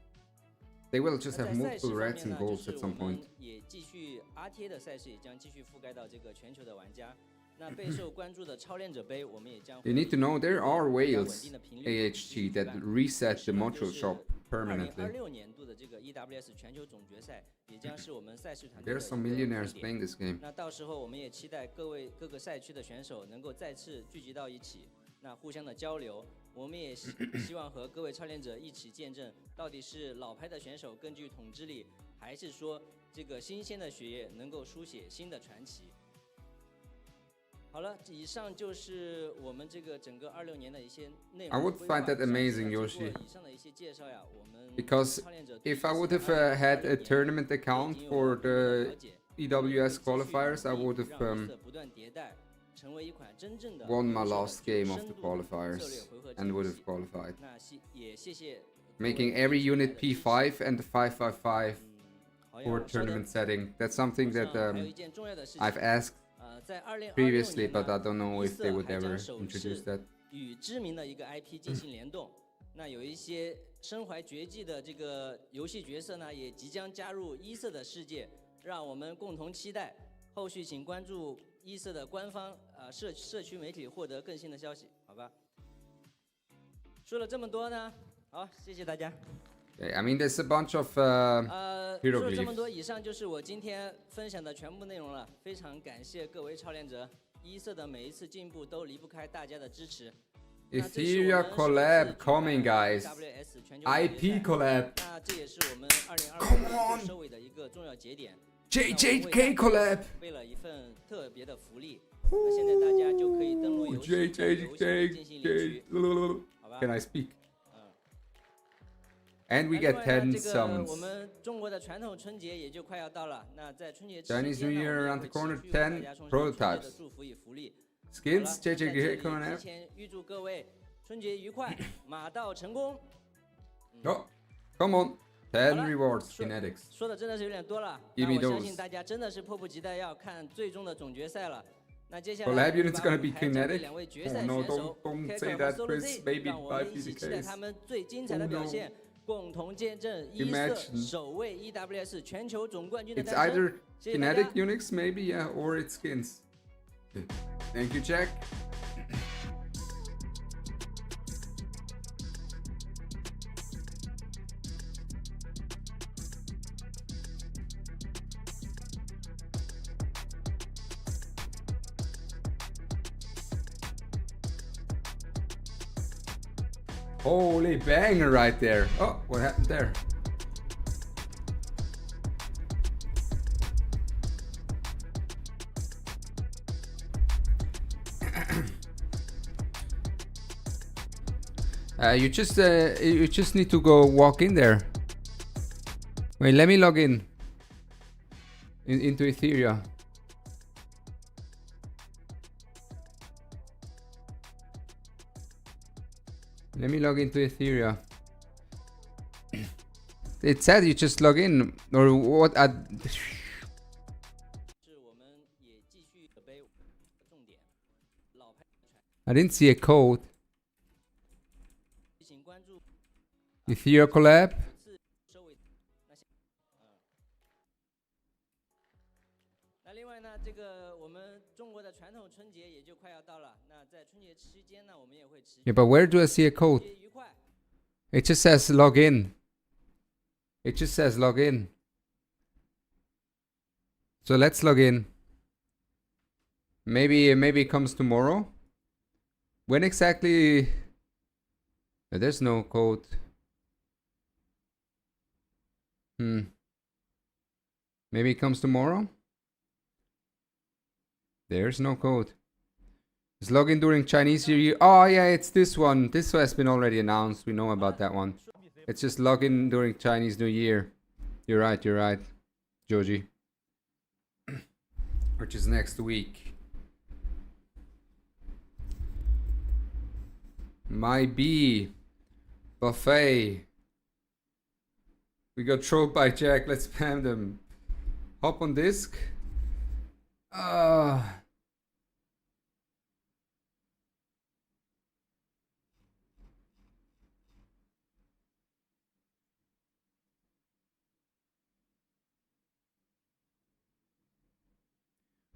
They will just have multiple reds and golds at some point. 也继续 RTA 的赛事也将继续覆盖到这个全球的玩家。那备受关注的超链者杯，我们也将。You need to know there are whales AHG that reset the module shop permanently. 2026年度的这个 EWS 全球总决赛也将是我们赛事团队。There are some millionaires playing this game. 那到时候我们也期待各个赛区的选手能够再次聚集到一起，那互相的交流。我们也希望和各位超链者一起见证，到底是老牌的选手更具统治力，还是说这个新鲜的血液能够书写新的传奇。好了，以上就是我们这个整个26年的一些内容。I would find that amazing, Yoshi. 以上的一些介绍呀，我们 Because if I would have had a tournament account for the EWS qualifiers, I would have won my last game of the qualifiers and would have qualified. Making every unit P5 and the 555 for tournament setting. That's something that I've asked previously, but I don't know if they would ever introduce that. 与知名的一个 IP 进行联动，那有一些身怀绝技的这个游戏角色呢，也即将加入一色的世界，让我们共同期待。后续请关注一色的官方社区媒体，获得更新的消息，好吧？说了这么多呢，好，谢谢大家。I mean, there's a bunch of 说了这么多，以上就是我今天分享的全部内容了。非常感谢各位超链者，一色的每一次进步都离不开大家的支持。Etheria collab coming, guys. IP collab. 那这也是我们2022年收尾的一个重要节点。JJK collab. 备了一份特别的福利，那现在大家就可以登录游戏进行领取，好吧 Can I speak? And we get 10 summons. 我们中国的传统春节也就快要到了。那在春节期 Chinese 间 New 呢， Year 我 around 们 the 会 corner, 持续为大 10 家送上 prototypes. 的祝福与福利。 Skins, 好了， JJK 提 collab. 前预祝各位春节愉快，马到成功。Oh, come on. 10 rewards, kinetics. 说的真的是有点多了， Give 那 me 我相 those. 信大家真的是迫不及待要看最终的总决赛了。那接下 Collab 来 unit's gonna be 把舞台交给 kinetic? 两位决 Oh 赛 no, 选手 don't say Kecker that, 和 Chris. Solo Z， Maybe 让我 might 们 be 一 the 起期待 case. 他们最精彩的 Oh 表 no. 现，共同见证一色 Imagine. 首位 EWS 全球总冠军的 It's 诞生。 either 谢谢大家 kinetic Unix, maybe, yeah, or it's skins. Thank you, Jack. Holy banger right there. Oh, what happened there? You just need to go walk in there. Wait, let me log in into Etheria. Let me log into Etheria. It said you just log in, or what? I didn't see a code. Etheria collab. 那另外呢，这个我们中国的传统春节也就快要到了。那在春节期间呢，我们也会持续 Yeah, but where do I see a code? 愉快。 It just says log in. It just says log in. So let's log in. Maybe it comes tomorrow. When exactly? There's no code. Maybe it comes tomorrow. There's no code. It's login during Chinese New Year. Oh yeah, it's this one. This has been already announced. We know about that one. It's just login during Chinese New Year. You're right, Joji. Which is next week. My B. Buffet. We got trolled by Jack. Let's spam them. Hop on disc.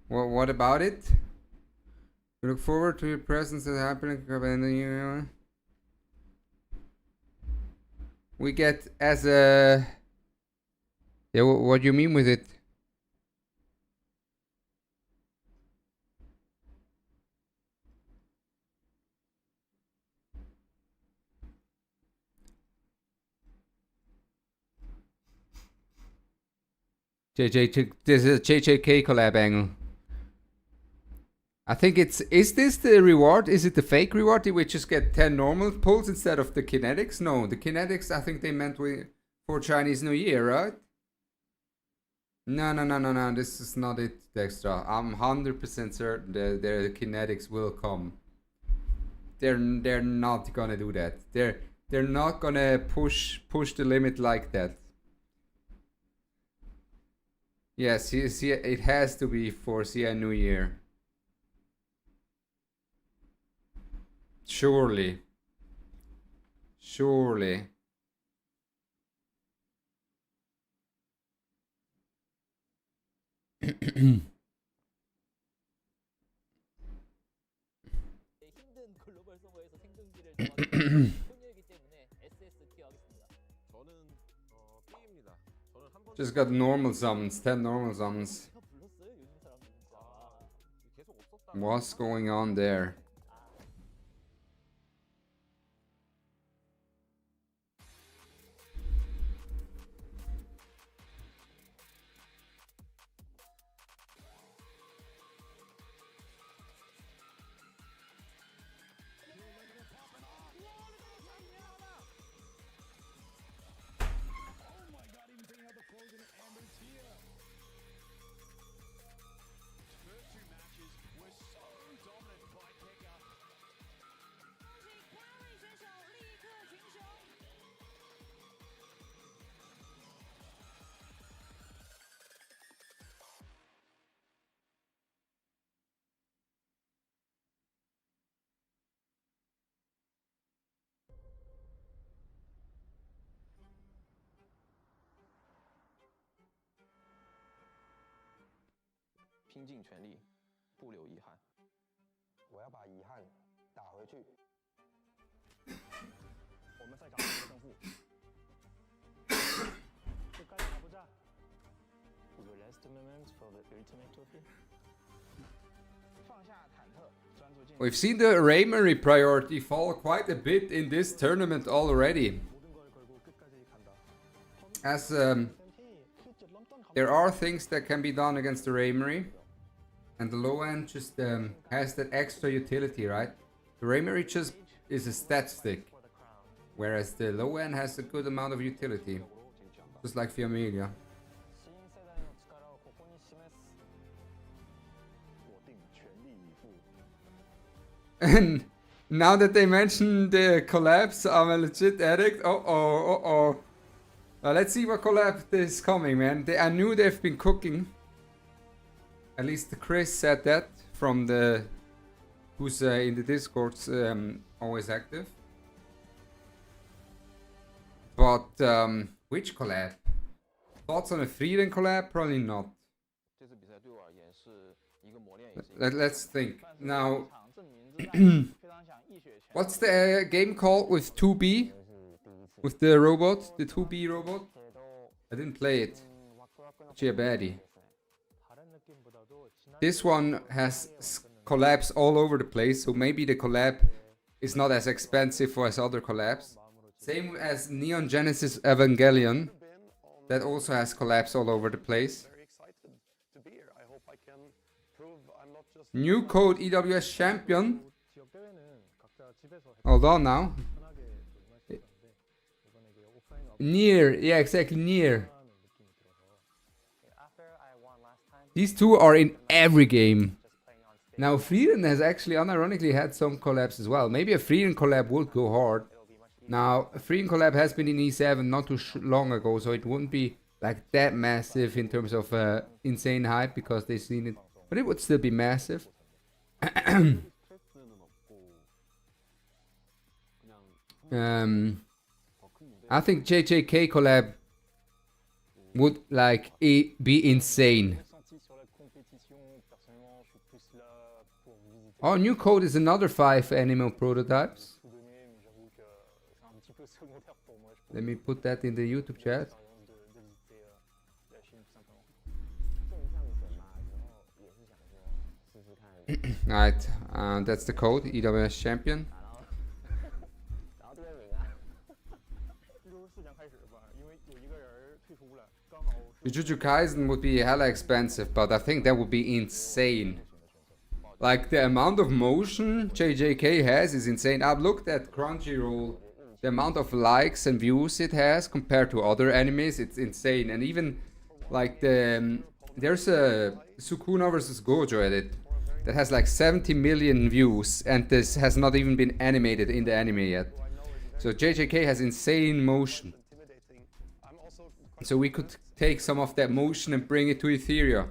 Well, what about it? We look forward to your presence and happening in the year. We get as a... Yeah, what do you mean with it? There's a JJK collab angle. I think it's... Is this the reward? Is it the fake reward? Did we just get 10 normal pulls instead of the kinetics? No, the kinetics I think they meant for Chinese New Year, right? No. This is not it, Dextra. I'm 100% certain that the kinetics will come. They're not gonna do that. They're not gonna push the limit like that. Yes, it has to be for CI New Year. Surely. 힘든 글로벌 서버에서 생존기를 잡았기 소녀이기 때문에 SS 티어하겠습니다. 저는 B입니다. 저는 한 번 Just got normal summons, 10 normal summons. 불렀어요 요즘 사람들 진짜. 계속 없었다. What's going on there?拼尽全力，不留遗憾。我要把遗憾打回去。我们赛场上的胜负。끝까지 가보자. The last moments for the ultimate trophy. 放下忐忑，专注 We've seen the Raymery priority fall quite a bit in this tournament already. As there are things that can be done against the Raymery, and the low end just has that extra utility, right? The Raymery just is a stat stick, whereas the low end has a good amount of utility, just like Fiamelia. And now that they mentioned the collabs, I'm a legit addict. Let's see what collab is coming, man. I knew they've been cooking. At least Chris said that from the who's in the Discords always active. But which collab? Thoughts on a Frieden collab? Probably not. Let's think now. What's the game called with 2B? With the robot? The 2B robot? I didn't play it. Giabetti. This one has collabs all over the place, so maybe the collab is not as expensive as other collabs. Same as Neon Genesis Evangelion. That also has collabs all over the place. New code EWS champion. Hold on now. Near, yeah, exactly, near. These two are in every game. Now, Frieden has actually unironically had some collabs as well. Maybe a Frieden collab would go hard. Now, a Frieden collab has been in E7 not too long ago, so it wouldn't be like that massive in terms of insane hype because they've seen it. But it would still be massive. I think JJK collab would like be insane. Oh, new code is another 5 animal prototypes. Let me put that in the YouTube chat. Alright, that's the code, EWS champion. Jujutsu Kaisen would be hella expensive, but I think that would be insane. Like, the amount of motion JJK has is insane. I've looked at Crunchyroll, the amount of likes and views it has compared to other animes, it's insane. And even, like, there's a Sukuna vs. Gojo edit that has like 70 million views, and this has not even been animated in the anime yet. So JJK has insane motion. So we could take some of that motion and bring it to Etheria.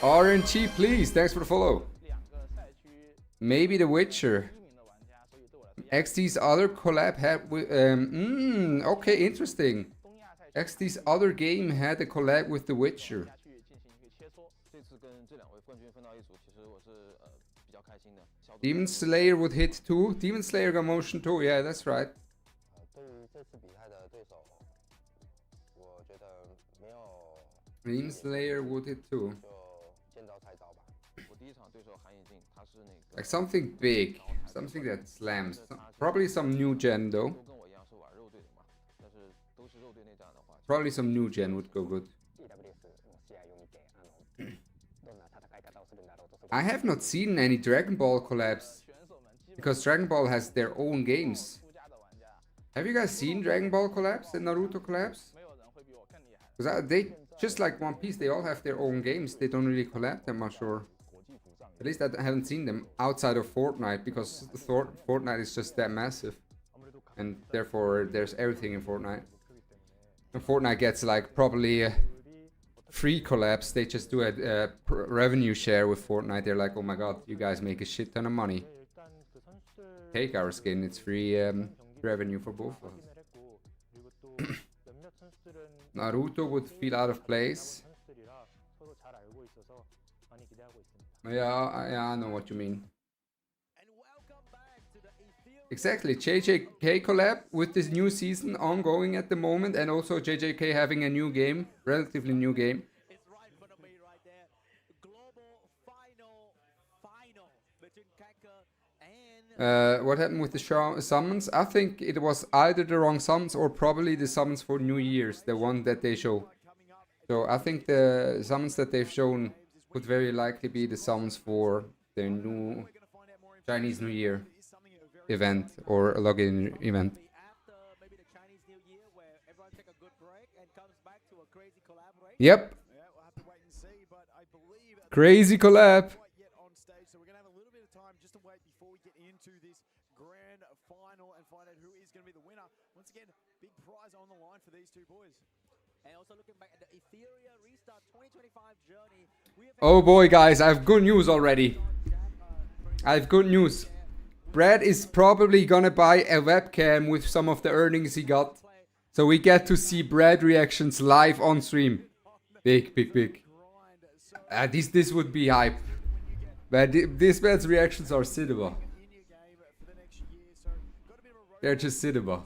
RNG, please. Thanks for the follow. Maybe The Witcher. XD's other collab had with... okay, interesting. XD's other game had a collab with The Witcher. Demon Slayer would hit too. Demon Slayer got motion too. Yeah, that's right. Demon Slayer would hit too. Like something big. Something that slams. Probably some new gen though. Probably some new gen would go good. I have not seen any Dragon Ball collabs. Because Dragon Ball has their own games. Have you guys seen Dragon Ball collabs and Naruto collabs? Because they, just like One Piece, they all have their own games. They don't really collab that much, or... At least I haven't seen them outside of Fortnite, because Fortnite is just that massive. And therefore, there's everything in Fortnite. And Fortnite gets like probably free collabs. They just do a revenue share with Fortnite. They're like, oh my god, you guys make a shit ton of money. Take our skin, it's free revenue for both of us. Naruto would feel out of place. Yeah, I know what you mean. Exactly, JJK collab with this new season ongoing at the moment, and also JJK having a new game, relatively new game. What happened with the summons? I think it was either the wrong summons or probably the summons for New Year's, the one that they show. So I think the summons that they've shown could very likely be the summons for their new Chinese New Year event or a login event. Yep. Crazy collab. So we're going to have a little bit of time just to wait before we get into this grand final and find out who is going to be the winner. Once again, big prize on the line for these two boys. And also looking back at the Etheria Restart 2025 journey. Oh boy, guys, I have good news already. I have good news. Brad is probably gonna buy a webcam with some of the earnings he got. So we get to see Brad reactions live on stream. Big, big, big. This would be hype. But this Brad's reactions are cinema. They're just cinema.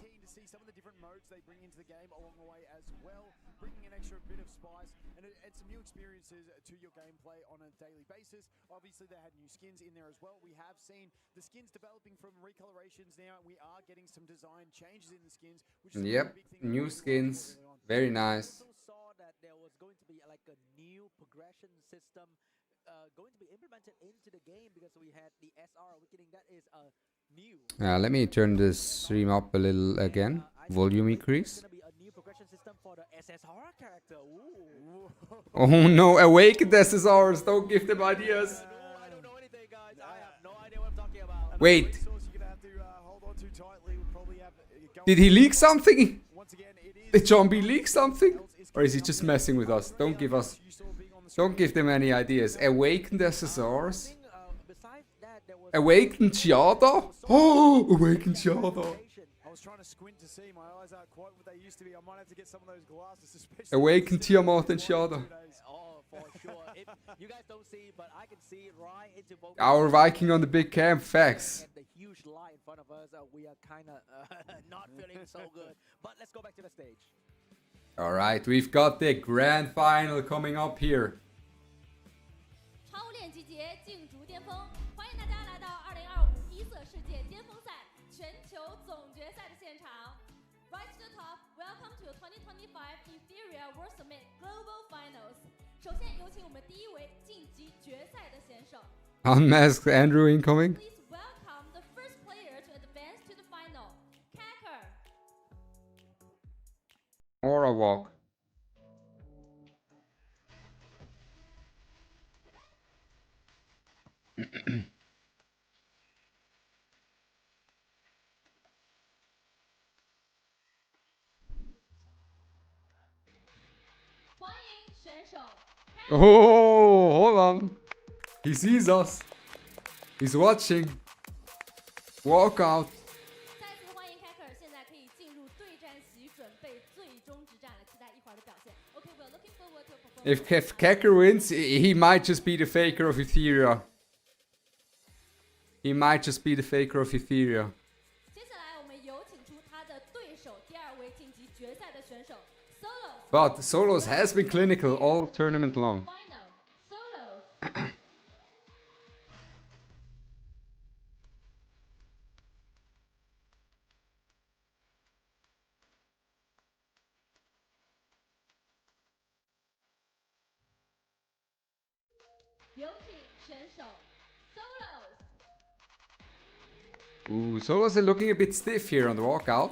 To your gameplay on a daily basis. Obviously, they had new skins in there as well. We have seen the skins developing from recolorations now. We are getting some design changes in the skins. Which is yep, new skins. Very nice. I also saw that there was going to be like a new progression system going to be implemented into the game because we had the SR Awakening. That is new. Let me turn this stream up a little again. Volume increase. For the SSR character. Oh no, awakened SSRs, don't give them ideas. I don't know anything, guys. I have no idea what I'm talking about. Wait. Did he leak something? Did John B leak something? Or is he just messing with us? Don't give them any ideas. Awakened SSRs? Awakened Giada? Oh, awakened Giada. I was trying to squint to see. My eyes aren't quite what they used to be. I might have to get some of those glasses, especially. Awaken Tiamat and Shada. Oh, for sure. You guys don't see, but I can see right into both. Our Viking on the big camp, facts. The huge light in front of us, we are kind of not feeling so good. But let's go back to the stage. All right, we've got the grand final coming up here. 超链集结竞逐巅峰，欢迎大家来到2025一色世界巅峰赛全球总决赛的现场。Rise to the top, welcome to the 2025 Etheria World Summit Global Finals。首先有请我们第一位晋级决赛的选手。Unmasked Andrew incoming. Please welcome the first player to advance to the final, Kacker. Aura walk. Oh, hold on. He sees us. He's watching. Walk out. 再次欢迎 Kacker， 现在可以进入对战席，准备最终之战了，期待一会儿的表现。Okay, we're looking forward to a performance. If Kacker wins, he might just be the faker of Etheria. He might just be the faker of Etheria. 接下来我们有请出他的对手，第二位晋级决赛的选手 Solos。 But Solos has been clinical all tournament long. Final Solos。有请选手 Solos。 Ooh, Solos are looking a bit stiff here on the walkout.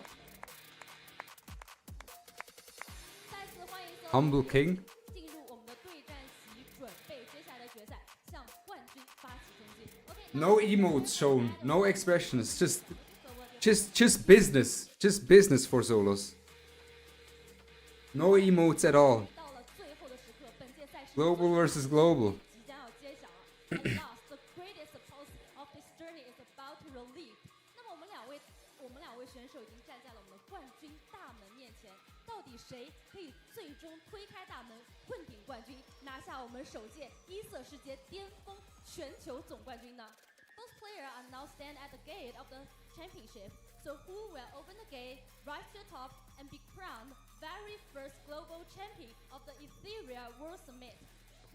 再次欢迎 Solos Humble King. 进入我们的对战席，准备接下来的决赛，向冠军发起冲击。Okay, No emotes shown, no expressions, just business. Just business for Solos. No emotes at all. 到了最后的时刻，本届赛事 Global versus global. 即将要揭晓了。At last, the greatest pulse of this journey is about to relieve. 那么我们两位选手已经站在了我们的冠军大门面前，到底谁可以最终推开大门，困顶冠军，拿下我们首届一色世界巅峰全球总冠军呢？ Both players are now stand at the gate of the championship. So who will open the gate, rise to the top, and be crowned very first global champion of the Etheria World Summit?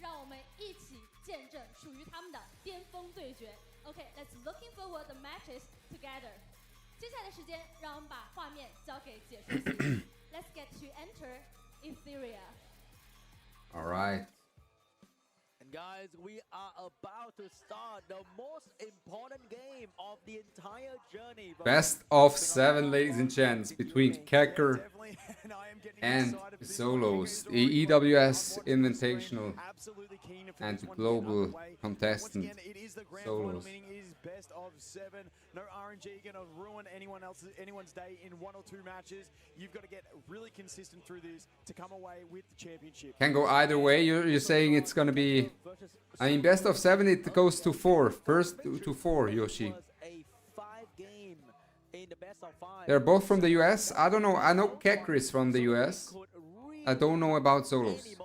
让我们一起见证属于他们的巅峰对决。Okay, let's looking forward the matches together. 接下来的时间，让我们把画面交给解说席。Let's get to enter Etheria. All right. And guys, we are about to start the most important game of the entire journey. Best of 7, ladies and gents, between Kecker and Solos, the EWS Invitational and the global contestant Solos. Best of 7. No RNG gonna ruin anyone's day in 1 or 2 matches. You've got to get really consistent through this to come away with the championship. Can go either way. You're saying it's gonna be. I mean, best of 7. It goes to 4. First to 4, Yoshi. They're both from the US. I don't know. I know Kecker is from the US. I don't know about Solos.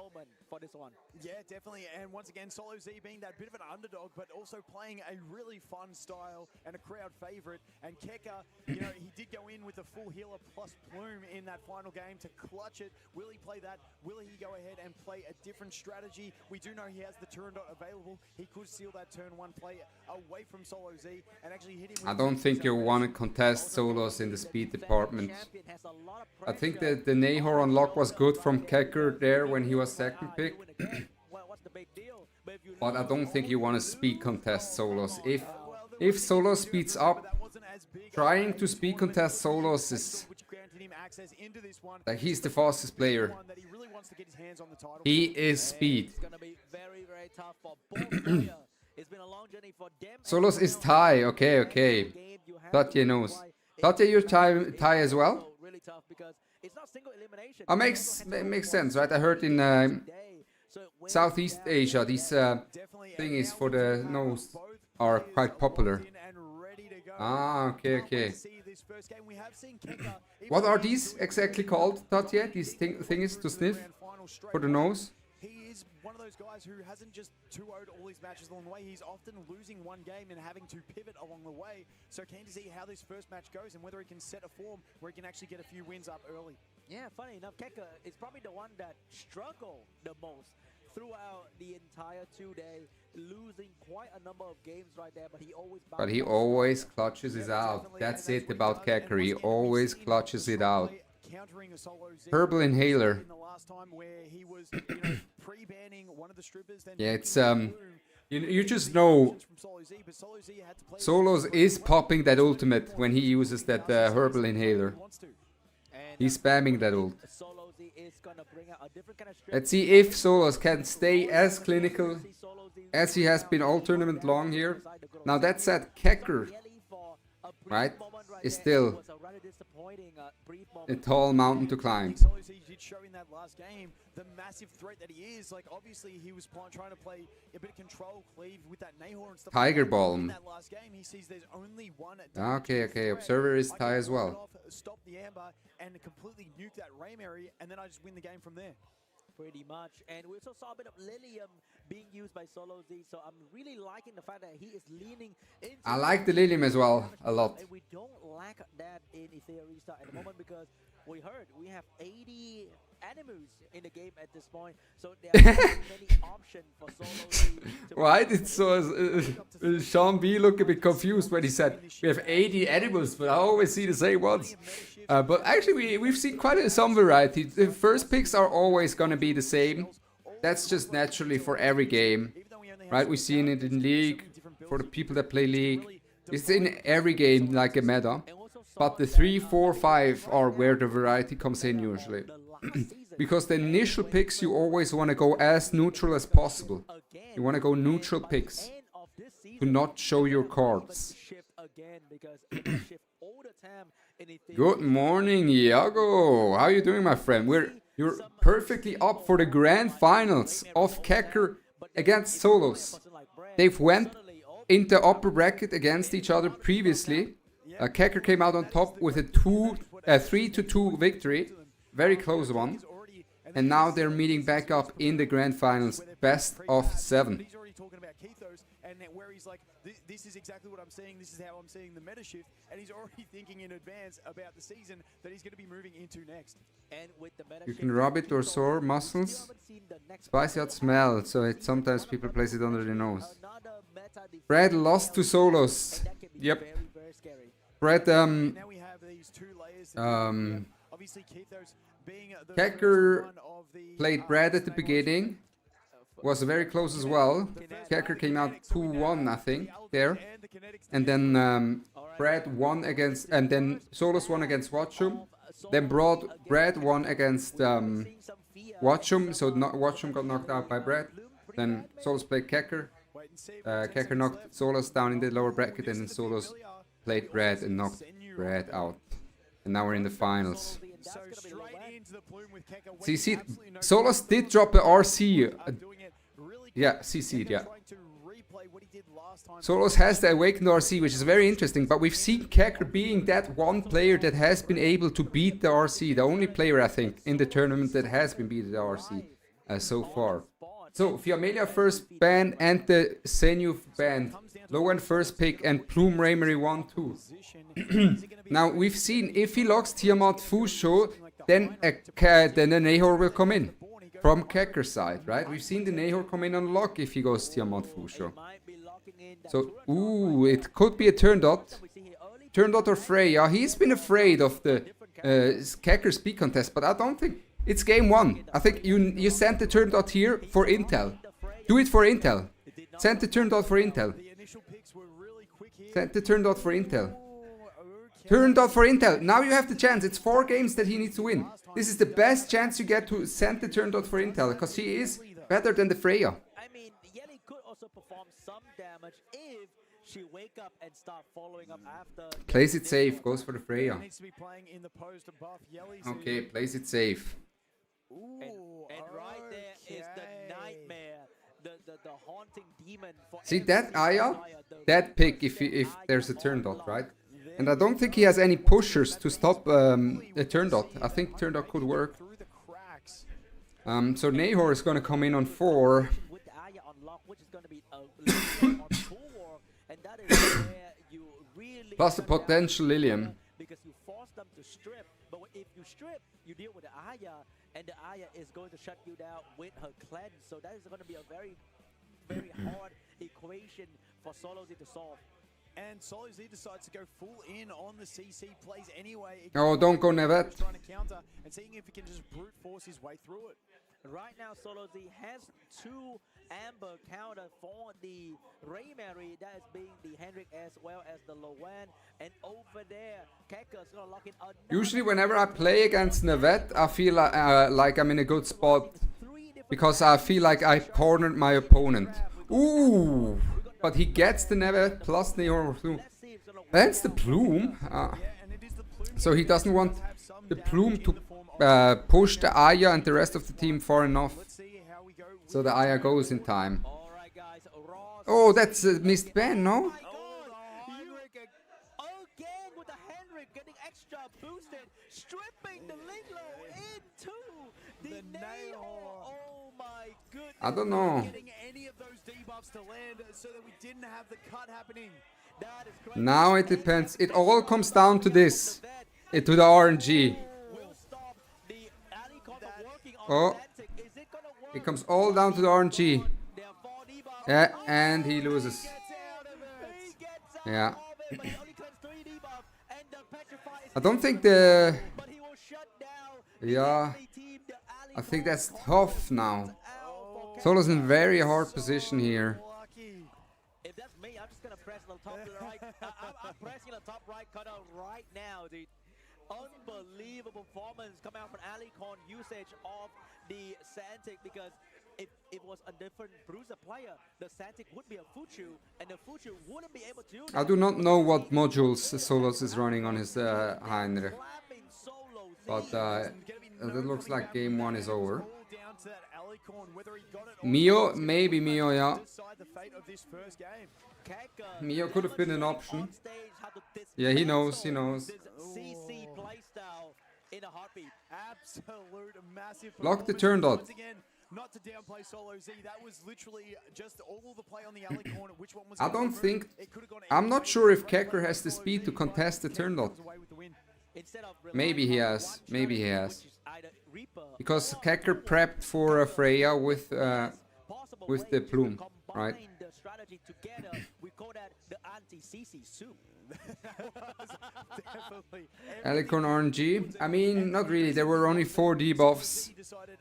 Yeah, definitely. And once again, Solo Z being that bit of an underdog, but also playing a really fun style and a crowd favorite. And Kecker, you know, he did go in with a full healer plus Plume in that final game to clutch it. Will he play that? Will he go ahead and play a different strategy? We do know he has the Turandot available. He could seal that turn 1 play away from Solo Z and actually hit him with I don't think you want to contest Solos in the speed department. I think that the Nahor unlock was good from Kecker there when he was second pick. But I don't think you want to speed contest Solos. If Solos speeds up, trying to speed contest Solos is like he's the fastest player. He is speed. Solos is Thai. Okay. Tatya knows. Tatya, you're Thai as well? Makes sense, right? I heard in Southeast Asia, these thingies for the nose are quite popular. Ah, okay. What are these exactly called, Tatya? These thingies to sniff for the nose? He is one of those guys who hasn't just 2-0'd all these matches along the way. He's often losing one game and having to pivot along the way. So keen to see how this first match goes and whether he can set a form where he can actually get a few wins up early. Yeah, funny enough, Kecker is probably the one that struggled the most throughout the entire 2-day, losing quite a number of games right there, but he always clutches it out. That's it about Kecker. He always clutches it out. Herbal Inhaler. Yeah, it's you just know Solos is popping that ultimate when he uses that Herbal Inhaler. He's spamming that ult. Let's see if Solos can stay as clinical as he has been all tournament long here. Now that said, Kecker, right, is still a tall mountain to climb. Showing that last game the massive threat that he is. Like obviously he was trying to play a bit of control cleave with that Nahor and stuff. Tiger Balm. That last game he sees there's only one. Okay. Observer is Thai as well. Stop the Amber and completely nuke that Raim area, and then I just win the game from there. Pretty much. And we also saw a bit of Lilium being used by Solo Z, so I'm really liking the fact that he is leaning into... I like the Lilium as well, a lot. And we don't lack that in Etheria Restart at the moment because we heard we have 80 animus in the game at this point, so there are many options for Solo Z. Why did Sean B look a bit confused when he said we have 80 animals, but I always see the same ones? But actually we've seen quite some variety. The first picks are always going to be the same. That's just naturally for every game, right? We've seen it in League, for the people that play League. It's in every game like a meta. But the 3, 4, 5 are where the variety comes in usually. Because the initial picks you always want to go as neutral as possible. You want to go neutral picks to not show your cards. Good morning, Iago. How are you doing, my friend? You're perfectly up for the grand finals of Kecker against Solos. They've went in the upper bracket against each other previously. Kecker came out on top with a 3-2 victory, very close one. And now they're meeting back up in the grand finals, best of 7. and where he's like, this is exactly what I'm seeing, this is how I'm seeing the meta shift, and he's already thinking in advance about the season that he's going to be moving into next. And with the meta You shift, can rub it or so sore we muscles. still haven't seen the next Spicy hot smell, so it sometimes people place it under their nose. another meta defense Brad lost to Solos. and that can be Yep. very, very scary. Brad, Now we have these two layers. Obviously, Keithos being the Kecker first one of the, played Brad at the beginning. Was very close as well. Kecker came out 2-1, I think, there. And then Brad won against, and then Solos won against Watchum. Then Brad won against Watchum, so Watchum got knocked out by Brad. Then Solos played Kecker. Kecker knocked Solos down in the lower bracket, and then Solos played Brad and knocked Brad out. And now we're in the finals. So straight into the plume with Kecker. CC, Solos did drop a RC. Yeah, CC'd, yeah. Solos has the Awakened RC, which is very interesting, but we've seen Kecker being that one player that has been able to beat the RC, the only player, I think, in the tournament that has been beaten the RC so far. So, Fiamelia first ban and the Senyu ban. Lowen first pick and Plume Raymery 1-2. Now, we've seen if he locks Tiamat Fusho, then a Nahor will come in. From Kecker's side, right? We've seen the Nahor come in on lock if he goes Tiamat Fusho. So, ooh, it could be a turn dot. Turn dot or Freya. He's been afraid of the Kecker speed contest, but I don't think it's game one. I think you sent the turn dot here for intel. Do it for intel. Send the turn dot for intel. Send the turn dot for intel. Turn dot for intel. Now you have the chance. It's 4 games that he needs to win. This is the best chance you get to send the turn dot for intel, because she is better than the Freya. I mean, Yeli could also perform some damage if she wake up and start following up after. Plays it safe, goes for the Freya. Needs to be playing in the post buff. Yeli's Okay, plays it safe. And right there is the nightmare, the haunting demon for. See that Aya? That pick if there's a turn dot, right? And I don't think he has any pushers to stop a turn dot. I think turn dot could work. So Nahor is gonna come in on 4. With the Aya on lock, which is gonna be a Lilium on 4, and that is where you really Plus a potential Lilium. because you force them to strip. But if you strip, you deal with the Aya, and the Aya is going to shut you down with her cleanse. So that is going to be a very, very hard equation for Solo Z to solve. And Solo Z decides to go full in on the CC plays anyway. Oh, don't go Nevet. Trying to counter and seeing if he can just brute force his way through it. Right now, Solo Z has 2 Amber counter for the Raymery, that is being the Hendrik as well as the Lowen. And over there, Kecker's going to lock in another. Usually whenever I play against Nevet, I feel like I'm in a good spot. Because I feel like I cornered my opponent. Ooh! But he gets the Nevet plus Nahor Plume. That's the Plume. So he doesn't want the Plume to push the Aya and the rest of the team far enough. So the Aya goes in time. Oh, that's a missed ban, no? Again with the Hendrik getting extra boosted, stripping the Linglo into the Nahor. Oh my goodness. I don't know. Getting any of those debuffs to land so that we didn't have the cut happening. That is crazy. Now it depends. It all comes down to this. To the RNG. Oh. It comes all down to the RNG. Yeah, and he loses. Yeah. I don't think the... Yeah. I think that's tough now. Solo's in very hard position here. If that's me, I'm just gonna press the top to the right. I'm pressing the top right cutout right now, dude. Unbelievable performance coming out from Alicon usage of the Santic, because if it was a different Bruiser player, the Santic would be a Fuchu, and the Fuchu wouldn't be able to do that. I do not know what modules Solos is running on his Heinrich. But it looks like game 1 is over. Mio, maybe Mio, yeah. Mio could have been an option. Yeah, he knows, he knows. CC playstyle in a heartbeat. Absolute massive. Lock the turn dot. not to downplay Solo Z, that was literally just all the play on the alley corner. Which one was I gonna don't move. think... It could've gone I'm either not way. sure if Great Kecker play has from the Solo speed Z, to but contest the Kecker turn dot. comes away with the win. Instead of Maybe he relying on has. one Maybe he strategy, has. which is either Reaper Because or Kecker Plume, prepped for Freya with possible with way the to plume, combine right? the strategy together. We call that the anti-CC soup. Definitely. Alicorn RNG. I mean, not really. There were only 4 debuffs,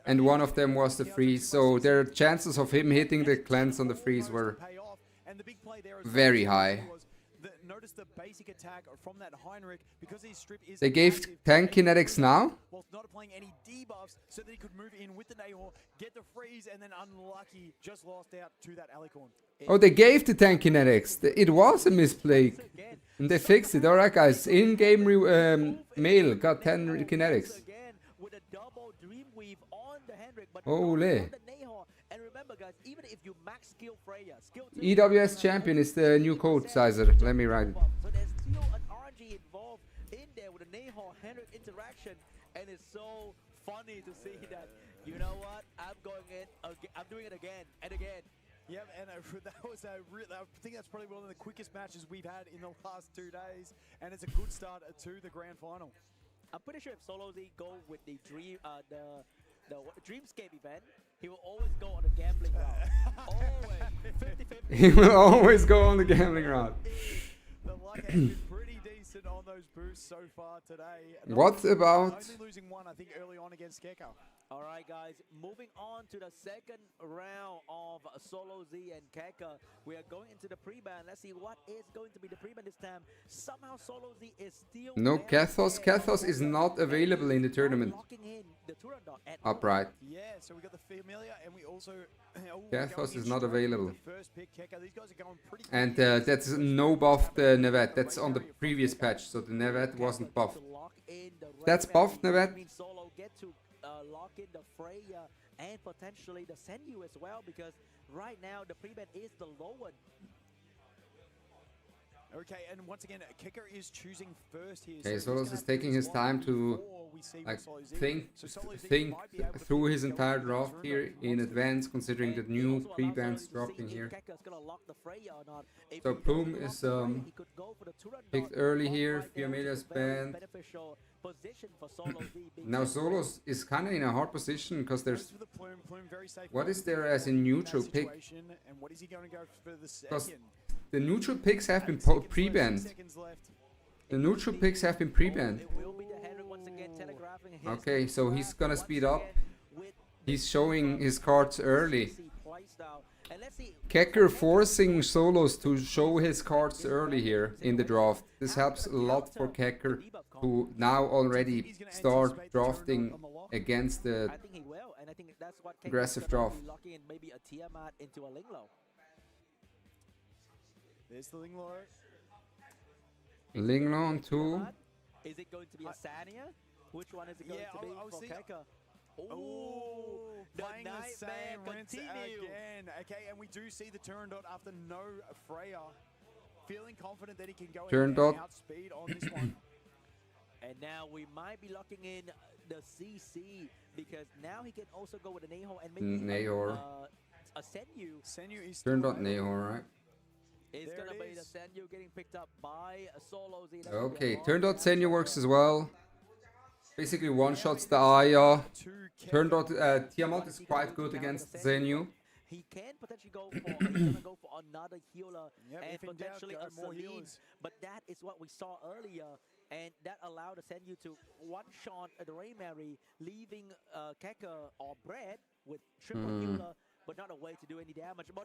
and one of them was the freeze. So their chances of him hitting the cleanse on the freeze were very high. Notice the basic attack from that Heinrich, because his strip is They gave active, tank kinetics now. whilst not applying any debuffs, so that he could move in with the Nahor, get the freeze, and then unlucky, just lost out to that Alicorn. Oh, they gave the tank kinetics. It was a misplay. And they fixed it. Alright, guys. In-game mail got 10 kinetics. Again with a double Dreamweave on the Hendrik, but Ole. not on the Nahor. And remember, guys, even if you max skill Freya, skill 2, EWS champion is the new code, Sizer. Let me write it. so there's still an RNG involved in there with the Nahor Hendrik interaction, and it's so funny to see that. You know what? I'm going in. I'm doing it again and again. Yep, and that was I think that's probably one of the quickest matches we've had in the last 2 days, and it's a good start to the grand final. I'm pretty sure if Solo Z go with the Dreamscape event, he will always go on a gambling route. Always 50-50. He will always go on the gambling route. The luck has been pretty decent on those boosts so far today. What about... Only losing one, I think, early on against Keka. All right, guys, moving on to the second round of Solo Z and Keka. We are going into the pre-ban. Let's see what is going to be the pre-ban this time. Somehow Solo Z is still... No, Kathos. Kathos is not available in the tournament. Locking in the Turandot at Upright. Yeah, so we got the Familiar, and we also... Kathos is not available. First pick, Keka. These guys are going pretty And quick. that's no buff the Nevet. That's on the previous patch, so the Nevet wasn't buffed. That's buffed, Nevet. Solo get to lock in the Freya and potentially the Senyu as well, because right now the pre-ban is the low one. Okay, and once again, Kicker is choosing first here. Okay, so Solos he's is gonna taking his have time to before we see like what Solo Z think So Solo Z think might be able to through his go entire into draft this here round in advance, considering the new pre-bans dropping here. So Plume is picked early here. Fiamelia's banned. Now Solos is kind of in a hard position because there's what is there as a neutral pick? And what is he going to go for the Because second? the neutral picks have been pre-banned. The neutral picks have been pre-banned. Okay, so he's gonna speed up. He's showing his cards early. Kecker forcing Solos to show his cards early here in the draft. This helps a lot for Kecker to now already start drafting against the aggressive draft. There's the Linglo. Linglo on 2. Is it going to be a Sania? Which one is it going to be I was for thinking- Keka? Oh, the playing the nightmare same rinse continue. again. Okay, and we do see the Turandot after no Freya. Feeling confident that he can go ahead Turandot. and outspeed on this one. And now we might be locking in the CC, because now he can also go with a Nahor and maybe Nahor. a Senyu. Senyu is Turned on Nahor, right? It's There gonna it be the is. Senyu getting picked up by Solo Z. Okay, turned out Senyu works as well. Basically one-shots the Aya. Turned out Tiamat is quite good against Senyu. He can potentially go for, he's gonna go for another healer Yep, and if in doubt, potentially go a more Celine. healers. But that is what we saw earlier, and that allowed the Senyu to one-shot the Raymary, leaving Keka or Brad with triple healer, but not a way to do any damage. But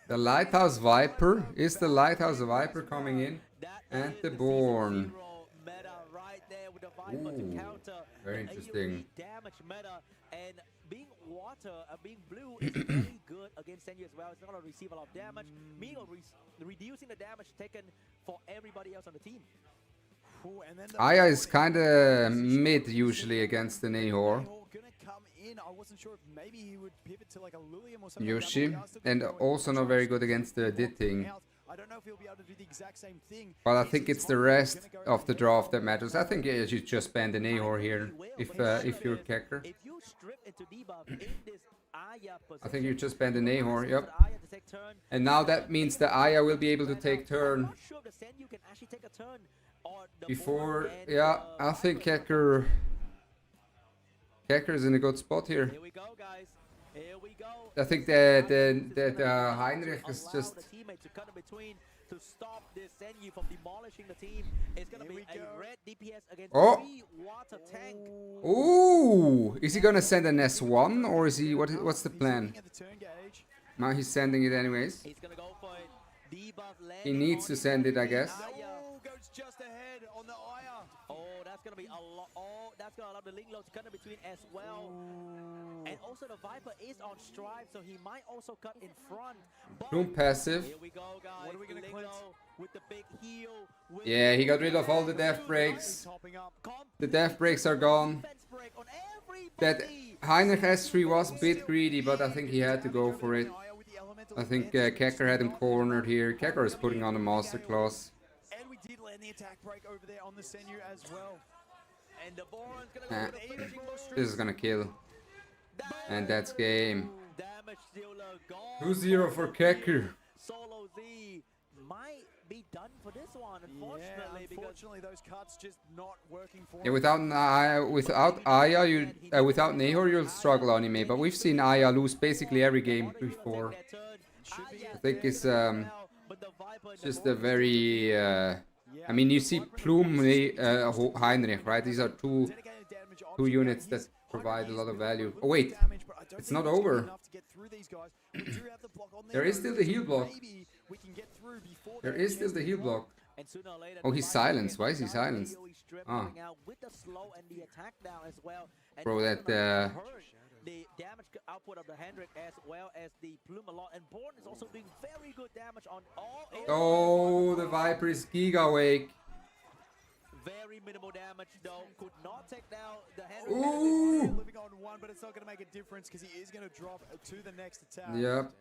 The Lighthouse Viper. Is the Lighthouse Viper coming in? that And is the season Born. 0 meta right there with the Viper to Ooh, counter very the interesting. AoE damage meta, and being water, being blue is very good against Senyu as well. It's not going to receive a lot of damage, meaning reducing the damage taken for everybody else on the team. Ooh, and then the Aya is Born kind of mid usually against the Nahor. Nahor gonna come in. I wasn't sure if maybe he would pivot to like a Lilium or something. Yoshi. Like that, but they are still And gonna go also not very good against the lock them Ditting. out. I I don't know if he'll be able to do the exact same thing. But I think it's the rest of the draft that matters. I think you should just ban the Nahor here if you're Kekker. If you strip into debuff in this Aya position, I think you just ban the Nahor, yep. Aya to take turn. And now that means the Aya will be able to take I'm turn not sure if the Senyu can actually take a turn or the before. Boar and, Yeah, I think Kekker is in a good spot here. Here we go, guys. Here we go. I think that Heinrich is Allow just. the teammate to cut in between to stop this Senyu from demolishing the team. It's gonna be a red DPS against Oh. 3 water tank. Ooh, is he gonna send an S1 or is he? What's the plan? Looking at the turn gauge. Now he's sending it anyways. He's gonna go for it. Debuff He landing needs on to it. send it, I guess. Aya. Oh, goes just ahead on the Aya. Oh, that's gonna be a lot. Oh, that's gonna allow the Linglo to cut in between as well. And also the Viper is on strive, so he might also cut in front. But Room passive. here we go, guys. What are we gonna Linglo cleanse? with the big heal. With Yeah, he got rid of all the death breaks. Topping up. The death breaks are gone. defense break on That everybody. Heinrich S3 was a bit greedy, but I think he had to go for it. Aya with the elemental I think advantage. Kekker had him cornered here. Kekker is putting on a masterclass. And we did land the attack break over there on the Senyu as well. And the Boron's gonna Nah. go with the finishing blow. This is gonna kill. And that's game. Damage dealer gone. 2-0 for Kekker. Solo Z might be done for this one, unfortunately, Yeah, because unfortunately, those cuts just not working for Yeah, him. without Aya, without Nahor, you'll struggle on him. But we've seen Aya lose basically every game before. I think it's just a very. I mean, you see Plume, Heinrich, right? These are two Dedicated damage two option. units He's that provide a lot of unable to value. do Oh wait, damage, but I don't it's think not that's over. enough to get through these guys. We do have the block on There is still the heal block. Maybe we can get through before There they is still chance the to heal block. block. And sooner or later, Oh, the he's Viper silenced. Why is he gets out silenced? AoE strip Ah. coming out with the slow and the attack down as well. And Bro, that's that, gonna hurt the damage output of the Hendrik as well as the Plume a lot. And Born is also doing very good damage on all. Oh, the Viper is Giga Wake. Very minimal damage though. Could not take down the Hendrik. Ooh. Living on one, but it's not going to make a difference because he is going to drop to the next attack. Yep.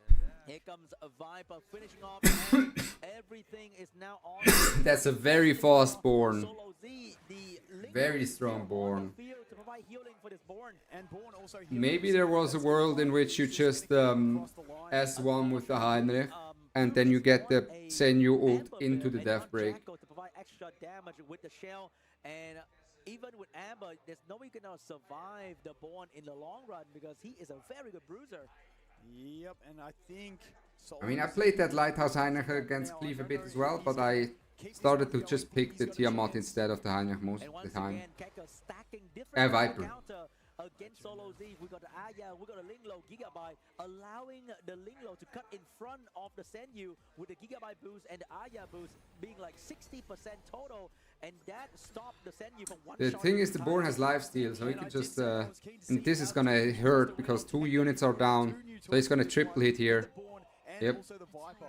Here comes a Viper finishing off. And everything is now on. That's a very fast Born. Solo Z, the Link Very is strong still on Born. the field to provide healing for this Born. And Born also Maybe there was a world in which you just S1 with the Heinrich, and then you get the Senyu ult into the death break. To provide extra damage with the shell, and even with Amber, there's no way you can survive the Born in the long run because he is a very good bruiser. Yep, and I think. I mean, I played that Lighthouse Heinrich against Cleve a bit as well, but I started to just pick the Tiamat instead of the Heinrich most And of once the time. again, Kekker stacking different Viper. counter against Solo Z. We got the Aya, we got a Linglo Gigabyte, allowing the Linglo to cut in front of the Senyu with the Gigabyte boost and the Aya boost being like 60% total, and that stopped the Senyu from one The shot thing at is, a the time. Born has lifesteal, so he can just. And this is gonna hurt because 2 units are down, so he's gonna triple hit here. Yep. Also the Viper.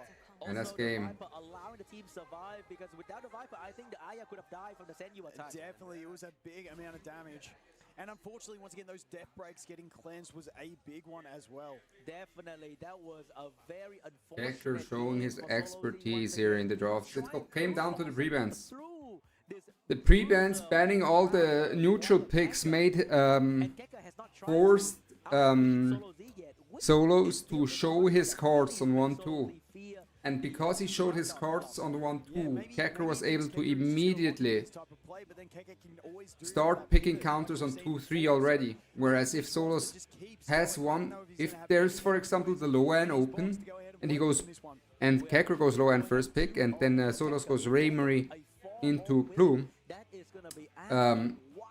And that's Also the game. Viper allowing the team survive because without the Viper, I think the Aya could have died from the Senyu attack. Definitely, it was a big amount of damage. And unfortunately, once again, those death breaks getting cleansed was a big one as well. Definitely, that was a very unfortunate. Kekker showing his game for Solo Z expertise once here again. in the draft. It came down to the pre-bans. Through this The pre-bans banning all the neutral picks made and Kekker has not tried to forced outplay Solo Z yet. With Solos to show his cards on Solo 1-2. Z fear. And because he showed his cards on the 1-2, maybe Kekker was maybe able to Kekker is still immediately this type of play, but then Kekker can always do start that. picking counters on 2-3 already. Whereas if Solos Just keeps has going. I don't one, know if he's if gonna have there's the for example the low end balls open, to go ahead and he win goes, this one. and Kekker goes low end first pick, and then Solos goes Raymery into Plume, That is gonna be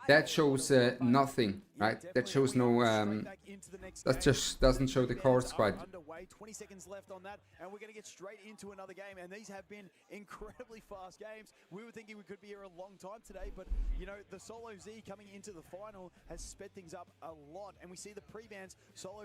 that shows nothing, right? That shows no, that just doesn't show the cards quite. Underway, 20 seconds left on that, and we're going to get straight into another game. And these have been incredibly fast games. We were thinking we could be here a long time today, but you know, the Solo Z coming into the final has sped things up a lot. And we see the pre-bans, Solo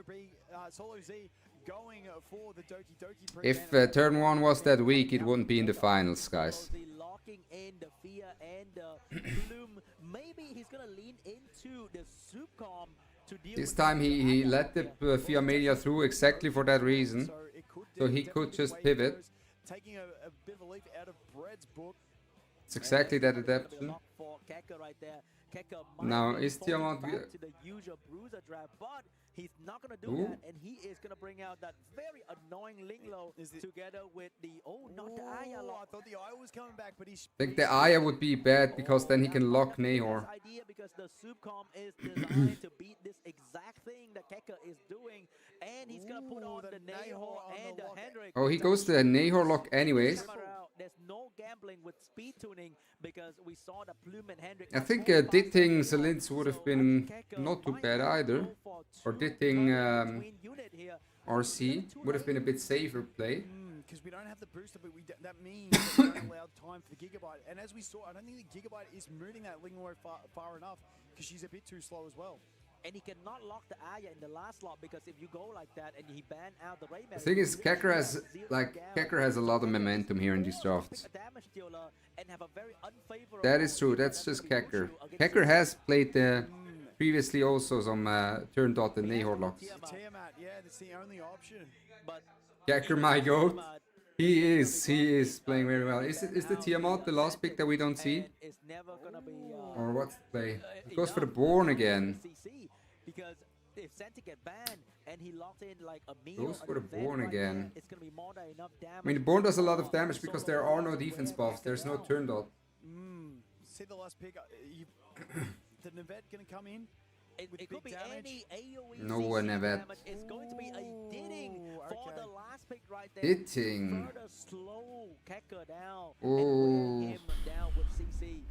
Z going for the Doki Doki pre-ban. If turn 1 was that weak, it wouldn't be in the finals, guys. Solo Z locking in the fear and the Bloom. Maybe he's gonna lean into the Supcom to deal This with time the he Aya let the here. Fiamelia through exactly for that reason. So he could just pivot. taking a bit of a leaf out of Bread's book. It's exactly that adaptation. For Keka right there. Keka Now, might be is Tiamat falling back to the usual bruiser draft, but he's not gonna do Ooh. that, and he is gonna bring out that very annoying Linglo together with the not the Aya I lock. thought the Aya was coming back, but he's. I think the Aya would be bad because then he can lock Nahor. Best idea because the Subcom is designed to beat this exact thing that Keka is doing, and he's gonna put on the Nahor and the Hendrik. Oh, he goes to the Nahor lock anyways. There's no gambling with speed tuning because we saw the Plume and Hendrik. I think Ditting Zelins would have been not too bad either. Or Ditting RC would have been a bit safer play. Because we don't have the booster, but that means that we don't allow time for the Gigabyte. And as we saw, I don't think the Gigabyte is moving that Linglo far enough because she's a bit too slow as well. And he cannot lock the Aya in the last slot because if you go like that and he ban out the Rayman. The thing is, Kekker has a lot of momentum here in these drafts. That is true. That's just Kekker. Kekker has played previously also some turn dot and Nahor locks. Tiamat, yeah, that's the only option. But Kekker, my goat. He is playing very well. Is the Tiamat the last pick that we don't see? it's never gonna be Or what's the play? It goes for the Born again. Because if Senti get banned and he locked in like a meal, Goes for the Born again. it's gonna be more than enough damage. I mean, the Born does a lot of damage because there are no defense buffs. There's no turn dot. See the last pick. The Nevette gonna come in. It could be any AoE No CC Nevette. damage. It's going to be a Ditting for the last pick right there. Ditting. Further slow Keka down Ooh. and bring him down with CC.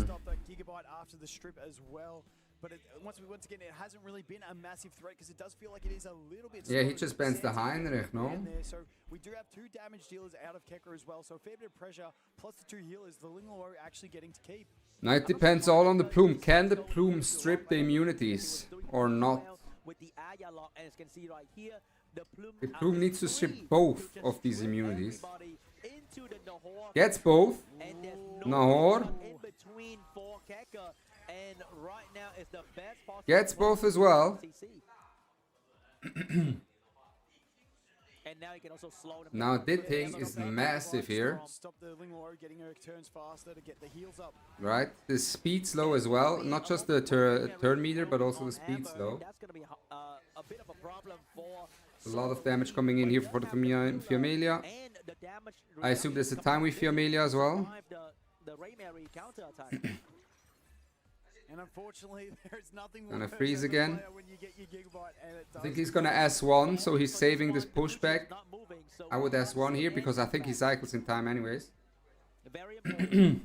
Stop that Gigabyte after the strip as well. But once again, it hasn't really been a massive threat because it does feel like it is a little bit. Yeah, he slow. just bans the Heinrich, no? So we do have 2 damage dealers out of Kekker as well. So a fair bit of pressure plus the 2 healers. The Linglo actually getting to keep. Now it depends all on the Plume. Can the Plume strip the immunities or not? With the Aya lock, as you can see right here, the The Plume needs to strip both of these immunities. Into the Nahor. Gets both. And there's Nahor. in between for Keka, and right now is the best possible. Gets both as well. And now you can also slow them. Now Ditting is massive here. Stop the Linglo getting her turns faster to get the heals up. Right, the speed slow as well. Not just the turn meter, but also the speed slow. That's gonna be a bit of a problem for. A lot of damage coming in here for the Fiamelia. And the damage. I assume there's a time with Fiamelia as well. The Raymary counter attack. And unfortunately, there's nothing Gonna worse freeze as a again. player when you get your Gigabyte and it I think does he's gonna S1, so he's saving this pushback. Not moving, so I would S1 here because I think he cycles in time anyways. very important.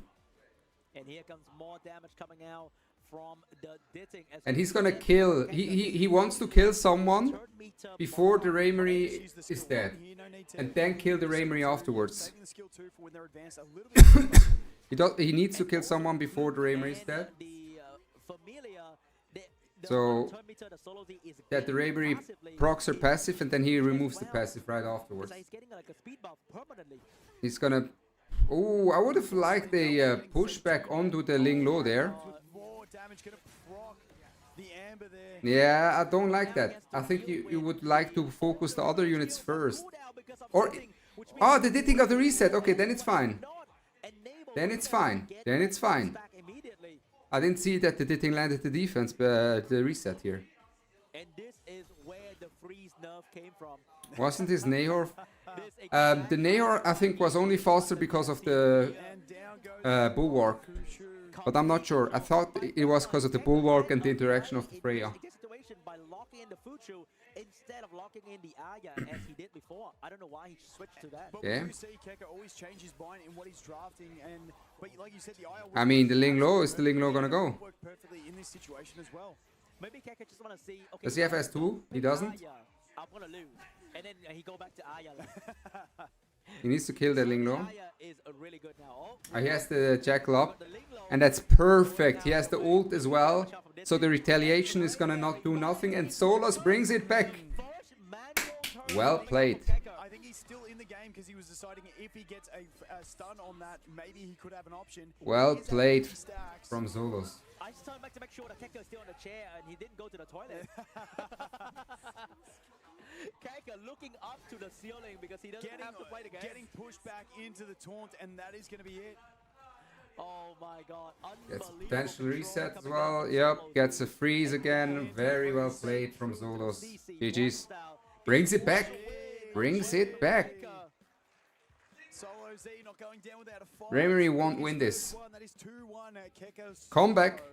And here comes more damage coming out from the Ditting. And he's gonna kill. He wants to kill someone before the Ramery is dead, and then kill the Ramery afterwards. saving the skill 2 for when they're advanced a little bit. He needs to kill someone before the Ramery is dead. So that the Ramery procs her passive, and then he removes the passive right afterwards. He's getting like a speed buff permanently. He's gonna. Oh, I would have liked a pushback onto the Linglo there. More damage gonna proc the Amber there. Yeah, I don't like that. I think you would like to focus the other units first. Or the Ditting got the reset. Okay, then it's fine. Then it's fine. Then it's fine. I didn't see that the Ditting landed the defense, but the reset here. And this is where the freeze nerf came from. Wasn't his Nahor? The Nahor, I think, was only faster because of the Bulwark. But I'm not sure. I thought it was because of the Bulwark and the interaction of the Freya. Situation by locking in the Fuchu instead of locking in the Aya as he did before. I don't know why he switched to that. But Yeah. we do see Keka always change his mind in what he's drafting, and but like you said, the Aya. I mean, the Linglo is the Linglo gonna go. Work perfectly in this situation as well. Maybe Keka just want to see. Okay, Does he have S2? He doesn't. Aya, I'm gonna lose, and then he go back to Aya. He needs to kill the Linglo. Aya is really good now. Oh, He has the Jackal up, and that's perfect. He has the ult as well, so the retaliation is gonna not do nothing, and Solas brings it back. first manual turn Well for played. Keka. I think he's still in the game because he was deciding if he gets a stun on that, maybe he could have an option. Well He is at played 50 stacks. from Solos. I just turned back to make sure that Keka is still on the chair and he didn't go to the toilet. Keka looking up to the ceiling because he doesn't have to play the game. Getting pushed back into the taunt, and that is going to be it. Oh my god. Gets Unbelievable potential control reset as coming well. out from Yep, Solos. gets a freeze again. Very well played from Zolos. GG's. Brings it back. Brings it back. Solo Z not going down without a fight. Remery won't win this. That is 2-1 Keka's Comeback. solo.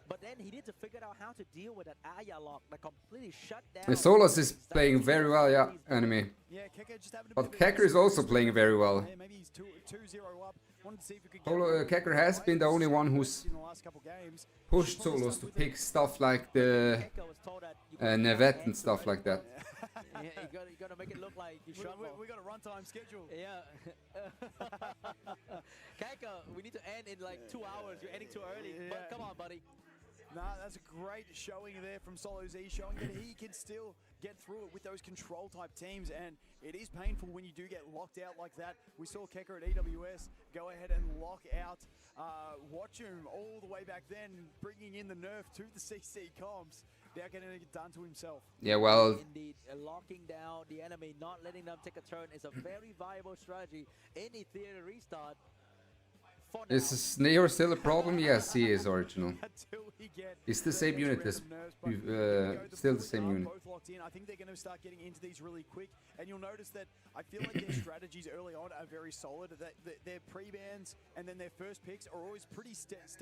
But then he needs to figure out how to deal with that Aya lock that completely shut down. The Solos is playing very well, yeah, enemy. Yeah, Keka just having a But bit of a Kekker is also playing very well. Yeah, maybe he's 2-0 up. Wanted to see if we could Solo, Kekker has been the only one who's in the last couple games. pushed Solos to pick stuff like the Keka was told that you can't Nevet and stuff like that. Yeah, you gotta make it look like you struggle. We got a runtime schedule. Yeah. Keka, we need to end in like 2 hours. You're ending too early. Yeah. But come on, buddy. Nah, that's a great showing there from Solo Z, showing that he can still get through it with those control type teams, and it is painful when you do get locked out like that. We saw Keka at EWS go ahead and lock out Watchum all the way back then, bringing in the nerf to the CC comms. Now getting it done to himself. Yeah, well, Indeed, locking down the enemy, not letting them take a turn is a very viable strategy in Etheria restart. For now. is Nehor still a problem? Yes, he is original. Until we get It's the same extra unit round as of nerfs, but still the both same are unit. both locked in. I think they're going to start getting into these really quick, and you'll notice that I feel like their strategies early on are very solid. Their pre-bans and then their first picks are always pretty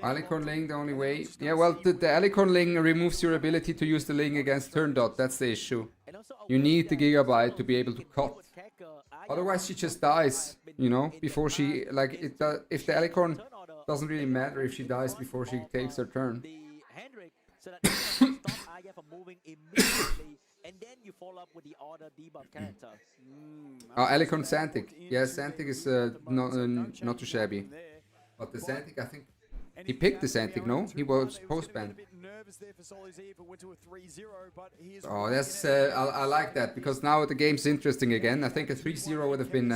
Alicorn Ling the only way. Yeah, well, the Alicorn Ling removes your ability to use the Ling against turn dot. That's the issue. And also You aware need the that Gigabyte to be Solos able to can cut. deal with Keka, Aya Otherwise, she lock, just Keka dies, have been you know, in before she, demand like, against if the Alicorn turn order doesn't really of matter if she dies front before she of, takes her turn. the Hendrik, so that you can stop Aya from moving immediately, and then you follow up with the other debuff character. Oh, Alicorn Santic. Yeah, Santic is not too shabby. But the Santic, I think, he picked the Santic, no? He was post-ban. Oh, that's, I like that, because now the game's interesting again. I think a 3-0 would have been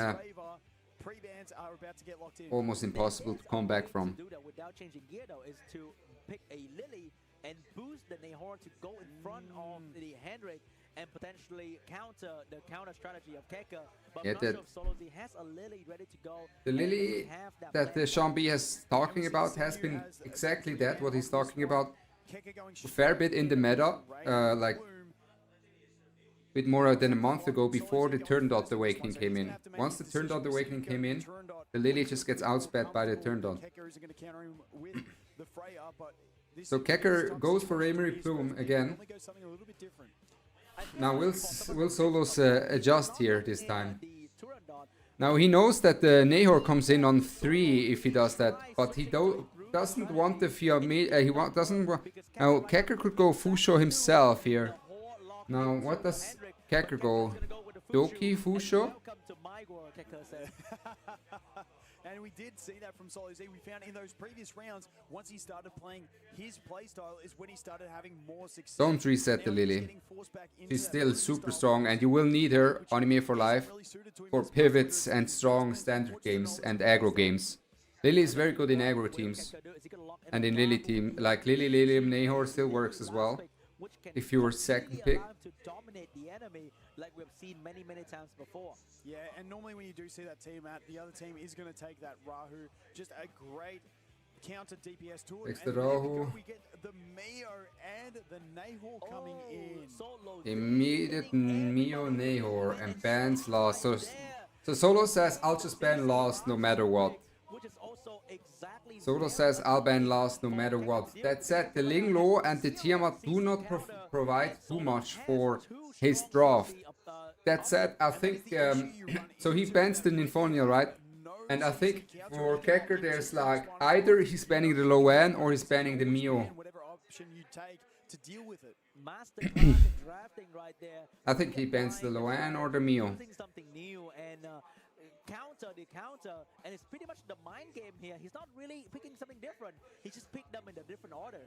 almost impossible to come back from. To do that without changing gear, though, is to pick a Lily and boost the Nehor to go in front of the Hendrik and potentially counter the counter strategy of Keka. But Yeah, I'm not that- sure if Solo Z has a Lily ready to go. The and Lily doesn't have that plan. Sean B has talking about has been exactly that, what he's talking about a fair bit in the meta, like a bit more than a month ago before the turn dot awakening came in. Once the turn dot awakening came in, the Lily just gets outsped by the turn dot. So Kekker goes for Remery Plume again. Now will Solos adjust here this time? Now he knows that the Nehor comes in on 3 if he does that, but he doesn't want the Fiamme. Doesn't want. Now Kekker could go Fusho himself here. Now what does Kekker go? Doki Fusho? Welcome to my world, Keka says. And we did see that from Solo Z. We found in those previous rounds, once he started playing his playstyle, is when he started having more success. Don't reset the Now he's Lily. getting forced back into She's that still Lily super style, strong, and you will need her anime for life really suited to him for as well. pivots and strong standard games and aggro games. Lily is very good in aggro teams, Keka do? Is he gonna lock and in everyone Lily down? team, like Lily, Lilium, Nehor still works as well. Which can If you were really second allow pick. him to dominate the enemy like we've seen many times before. Yeah, and normally when you do see that team out, the other team is going to take that Rahu. Just a great counter DPS tool. Takes And the there we go, Rahu. we get the Mio and the Nahor coming in. Solo Immediate Mio Nehor and bans Lost. So there, Solo says I'll just ban Lost no matter what. which is also exactly Solo says I'll ban Lost no matter what. That said, the Ling Lo and the Tiamat do not provide too much for his draft. That said, I think so he bans the Nymphonia, right? And I think for Kekker there's like either he's banning the Loan or he's banning the Mio. Whatever option you take to deal with it. masterclass in drafting right there. I think he bans the Loan or the Mio. Using something new and counter the counter, and it's pretty much the mind game here. He's not really picking something different. He just picked them in a different order.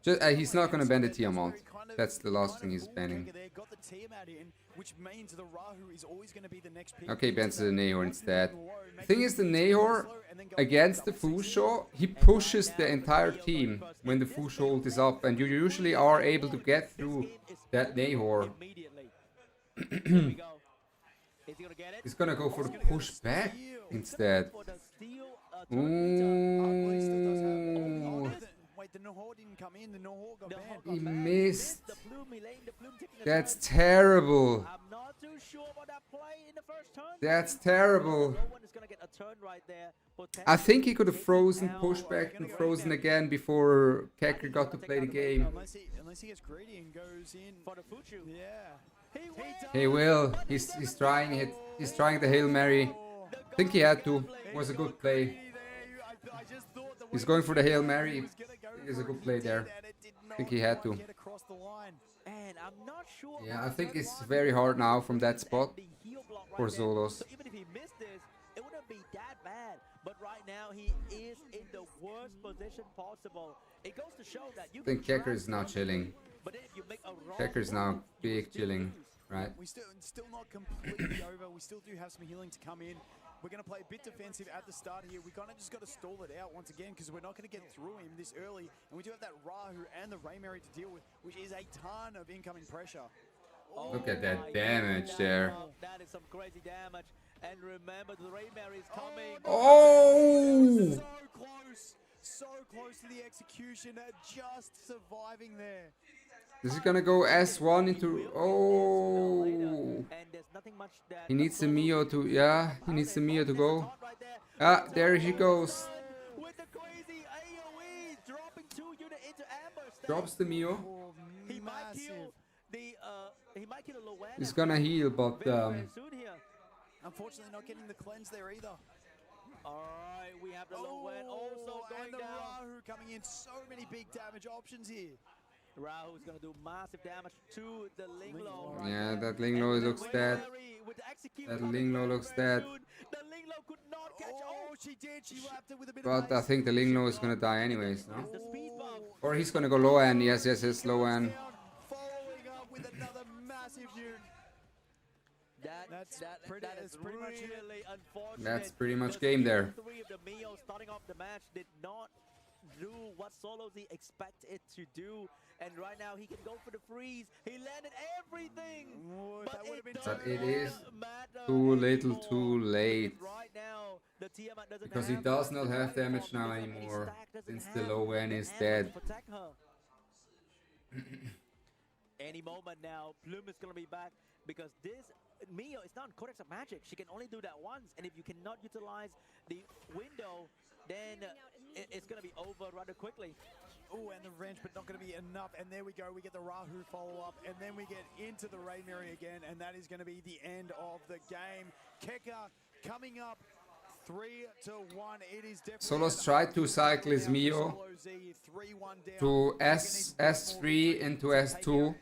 Just, he's not gonna ban the Tiamat. That's the last thing he's banning. Got the Tiamat in, which means the Rahu is always going to be the next pick. Okay, bans the Nehor instead. The thing is, the Nehor against the Fusho, he pushes the entire team when the Fusho ult is up, and you usually are able to get through that Nehor. Immediately. Here we go. Is he gonna get it? He's gonna go for the pushback instead. For the steal, Ooh. Wait, the Nahor didn't come in. The Nahor got banned. He missed. The Plume lane, the Plume taking a That's turn. terrible. I'm not too sure about that play in the first turn. That's terrible. No one is gonna get a turn right there. I think he could have frozen, pushback, and frozen again before Kekker got to play the game. Unless he gets greedy and goes in For the Fuchu. Yeah. He will. He's trying it. He's trying the Hail Mary. I think he had to. It was a good play. He's going for the Hail Mary. It is a good play there. I think he had to. And I'm not sure. Yeah, I think it's very hard now from that spot for Zolos. So even if he missed this, it wouldn't be that bad. But right now he is in the worst position possible. It goes to show that you I think Kekker is now chilling. But if you make a wrong Kekker is now big chilling, right? We still not completely over. We still do have some healing to come in. We're going to play a bit defensive at the start here. We kind of just got to stall it out once again because we're not going to get through him this early. And we do have that Rahu and the Raymary to deal with, which is a ton of incoming pressure. Oh, Look at that damage there. That is some crazy damage. And remember, the Raymary is coming. Oh! So close. So close to the execution. Just surviving there. Is he gonna go S1 into... Oh! And there's nothing much that He needs the Mio to... Yeah, he needs the Mio to go. Ah, there he goes. with the crazy AoE, dropping 2 units into amber state. Drops the Mio. He might kill the low end. He's gonna heal, but... Very soon here. Unfortunately, not getting the cleanse there either. Alright, we have the low end also going and the down. Rahu coming in. So many big damage options here. Rahu's gonna do massive damage to the Linglo. Yeah, that Linglo looks dead. That Linglo looks dead. The Linglo could not catch. Oh, she did. She wrapped it with a bit But I of think the Linglo is gonna die anyways, no? The speed bump. Or he's gonna go low end. Yes, low end. Following up with another massive nuke. That is pretty much really unfortunate. That's pretty much game there. 3 of the Mio starting off the match did not do what Solos he expected to do, and right now he can go for the freeze. He landed everything, But it is too little too late. Right now, the Tiamat doesn't Because he have does not have the damage now Any anymore. stack doesn't Since the have low end is ammo dead. to protect her. Any moment now, Plume is gonna be back because this Mio is not Codex of Magic. She can only do that once, and if you cannot utilize the window, then it's gonna be over rather quickly. Oh, and the wrench, but not going to be enough. And there we go. We get the Rahu follow-up, and then we get into the Raymary again, and that is going to be the end of the game. Kekker coming up 3-1. It is definitely... Solos tried to cycle his Mio to S3 into S2,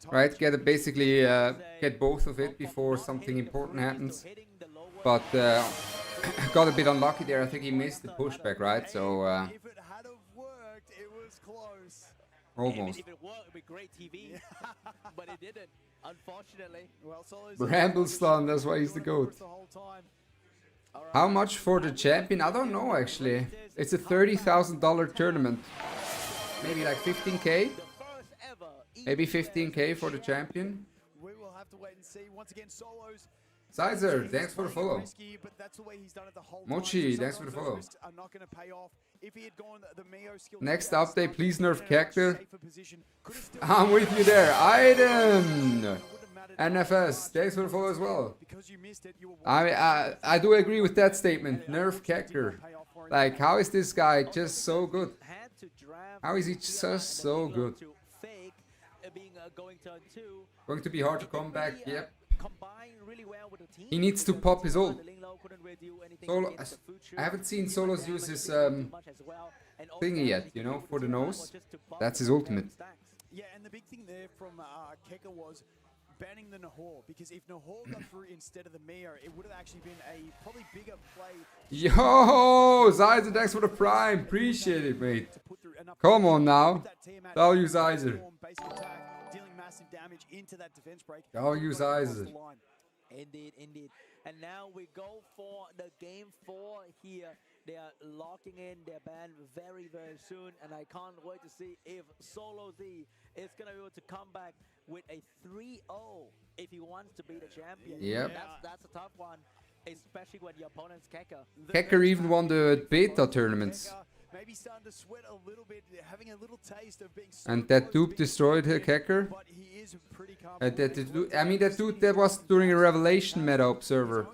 right? Basically get both of it before something important happens. But got a bit unlucky there. I think he missed the pushback, right? So if it had have worked, it was close. almost. If it worked, it would be great TV, but it didn't, unfortunately. Well, Brambleston, that's why he's the GOAT. How much for the champion? I don't know actually. It's a $30,000 tournament. Maybe like 15k? Maybe 15k for the champion? We will have to wait and see. Once again, Solos. Sizer, thanks for the follow. Risky, but that's the way he's done it the whole Mochi, time. thanks for the Sometimes follow. those risks are not going to pay off. If he had gone the Mio skill Next to update, start, please he would nerf have been in a much Kekker. safer position. Could have still I'm with you there. Aiden! wouldn't have mattered NFS, thanks for the follow as well. because you missed it. You were I do agree with that statement. Nerf Kekker. Like, how is this guy just so good? How is he just so good? Going to be hard to come back, yep. He needs to pop his ult. Solo, I haven't seen Solos use his thingy yet, you know, for the nose. That's his ultimate. Yeah, and the big thing there from Kekker was banning the Nahor, because if Nahor got through instead of the Mio, it would have actually been a probably bigger play. Yo, Zizer, thanks for the prime. Appreciate it, mate. Come on now. W Zizer. Dealing massive damage into that defense break. W Zizer. Indeed, indeed. And now we go for the game 4 here. They are locking in their band very, very soon. And I can't wait to see if Solo Z is going to be able to come back with a 3-0 if he wants to be the champion. Yep. That's a tough one, especially when your opponent's Kekker. Kekker even won the beta tournaments. Maybe starting to sweat a little bit, having a little taste of being so And that close dude to destroyed being Kekker. but he is pretty I mean, that dude that was during a Revelation meta observer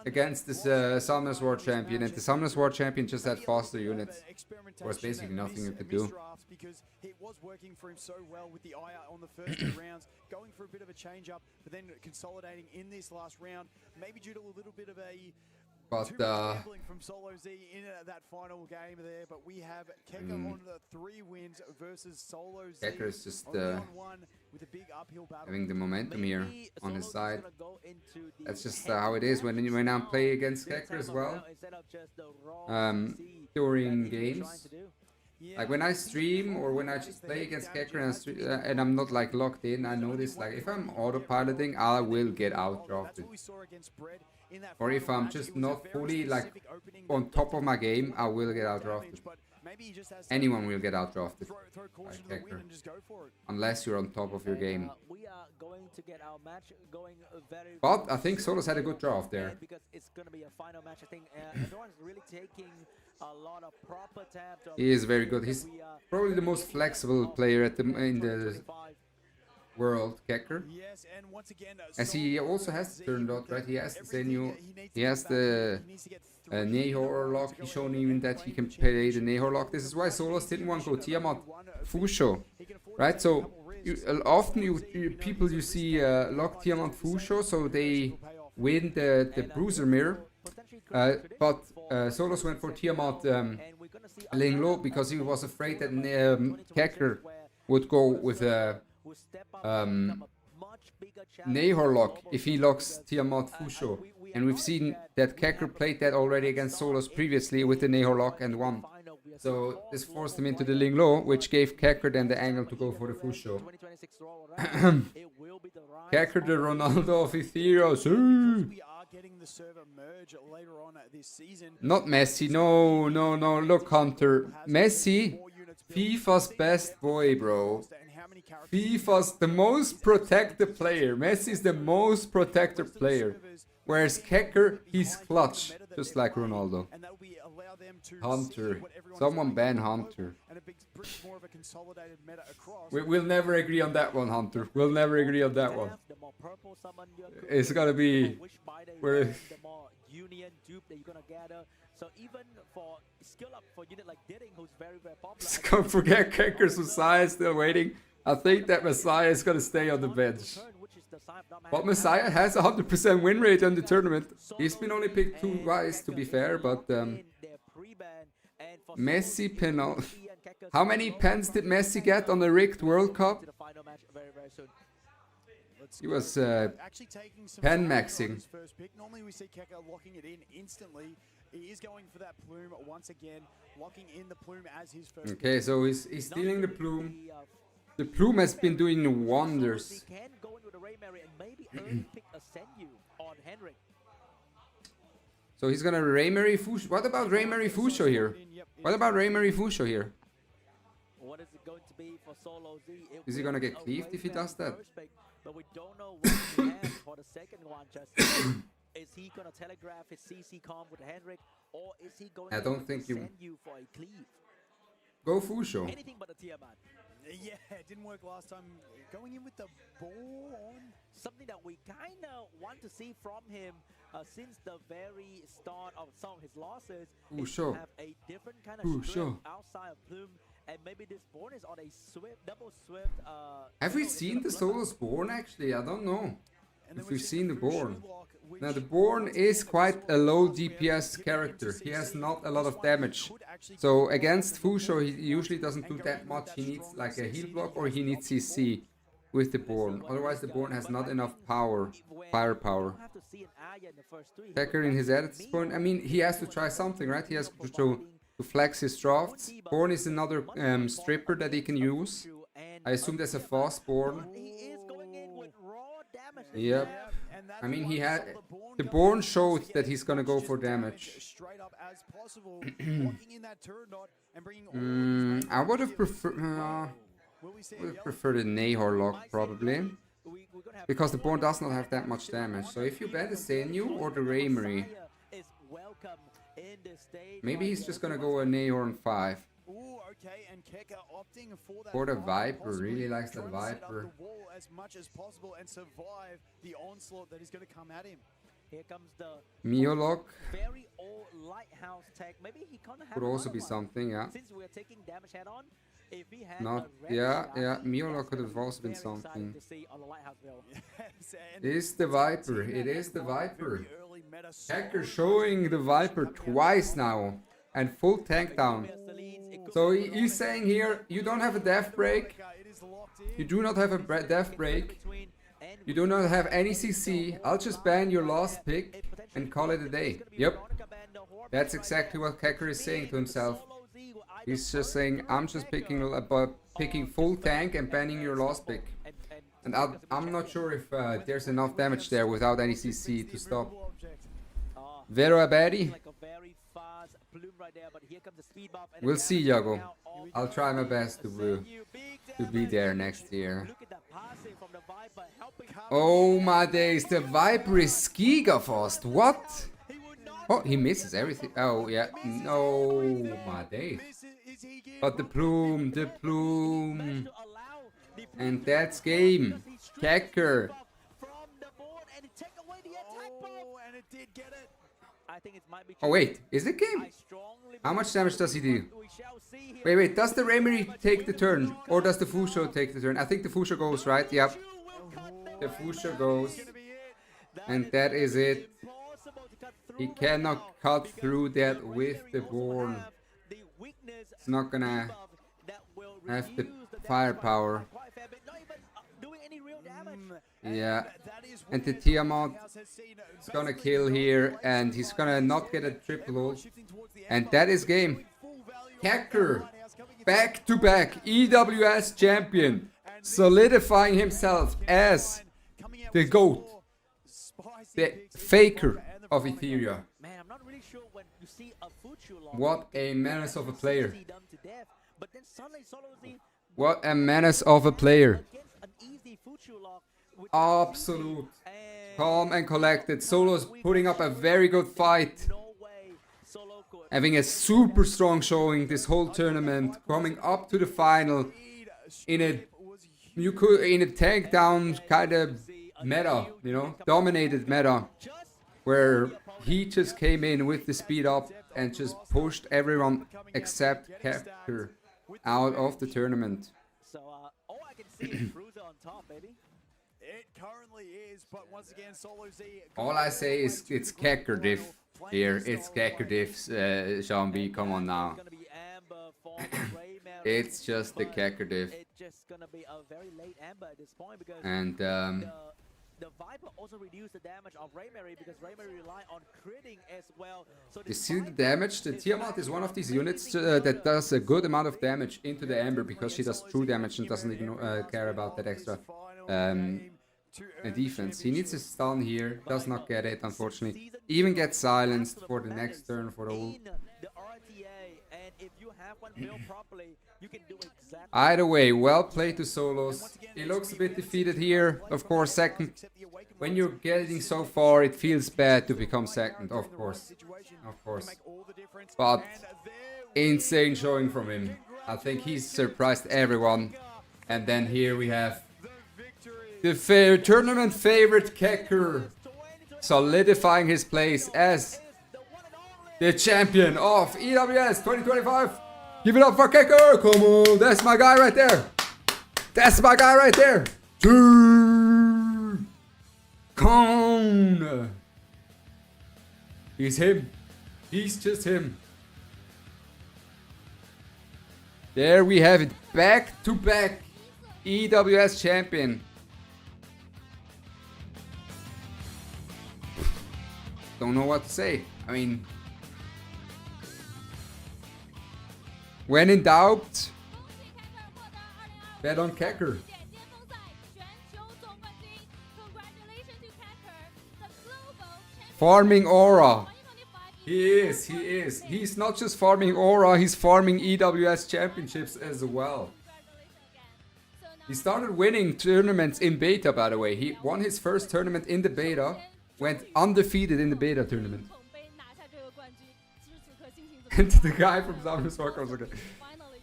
against this Summoners War champion, and the Summoners War champion just had faster units. There was basically nothing you could do. Because it was working for him so well with the IR on the first 2 rounds, going for a bit of a change up, but then consolidating in this last round, maybe due to a little bit of a But gambling from Solo Z in that final game there. But we have Kekker on the 3 wins versus Solo Z. Kekker is just only on 1 with a big uphill battle. having the momentum here on his side. That's just how it is when I'm playing against Kekker as well. During games, like when I stream or when I just play against Kekker and I'm not like locked in, I notice like if I'm autopiloting, I will get outdrafted. Or if I'm just not fully like on top of my game, I will get outdrafted. Anyone will get outdrafted by Kekker, unless you're on top of your game. But I think Solos had a good draft there. Because it's going to be a final match, I think everyone's really taking a lot of proper tabs. He is very good. He's probably the most flexible player in the world, Kekker. As he also has the turn dot, right? He has the Zenyu, he has the Nehor lock. He's shown even that he can play the Nehor lock. This is why Solos didn't want to go Tiamat Fusho, right? So often people you see lock Tiamat Fusho, so they win the Bruiser Mirror. But Solos went for Tiamat Linglo because he was afraid that Kekker would go with a Nehor lock if he locks Tiamat Fusho. And we've seen that Kekker played that already against Solos previously with the Nehor lock and won. So this forced him into the Linglo, which gave Kekker then the angle to go for the Fusho. Kekker, the Ronaldo of Etheria. Not Messi, no. Look, Hunter. Messi, FIFA's best boy, bro. FIFA's the most protected player. Messi's the most protected player. Whereas Kekker, he's clutch, just like Ronaldo. Hunter. Someone ban Hunter. We'll never agree on that one, Hunter. We'll never agree on that one. It's gonna be... So even for skill up for unit like Didding, who's very, very popular. Don't forget Kekker's Messiah is still waiting. I think that Messiah is gonna stay on the bench. But Messiah has a 100% win rate on the tournament. He's been only picked twice, to be fair, but Messi penal. How many pens did Messi get on the rigged World Cup? He was pen maxing. Normally we see Kekker locking it in instantly. He is going for that plume once again, locking in the plume as his first. Okay, so he's stealing the plume. The plume has been doing wonders. So he's gonna Raymary Fusho. What about Raymary Fusho here? What about Raymary Fusho here? What is it going to be for Solo Z? Is he gonna get cleaved if he does that? But we don't know what he has for the second one. Just is he gonna telegraph his CC comp with Henrik, or is he going to send you for a cleave? Go Fusho. Anything but a Tiamat. Yeah, it didn't work last time. Going in with the ball on. Something that we kind of want to see from him since the very start of some of his losses. Fusho. Have a different kind of strip outside of Plume. And maybe this Born is on a swift, double swift. Have we seen the Solos Born actually? I don't know if we've seen the Born. Now the Born is quite a low DPS character. He has not a lot of damage. So against Fusho he usually doesn't do that much. He needs like a heal block or he needs CC with the Born. Otherwise the Born has not enough firepower. Kekker in his edit point. I mean he has to try something, right? He has to flex his drafts. Born is another stripper that he can use. I assume there's a fast Born. Yep. I mean, he had the Born showed that he's gonna go for damage. Straight up as possible, locking in that turret knot and bringing all of his I would have preferred a Nahor lock probably, because the Born does not have that much damage. So if you ban the Senu or the Raymery, maybe he's just gonna go a Nahor on 5. Ooh, okay, and Keka opting for that Or the fight, Viper, really likes the trying to set up Viper. the wall as much as possible and survive the onslaught that is going to come at him. Here comes the Miolok very old lighthouse tech. Maybe he can't have could also be another one. something, yeah. Since we're taking damage head on, if he had Not, a red yeah, shot, yeah. that's Miolok could gonna have be also been very exciting something. to see on the lighthouse build. Yes, and It is the Viper. It is the Viper. Hacker showing the Viper twice now, and full tank down. So he's saying here, you don't have a death break. You do not have a death break. You do not have any CC. I'll just ban your last pick and call it a day. Yep. That's exactly what Kecker is saying to himself. He's just saying, I'm just picking full tank and banning your last pick. And I'm not sure if there's enough damage there without any CC to stop. Vero Abadi. We'll see, Yago. I'll try my best to be there next year. Oh my days, the Viper is Gigafast. What? Oh, he misses everything. Oh, yeah. No, my days. But the plume. And that's game. Kecker. Oh wait, is it game? How much damage does he do? Wait, does the Raymery take the turn? Or does the Fusho take the turn? I think the Fusho goes, right? Yep. The Fusho goes. And that is it. He cannot cut through that with the Born. It's not gonna have the firepower. Yeah, and the Tiamat is gonna kill here, and he's gonna not get a triple ult, and that is game. Hacker, back to back EWS champion, solidifying himself as the GOAT, the faker of Etheria. What a menace of a player. What a menace of a player. Absolute. Calm and collected. Solo's putting up a very good fight. Having a super strong showing this whole tournament. Coming up to the final in a tank down kind of meta, you know, dominated meta, where he just came in with the speed up and just pushed everyone except Kepker out of the tournament. So all I can see is Bruiser on top, baby. It currently is, but once again, Solo Z. All I say is it's Kecker diff here. It's Kecker diff, Sean B. Come on now. It's just the Kecker diff. It's just gonna be a very late amber at this point because And the Viper also reduced the damage of Raymery because Raymery rely on critting as well. So you see the damage? The Tiamat is one of these units that does a good amount of damage into the Amber because she does true damage and doesn't even care about that extra defense. He needs a stun here, does not get it unfortunately. Even gets silenced for the next turn for the ult. Either way, well played to Solos. He looks a bit defeated here. Of course, second. When you're getting so far, it feels bad to become second, of course. Of course. But insane showing from him. I think he's surprised everyone. And then here we have the tournament favorite Kecker solidifying his place as the champion of EWS 2025. Give it up for Kecker. Come on, that's my guy right there. That's my guy right there. Con. He's him. He's just him. There we have it. Back to back EWS champion. Don't know what to say. I mean, when in doubt, bet on Kecker. Farming aura. He is. He's not just farming aura, he's farming EWS championships as well. He started winning tournaments in beta, by the way. He won his first tournament in the beta, went undefeated in the beta tournament. And the guy from Summer Soccer was like,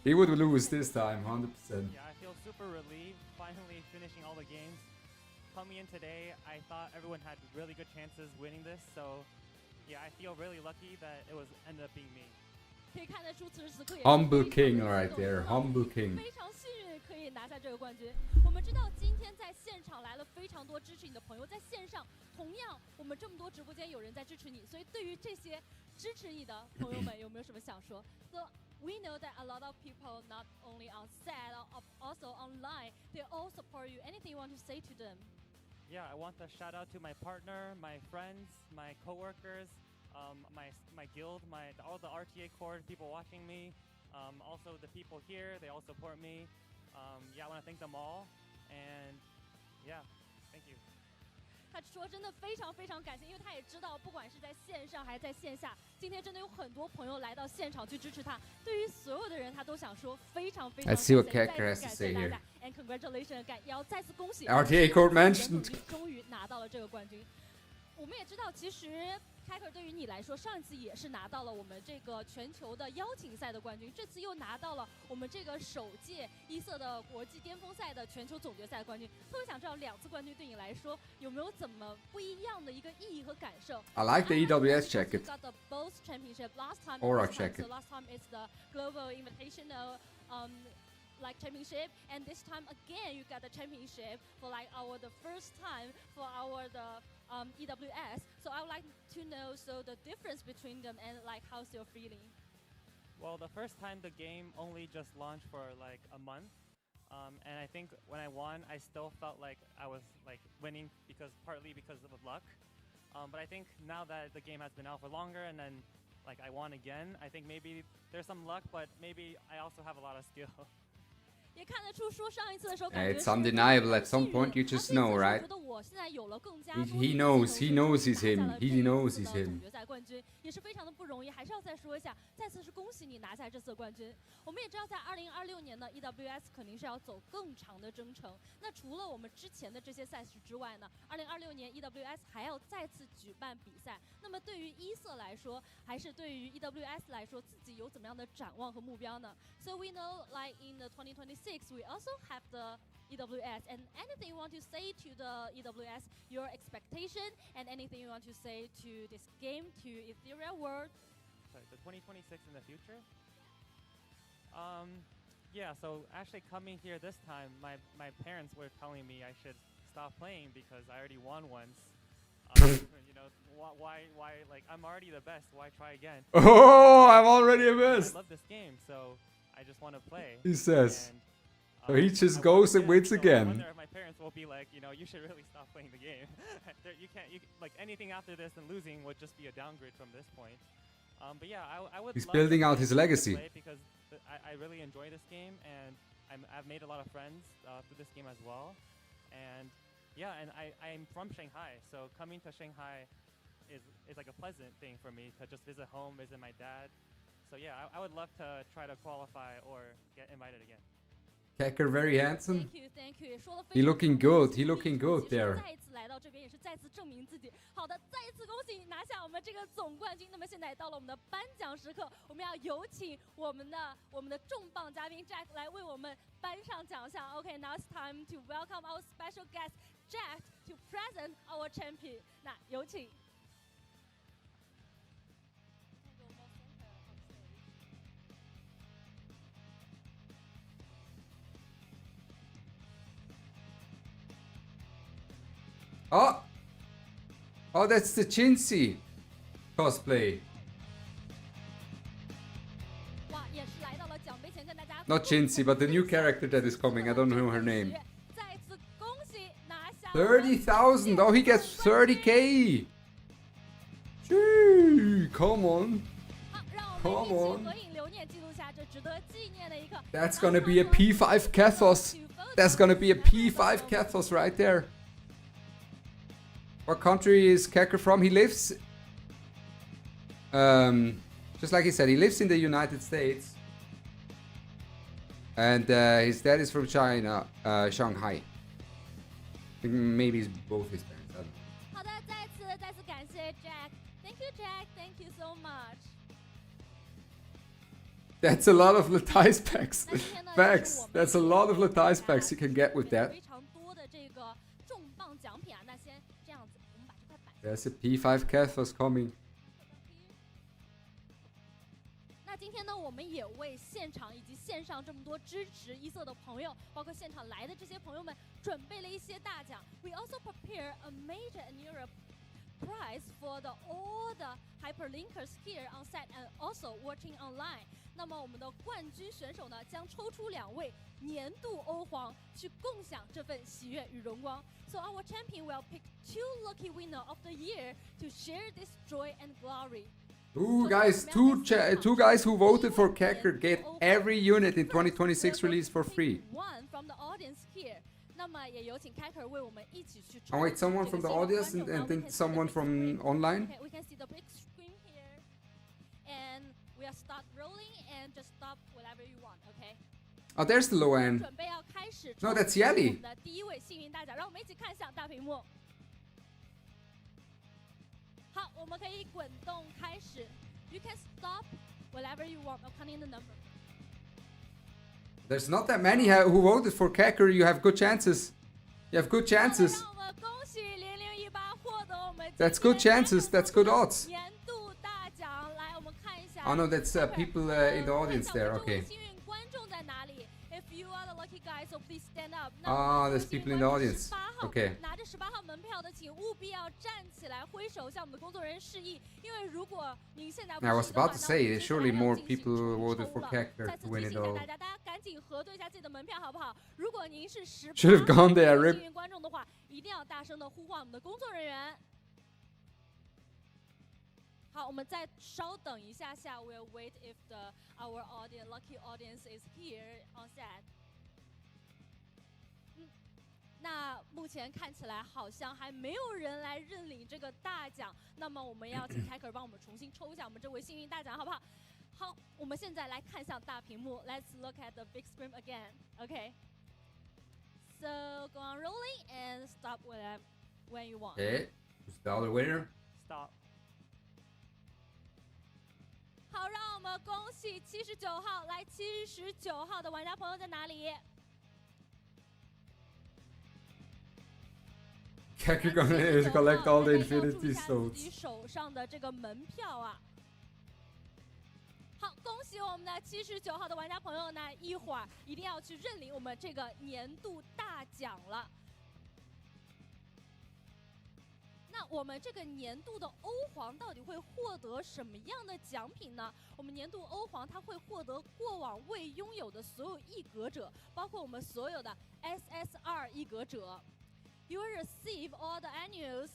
he would lose this time, 100%. Yeah, I feel super relieved finally finishing all the games. Coming in today, I thought everyone had really good chances winning this, so yeah, I feel really lucky that it was ended up being me. Humble king right there, humble king. 非常幸运可以拿下这个冠军。我们知道今天在现场来了非常多支持你的朋友，在线上同样我们这么多直播间有人在支持你，所以对于这些支持你的朋友们有没有什么想说 ？So we know that a lot of people not only on set, also online, they all support you. Anything you want to say to them? Yeah, I want to shout out to my partner, my friends, my coworkers, my guild, all the RTA core people watching me, also the people here, they all support me. Yeah, I want to thank them all, and yeah, thank you. 他说真的非常非常感谢，因为他也知道，不管是在线上还是在线下，今天真的有很多朋友来到现场去支持他。对于所有的人，他都想说非常非常感谢，再次感谢大家 ，and congratulations， 也要再次恭喜 RTA Court mentioned， 终于拿到了这个冠军。我们也知道，其实 Kaker 对于你来说，上一次也是拿到了我们这个全球的邀请赛的冠军，这次又拿到了我们这个首届一色的国际巅峰赛的全球总决赛冠军。特别想知道两次冠军对你来说有没有怎么不一样的一个意义和感受 I like the EWS jacket. Got the both championship last time. Aura jacket. So last time it's the global invitational like championship, and this time again you got the championship for like the first time for the EWS. So I would like to know the difference between them and like how's your feeling? Well, the first time the game only just launched for like a month, and I think when I won, I still felt like I was like winning partly because of luck. But I think now that the game has been out for longer and then like I won again, I think maybe there's some luck, but maybe I also have a lot of skill. 也看得出说上一次的时候， It's undeniable. At some point, you just know, right? He knows he's him. He knows he's him. 决赛冠军也是非常的不容易，还是要再说一下，再次是恭喜你拿下这次冠军。我们也知道，在2026年呢 ，EWS 肯定是要走更长的征程。那除了我们之前的这些赛事之外呢，2026年 EWS 还要再次举办比赛。那么对于一色来说，还是对于 EWS 来说，自己有怎么样的展望和目标呢 ？So we know, like in the 2026. We also have the EWS, and anything you want to say to the EWS, your expectation, and anything you want to say to this game, to Etheria world? Sorry, the 2026 in the future? Yeah, so actually coming here this time, my parents were telling me I should stop playing because I already won once. You know, why, like, I'm already the best, why try again? Oh, I'm already the best! I love this game, so I just want to play. He says. And, so he just goes and wins again. I wonder if my parents will be like, you know, you should really stop playing the game. Like anything after this and losing would just be a downgrade from this point. But yeah, I would. He's building out his legacy. Because I really enjoy this game, and I've made a lot of friends through this game as well. And yeah, and I'm from Shanghai, so coming to Shanghai is like a pleasant thing for me to just visit home, visit my dad. So yeah, I would love to try to qualify or get invited again. Kecker very handsome. Thank you. He looking good. He looking good there. 再一次来到这边也是再次证明自己。好的，再一次恭喜你拿下我们这个总冠军。那么现在到了我们的颁奖时刻，我们要有请我们的重磅嘉宾 Jack 来为我们颁上奖项。Okay, now it's time to welcome our special guest Jack to present our champion. 那有请。Oh, that's the Chincy cosplay. Not Chincy, but the new character that is coming. I don't know her name. 30,000. Oh, he gets 30k. Gee, come on. Come on. That's gonna be a P5 Kathos. That's gonna be a P5 Kathos right there. What country is Kecker from? He lives Just like he said, he lives in the United States. And his dad is from China, Shanghai. I think maybe it's both his parents. I don't know. 好的，再次感谢 Jack。Thank you, Jack. Thank you so much. That's a lot of Latice packs. 那今天呢， Facts. That's a lot of Latice packs you can get with that. 非常多的这个重磅奖品啊，那先这样子，我们把这块板。 There's a P5 Cathos coming. 那今天呢，我们也为现场以及线上这么多支持一色的朋友，包括现场来的这些朋友们，准备了一些大奖。We also prepare a major and Europe prize for all the hyperlinkers here on set and also watching online. 那么我们的冠军选手呢，将抽出2位年度欧皇，去共享这份喜悦与荣光。So our champion will pick 2 lucky winner of the year to share this joy and glory. Ooh, guys, two guys who voted for Kecker get every unit in 2026 release for free. One from the audience here. 那么也有请 Kecker 为我们一起去抽。 Oh wait, someone from the audience and then someone from online? Okay, we can see the big screen here. And we'll start rolling and just stop whatever you want, okay? Oh, there's the low end. 准备要开始 No, that's 抽出 Yali. 我们的第一位幸运大奖，让我们一起看向大屏幕。好，我们可以滚动开始。You can stop whatever you want, counting the number. There's not that many who voted for Kecker. You have good chances. You have good chances. 让我们恭喜0018获得我们 That's good chances. That's good odds. 年度大奖。来，我们看一下。 Oh no, that's people in the audience there. Okay. 幸运观众在哪里 ？If you are the lucky guy, so please stand up. Ah, there's people in the audience. 18号 Okay. 拿着18号门票的，请务必要站起来挥手，向我们的工作人员示意。因为如果您现在不 I was 示意的话 about to say, 那我们 surely 接下来要 more 进行 people 重 voted 抽 for 了 Kecker 再次 to win 提 it 醒一下 all. 大家，大家赶紧核对一下自己的门票，好不好？如果您是18 Should have gone there, 号 rip. 幸运观众的话，一定要大声的呼唤我们的工作人员。好，我们再稍等一下下 ，We'll wait if our audience, lucky audience is here on set. 那目前看起来好像还没有人来认领这个大奖，那么我们要请 Hacker 帮我们重新抽一下我们这位幸运大奖，好不好？好，我们现在来看向大屏幕 ，Let's look at the big screen again. Okay. So go on rolling and stop when you want. Okay. Who's the other winner? Stop. 好，让我们恭喜79号，来79号的玩家朋友在哪里？ Kecker gonna collect all the 大家要注意 Infinity 一下自己 Stones. 手上的这个门票啊。好，恭喜我们的79号的玩家朋友呢，一会儿一定要去认领我们这个年度大奖了。那我们这个年度的欧皇到底会获得什么样的奖品呢？我们年度欧皇它会获得过往未拥有的所有一格者，包括我们所有的 SSR 一格者。You will receive all the annuals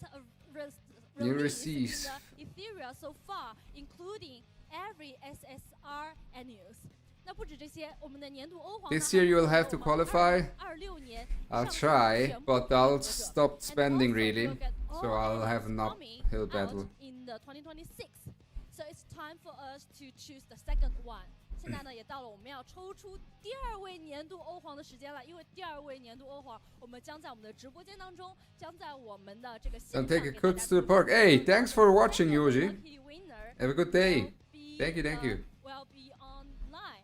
You released in receive. the Etheria so far, including every SSR annuals. 那不止这些，我们的年度欧皇 This year you'll have to qualify. 26年 I'll 上市 try, 全部 but 的 I'll 合格者 stop And spending also really. we'll get So all I'll have an annuals coming uphill out battle. in the 2026. So it's time for us to choose the second one. 现在呢，也到了我们要抽出第2位年度欧皇的时间了。因为第2位年度欧皇，我们将在我们的直播间当中，将在我们的这个线 Don't 上 take 给 a 大 cuts 家 to the 公 park. 布。 Hey, thanks for watching, Second Yuji. lucky winner Have a good day. will be, Thank you. Will be online.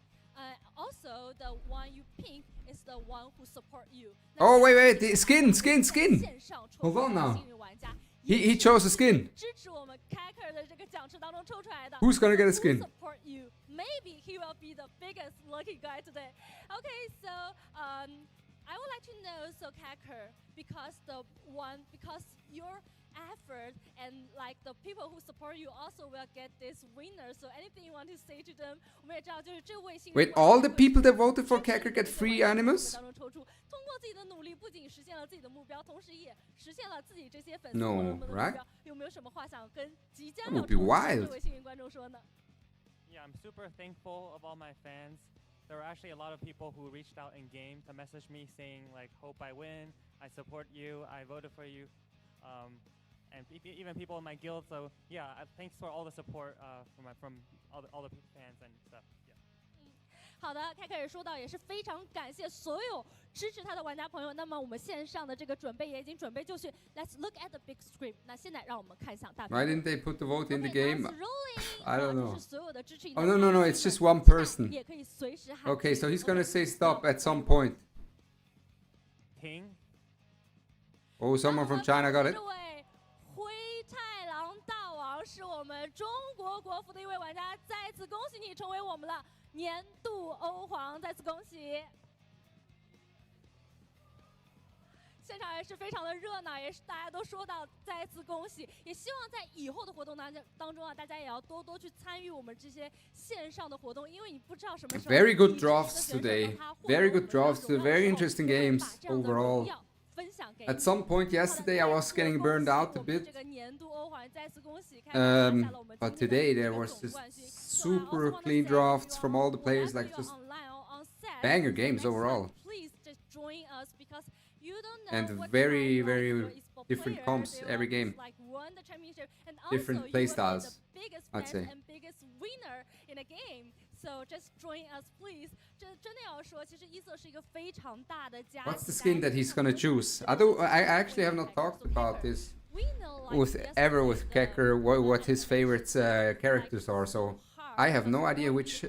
Also, the one you pick is the one who support you. Oh, wait, the skin. 线上抽 Hold 出 on 的 now. 幸运玩家 He chose a skin. 支持我们 Kaker 的这个奖池当中抽出来的。 Who's gonna get a Who skin? support you? Maybe he will be the biggest lucky guy today. Okay, so I would like to know, so Kaker, because your effort and like the people who support you also will get this winner. So anything you want to say to them? 我们也知道，就是这位幸运 Wait, 观 all 众 the 会 people that voted for 支持 Kecker get 这 free 位幸运 animals? 当中抽出，通过自己的努力，不仅实现了自己的目标，同时也实现了自己这些粉丝 No, 朋友们的目 right? 标。有没有什么话想跟即将 That 要 would be 抽出的 wild. 这位幸运观众说呢？ Yeah, I'm super thankful of all my fans. There were actually a lot of people who reached out in game to message me saying like, "Hope I win. I support you. I voted for you." and even people in my guild. So yeah, thanks for all the support from all the fans and stuff. Yeah. 好的，凯克也说到，也是非常感谢所有支持他的玩家朋友。那么我们线上的这个准备也已经准备就绪。Let's look at the big screen。那现在让我们看向大屏幕。Why didn't they put the vote in the game? I don't know. 所有的支持 Oh no, it's just one person. 也可以随时喊。Okay, so he's gonna say stop at some point. King. Oh, someone from China got it. 这位灰太狼大王是我们中国国服的一位玩家，再次恭喜你成为我们的年度欧皇，再次恭喜！现场也是非常的热闹，也是大家都说到再次恭喜，也希望在以后的活动当中啊，大家也要多多去参与我们这些线上的活动，因为你不知道什么时候。Very good drafts today. Very good drafts. Very interesting games overall. At some point yesterday I was getting burned out a bit. But today there was just super clean drafts from all the players, like just banger games overall. And very, very different comps every game. Different playstyles, I'd say. So just join us, please. 真的要说，其实一色是一个非常大的家。What's the skin that he's gonna choose? I actually have not talked about this with Kecker, what his favorite characters are. So I have no idea which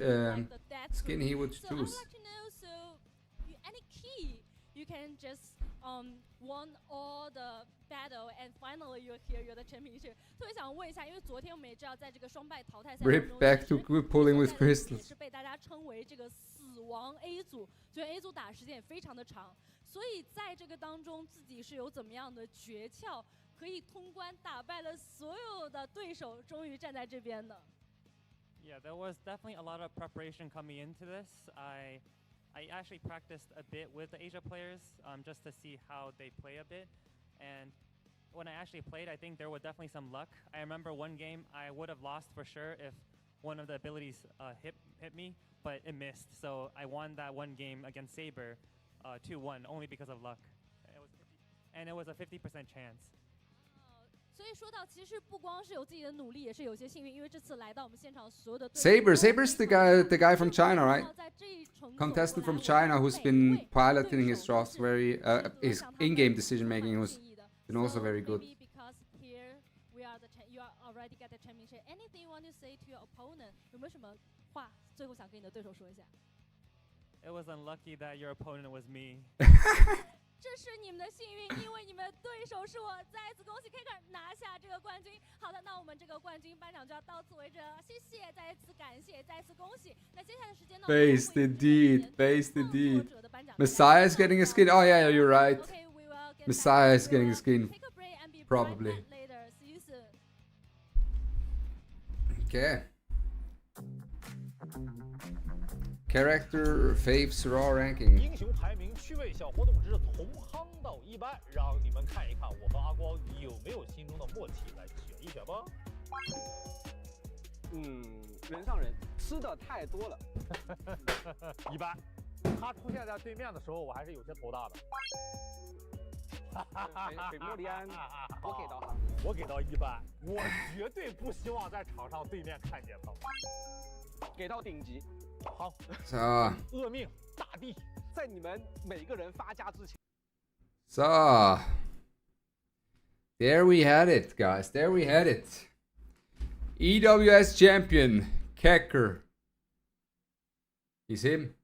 skin he would choose. Any key, you can just won all the battle and finally you're here, you're the championship. 特别想问一下，因为昨天我们也知道，在这个双败淘汰赛当中 Rip back to pulling with crystals. 是被大家称为这个死亡 A 组，所以 A 组打的时间也非常的长。所以在这个当中，自己是有怎么样的诀窍，可以通关打败了所有的对手，终于站在这边的。Yeah, there was definitely a lot of preparation coming into this. I actually practiced a bit with the Asia players just to see how they play a bit. And when I actually played, I think there was definitely some luck. I remember one game I would have lost for sure if one of the abilities hit me, but it missed. So I won that one game against Saber 2-1 only because of luck. And it was a 50% chance. 所以说到，其实不光是有自己的努力，也是有些幸运，因为这次来到我们现场所有的 Saber's the guy from China, right? Contestant from China who's been piloting his drafts his in-game decision making was been also very good. Because here we are you are already get the championship. Anything you want to say to your opponent? 有没有什么话最后想跟你的对手说一下？ It was unlucky that your opponent was me. 这是你们的幸运，因为你们的对手是我。再次恭喜 Kaker 拿下这个冠军。好的，那我们这个冠军颁奖就要到此为止了，谢谢，再次感谢，再次恭喜。那接下来的时间呢 Based indeed. Messiah is getting a skin. Oh yeah, you're right. Messiah is getting a skin. Probably. Okay. Character faves raw ranking. 英雄排名趣味小活动之从夯到一般，让你们看一看我和阿光有没有心中的默契，来选一选吧。人上人，吃的太多了。一般，他出现在对面的时候，我还是有些头大的。水莫里安，我给到一般，我绝对不希望在场上对面看见他。给到顶级。 好，厄命大帝，在你们每个人发家之前。So, there we had it, guys. There we had it. EWS champion Kecker. He's him.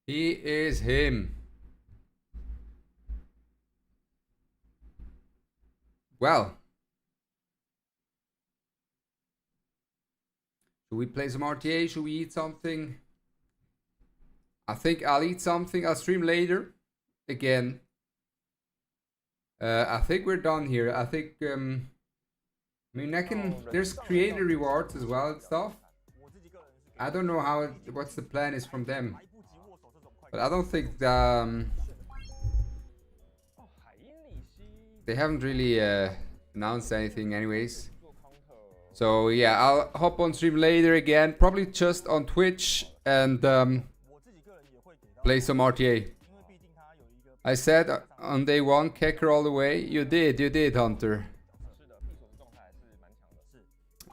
He is him. Well. Should we play some RTA? Should we eat something? I think I'll eat something. I'll stream later. Again. I think we're done here. I think, I mean, there's creator rewards as well and stuff. I don't know what's the plan is from them. But I don't think, they haven't really announced anything anyways. So yeah, I'll hop on stream later again, probably just on Twitch and play some RTA. I said on day one, Kecker all the way. You did, Hunter.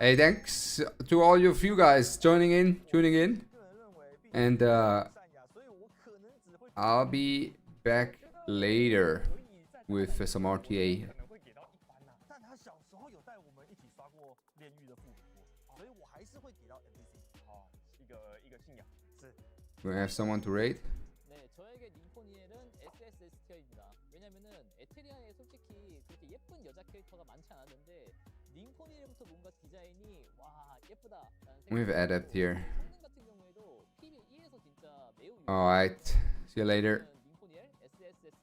Hey, thanks to all of you guys tuning in. And I'll be back later with some RTA. We have someone to rate. 네, 저에게 링포니엘은 SSS 티어입니다. 왜냐면은 에테리아에 솔직히 그렇게 예쁜 여자 캐릭터가 많지 않았는데 링포니엘부터 뭔가 디자인이 와 예쁘다라는 생각이 We have Adept here. 성능 같은 경우에도 P1에서 진짜 매우 Alright, see you later.